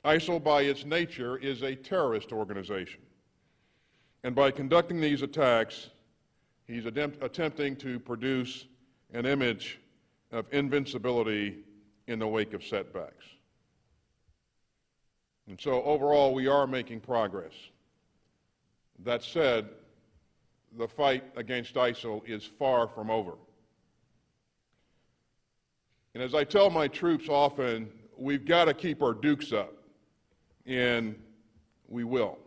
ISIL, by its nature, is a terrorist organization. And by conducting these attacks, he's attempting to produce an image of invincibility in the wake of setbacks. And so overall, we are making progress. That said, the fight against ISIL is far from over. And as I tell my troops often, we've got to keep our dukes up, and we will.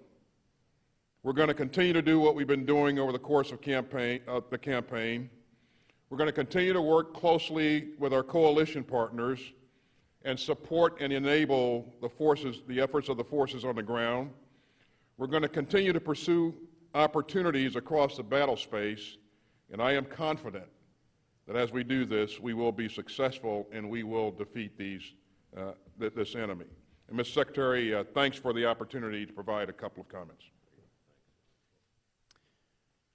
We're going to continue to do what we've been doing over the course of the campaign. We're going to continue to work closely with our coalition partners and support and enable the efforts of the forces on the ground. We're going to continue to pursue opportunities across the battle space, and I am confident that as we do this, we will be successful and we will defeat this enemy. And Mr. Secretary, thanks for the opportunity to provide a couple of comments.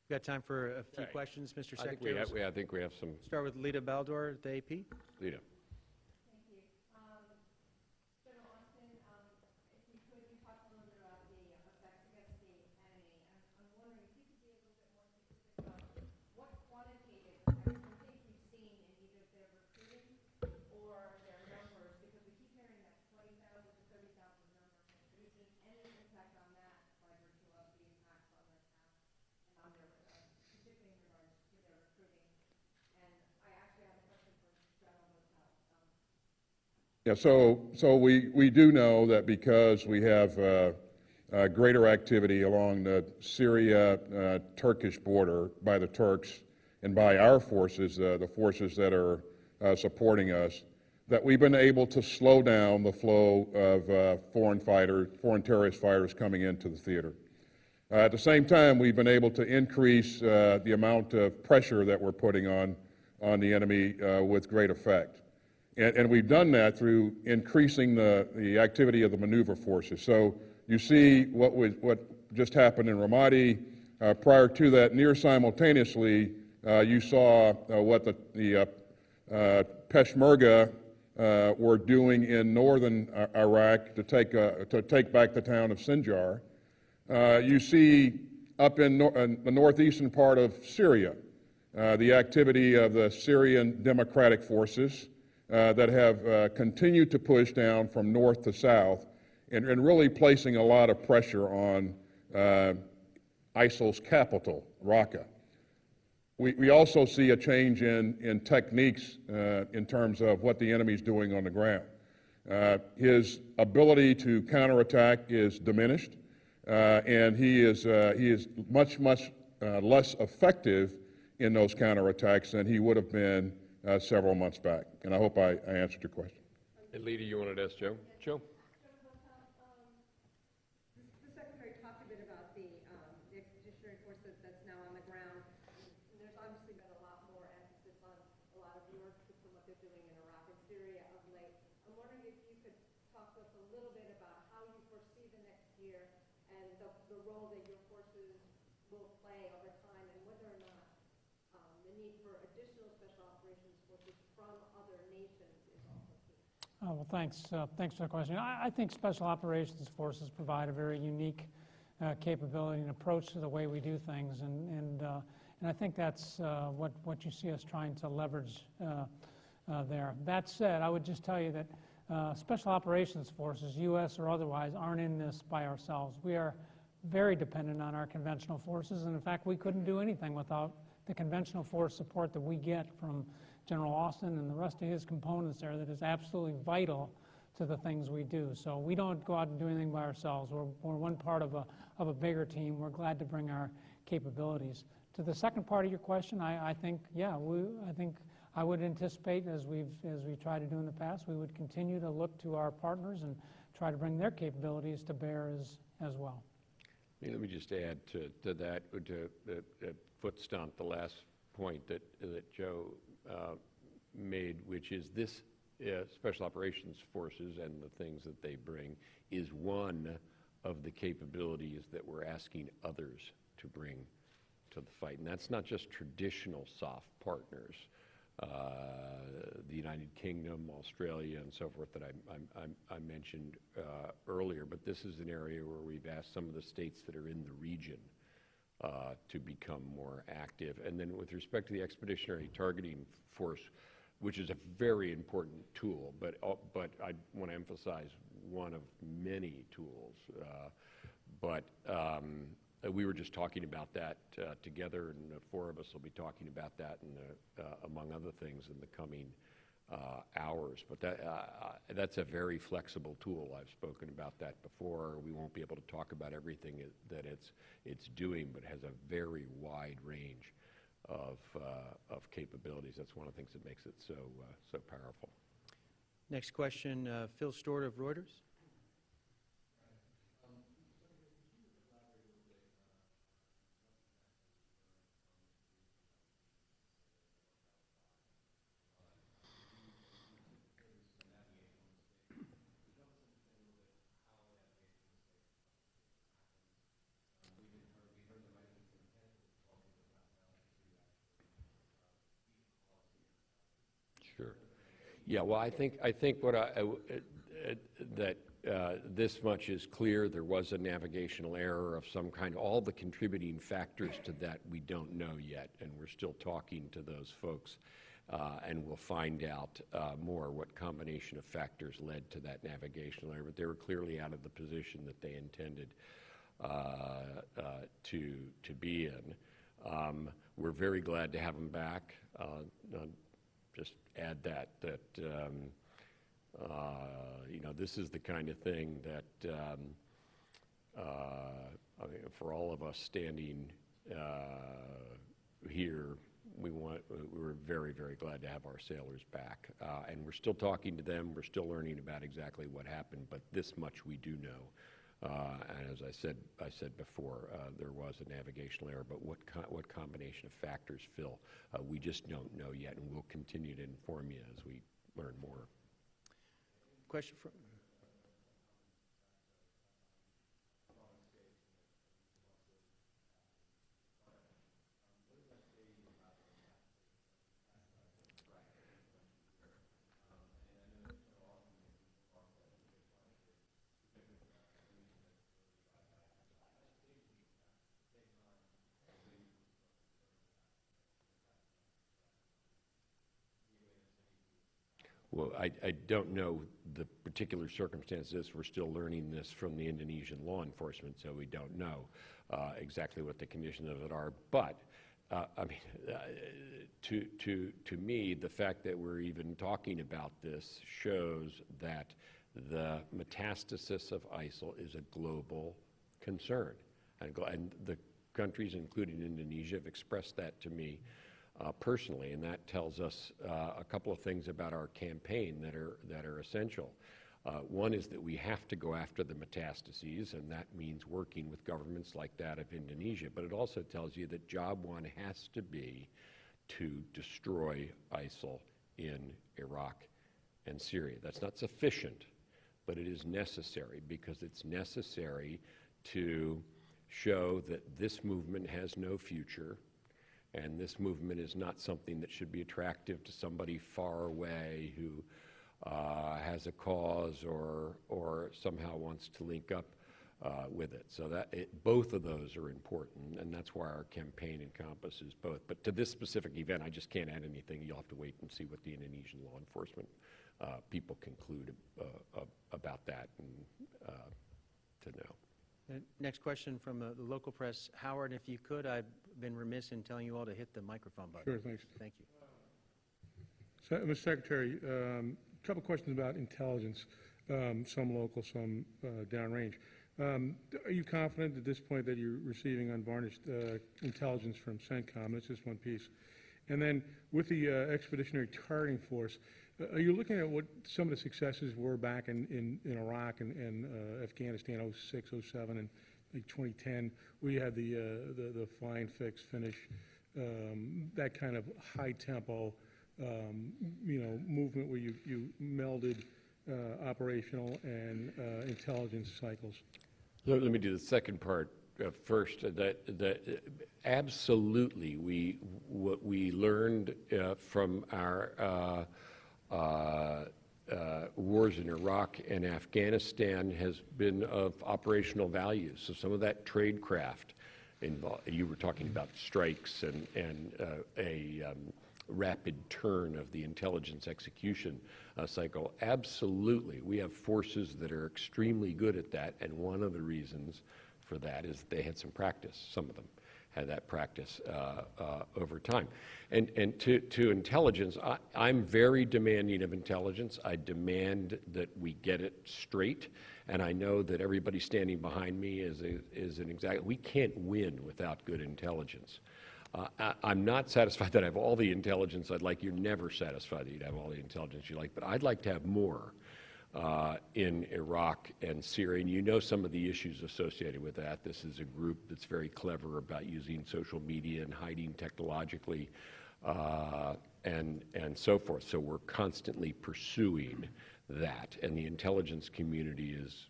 We got time for a few questions, Mr. Secretary. I think we have some. Start with Lita Baldor, the AP. Lita. Yeah, so we do know that because we have greater activity along the Syria-Turkish border by the Turks and by our forces, the forces that are supporting us, that we've been able to slow down the flow of foreign terrorist fighters coming into the theater. At the same time, we've been able to increase the amount of pressure that we're putting on the enemy with great effect. And we've done that through increasing the activity of the maneuver forces. So you see what just happened in Ramadi. Prior to that, near simultaneously, you saw what the Peshmerga were doing in northern Iraq to take back the town of Sinjar. You see up in the northeastern part of Syria, the activity of the Syrian Democratic Forces that have continued to push down from north to south and really placing a lot of pressure on ISIL's capital, Raqqa. We also see a change in techniques in terms of what the enemy's doing on the ground. His ability to counterattack is diminished, and he is much less effective in those counterattacks than he would have been several months back. And I hope I answered your question. And Lita, you wanted to ask Joe? Joe? The Secretary talked a bit about the expeditionary force that's now on the ground. little bit about how you foresee the next year and the role that your forces will play over time, and whether or not the need for additional special operations forces from other nations is also key. Well, thanks. Thanks for the question. I think Special Operations Forces provide a very unique capability and approach to the way we do things, and I think that's what you see us trying to leverage there. That said, I would just tell you that Special Operations Forces, U.S. or otherwise, aren't in this by ourselves. We are very dependent on our conventional forces, and in fact, we couldn't do anything without the conventional force support that we get from General Austin and the rest of his components there that is absolutely vital to the things we do. So we don't go out and do anything by ourselves. We're one part of a bigger team. We're glad to bring our capabilities. To the second part of your question, I think, yeah, I think I would anticipate, as we try to do in the past, we would continue to look to our partners and try to bring their capabilities to bear as well. Let me just add to that, to foot stomp the last point that Joe made, which is this Special Operations Forces and the things that they bring is one of the capabilities that we're asking others to bring to the fight. And that's not just traditional soft partners, the United Kingdom, Australia, and so forth that I mentioned earlier, but this is an area where we've asked some of the states that are in the region to become more active. And then with respect to the Expeditionary Targeting Force, which is a very important tool, but I want to emphasize one of many tools. We were just talking about that together, and the four of us will be talking about that, among other things, in the coming hours. But that's a very flexible tool. I've spoken about that before. We won't be able to talk about everything that it's doing, but it has a very wide range of capabilities. That's one of the things that makes it so powerful. Next question, Phil Stewart of Reuters. Sure. Yeah. Well, I think what that this much is clear. There was a navigational error of some kind. All the contributing factors to that we don't know yet, and we're still talking to those folks, and we'll find out more what combination of factors led to that navigational error. But they were clearly out of the position that they intended to be in. We're very glad to have them back. Just add that this is the kind of thing that I mean, for all of us standing here, we're very, very glad to have our sailors back, and we're still talking to them. We're still learning about exactly what happened, but this much we do know. And as I said before, there was a navigational error, but what combination of factors, Phil, we just don't know yet, and we'll continue to inform you as we learn more. Question from... Well, I don't know the particular circumstances. We're still learning this from the Indonesian law enforcement, so we don't know exactly what the conditions of it are. But I mean, to me, the fact that we're even talking about this shows that the metastasis of ISIL is a global concern, and the countries, including Indonesia, have expressed that to me personally, and that tells us a couple of things about our campaign that are essential. One is that we have to go after the metastases, and that means working with governments like that of Indonesia. But it also tells you that job one has to be to destroy ISIL in Iraq and Syria. That's not sufficient, but it is necessary because it's necessary to show that this movement has no future, and this movement is not something that should be attractive to somebody far away who has a cause or somehow wants to link up with it. So both of those are important, and that's why our campaign encompasses both. But to this specific event, I just can't add anything. You'll have to wait and see what the Indonesian law enforcement people conclude about that and to know. Next question from the local press. Howard, if you could, I've been remiss in telling you all to hit the microphone button. Sure, thanks. Thank you. So, Mr. Secretary, a couple questions about intelligence, some local, some downrange. Are you confident at this point that you're receiving unvarnished intelligence from CENTCOM? That's just one piece. And then with the Expeditionary Targeting Force, are you looking at what some of the successes were back in Iraq and Afghanistan, 06, 07, and like 2010, where you had the flying fix finish, that kind of high tempo, movement where you melded operational and intelligence cycles? Let me do the second part first. That absolutely, what we learned from our wars in Iraq and Afghanistan has been of operational value. So some of that tradecraft involved. You were talking about strikes and a rapid turn of the intelligence execution cycle. Absolutely, we have forces that are extremely good at that, and one of the reasons for that is they had some practice. Some of them had that practice over time. And to intelligence, I'm very demanding of intelligence. I demand that we get it straight, and I know that everybody standing behind me is an exact. We can't win without good intelligence. I'm not satisfied that I have all the intelligence I'd like. You're never satisfied that you'd have all the intelligence you like, but I'd like to have more in Iraq and Syria. And you know some of the issues associated with that. This is a group that's very clever about using social media and hiding technologically and so forth. So we're constantly pursuing that. And the intelligence community is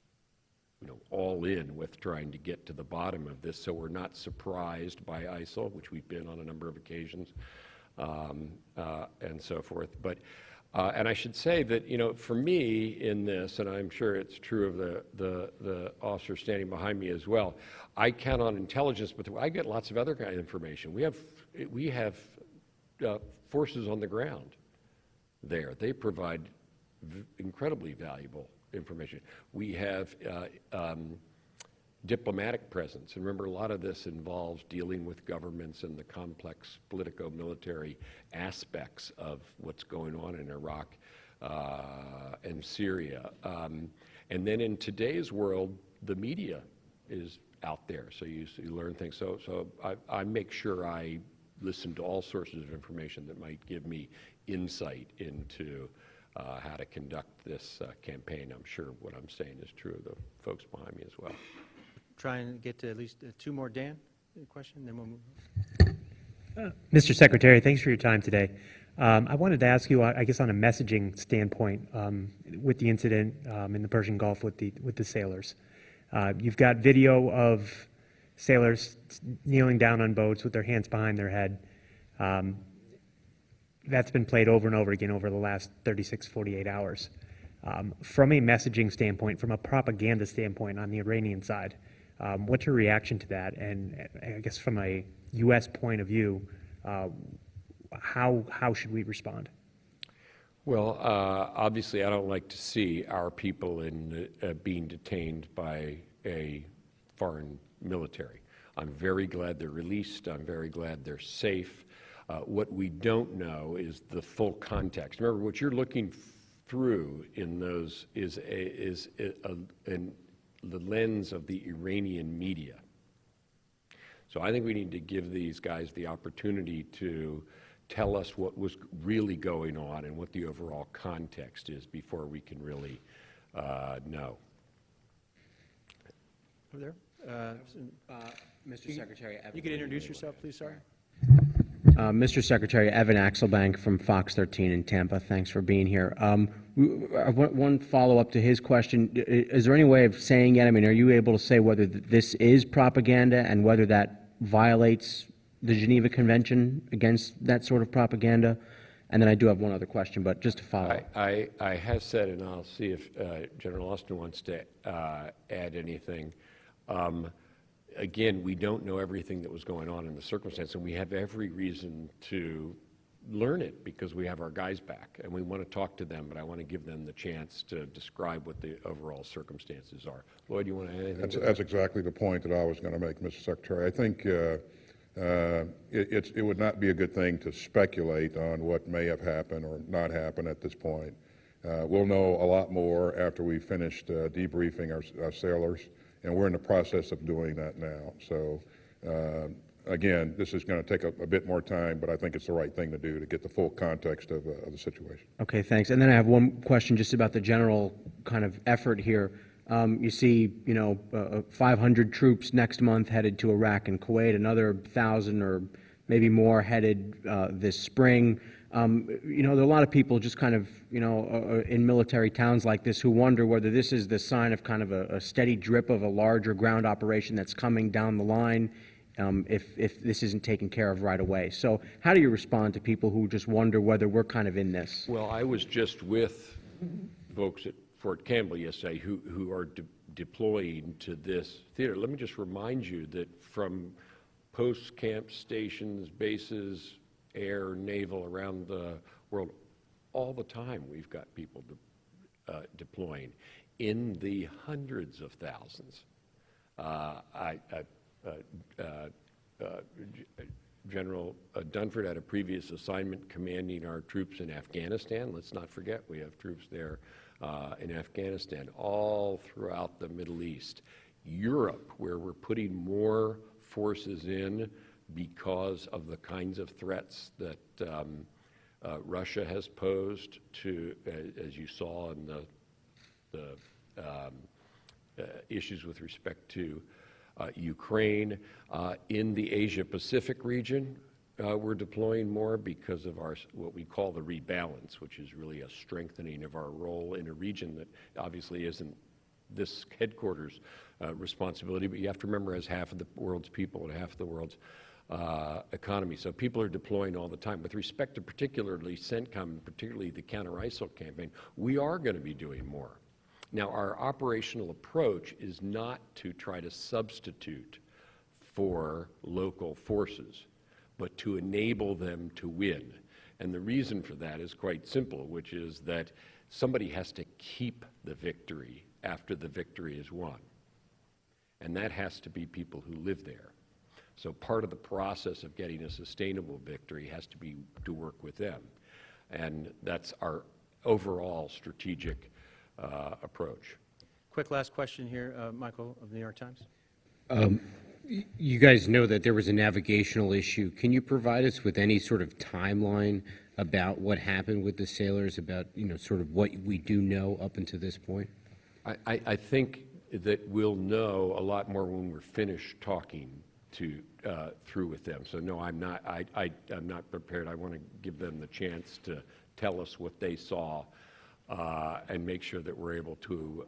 all in with trying to get to the bottom of this, so we're not surprised by ISIL, which we've been on a number of occasions, and so forth. But and I should say that for me in this, and I'm sure it's true of the officer standing behind me as well, I count on intelligence, but I get lots of other kind of information. We have forces on the ground there. They provide incredibly valuable information. We have diplomatic presence, and remember, a lot of this involves dealing with governments and the complex politico-military aspects of what's going on in Iraq and Syria. And then in today's world, the media is out there, so you learn things. So I make sure I listen to all sources of information that might give me insight into how to conduct this campaign. I'm sure what I'm saying is true of the folks behind me as well. Try and get to at least two more. Dan, a question, then we'll move. Mr. Secretary, thanks for your time today. I wanted to ask you, I guess, on a messaging standpoint, with the incident in the Persian Gulf with the sailors. You've got video of sailors kneeling down on boats with their hands behind their head. That's been played over and over again over the last 36, 48 hours. From a messaging standpoint, from a propaganda standpoint on the Iranian side, what's your reaction to that? And I guess from a U.S. point of view, how should we respond? Well, obviously, I don't like to see our people being detained by a foreign military. I'm very glad they're released. I'm very glad they're safe. What we don't know is the full context. Remember, what you're looking through in those is the lens of the Iranian media. So I think we need to give these guys the opportunity to tell us what was really going on and what the overall context is before we can really know. Over there. Mr. Secretary, you could introduce yourself, please, sorry. Mr. Secretary, Evan Axelbank from Fox 13 in Tampa. Thanks for being here. One follow-up to his question. Is there any way of saying yet, I mean, are you able to say whether this is propaganda and whether that violates the Geneva Convention against that sort of propaganda? And then I do have one other question, but just to follow. I have said, and I'll see if General Austin wants to add anything. Again, we don't know everything that was going on in the circumstance, and we have every reason to learn it because we have our guys back, and we want to talk to them, but I want to give them the chance to describe what the overall circumstances are. Lloyd, you want to add anything? That's exactly the point that I was going to make, Mr. Secretary. I think it would not be a good thing to speculate on what may have happened or not happened at this point. We'll know a lot more after we finished debriefing our sailors, and we're in the process of doing that now. So, again, this is going to take a bit more time, but I think it's the right thing to do to get the full context of the situation. Okay, thanks. And then I have one question just about the general kind of effort here. You see, 500 troops next month headed to Iraq and Kuwait, another 1,000 or maybe more headed this spring. There are a lot of people just kind of, in military towns like this who wonder whether this is the sign of kind of a steady drip of a larger ground operation that's coming down the line if this isn't taken care of right away. So how do you respond to people who just wonder whether we're kind of in this? Well, I was just with folks at Fort Campbell yesterday who are deploying to this theater. Let me just remind you that from post camp stations, bases, air, naval, around the world, all the time we've got people deploying in the hundreds of thousands. General Dunford had a previous assignment commanding our troops in Afghanistan. Let's not forget we have troops there in Afghanistan, all throughout the Middle East. Europe, where we're putting more forces in because of the kinds of threats that Russia has posed to, as you saw in the issues with respect to Ukraine. In the Asia-Pacific region, we're deploying more because of what we call the rebalance, which is really a strengthening of our role in a region that obviously isn't this headquarters responsibility, but you have to remember as half of the world's people and half of the world's economy. So people are deploying all the time. With respect to particularly CENTCOM, particularly the counter-ISIL campaign, we are going to be doing more. Now, our operational approach is not to try to substitute for local forces, but to enable them to win. And the reason for that is quite simple, which is that somebody has to keep the victory after the victory is won. And that has to be people who live there. So part of the process of getting a sustainable victory has to be to work with them. And that's our overall strategic approach. Quick last question here, Michael of the New York Times. You guys know that there was a navigational issue. Can you provide us with any sort of timeline about what happened with the sailors, about sort of what we do know up until this point? I think that we'll know a lot more when we're finished talking through with them. So no, I'm not prepared. I want to give them the chance to tell us what they saw and make sure that we're able to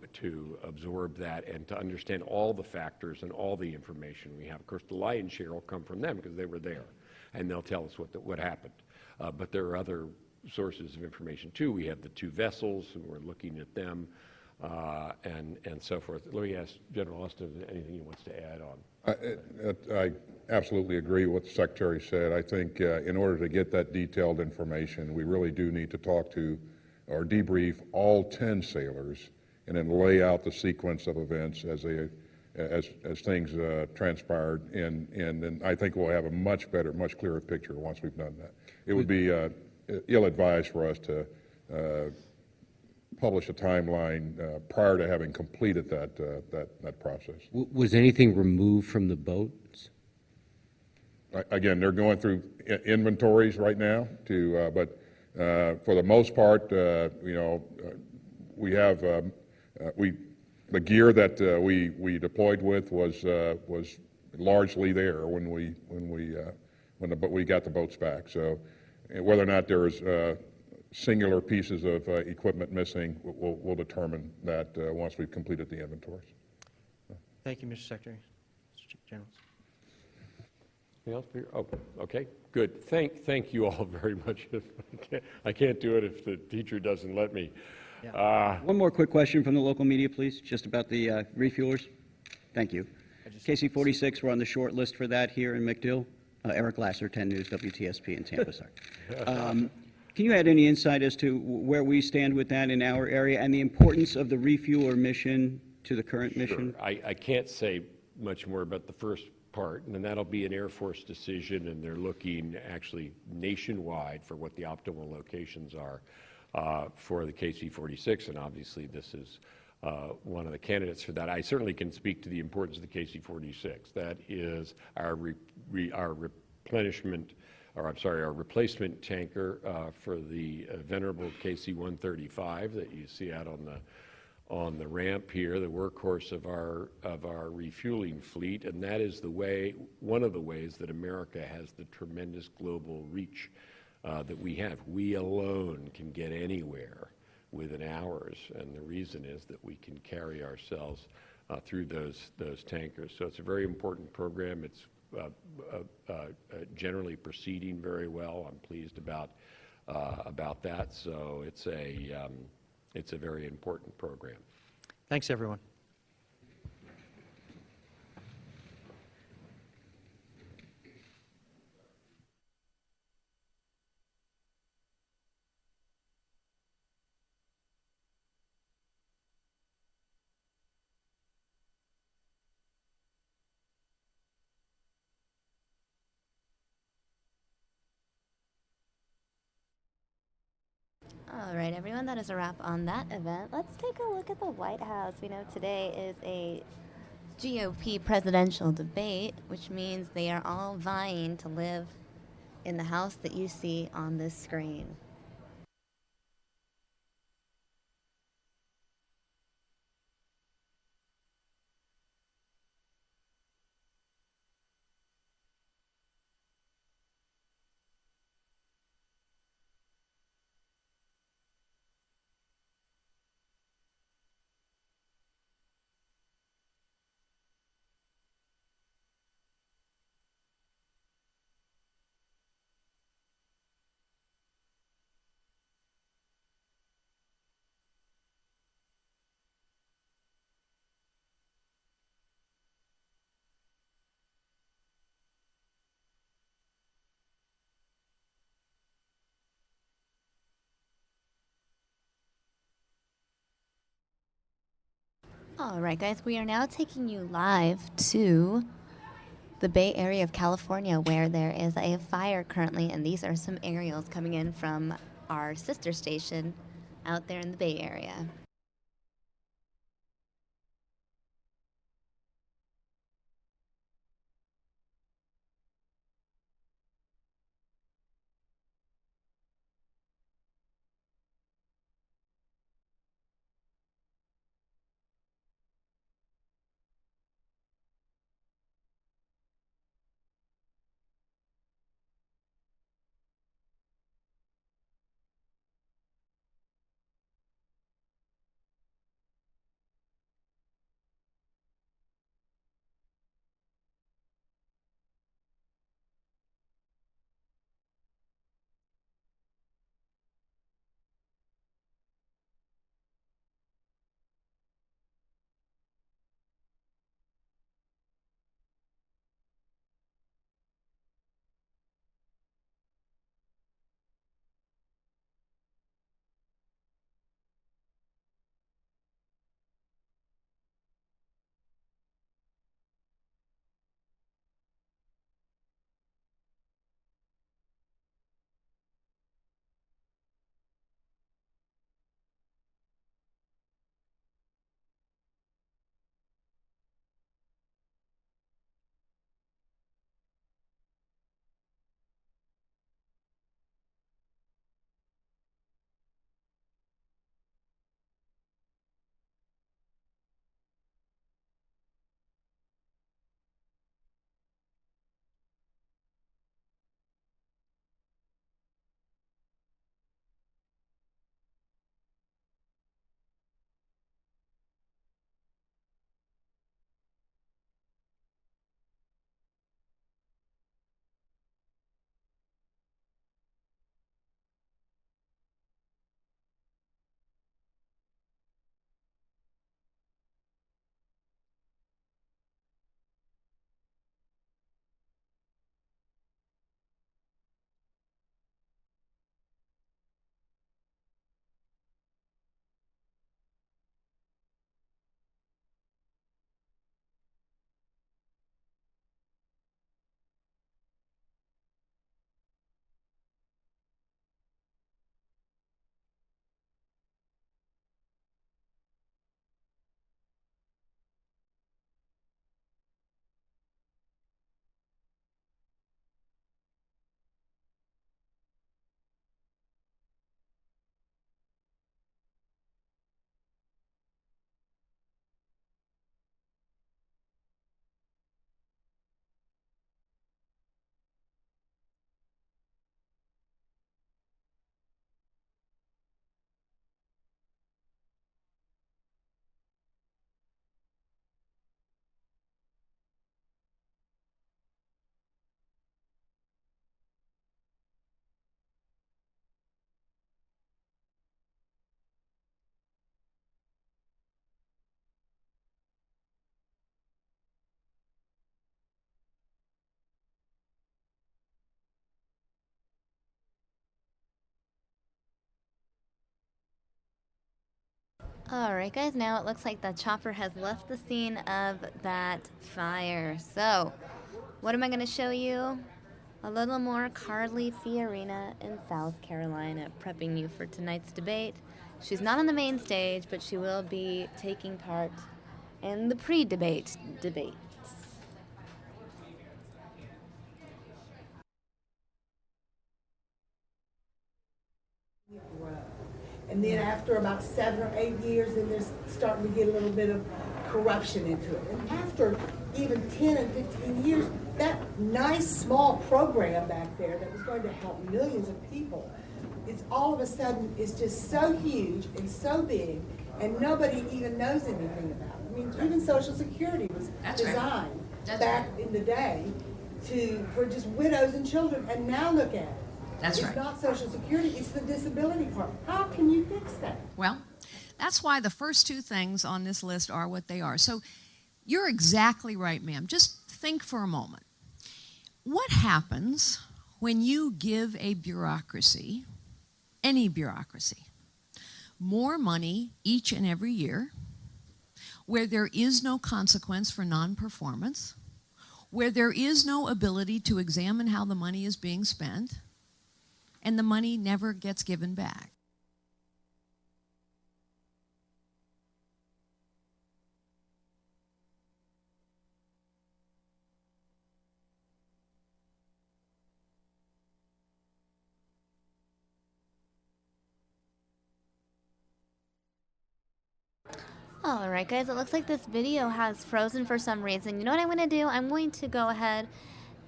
absorb that and to understand all the factors and all the information we have. Of course, the lion's share will come from them because they were there, and they'll tell us what happened. But there are other sources of information too. We have the two vessels, and we're looking at them, and so forth. Let me ask General Austin anything he wants to add on. I absolutely agree with what the Secretary said. I think in order to get that detailed information, we really do need to talk to or debrief all 10 sailors and then lay out the sequence of events as things transpired, and then I think we'll have a much better, much clearer picture once we've done that. It would be ill-advised for us to publish a timeline prior to having completed that process. Was anything removed from the boats? Again, they're going through inventories right now, but for the most part, we have the gear that we deployed with was largely there when but we got the boats back. So whether or not there is singular pieces of equipment missing, we'll determine that once we've completed the inventories. Thank you, Mr. Secretary. Mr. General. Anything else? Oh, okay, good. Thank you all very much. I can't do it if the teacher doesn't let me. One more quick question from the local media, please, just about the refuelers. Thank you. KC-46, we're on the short list for that here in McDill. Eric Lasser, 10 News, WTSP in Tampa, sorry. Can you add any insight as to where we stand with that in our area and the importance of the refueler mission to the current mission? I can't say much more about the first part, and then that'll be an Air Force decision, and they're looking actually nationwide for what the optimal locations are for the KC-46, and obviously this is one of the candidates for that. I certainly can speak to the importance of the KC-46. That is our replenishment, or I'm sorry, our replacement tanker for the venerable KC-135 that you see out on the ramp here, the workhorse of our refueling fleet, and that is one of the ways that America has the tremendous global reach that we have. We alone can get anywhere within hours, and the reason is that we can carry ourselves through those tankers. So it's a very important program. It's generally proceeding very well. I'm pleased about that. So it's a very important program. Thanks, everyone. All right, everyone, that is a wrap on that event. Let's take a look at the White House. We know today is a GOP presidential debate, which means they are all vying to live in the house that you see on this screen. All right, guys, we are now taking you live to the Bay Area of California, where there is a fire currently, and these are some aerials coming in from our sister station out there in the Bay Area. All right, guys, now it looks like the chopper has left the scene of that fire. So, what am I going to show you? A little more Carly Fiorina in South Carolina, prepping you for tonight's debate. She's not on the main stage, but she will be taking part in the pre-debate debate. And then after about 7 or 8 years, then there's starting to get a little bit of corruption into it. And after even 10 and 15 years, that nice small program back there that was going to help millions of people, it's all of a sudden, it's just so huge and so big, and nobody even knows anything about it. I mean, even Social Security was designed back in the day for just widows and children, and now look at it. It's not Social Security, it's the disability part. How can you fix that? Well, that's why the first two things on this list are what they are. So you're exactly right, ma'am. Just think for a moment. What happens when you give a bureaucracy, any bureaucracy, more money each and every year, where there is no consequence for non-performance, where there is no ability to examine how the money is being spent, and the money never gets given back? All right, guys, it looks like this video has frozen for some reason. You know what I'm going to do? I'm going to go ahead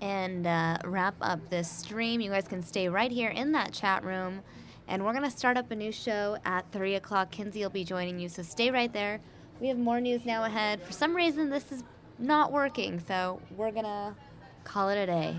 and wrap up this stream. You guys can stay right here in that chat room, and we're going to start up a new show at 3 o'clock. Kinsey will be joining you, so stay right there. We have more news now ahead. For some reason, this is not working, so we're going to call it a day.